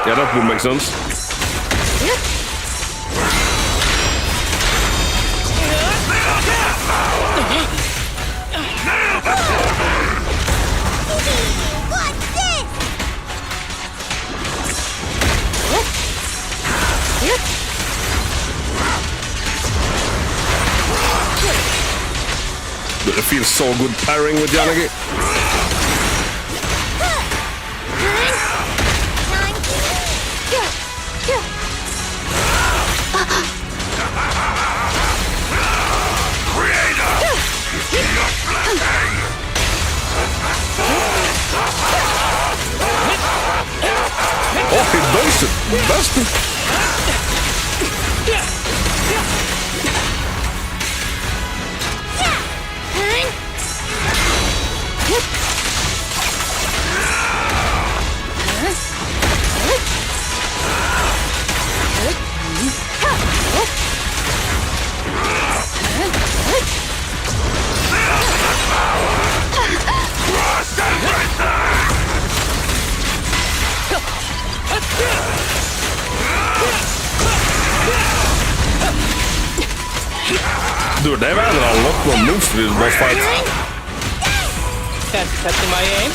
Speaker 1: Yeah, that would make sense.
Speaker 16: What's this?
Speaker 1: Dude, it feels so good pairing with Yanagi. Oh, he does it! Bastard! Dude, they've added a lot more moves to this boss fight.
Speaker 12: Testing my aim.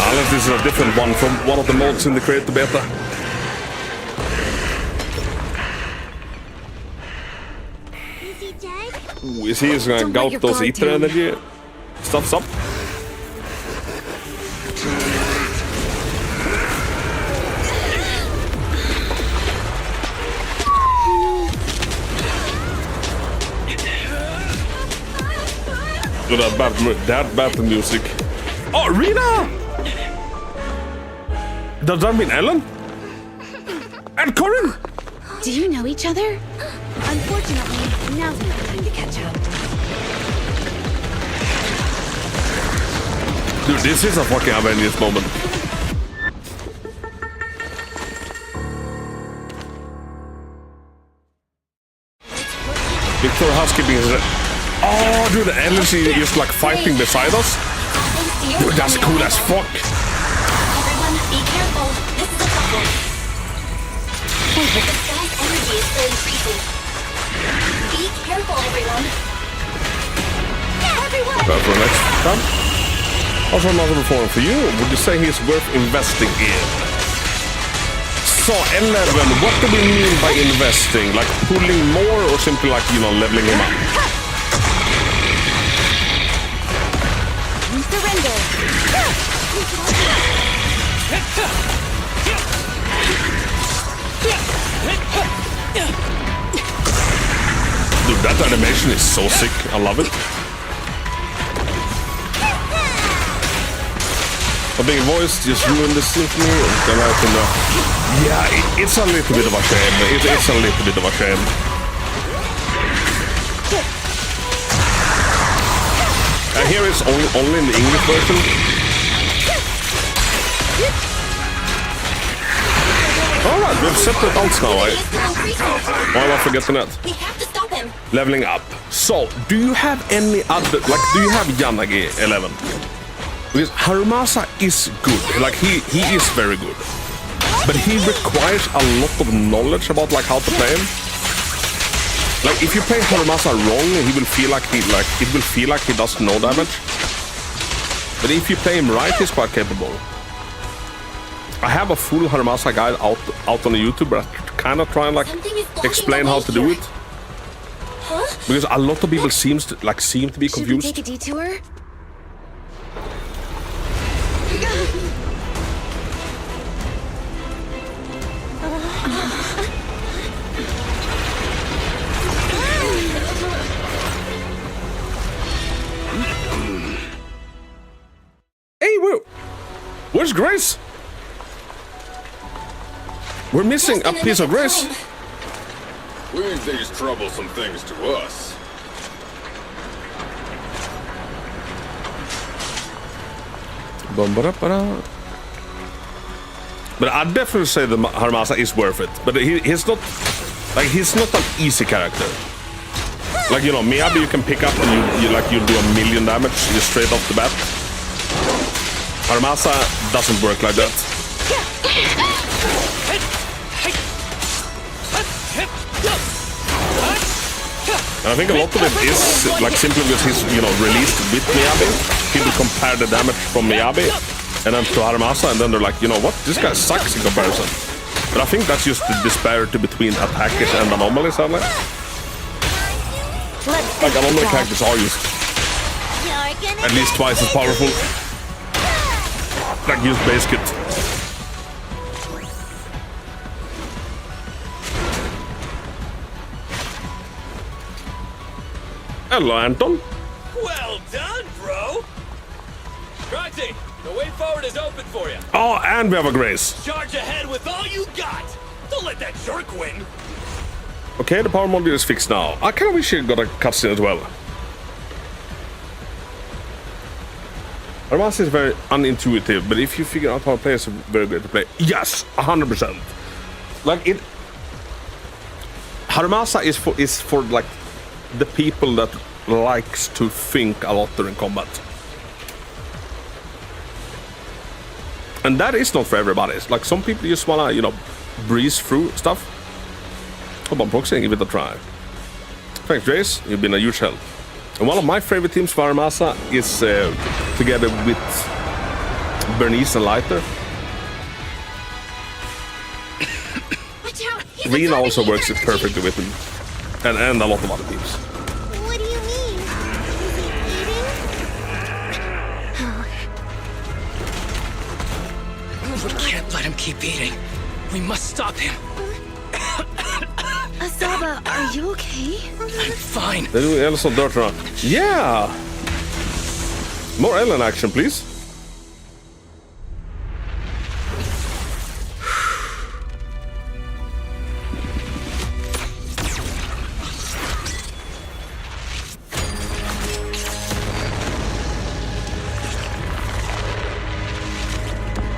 Speaker 1: Unless this is a different one from one of the modes in the creator beta.
Speaker 16: Is he dead?
Speaker 1: Ooh, is he just gonna gulp those ether energy stuffs up? Dude, that battle music. Oh, Rina! Does that mean Ellen? And Corin?
Speaker 3: Do you know each other? Unfortunately, now's not the time to catch up.
Speaker 1: Dude, this is a fucking Avengers moment. Victor Housekeeping is... Oh, dude, the energy is like fighting beside us. Dude, that's cool as fuck.
Speaker 2: Everyone, be careful. This is a problem. The sky's energy is still increasing. Be careful, everyone.
Speaker 1: For next time. Also, another performance for you. Would you say he's worth investing in? So, 11, what do we mean by investing? Like pulling more or simply like, you know, leveling him up?
Speaker 16: Surrender.
Speaker 1: Dude, that animation is so sick. I love it. But being voiced just ruined the symphony. Yeah, it's a little bit of a shame. It's a little bit of a shame. I hear it's only in the English version. right. We have separate alts now. Why am I forgetting that?
Speaker 2: We have to stop him.
Speaker 1: Leveling up. So, do you have any other... Like, do you have Yanagi 11? Because Harumasa is good. Like, he is very good. But he requires a lot of knowledge about, like, how to play him. Like, if you play Harumasa wrong, he will feel like it will feel like he does no damage. But if you play him right, he's quite capable. I have a full Harumasa guide out on the YouTube, but I kind of try and like explain how to do it.
Speaker 2: Huh?
Speaker 1: Because a lot of people seem to be confused.
Speaker 3: Should we take a detour?
Speaker 1: Hey, where's Grace? We're missing a piece of Grace.
Speaker 4: We ain't these troublesome things to us.
Speaker 1: But I'd definitely say the Harumasa is worth it. But he's not an easy character. Like, you know, Miyabi you can pick up and you do 1 million damage just straight off the bat. Harumasa doesn't work like that. And I think a lot of it is like simply because he's, you know, released with Miyabi. People compare the damage from Miyabi and then to Harumasa, and then they're like, you know what, this guy sucks in comparison. But I think that's just the disparity between attackers and anomalies, aren't they? Like anomaly characters are just at least twice as powerful. Like use base kit. Hello, Anton.
Speaker 22: Well done, bro. Roxy, the way forward is open for you.
Speaker 1: Oh, and we have a Grace.
Speaker 22: Charge ahead with all you got. Don't let that jerk win.
Speaker 1: Okay, the power module is fixed now. I kind of wish it got a cutscene as well. Harumasa is very unintuitive, but if you figure out how to play, it's very good to play. Yes, 100%. Like it. Harumasa is for like the people that likes to think a lot during combat. And that is not for everybody. It's like some people just wanna, you know, breeze through stuff. Hope on proxy and give it a try. Thanks, Jace. You've been a huge help. And one of my favorite teams for Harumasa is together with Bernice and Lighter. Rena also works it perfectly with him. And a lot of other teams.
Speaker 16: What do you mean?
Speaker 12: We can't let him keep eating. We must stop him.
Speaker 3: Asaba, are you okay?
Speaker 12: I'm fine.
Speaker 1: They're doing Elsa dirt run. Yeah! More Ellen action, please.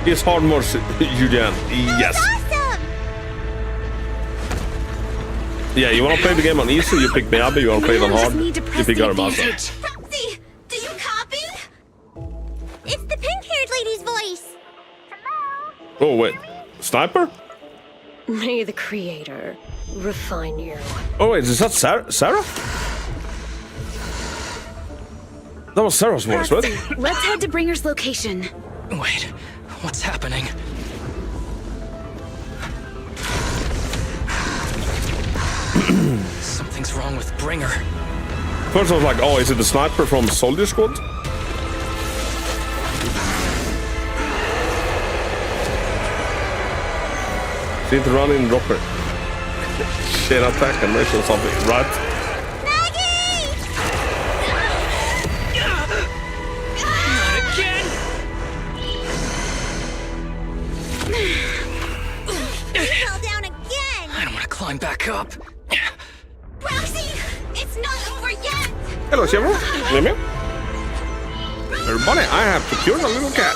Speaker 1: Is hard more Julian? Yes.
Speaker 16: Awesome!
Speaker 1: Yeah, you wanna play the game on easy, you pick Miyabi. You wanna play it on hard, you pick Harumasa.
Speaker 16: Topsy, do you copy? It's the pink-haired lady's voice.
Speaker 1: Oh wait, Sniper?
Speaker 9: May the Creator refine you.
Speaker 1: Oh wait, is that Sarah? That was Sarah's voice, right?
Speaker 3: Let's head to Bringer's location.
Speaker 12: Wait, what's happening? Something's wrong with Bringer.
Speaker 1: First I was like, oh, is it the sniper from Soldier Squad? Need to run in dropper. Shit attack and race or something, right?
Speaker 12: Climb back up.
Speaker 16: Roxy, it's not over yet.
Speaker 1: Hello, Chevron. Let me. Everybody, I have procured a little cat.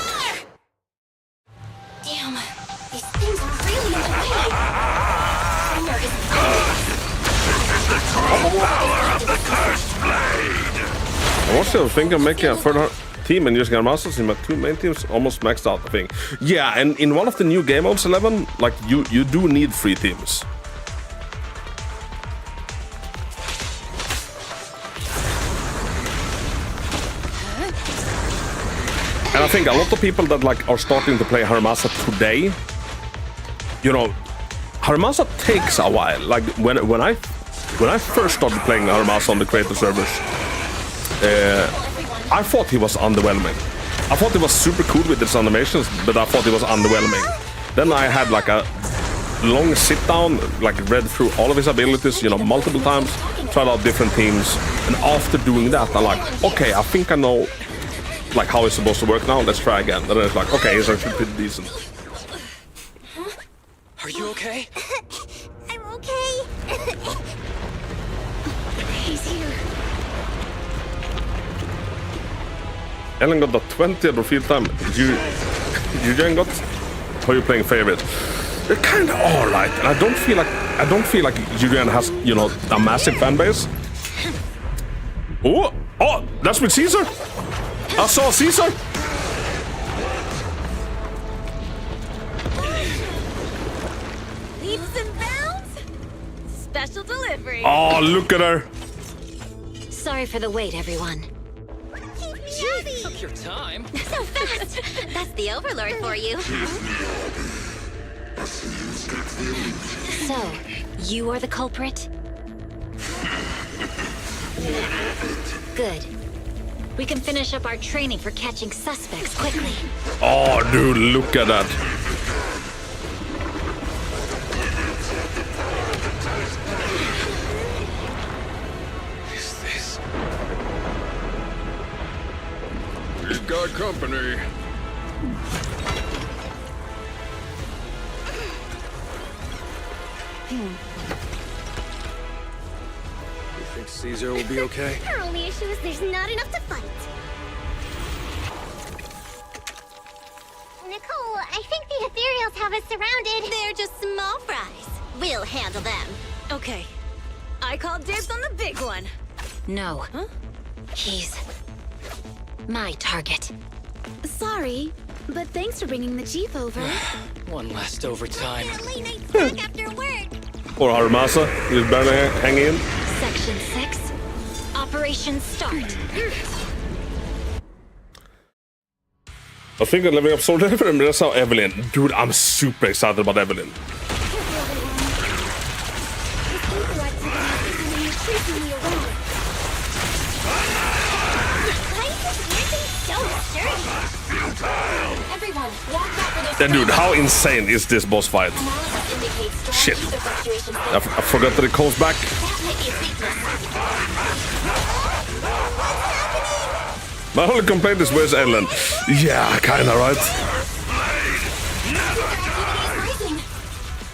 Speaker 2: Damn, These things are really in the way. Bringer is
Speaker 8: Power of the cursed blade!
Speaker 1: I was still thinking of making a further team and using Harumasa in my two main teams almost maxed out, I think. Yeah, and in one of the new game modes, 11, like you do need 3 teams. And I think a lot of people that like are starting to play Harumasa today, you know, Harumasa takes a while. Like when I first started playing Harumasa on the creator servers, I thought he was underwhelming. I thought he was super cool with his animations, but I thought he was underwhelming. Then I had like a long sit down, like read through all of his abilities, you know, multiple times, tried out different teams, and after doing that, I'm like, okay, I think I know like how it's supposed to work now. Let's try again. And then it's like, okay, he's actually pretty decent.
Speaker 12: Are you okay?
Speaker 16: I'm okay.
Speaker 3: He's here.
Speaker 1: Ellen got the 20th of field time. You got? How are you playing favorite? They kind of are, right? And I don't feel like Julian has, you know, a massive fan base. Oh, that's with Caesar. I saw Caesar.
Speaker 16: Leaps and bounds. Special delivery.
Speaker 1: Oh, look at her.
Speaker 11: Sorry for the wait, everyone.
Speaker 16: Miyabi!
Speaker 12: Took your time.
Speaker 16: So fast. That's the Overlord for you.
Speaker 11: So, you are the culprit? Good. We can finish up our training for catching suspects quickly.
Speaker 1: Oh, dude, look at that.
Speaker 4: He's got company.
Speaker 6: You think Caesar will be okay?
Speaker 16: Our only issue is there's not enough to fight. Nicole, I think the ethereals have us surrounded. They're just small fries. We'll handle them.
Speaker 14: Okay. I call dibs on the big one.
Speaker 11: No.
Speaker 14: Huh?
Speaker 11: He's my target.
Speaker 3: Sorry, but thanks for bringing the Jeep over.
Speaker 12: One last overtime.
Speaker 16: Late night snack after work.
Speaker 1: Or Harumasa, he's barely hanging in.
Speaker 11: Section 6. Operation start.
Speaker 1: I think I'm living up so different, but that's how Evelyn. Dude, I'm super excited about Evelyn. And dude, how insane is this boss fight? Shit. I forgot that it calls back. My only complaint is where's Ellen? Yeah, kinda right.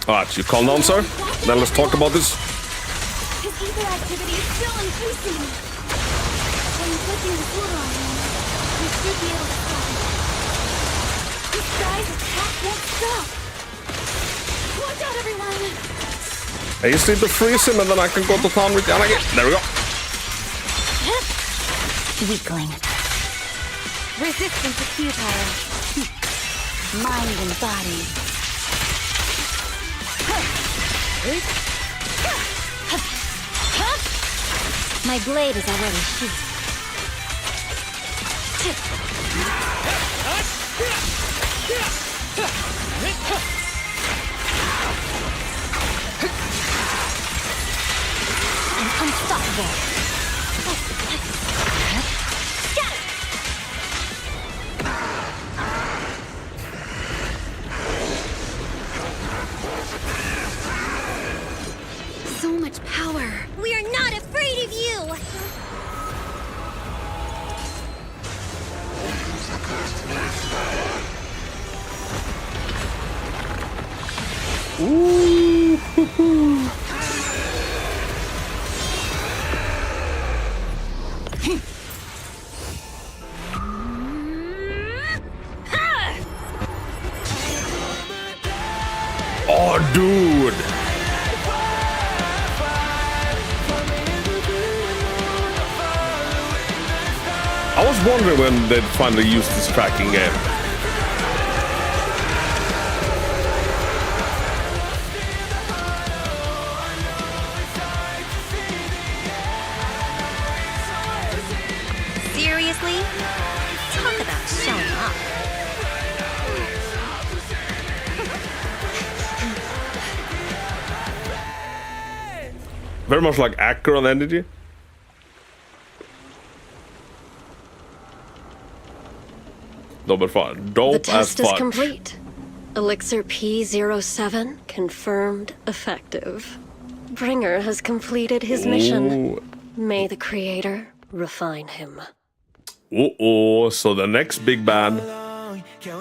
Speaker 1: Alright, you calm down, sir. Then let's talk about this.
Speaker 16: His ether activity is still increasing. When flicking the floor on him, we should be able to stop him. This guy's attack won't stop. Watch out, everyone!
Speaker 1: I just need to freeze him and then I can go to town with Yanagi. There we go.
Speaker 11: Weakling.
Speaker 3: Resistance is futile. Mind and body.
Speaker 11: My blade is already sheathed. I'm unstoppable.
Speaker 3: So much power.
Speaker 16: We are not afraid of you!
Speaker 1: Ooh. Oh, dude. I was wondering when they'd finally use this tracking game.
Speaker 11: Seriously? Talk about showing up.
Speaker 1: Very much like Acheron energy. Double fire. Dope
Speaker 9: The test
Speaker 1: as
Speaker 9: is
Speaker 1: fuck.
Speaker 9: complete. Elixir P07 confirmed effective. Bringer has completed his mission. May the Creator refine him.
Speaker 1: So the next big bad.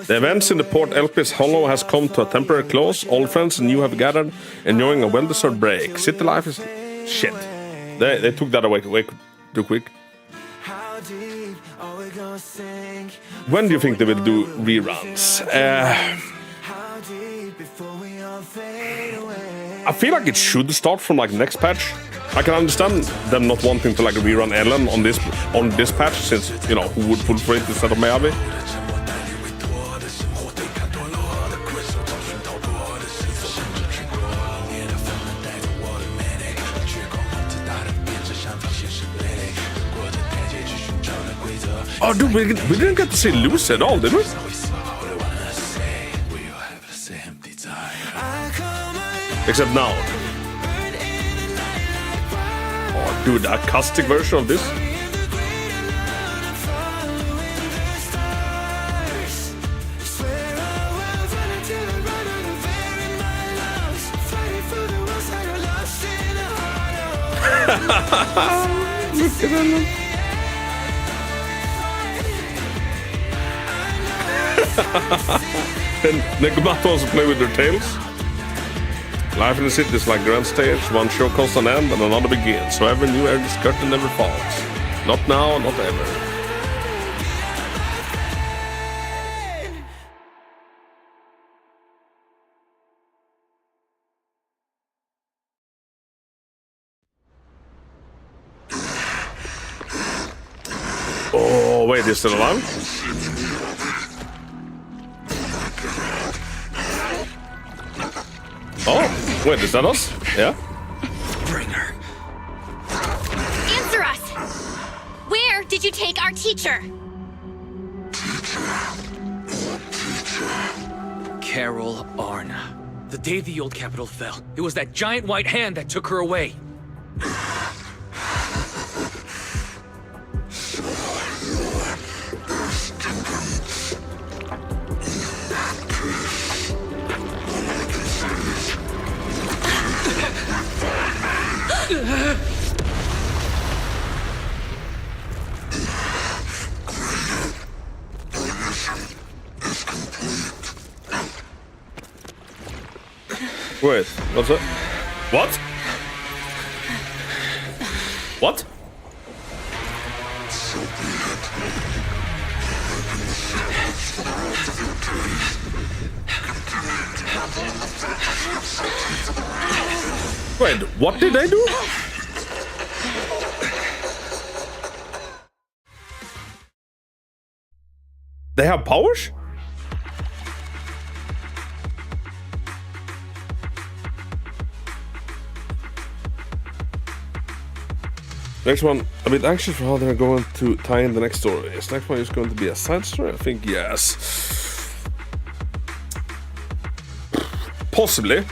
Speaker 1: The events in the Port Elpis Hollow has come to a temporary close. All friends and you have gathered, enjoying a well-deserved break. City life is shit. They took that away too quick. When do you think they will do reruns? I feel like it should start from like next patch. I can understand them not wanting to like rerun Ellen on this patch, since you know who would pull for it instead of Miyabi. Oh, dude, we didn't get to see Lucy at all, did we? Except now. Oh, dude, a caustic version of this. Look at them. And Nekomato wants to play with their tails. Life in the city is like grand stage. One show comes to an end and another begins. So every new air this curtain never falls. Not now, not ever. Oh, wait, is still alive? Oh, wait, is that us? Yeah?
Speaker 2: Bringer. Answer us! Where did you take our teacher?
Speaker 12: Carol Arna. The day the old capital fell, it was that giant white hand that took her away.
Speaker 1: Wait, what's that? What? What? Wait, what did they do? They have powers? Next one, a bit anxious for how they're going to tie in the next story. Is next one is going to be a side story? I think yes. Possibly.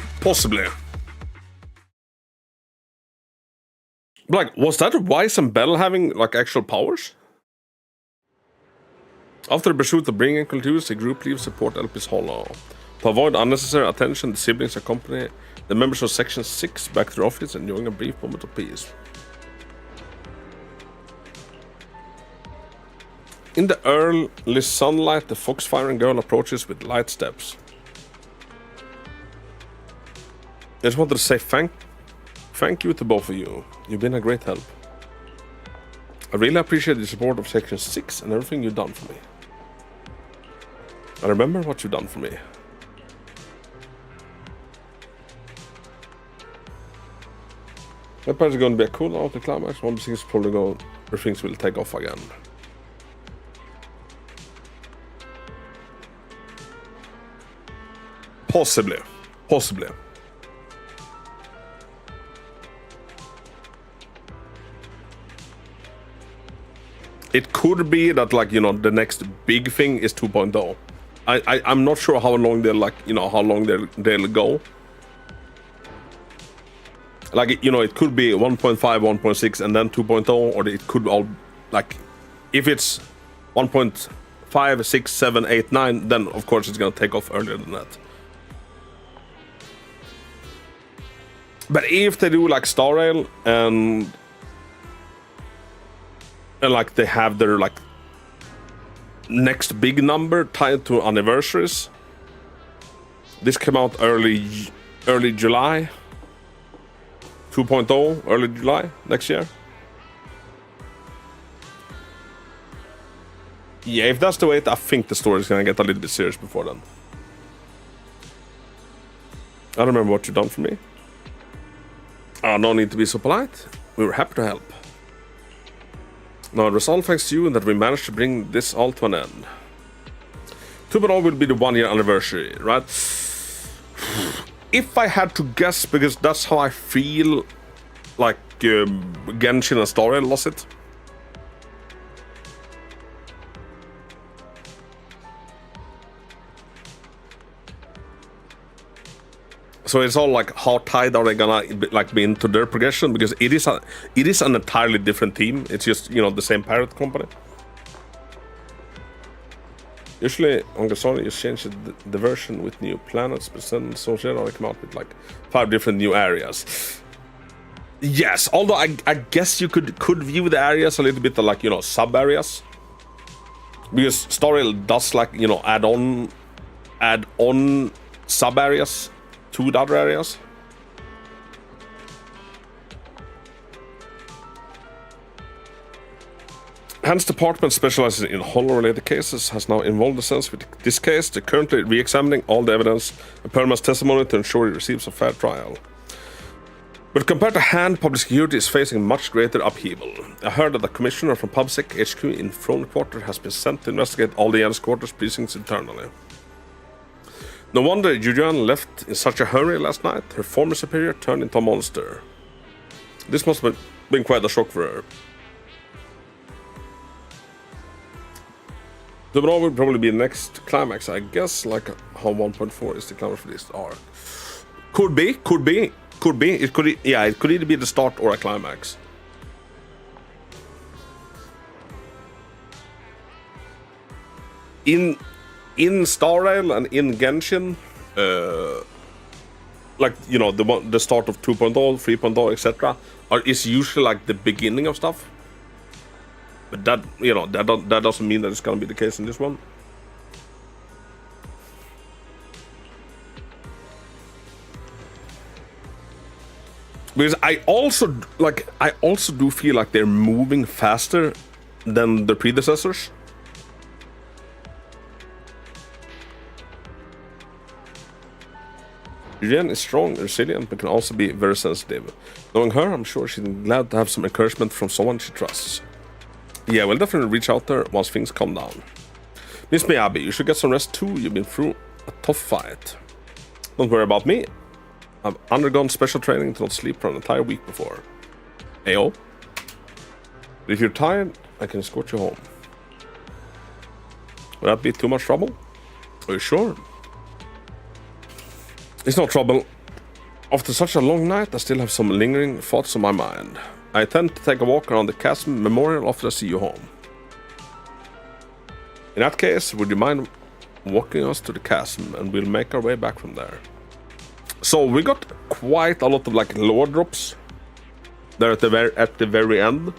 Speaker 1: Like, was that Wise and Bell having like actual powers? After the pursuit of bringing concludes, the group leaves the Port Elpis Hollow. To avoid unnecessary attention, the siblings accompany the members of Section 6 back to their office, enjoying a brief moment of peace. In the early sunlight, the fox-firing girl approaches with light steps. I just wanted to say thank you to both of you. You've been a great help. I really appreciate the support of Section 6 and everything you've done for me. I remember what you've done for me. That part is going to be a cool out the climax. 1.6 is probably going. Where things will take off again. Possibly. It could be that, like, you know, the next big thing is 2.0. I'm not sure how long they'll, like, you know, how long they'll go. Like, you know, it could be 1.5, 1.6, and then 2.0, or it could all, like, if it's 1.5, 6, 7, 8, 9, then of course it's gonna take off earlier than that. But if they do like Star Rail and like they have their like next big number tied to anniversaries. This came out early July. 2.0 early July next year. Yeah, if that's the way, I think the story is gonna get a little bit serious before then. I don't remember what you've done for me. Oh, no need to be so polite. We were happy to help. Now, it was all thanks to you that we managed to bring this all to an end. 2.0 will be the 1-year anniversary, right? If I had to guess, because that's how I feel like Genshin and Star Rail lost it. So it's all like, how tied are they gonna like be into their progression? Because it is an entirely different team. It's just, you know, the same parent company. Usually on Gasol you change the version with new planets, but then Social they come out with like 5 different new areas. Yes, although I guess you could view the areas a little bit like, you know, sub areas. Because Star Rail does, like, you know, add on sub areas to the other areas. Hans department specializes in Holo-related cases has now involved themselves with this case. They're currently re-examining all the evidence and Perma's testimony to ensure he receives a fair trial. But compared to Han, public security is facing much greater upheaval. I heard that the commissioner from PubSec HQ in Throne Quarter has been sent to investigate all the Janus Quarters precincts internally. No wonder Yuyan left in such a hurry last night. Her former superior turned into a monster. This must have been quite a shock for her. The Brawl will probably be the next climax, I guess, like how 1.4 is the climax for this arc. Could be. It could either be the start or a climax. In Star Rail and in Genshin, like, you know, the start of 2.0, 3.0, etc. is usually like the beginning of stuff. But that, you know, that doesn't mean that it's gonna be the case in this one. Because I also do feel like they're moving faster than the predecessors. Jen is strong, resilient, but can also be very sensitive. Knowing her, I'm sure she's glad to have some encouragement from someone she trusts. Yeah, we'll definitely reach out there once things calm down. Miss Miyabi, you should get some rest too. You've been through a tough fight. Don't worry about me. I've undergone special training to not sleep for an entire week before. Ayo. If you're tired, I can escort you home. Would that be too much trouble? Are you sure? It's no trouble. After such a long night, I still have some lingering thoughts on my mind. I intend to take a walk around the chasm memorial after I see you home. In that case, would you mind walking us to the chasm and we'll make our way back from there? So we got quite a lot of like lore drops there at the very end.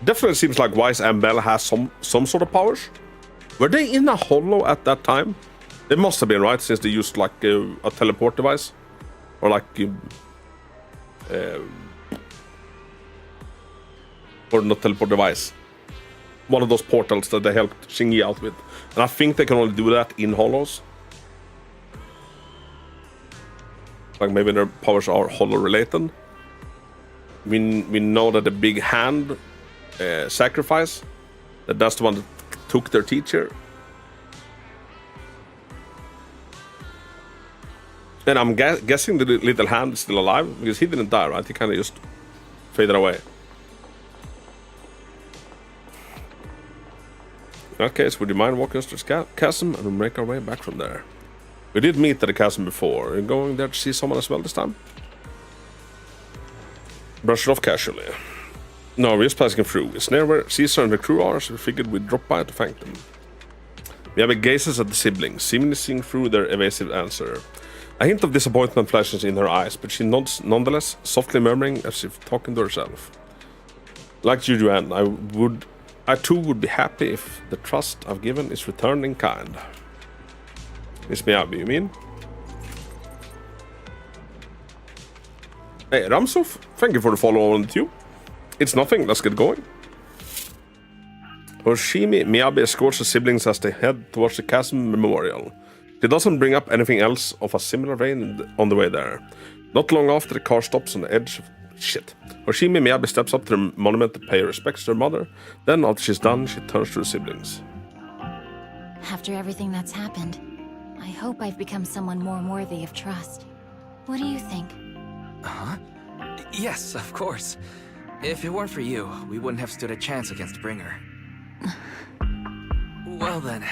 Speaker 1: Definitely seems like Wise and Bell has some sort of powers. Were they in a holo at that time? They must have been, right? Since they used like a teleport device, or like or not teleport device. One of those portals that they helped Shinji out with, and I think they can only do that in holos. Like maybe their powers are holo related. we know that the big hand sacrifice, that's the one that took their teacher. And I'm guessing the little hand is still alive because he didn't die, right? He kind of just faded away. In that case, would you mind walking us to the chasm and we'll make our way back from there? We did meet at the chasm before. Are you going there to see someone as well this time? Brush it off casually. No, we're just passing through. It's near where Caesar and the crew are, so we figured we'd drop by to thank them. Miyabi gazes at the siblings, seemingly seeing through their evasive answer. A hint of disappointment flashes in her eyes, but she nods nonetheless, softly murmuring as if talking to herself. Like Jujuan, I too would be happy if the trust I've given is returned in kind. Miss Miyabi, you mean? Hey, Ramsuf, thank you for the follow on the tube. It's nothing, let's get going. Hoshimi Miyabi escorts the siblings as they head towards the chasm memorial. She doesn't bring up anything else of a similar vein on the way there. Not long after, the car stops on the edge of shit. Hoshimi Miyabi steps up to the monument to pay respects to her mother. Then, after she's done, she turns to the siblings.
Speaker 11: After everything that's happened, I hope I've become someone more worthy of trust. What do you think?
Speaker 7: Huh? Yes, of course. If it weren't for you, we wouldn't have stood a chance against Bringer. Well then,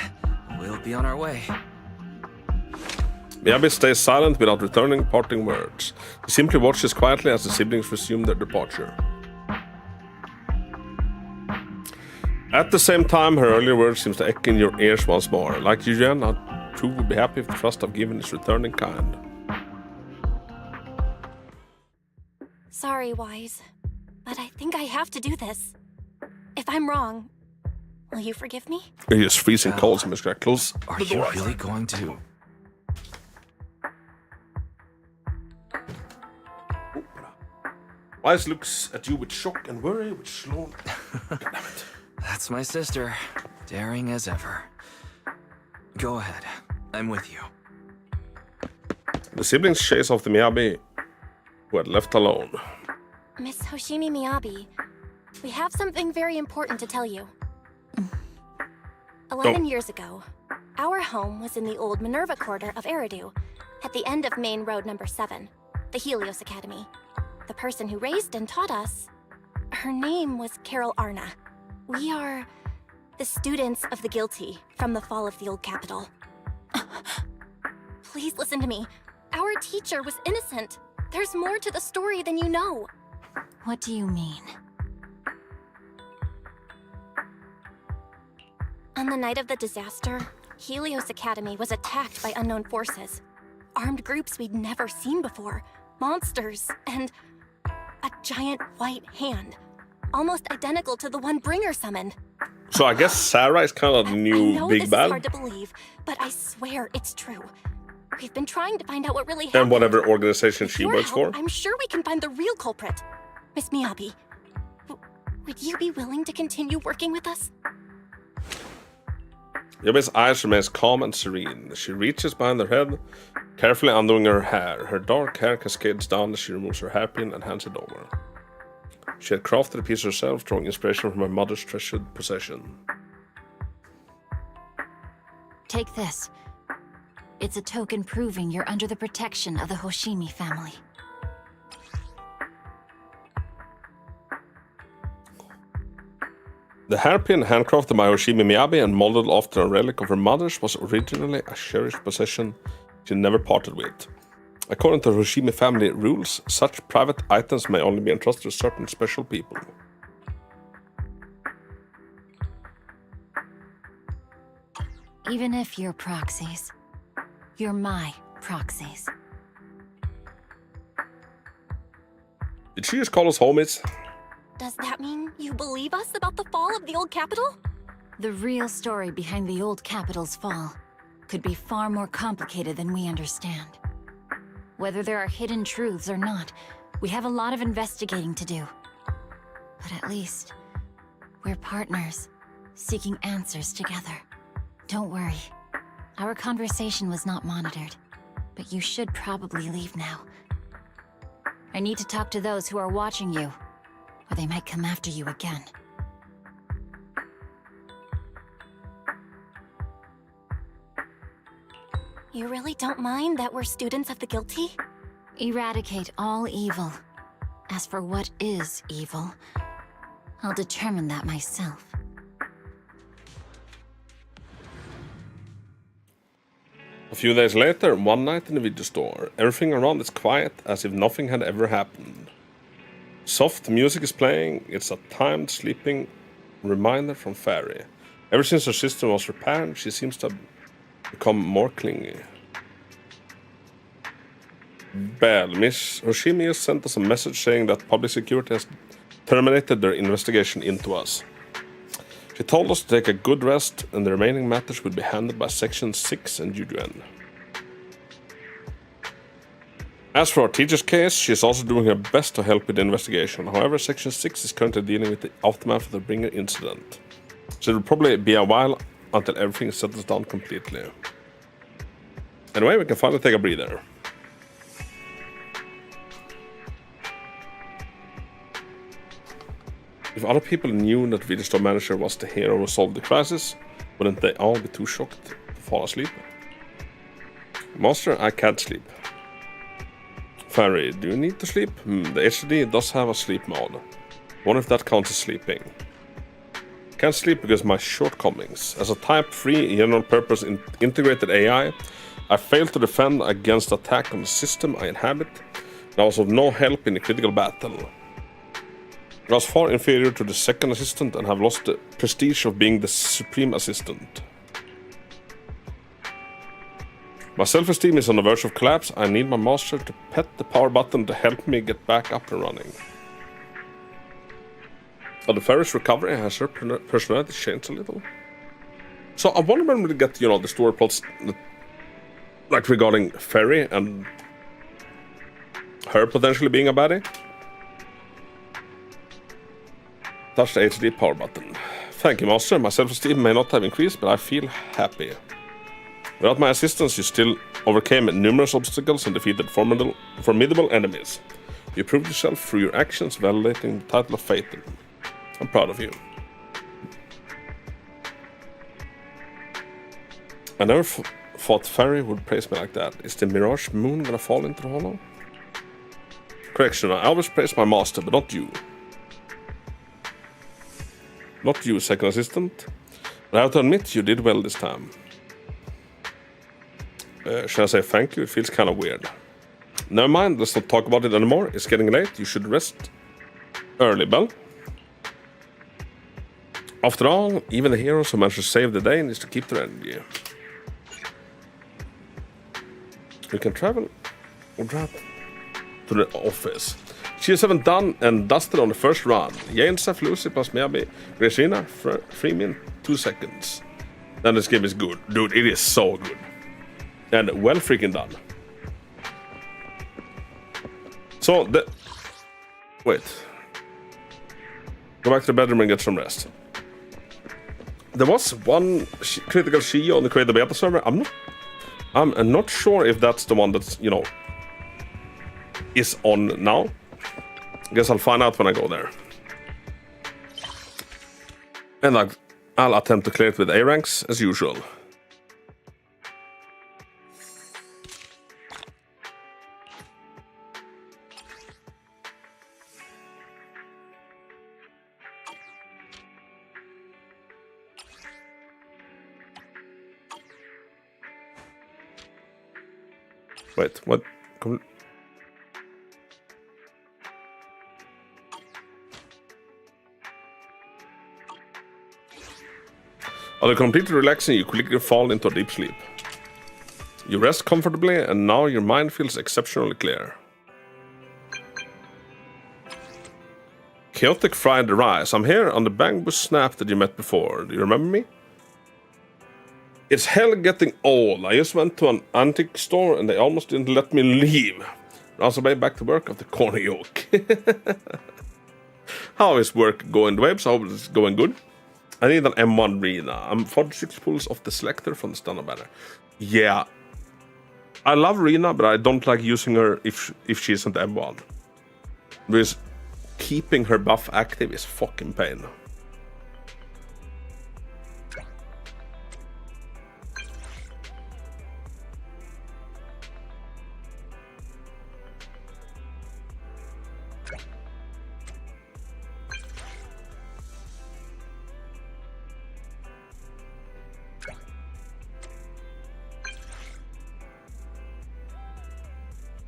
Speaker 7: we'll be on our way.
Speaker 1: Miyabi stays silent without returning parting words. He simply watches quietly as the siblings resume their departure. At the same time, her earlier words seem to echo in your ears once more. Like Eugene, I too would be happy if the trust I've given is returned in kind.
Speaker 2: Sorry, Wise, but I think I have to do this. If I'm wrong, will you forgive me?
Speaker 1: You're just freezing cold, so I'm just gonna close
Speaker 7: Are
Speaker 1: the door.
Speaker 7: you really going to?
Speaker 1: Wise looks at you with shock and worry, which slow. God damn it.
Speaker 7: That's my sister, daring as ever. Go ahead, I'm with you.
Speaker 1: The siblings chase off the Miyabi, who had left alone.
Speaker 2: Miss Hoshimi Miyabi, we have something very important to tell you. 11 years ago, our home was in the old Minerva quarter of Eridu, at the end of Main Road number 7, the Helios Academy. The person who raised and taught us, her name was Carol Arna. We are the students of the guilty from the fall of the old capital. Please listen to me. Our teacher was innocent. There's more to the story than you know.
Speaker 11: What do you mean?
Speaker 2: On the night of the disaster, Helios Academy was attacked by unknown forces. Armed groups we'd never seen before. Monsters, and a giant white hand. Almost identical to the one Bringer summoned.
Speaker 1: So I guess Sarah is kind of the new big bad.
Speaker 2: This is hard to believe, but I swear it's true. We've been trying to find out what really happened.
Speaker 1: And whatever organization she works for.
Speaker 2: I'm sure we can find the real culprit. Miss Miyabi, would you be willing to continue working with us?
Speaker 1: Miyabi's eyes remains calm and serene. She reaches behind her head, carefully undoing her hair. Her dark hair cascades down as she removes her hairpin and hands it over. She had crafted a piece herself, drawing inspiration from her mother's treasured possession.
Speaker 11: Take this. It's a token proving you're under the protection of the Hoshimi family.
Speaker 1: The hairpin, handcrafted by Hoshimi Miyabi and molded after a relic of her mother's, was originally a cherished possession she never parted with. According to Hoshimi family rules, such private items may only be entrusted to certain special people.
Speaker 11: Even if you're proxies, you're my proxies.
Speaker 1: Did she just call us homies?
Speaker 2: Does that mean you believe us about the fall of the old capital?
Speaker 11: The real story behind the old capital's fall could be far more complicated than we understand. Whether there are hidden truths or not, we have a lot of investigating to do. But at least, we're partners, seeking answers together. Don't worry. Our conversation was not monitored, but you should probably leave now. I need to talk to those who are watching you or they might come after you again.
Speaker 2: You really don't mind that we're students of the guilty?
Speaker 11: Eradicate all evil. As for what is evil, I'll determine that myself.
Speaker 1: A few days later, one night in the video store, everything around is quiet as if nothing had ever happened. Soft music is playing, it's a timed sleeping reminder from Fairy. Ever since her system was repaired, she seems to have become more clingy. Bell, Miss Hoshimi has sent us a message saying that public security has terminated their investigation into us. She told us to take a good rest and the remaining matters will be handled by Section 6 and Yujuan. As for our teacher's case, she is also doing her best to help with the investigation. However, Section 6 is currently dealing with the aftermath of the Bringer incident. So it will probably be a while until everything settles down completely. Anyway, we can finally take a breather. If other people knew that Video Store Manager was the hero who solved the crisis, wouldn't they all be too shocked to fall asleep? Master, I can't sleep. Fairy, do you need to sleep? The HD does have a sleep mode. Wonder if that counts as sleeping. Can't sleep because of my shortcomings. As a type-free, general-purpose integrated AI, I failed to defend against attack on the system I inhabit, and I was of no help in the critical battle. I was far inferior to the second assistant and have lost the prestige of being the supreme assistant. My self-esteem is on the verge of collapse. I need my master to pet the power button to help me get back up and running. The Fairy's recovery, has her personality changed a little? So I wonder when we'll get, the story plots like regarding Fairy and her potentially being a baddie. Touch the HD power button. Thank you, Master. My self-esteem may not have increased, but I feel happy. Without my assistance, you still overcame numerous obstacles and defeated formidable enemies. You proved yourself through your actions, validating the title of Phaeton. I'm proud of you. I never thought Fairy would praise me like that. Is the Mirage Moon gonna fall into the hollow? Correction, I always praise my master, but not you. Not you, second assistant. But I have to admit, you did well this time. Should I say thank you? It feels kind of weird. Never mind, let's not talk about it anymore. It's getting late. You should rest early, Belle. After all, even the heroes who manage to save the day needs to keep their energy. We can travel or drive to the office. She is 7 done and dusted on the first run. Yainsaf, Lucy plus Miyabi, Regina, 3 min, 2 seconds. Then this game is good. Dude, it is so good. And well freaking done. So, wait. Go back to the bedroom and get some rest. There was one critical Shio on the creator beta server. I'm not sure if that's the one that's, is on now. Guess I'll find out when I go there. And I'll attempt to clear it with A ranks as usual. Wait, what? After completely relaxing, you quickly fall into a deep sleep. You rest comfortably, and now your mind feels exceptionally clear. Chaotic fried rice. I'm here on the bamboo snap that you met before. Do you remember me? It's hell getting old. I just went to an antique store and they almost didn't let me leave. I was on my way back to work after corner yoke. How is work going, Dwebs? I hope it's going good. I need an M1 Rena. I'm 46 pulls off the selector from the standard banner. Yeah. I love Rena, but I don't like using her if she isn't M1. There's keeping her buff active is fucking pain.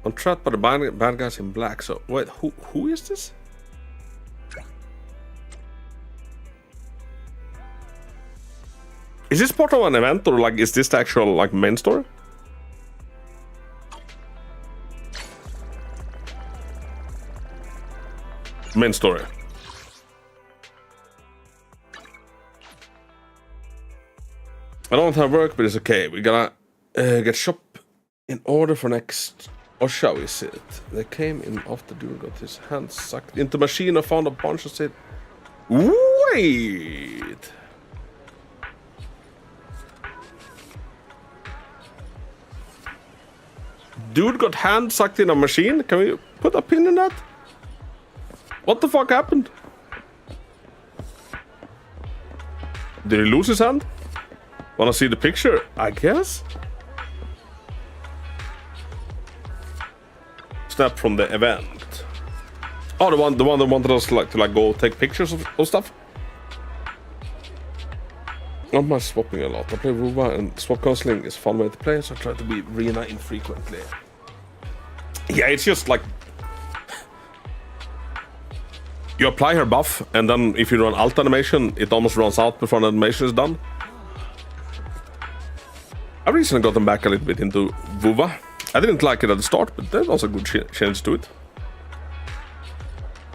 Speaker 1: I'm trapped by the bad guys in black. So wait, who is this? Is this part of an event, or like is this the actual like main story? Main story. I don't have work, but it's okay. We gotta get shop in order for next. Or shall we see it? They came in after dude got his hands sucked into machine and found a bunch of shit. Wait! Dude got hand sucked in a machine? Can we put a pin in that? What the fuck happened? Did he lose his hand? Wanna see the picture? I guess? Snap from the event. Oh, the one that wanted us to go take pictures of stuff. Not much swapping a lot. I play Ruba and swap counseling is fun way to play, so I try to be Rina infrequently. Yeah, it's just like you apply her buff, and then if you run alt animation, it almost runs out before the animation is done. I recently gotten back a little bit into Vuva. I didn't like it at the start, but there was a good change to it.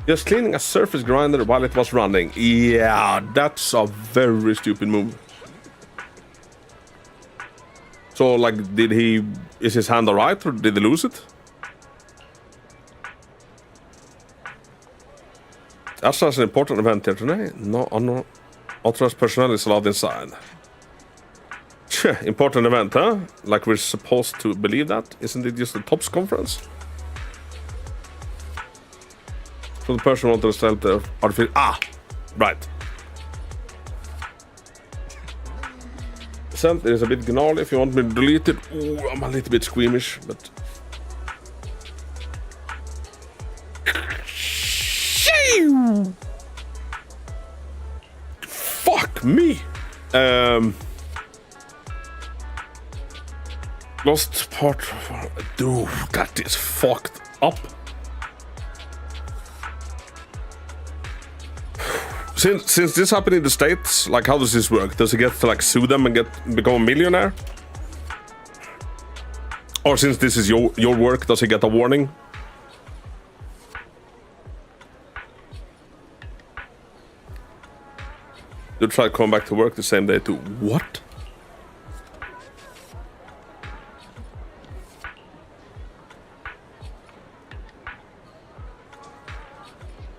Speaker 1: Just cleaning a surface grinder while it was running. Yeah, that's a very stupid move. So, like, is his hand alright, or did he lose it? That's an important event here today. No unauthorized personnel is allowed inside. Important event, huh? Like we're supposed to believe that? Isn't it just the TOPS conference? So the person wanted to help the artificial... Ah! Right. Sent is a bit gnarly. If you want me to delete it... Ooh, I'm a little bit squeamish, but... Fuck me! Lost part... Dude, that is fucked up. Since this happened in the States, like, how does this work? Does he get to, like, sue them and become a millionaire? Or since this is your work, does he get a warning? You try to come back to work the same day too. What?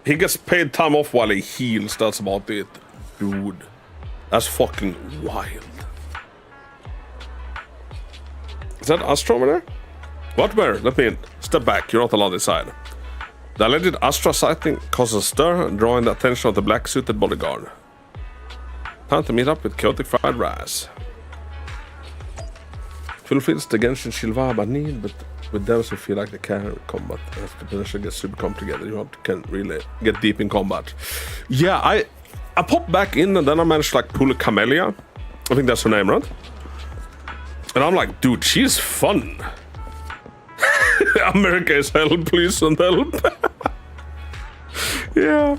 Speaker 1: He gets paid time off while he heals, that's about it. Dude. That's fucking wild. Is that Astra over there? What where? Let me in. Step back, you're not allowed inside. The alleged Astra sighting causes a stir, drawing the attention of the black-suited bodyguard. Time to meet up with chaotic fried rice. Fulfills the Genshin Shilvaba need, but with those who feel like they can combat, as the potential gets super calm together, you can really get deep in combat. Yeah, I popped back in and then I managed to like pull a Camellia. I think that's her name, right? And I'm like, dude, she's fun. America is hell, please send help. Yeah.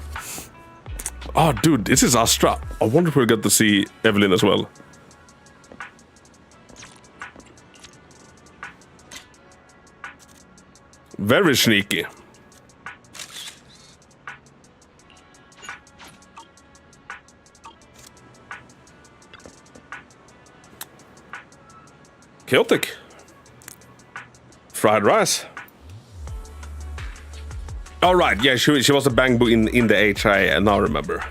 Speaker 1: Oh, dude, this is Astra. I wonder if we'll get to see Evelyn as well. Very sneaky. Chaotic. Fried rice. All right, yeah, she was a bang boo in the HIA, and now I remember.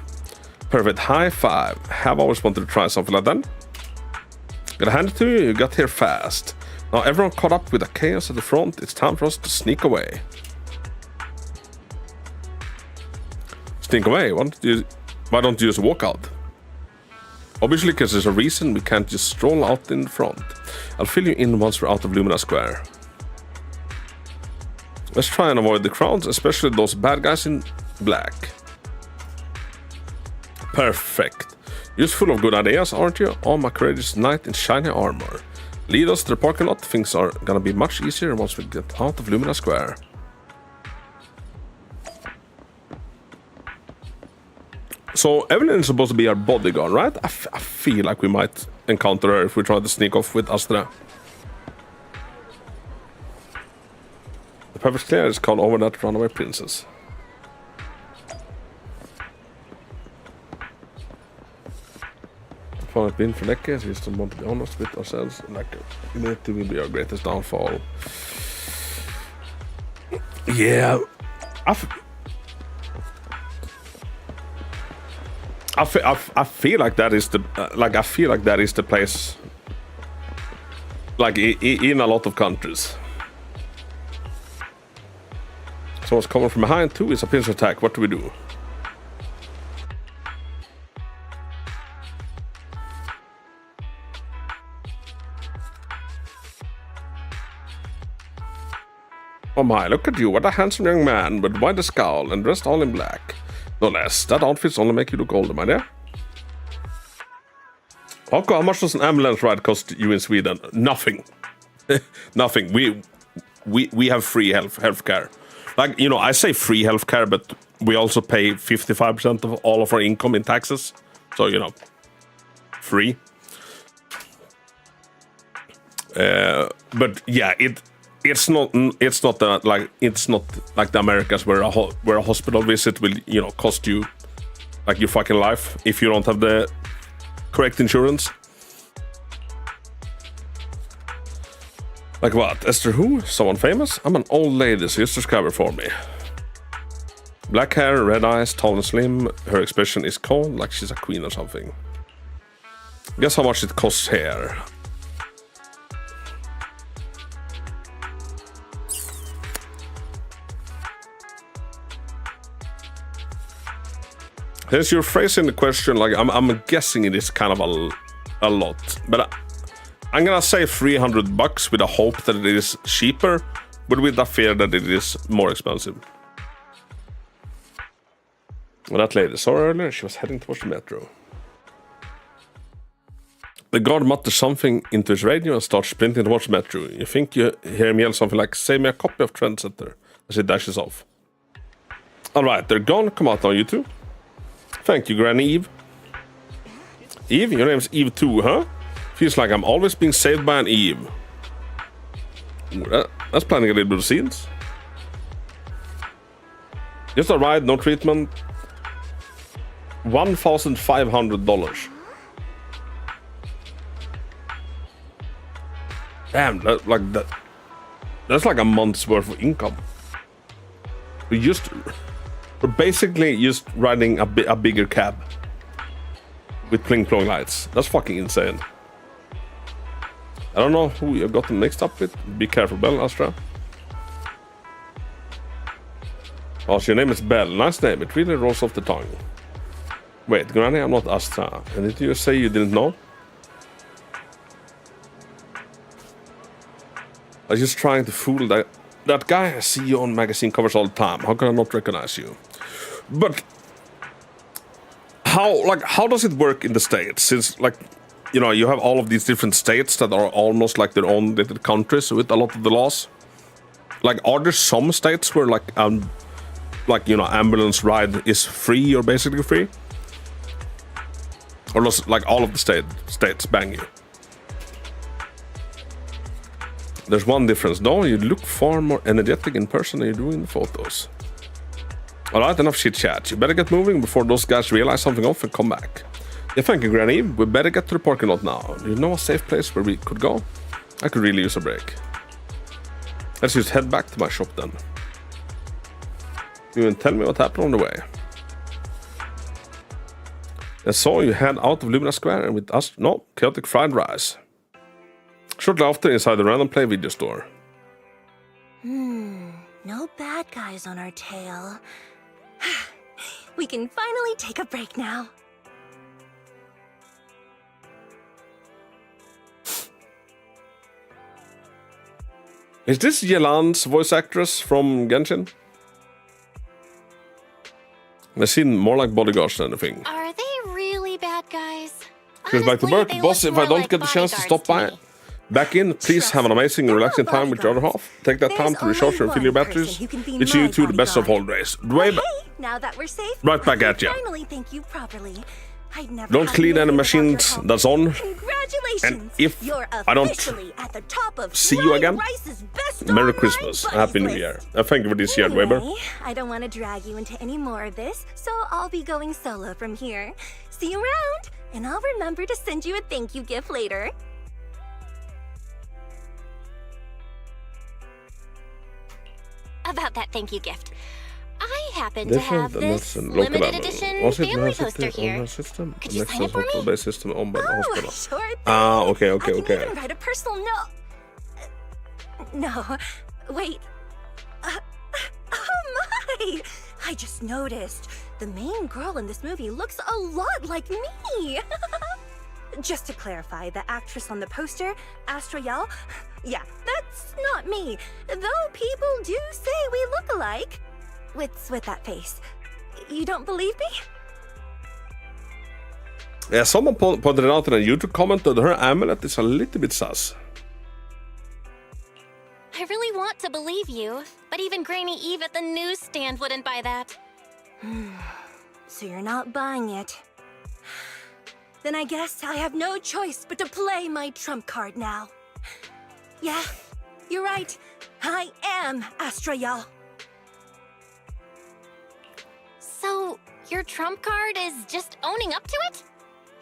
Speaker 1: Perfect, high five. Have always wanted to try something like that. Gotta hand it to you got here fast. Now everyone caught up with the chaos at the front, it's time for us to sneak away. sneak away? Why don't you just walk out? Obviously, because there's a reason we can't just stroll out in front. I'll fill you in once we're out of Lumina Square. Let's try and avoid the crowds, especially those bad guys in black. Perfect. You're full of good ideas, aren't you? Oh, my courageous knight in shiny armor. Lead us to the parking lot. Things are gonna be much easier once we get out of Lumina Square. So Evelyn is supposed to be our bodyguard, right? I feel like we might encounter her if we try to sneak off with Astra. The perfect clear is called over that runaway princess. Fan ett bin för decades, we just want to be honest with ourselves. Like, it will be our greatest downfall. Yeah, I feel like that is the I feel like that is the place. Like in a lot of countries. Someone's coming from behind too. It's a pincer attack. What do we do? Oh my, look at you, what a handsome young man with wide scowl and dressed all in black. No less, that outfits only make you look older, my dear. Okay, how much does an ambulance ride cost you in Sweden? Nothing. Nothing. We have free health care. Like, you know, I say free health care, but we also pay 55% of all of our income in taxes. So, you know, free. But yeah, it's not like the Americas where a hospital visit will, you know, cost you like your fucking life if you don't have the correct insurance. Like what? Esther who? Someone famous? I'm an old lady, so just describe her for me. Black hair, red eyes, tall and slim. Her expression is cold, like she's a queen or something. Guess how much it costs here. Since you're phrasing the question, like I'm guessing it is kind of a lot, but I'm gonna say $300 with a hope that it is cheaper, but with the fear that it is more expensive. Well, that lady saw her earlier. She was heading towards the metro. The guard mutters something into his radio and starts sprinting towards the metro. You think you hear him yell something like, "Save me a copy of Trendsetter," as he dashes off. Alright, they're gone. Come out now, you two. Thank you, Granny Eve. Eve? Your name's Eve too, huh? Feels like I'm always being saved by an Eve. Ooh, that's planting a little bit of seeds. Just a ride, no treatment. $1,500. Damn, that's like a month's worth of income. We're basically just riding a bigger cab with pling-plong lights. That's fucking insane. I don't know who you got them mixed up with. Be careful, Belle, Astra. Oh, so your name is Belle. Nice name. It really rolls off the tongue. Wait, Granny, I'm not Astra. And did you say you didn't know? I was just trying to fool that guy. I see you on magazine covers all the time. How can I not recognize you? But how does it work in the States? Since, like, you know, you have all of these different states that are almost like their own little countries with a lot of the laws. Like, are there some states where like you know, ambulance ride is free or basically free? Or does like all of the states bang you? There's one difference though. You look far more energetic in person than you do in the photos. Alright, enough chit chat. You better get moving before those guys realize something off and come back. Yeah, thank you, Granny. We better get to the parking lot now. Do you know a safe place where we could go? I could really use a break. Let's just head back to my shop then. You can tell me what happened on the way. And so you head out of Lumina Square and with us, no, chaotic fried rice. Shortly after, inside the random play video store.
Speaker 10: No bad guys on our tail.
Speaker 14: We can finally take a break now.
Speaker 1: Is this Yelan's voice actress from Genshin? They seem more like bodyguards than anything.
Speaker 2: Are they really bad guys?
Speaker 1: Goes back to work. Boss, if I don't get the chance to stop by, back in, please have an amazing and relaxing time with your other half. Take that time to recharge and fill your batteries. Wish you two the best of holidays.
Speaker 14: Now that we're safe,
Speaker 1: Right back at ya.
Speaker 14: Finally, thank you properly. I'd never
Speaker 1: Don't clean any machines that's on.
Speaker 14: Congratulations!
Speaker 1: And if
Speaker 14: You're
Speaker 1: I don't
Speaker 14: at the top of
Speaker 1: see you again,
Speaker 14: Rice's best
Speaker 1: Merry Christmas, Happy New Year. Thank you for this year, Weber.
Speaker 14: I don't want to drag you into any more of this, so I'll be going solo from here. See you around, and I'll remember to send you a thank you gift later.
Speaker 2: About that thank you gift. I happen to have this limited edition family poster here. Could you sign it for me?
Speaker 1: System owned by the hospital.
Speaker 14: Sure thing.
Speaker 1: Okay.
Speaker 14: I can even write a personal note. No, wait. Oh my! I just noticed. The main girl in this movie looks a lot like me. Just to clarify, the actress on the poster, Astra Yal, yeah, that's not me. Though people do say we look alike. What's with that face? You don't believe me?
Speaker 1: Yeah, someone pointed it out in a YouTube comment that her amulet is a little bit sus.
Speaker 2: I really want to believe you, but even Granny Eve at the newsstand wouldn't buy that.
Speaker 14: So you're not buying it. Then I guess I have no choice but to play my trump card now. Yeah, you're right. I am Astra Yal.
Speaker 2: So, your trump card is just owning up to it?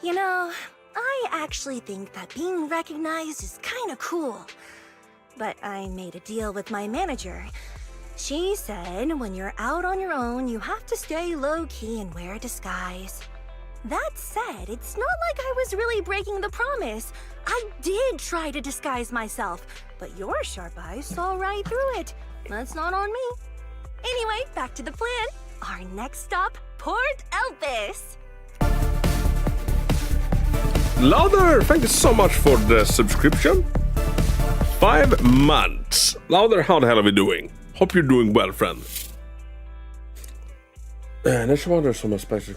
Speaker 14: You know, I actually think that being recognized is kinda cool. But I made a deal with my manager. She said when you're out on your own, you have to stay low-key and wear a disguise. That said, it's not like I was really breaking the promise. I did try to disguise myself, but your sharp eyes saw right through it. That's not on me. Anyway, back to the plan. Our next stop, Port Elpis.
Speaker 1: Louder, thank you so much for the subscription. 5 months. Louder, how the hell are we doing? Hope you're doing well, friend. National wonder some special.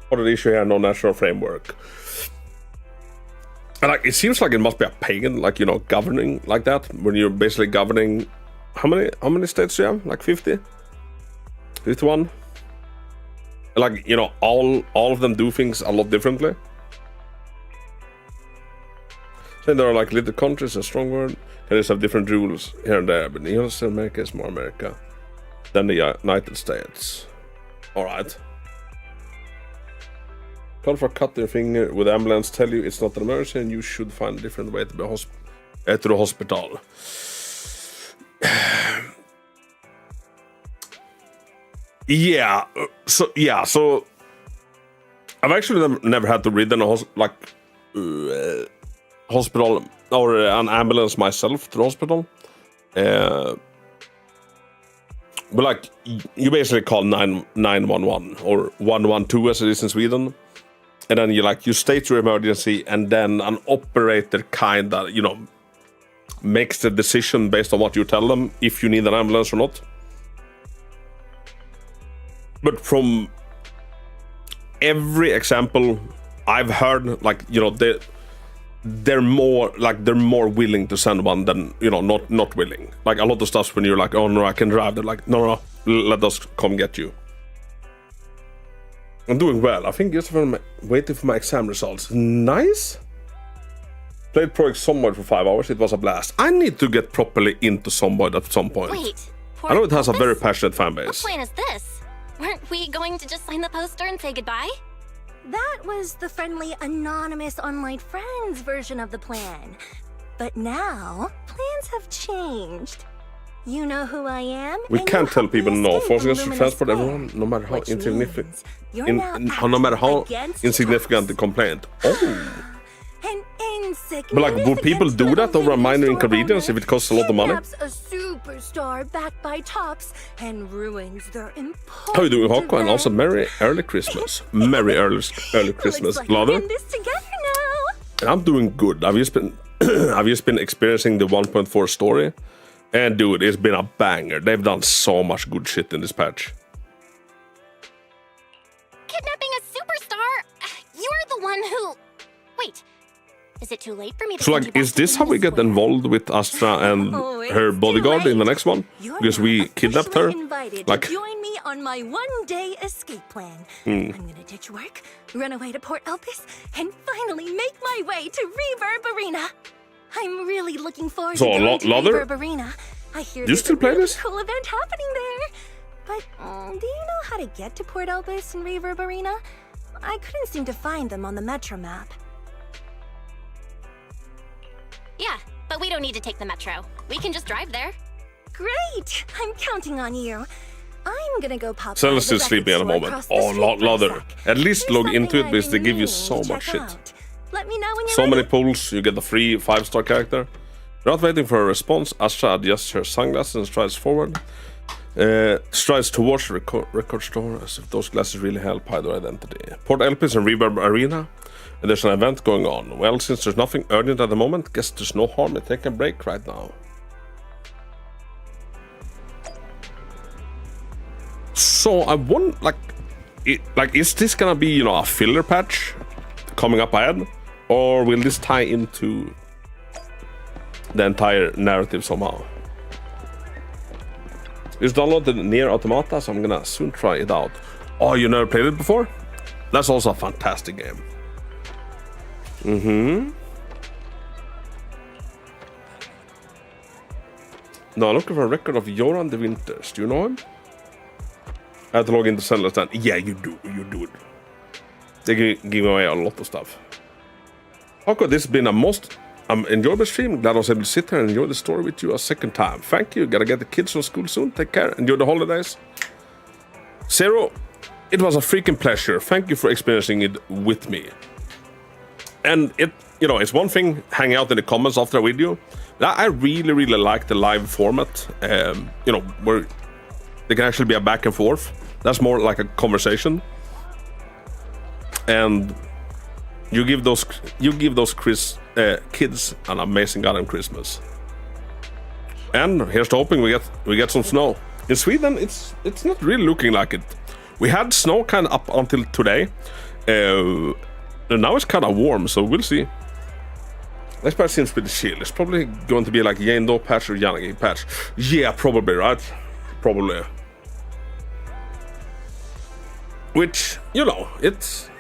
Speaker 1: What an issue here, no national framework. And like, it seems like it must be a pagan, like, you know, governing like that. When you're basically governing, how many states do you have? Like 50? 51? Like, you know, all of them do things a lot differently. So there are like little countries, a strong word. They just have different rules here and there, but United America is more America than the United States. Alright. Call for cut your finger with ambulance, tell you it's not an emergency and you should find a different way to be to the hospital. So I've actually never had to read in a hospital or an ambulance myself to the hospital. But like, you basically call 911 or 112 as it is in Sweden. And then you state your emergency, and then an operator kinda, you know, makes the decision based on what you tell them if you need an ambulance or not. But from every example I've heard, like, you know, they're more willing to send one than, you know, not willing. Like a lot of stuff when you're like, oh no, I can drive. They're like, no, let us come get you. I'm doing well. I think just waiting for my exam results. Nice. Played Project Zomboid for 5 hours. It was a blast. I need to get properly into Zomboid at some point.
Speaker 2: Wait.
Speaker 1: I know it has a very passionate fan base.
Speaker 2: What plan is this? Weren't we going to just sign the poster and say goodbye?
Speaker 14: That was the friendly, anonymous online friends version of the plan. But now, plans have changed. You know who I am?
Speaker 1: We can't tell people no. Forcing us to transport everyone, no matter how insignificant, no matter how insignificant the complaint. Oh.
Speaker 14: An
Speaker 1: But like, would people do that over a minor inconvenience if it costs a lot of money?
Speaker 14: A superstar backed by tops and ruins their important
Speaker 1: How you doing, Hawk? And also
Speaker 14: event.
Speaker 1: Merry Early Christmas. Merry Early Christmas,
Speaker 14: Looks like we're
Speaker 1: Lather.
Speaker 14: in this together now.
Speaker 1: And I'm doing good. I've just been experiencing the 1.4 story, and dude, it's been a banger. They've done so much good shit in this patch.
Speaker 2: Kidnapping a superstar? You're the one who... Wait, is it too late for me to
Speaker 1: So,
Speaker 2: send you
Speaker 1: like,
Speaker 2: back
Speaker 1: is
Speaker 2: to
Speaker 1: this how we get involved with Astra and her bodyguard in the next one? Because we kidnapped her?
Speaker 14: Invited
Speaker 1: Like,
Speaker 14: to join me on my one-day escape plan. I'm gonna ditch work, run away to Port Elpis, and finally make my way to Reverb Arena. I'm really looking forward
Speaker 1: So,
Speaker 14: to going to
Speaker 1: Lather,
Speaker 14: Reverb Arena. I hear
Speaker 1: do you
Speaker 14: there's
Speaker 1: still
Speaker 14: a
Speaker 1: play
Speaker 14: really
Speaker 1: this?
Speaker 14: cool event happening there. But do you know how to get to Port Elpis and Reverb Arena? I couldn't seem to find them on the Metro map.
Speaker 2: Yeah, but we don't need to take the metro. We can just drive there.
Speaker 14: Great! I'm counting on you. I'm gonna go pop by
Speaker 1: Cella's
Speaker 14: the
Speaker 1: still sleeping at the
Speaker 14: record store
Speaker 1: moment.
Speaker 14: across the
Speaker 1: Oh,
Speaker 14: street for a
Speaker 1: Lather.
Speaker 14: sec.
Speaker 1: At least
Speaker 14: There's
Speaker 1: log into
Speaker 14: something
Speaker 1: it
Speaker 14: I've
Speaker 1: because they
Speaker 14: been
Speaker 1: give you
Speaker 14: meaning
Speaker 1: so
Speaker 14: to
Speaker 1: much
Speaker 14: check
Speaker 1: shit.
Speaker 14: out. Let me know when you're
Speaker 1: So
Speaker 14: ready.
Speaker 1: many pulls, you get the free 5-star character. Without waiting for a response, Astra adjusts her sunglasses and strides forward. Strides towards the record store as if those glasses really help hide their identity. Port Elpis and Reverb Arena, and there's an event going on. Well, since there's nothing urgent at the moment, guess there's no harm in taking a break right now. So I want, like, is this gonna be, you know, a filler patch coming up ahead, or will this tie into the entire narrative somehow? Just downloaded Nier Automata, so I'm gonna soon try it out. Oh, you never played it before? That's also a fantastic game. No, I'm looking for a record of Joran de Winters. Do you know him? I have to log into Zelda stand. Yeah, you do. You do it. They give away a lot of stuff. Okay, this has been a most enjoyable stream. Glad I was able to sit here and enjoy the story with you a second time. Thank you. Gotta get the kids from school soon. Take care. Enjoy the holidays. Zero, it was a freaking pleasure. Thank you for experiencing it with me. And it, you know, it's one thing hanging out in the comments after a video. I really, really like the live format. You know, where there can actually be a back and forth. That's more like a conversation. And you give those kids an amazing goddamn Christmas. And here's to hoping we get some snow. In Sweden, it's not really looking like it. We had snow kind of up until today. And now it's kind of warm, so we'll see. This patch seems pretty chill. It's probably going to be like Yendo patch or Yanagi patch. Yeah, probably, right? Probably. Which, you know, it's...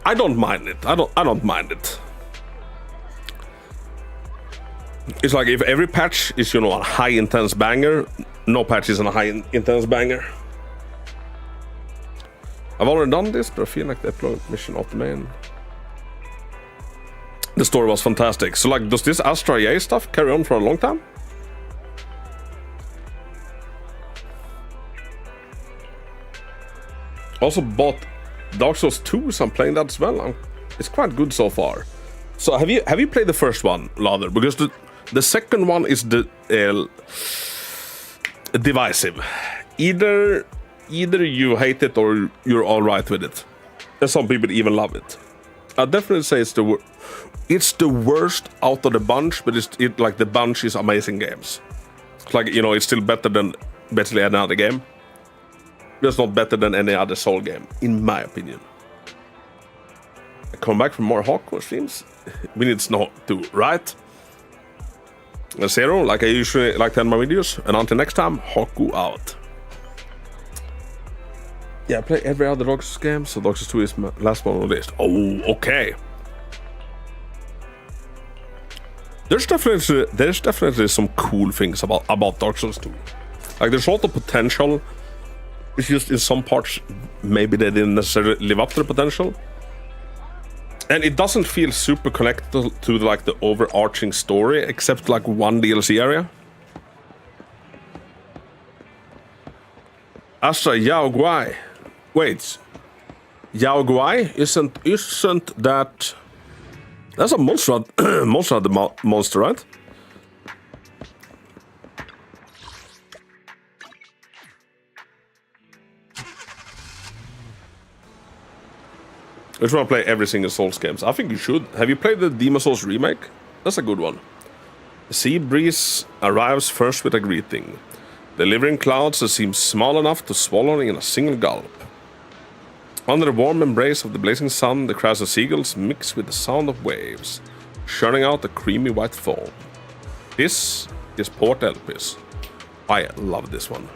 Speaker 1: I don't mind it. I don't mind it. It's like if every patch is, you know, a high intense banger, no patch is a high intense banger. I've already done this, but I feel like the upload mission off the main. The story was fantastic. So, like, does this Astra EA stuff carry on for a long time? Also bought Dark Souls 2, so I'm playing that as well. It's quite good so far. So have you played the first one, Lather? Because the second one is the divisive. Either you hate it or you're all right with it. And some people even love it. I definitely say it's the worst out of the bunch, but it's like the bunch is amazing games. It's like, you know, it's still better than basically any other game. It's not better than any other Soul game, in my opinion. I come back from more hardcore streams. We need snow too, right? Zero, like I usually like to end my videos. And until next time, Haku out. Yeah, I play every other Dark Souls game, so Dark Souls 2 is my last one on the list. Oh, okay. There's definitely some cool things about Dark Souls 2. Like, there's a lot of potential. It's just in some parts, maybe they didn't necessarily live up to the potential. And it doesn't feel super connected to like the overarching story, except like one DLC area. Astra Yao Guai. Wait, Yao Guai isn't that? That's a monster, monster, right? I just want to play every single Souls games. I think you should. Have you played the Demon's Souls remake? That's a good one. The sea breeze arrives first with a greeting, delivering clouds that seem small enough to swallow in a single gulp. Under the warm embrace of the blazing sun, the cries of seagulls mix with the sound of waves, churning out a creamy white foam. This is Port Elpis. I love this one.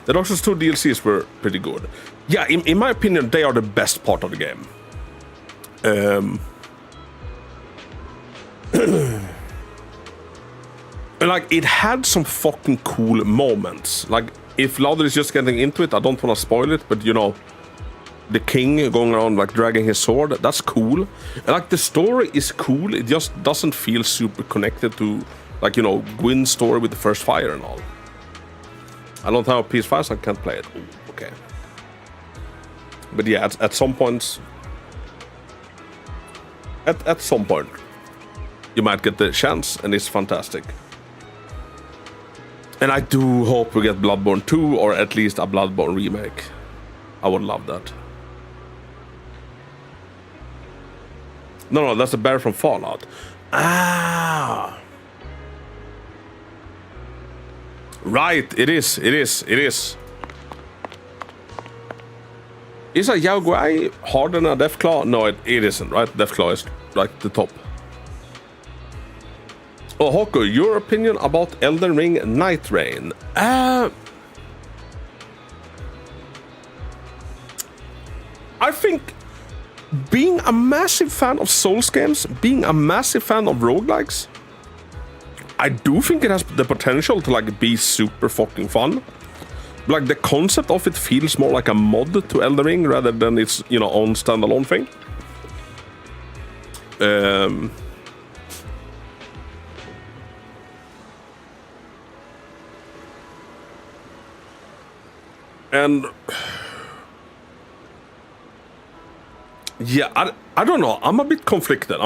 Speaker 1: The Dark Souls 2 DLCs were pretty good. Yeah, in my opinion, they are the best part of the game. Like, it had some fucking cool moments. Like, if Lauder is just getting into it, I don't want to spoil it, but you know, the king going around like dragging his sword, that's cool. And like, the story is cool, it just doesn't feel super connected to, like, you know, Gwyn's story with the first fire and all. I don't have a PS5, so I can't play it. Ooh, okay. But yeah, at some points, at some point, you might get the chance, and it's fantastic. And I do hope we get Bloodborne 2, or at least a Bloodborne remake. I would love that. No, that's the bear from Fallout. Ah! Right, it is. Is a Yaoguai harder than a Deathclaw? No, it isn't, right? Deathclaw is like the top. Oh, Hoku, your opinion about Elden Ring Night Rain? I think being a massive fan of Souls games, being a massive fan of roguelikes, I do think it has the potential to like be super fucking fun. Like, the concept of it feels more like a mod to Elden Ring rather than its, you know, own standalone thing. And yeah, I don't know. I'm a bit conflicted.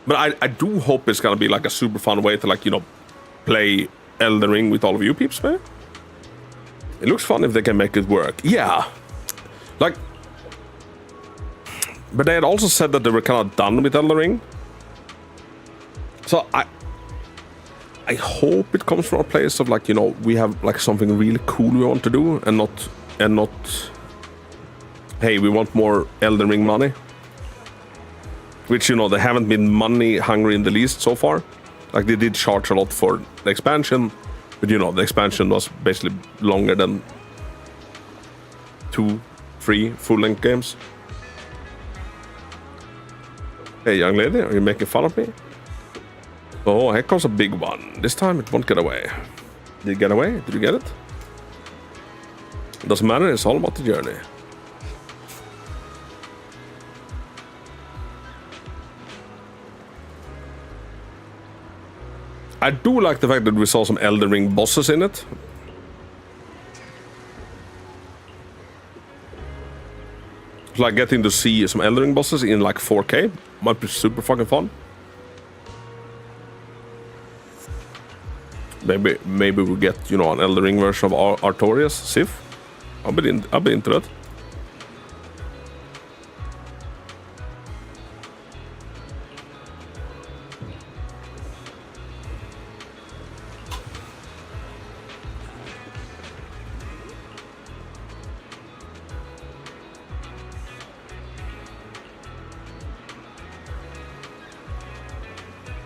Speaker 1: But I do hope it's gonna be like a super fun way to, like, you know, play Elden Ring with all of you peeps, man. It looks fun if they can make it work. Yeah. Like, but they had also said that they were kind of done with Elden Ring. So I hope it comes from a place of, like, you know, we have like something really cool we want to do, and not hey, we want more Elden Ring money. Which, you know, they haven't been money hungry in the least so far. Like, they did charge a lot for the expansion, but you know, the expansion was basically longer than 2-3 full-length games. Hey, young lady, are you making fun of me? Oh, here comes a big one. This time it won't get away. Did it get away? Did you get it? It doesn't matter, it's all about the journey. I do like the fact that we saw some Elden Ring bosses in it. Like, getting to see some Elden Ring bosses in like 4K might be super fucking fun. Maybe we'll get, you know, an Elden Ring version of Artorias, Sif. I'll be into that.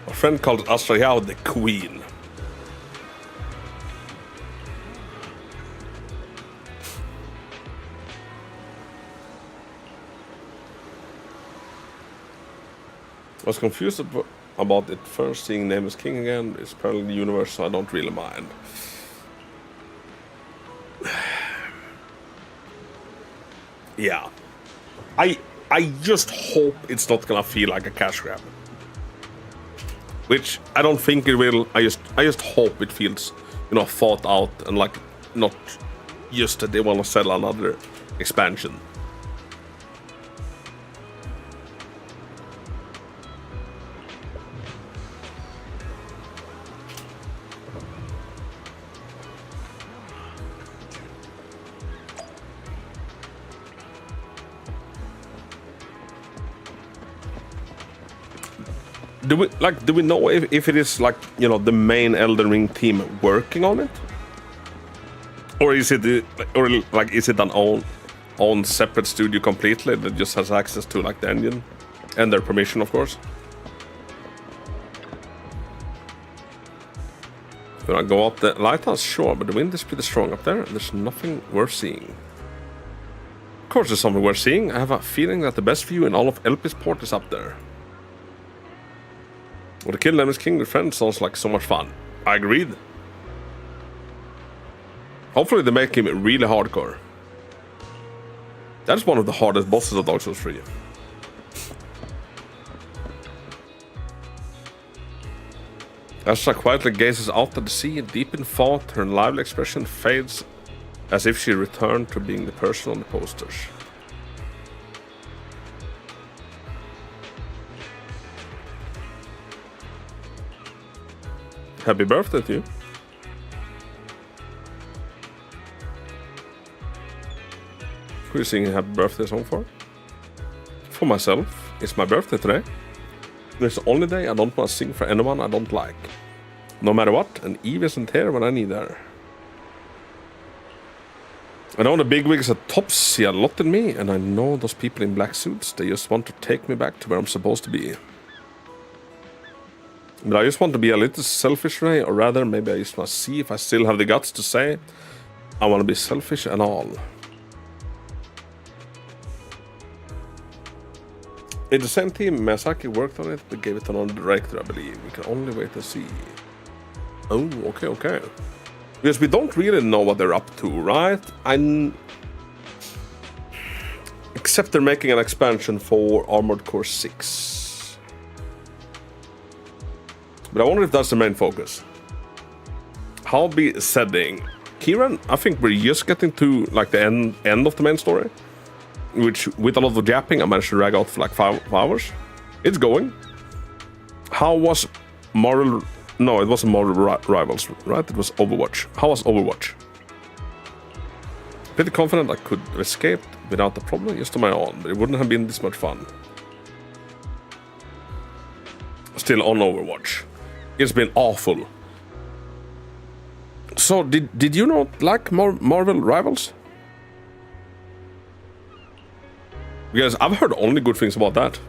Speaker 1: A friend called Astrayao the Queen. I was confused about it first, seeing Name is King again. It's apparently the universe, so I don't really mind. Yeah. I just hope it's not gonna feel like a cash grab. Which I don't think it will. I just hope it feels, you know, thought out, and like not just that they want to sell another expansion. Do we know if it is like, you know, the main Elden Ring team working on it, or is it is it an own separate studio completely that just has access to like the engine and their permission, of course? When I go up the lighthouse, sure, but the wind is pretty strong up there, and there's nothing worth seeing. Of course, there's something worth seeing. I have a feeling that the best view in all of Elpisport is up there. Well, the Kill Lemons King with friends sounds like so much fun. I agreed. Hopefully they make him really hardcore. That's one of the hardest bosses of Dark Souls 3. Asha quietly gazes out at the sea, deep in thought. Her lively expression fades as if she returned to being the person on the posters. Happy birthday to you. Who are you singing happy birthday song for? For myself. It's my birthday today. It's the only day I don't want to sing for anyone I don't like. No matter what, and Eve isn't here when I need her. I know the bigwigs at top see a lot in me, and I know those people in black suits, they just want to take me back to where I'm supposed to be. But I just want to be a little selfish today, or rather, maybe I just want to see if I still have the guts to say I want to be selfish and all. In the same team, Miyazaki worked on it, but gave it to another director, I believe. We can only wait to see. Oh, okay. Because we don't really know what they're up to, right? Except they're making an expansion for Armored Core 6. But I wonder if that's the main focus. How be setting? Kieran, I think we're just getting to like the end of the main story. Which, with a lot of japping, I managed to drag out for like 5 hours. It's going. How was Marvel... No, it wasn't Marvel Rivals, right? It was Overwatch. How was Overwatch? Pretty confident I could have escaped without the problem just on my own, but it wouldn't have been this much fun. Still on Overwatch. It's been awful. So, did you not like Marvel Rivals? Because I've heard only good things about that.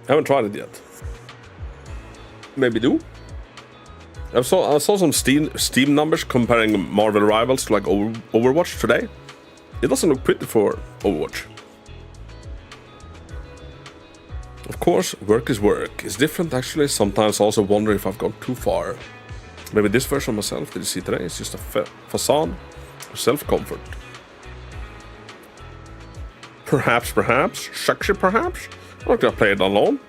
Speaker 1: I haven't tried it yet. Maybe do. I saw some Steam numbers comparing Marvel Rivals to like Overwatch today. It doesn't look pretty for Overwatch. Of course, work is work. It's different actually. Sometimes I also wonder if I've gone too far. Maybe this version of myself that you see today is just a facade. Self-comfort. Perhaps. Shakshi, perhaps? I'm not gonna play it alone.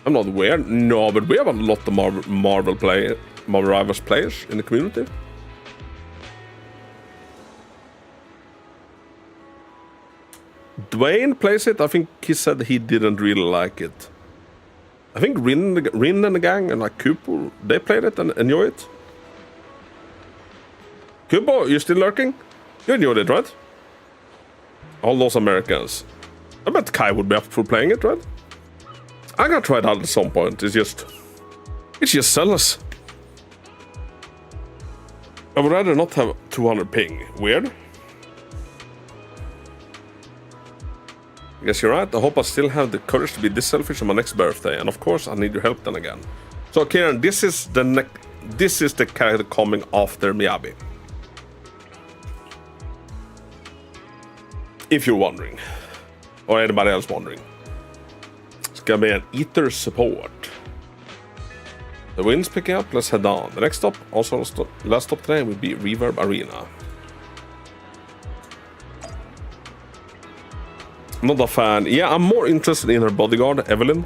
Speaker 1: I'm not aware. No, but we have a lot of Marvel Rivals players in the community. Dwayne plays it. I think he said he didn't really like it. I think Rin and the gang and like Kupo, they played it and enjoy it. Kubo, you still lurking? You enjoyed it, right? All those Americans. I bet Kai would be up for playing it, right? I'm gonna try it out at some point. It's just zealous. I would rather not have 200 ping. Weird. I guess you're right. I hope I still have the courage to be this selfish on my next birthday. And of course, I need your help then again. So, Kieran, this is the character coming after Miyabi. If you're wondering, or anybody else wondering, it's gonna be an Ether support. The wind's picking up, let's head down. The next stop, also last stop today, will be Reverb Arena. I'm not a fan. Yeah, I'm more interested in her bodyguard, Evelyn.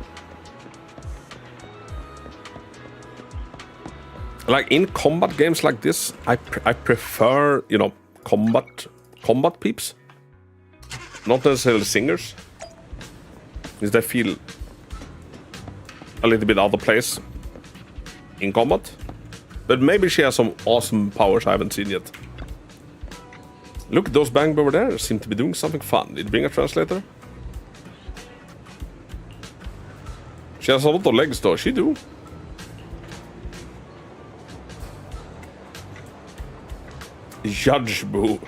Speaker 1: Like in combat games like this, I prefer, you know, combat peeps. Not necessarily singers, because they feel a little bit out of place in combat. But maybe she has some awesome powers I haven't seen yet. Look, those bang over there seem to be doing something fun. Did you bring a translator? She has a lot of legs though, she do. Judge Boo.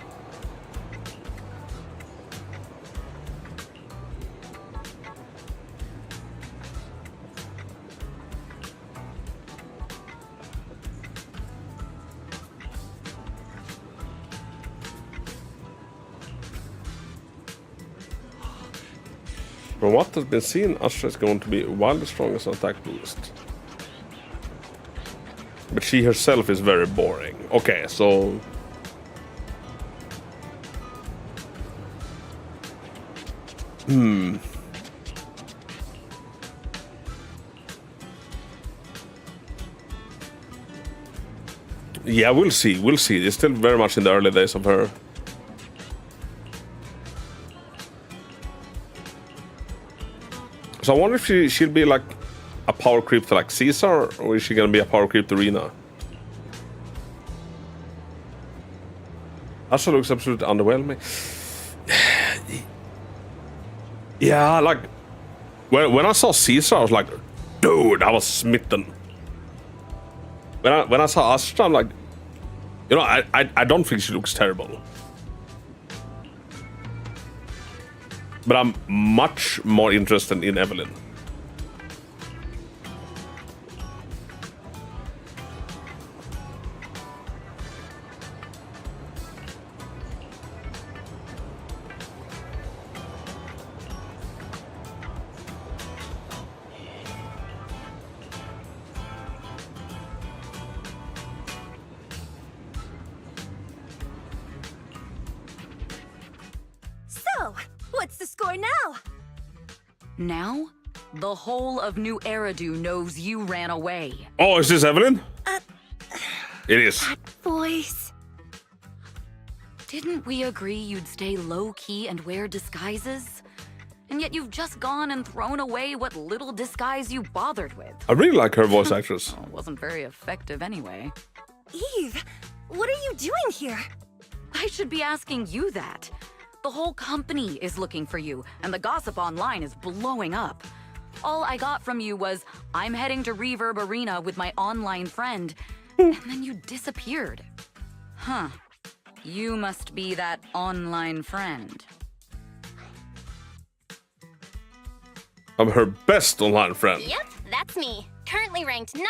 Speaker 1: From what has been seen, Astra is going to be wildly strong as an attack boost. But she herself is very boring. Okay, so... Yeah, we'll see. We'll see. It's still very much in the early days of her. So I wonder if she'll be like a power creep to like Caesar, or is she gonna be a power creep to Rina? Astra looks absolutely underwhelming. Yeah, like when I saw Caesar, I was like, dude, I was smitten. When I saw Astra, I'm like, you know, I don't think she looks terrible. But I'm much more interested in Evelyn.
Speaker 14: So, what's the score now?
Speaker 15: Now, the whole of New Eridu knows you ran away.
Speaker 1: Oh, is this Evelyn? It is.
Speaker 14: Voice.
Speaker 15: Didn't we agree you'd stay low-key and wear disguises? And yet you've just gone and thrown away what little disguise you bothered with.
Speaker 1: I really like her voice actress.
Speaker 15: Well, it wasn't very effective anyway.
Speaker 14: Eve, what are you doing here?
Speaker 15: I should be asking you that. The whole company is looking for you, and the gossip online is blowing up. All I got from you was, I'm heading to Reverb Arena with my online friend, and then you disappeared. Huh. You must be that online friend.
Speaker 1: I'm her best online friend.
Speaker 2: Yep, that's me. Currently ranked #1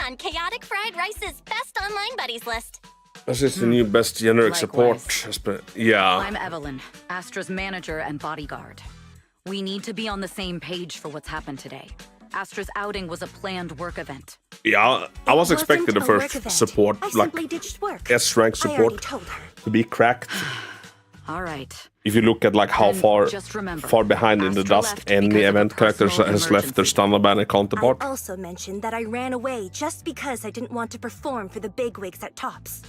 Speaker 2: on Chaotic Fried Rice's best online buddies list.
Speaker 1: This is the new best generic
Speaker 15: Likewise.
Speaker 1: support. Yeah.
Speaker 15: I'm Evelyn, Astra's manager and bodyguard. We need to be on the same page for what's happened today. Astra's outing was a planned work event.
Speaker 1: Yeah, I was expecting the
Speaker 14: Wasn't a work
Speaker 1: first
Speaker 14: event.
Speaker 1: support,
Speaker 14: I
Speaker 1: like
Speaker 14: simply ditched work.
Speaker 1: S-rank
Speaker 14: I already
Speaker 1: support,
Speaker 14: told her.
Speaker 1: to be cracked.
Speaker 15: All right.
Speaker 1: If you look at like how
Speaker 15: Then
Speaker 1: far
Speaker 15: just remember,
Speaker 1: far behind in the
Speaker 15: Astra
Speaker 1: dust
Speaker 15: left
Speaker 1: any
Speaker 15: because of a
Speaker 1: event character
Speaker 15: personal
Speaker 1: has left their standard banner
Speaker 14: I
Speaker 1: counterpart.
Speaker 14: also mentioned that I ran away just because I didn't want to perform for the bigwigs at Tops.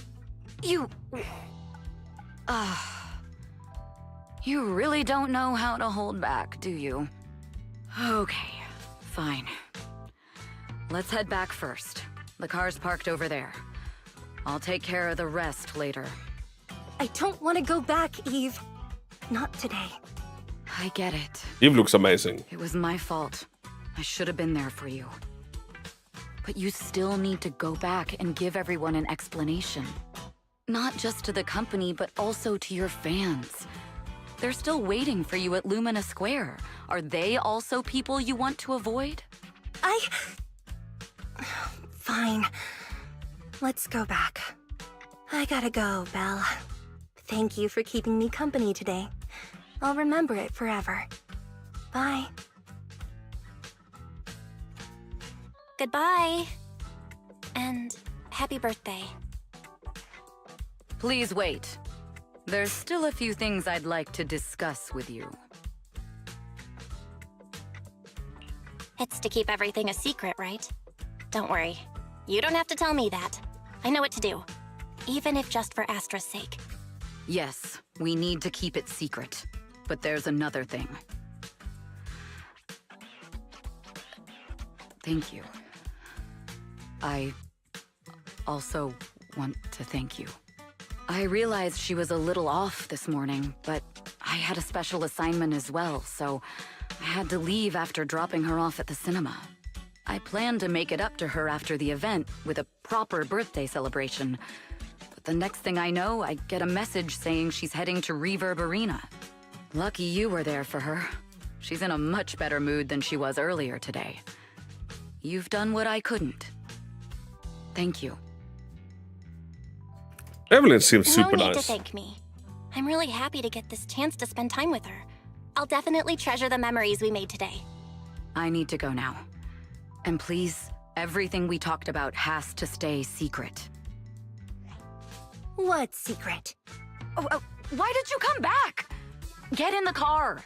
Speaker 15: You... You really don't know how to hold back, do you? Okay, fine. Let's head back first. The car's parked over there. I'll take care of the rest later.
Speaker 14: I don't want to go back, Eve. Not today.
Speaker 15: I get it.
Speaker 1: Eve looks amazing.
Speaker 15: It was my fault. I should have been there for you. But you still need to go back and give everyone an explanation. Not just to the company, but also to your fans. They're still waiting for you at Lumina Square. Are they also people you want to avoid?
Speaker 14: Fine. Let's go back. I gotta go, Belle. Thank you for keeping me company today. I'll remember it forever. Bye.
Speaker 2: Goodbye. And happy birthday.
Speaker 15: Please wait. There's still a few things I'd like to discuss with you.
Speaker 2: It's to keep everything a secret, right? Don't worry. You don't have to tell me that. I know what to do. Even if just for Astra's sake.
Speaker 15: Yes, we need to keep it secret. But there's another thing. Thank you. I also want to thank you. I realized she was a little off this morning, but I had a special assignment as well, so I had to leave after dropping her off at the cinema. I planned to make it up to her after the event with a proper birthday celebration. But the next thing I know, I get a message saying she's heading to Reverb Arena. Lucky you were there for her. She's in a much better mood than she was earlier today. You've done what I couldn't. Thank you.
Speaker 1: Evelyn seems super
Speaker 2: No need
Speaker 1: nice.
Speaker 2: to thank me. I'm really happy to get this chance to spend time with her. I'll definitely treasure the memories we made today.
Speaker 15: I need to go now. And please, everything we talked about has to stay secret.
Speaker 14: What secret?
Speaker 15: Oh, why did you come back? Get in the car.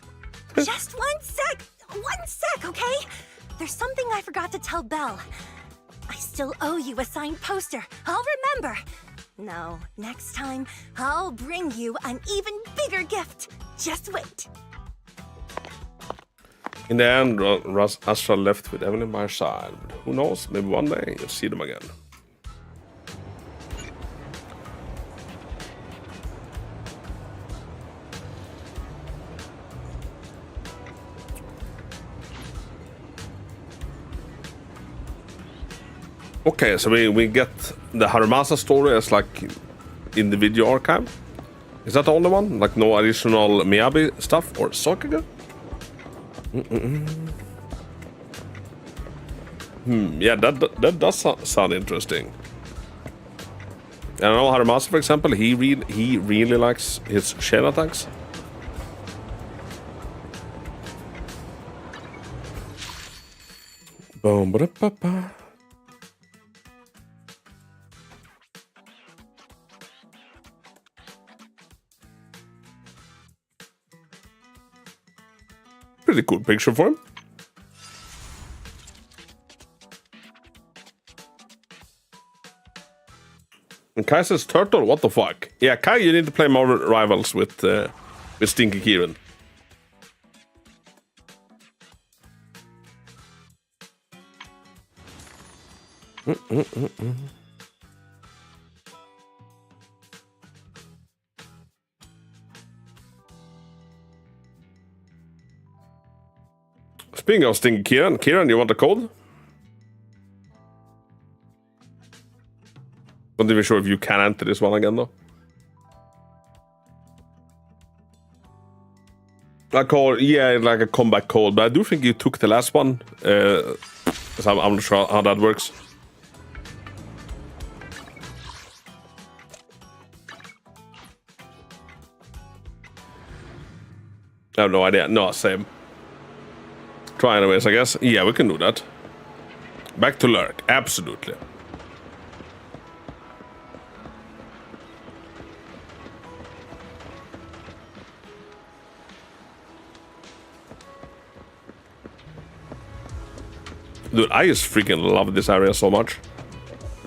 Speaker 14: Just 1 sec! 1 sec, okay? There's something I forgot to tell Belle. I still owe you a signed poster. I'll remember. No, next time, I'll bring you an even bigger gift. Just wait.
Speaker 1: In the end, Astra left with Evelyn by her side. But who knows, maybe one day you'll see them again. Okay, so we get the Harumasa story as like in the video archive. Is that the only one? Like no additional Miyabi stuff or Sokaga? Yeah, that does sound interesting. I know Harumasa, for example, he really likes his chain attacks. Boom, ba-da-ba-ba. Pretty cool picture for him. And Kai says turtle, what the fuck? Yeah, Kai, you need to play more rivals with Stinky Kieran. Speaking of Stinky Kieran, you want a code? Not even sure if you can enter this one again, though. I call, yeah, like a comeback code, but I do think you took the last one. So I'm not sure how that works. I have no idea. No, same. Try anyways, I guess. Yeah, we can do that. Back to lurk. Absolutely. Dude, I just freaking love this area so much.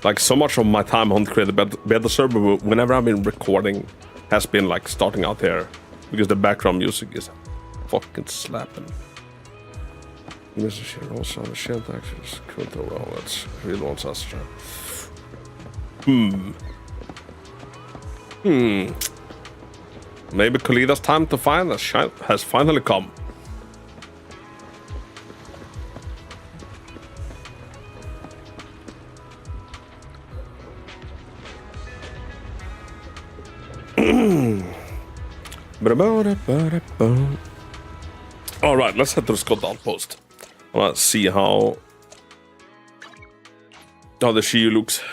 Speaker 1: Like, so much of my time on Create a Better Server, whenever I've been recording, has been like starting out here. Because the background music is fucking slapping. Mr. Sheer also on the shit actions. Cool to well, that's really wants us to. Maybe Kalida's time to find us has finally come. All right, let's head to the Scott Outpost. Let's see how the Shiyu looks.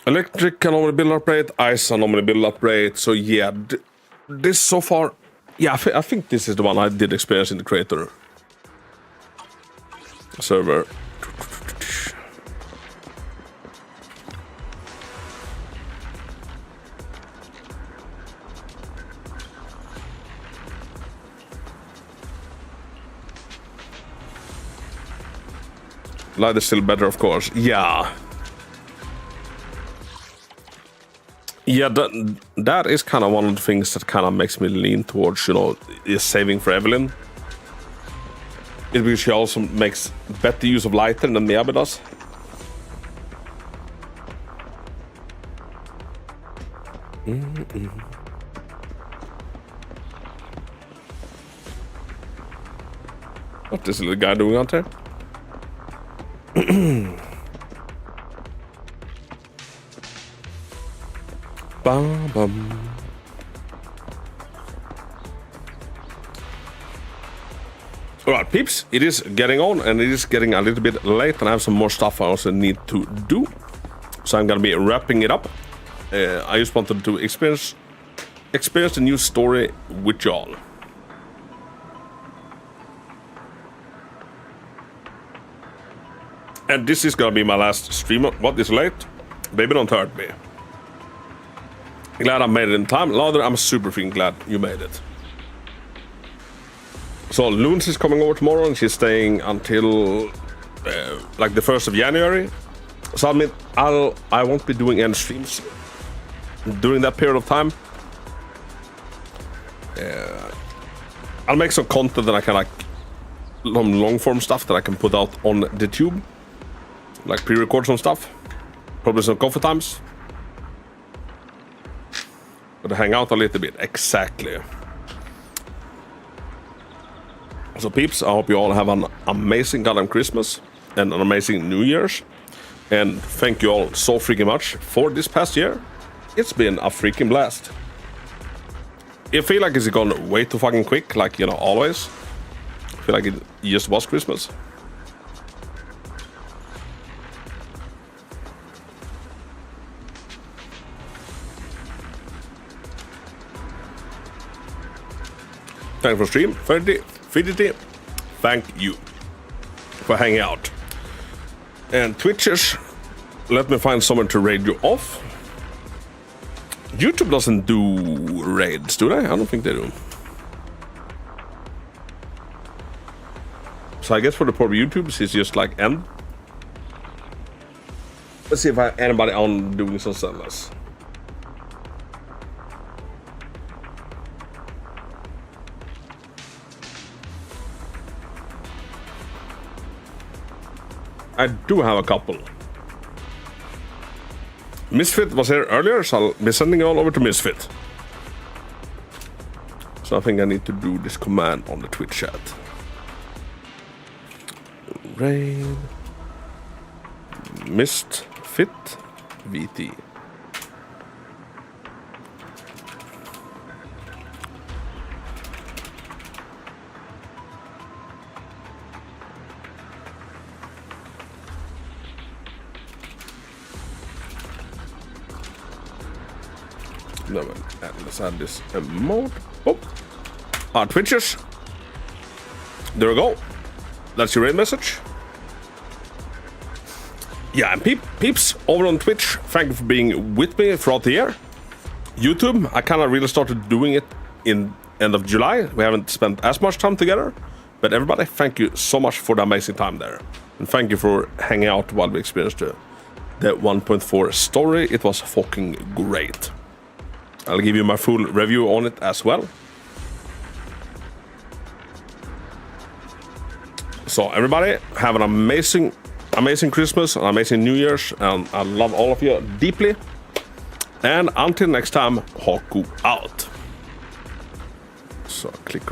Speaker 1: Electric can normally build upgrade, ice can normally build upgrade. So yeah, this so far, yeah, I think this is the one I did experience in the creator server. Light is still better, of course. Yeah. Yeah, that is kind of one of the things that kind of makes me lean towards, you know, is saving for Evelyn. It's because she also makes better use of lighting than Miyabi does. What is this little guy doing out there? Bum, bum. Alright, peeps, it is getting on and it is getting a little bit late, and I have some more stuff I also need to do. So I'm gonna be wrapping it up. I just wanted to experience the new story with y'all. And this is gonna be my last stream. What is late? Baby, don't hurt me. Glad I made it in time. Lather, I'm super freaking glad you made it. So Loons is coming over tomorrow, and she's staying until like the 1st of January. So I mean, I won't be doing any streams during that period of time. I'll make some content that I can, like, long form stuff that I can put out on the tube, like pre-record some stuff, probably some coffee times, but hang out a little bit. Exactly. So peeps, I hope you all have an amazing goddamn Christmas and an amazing New Year's, and thank you all so freaking much for this past year. It's been a freaking blast. I feel like it's gone way too fucking quick, like, you know, always. I feel like it just was Christmas. Thank you for stream, Fidity. Thank you for hanging out. And Twitchers, let me find someone to raid you off. YouTube doesn't do raids, do they? I don't think they do. So I guess for the poor YouTubes, it's just like end. Let's see if I have anybody on doing some sellers. I do have a couple. Misfit was here earlier, so I'll be sending it all over to Misfit. So I think I need to do this command on the Twitch chat. Raid Misfit VT. Let's add this emote. Oh, our Twitchers. There we go. That's your raid message. Yeah, and peeps over on Twitch, thank you for being with me throughout the year. YouTube, I kind of really started doing it in end of July. We haven't spent as much time together, but everybody, thank you so much for the amazing time there, and thank you for hanging out while we experienced the 1.4 story. It was fucking great. I'll give you my full review on it as well. So everybody, have an amazing Christmas, an amazing New Year's, and I love all of you deeply. And until next time, Haku out. So click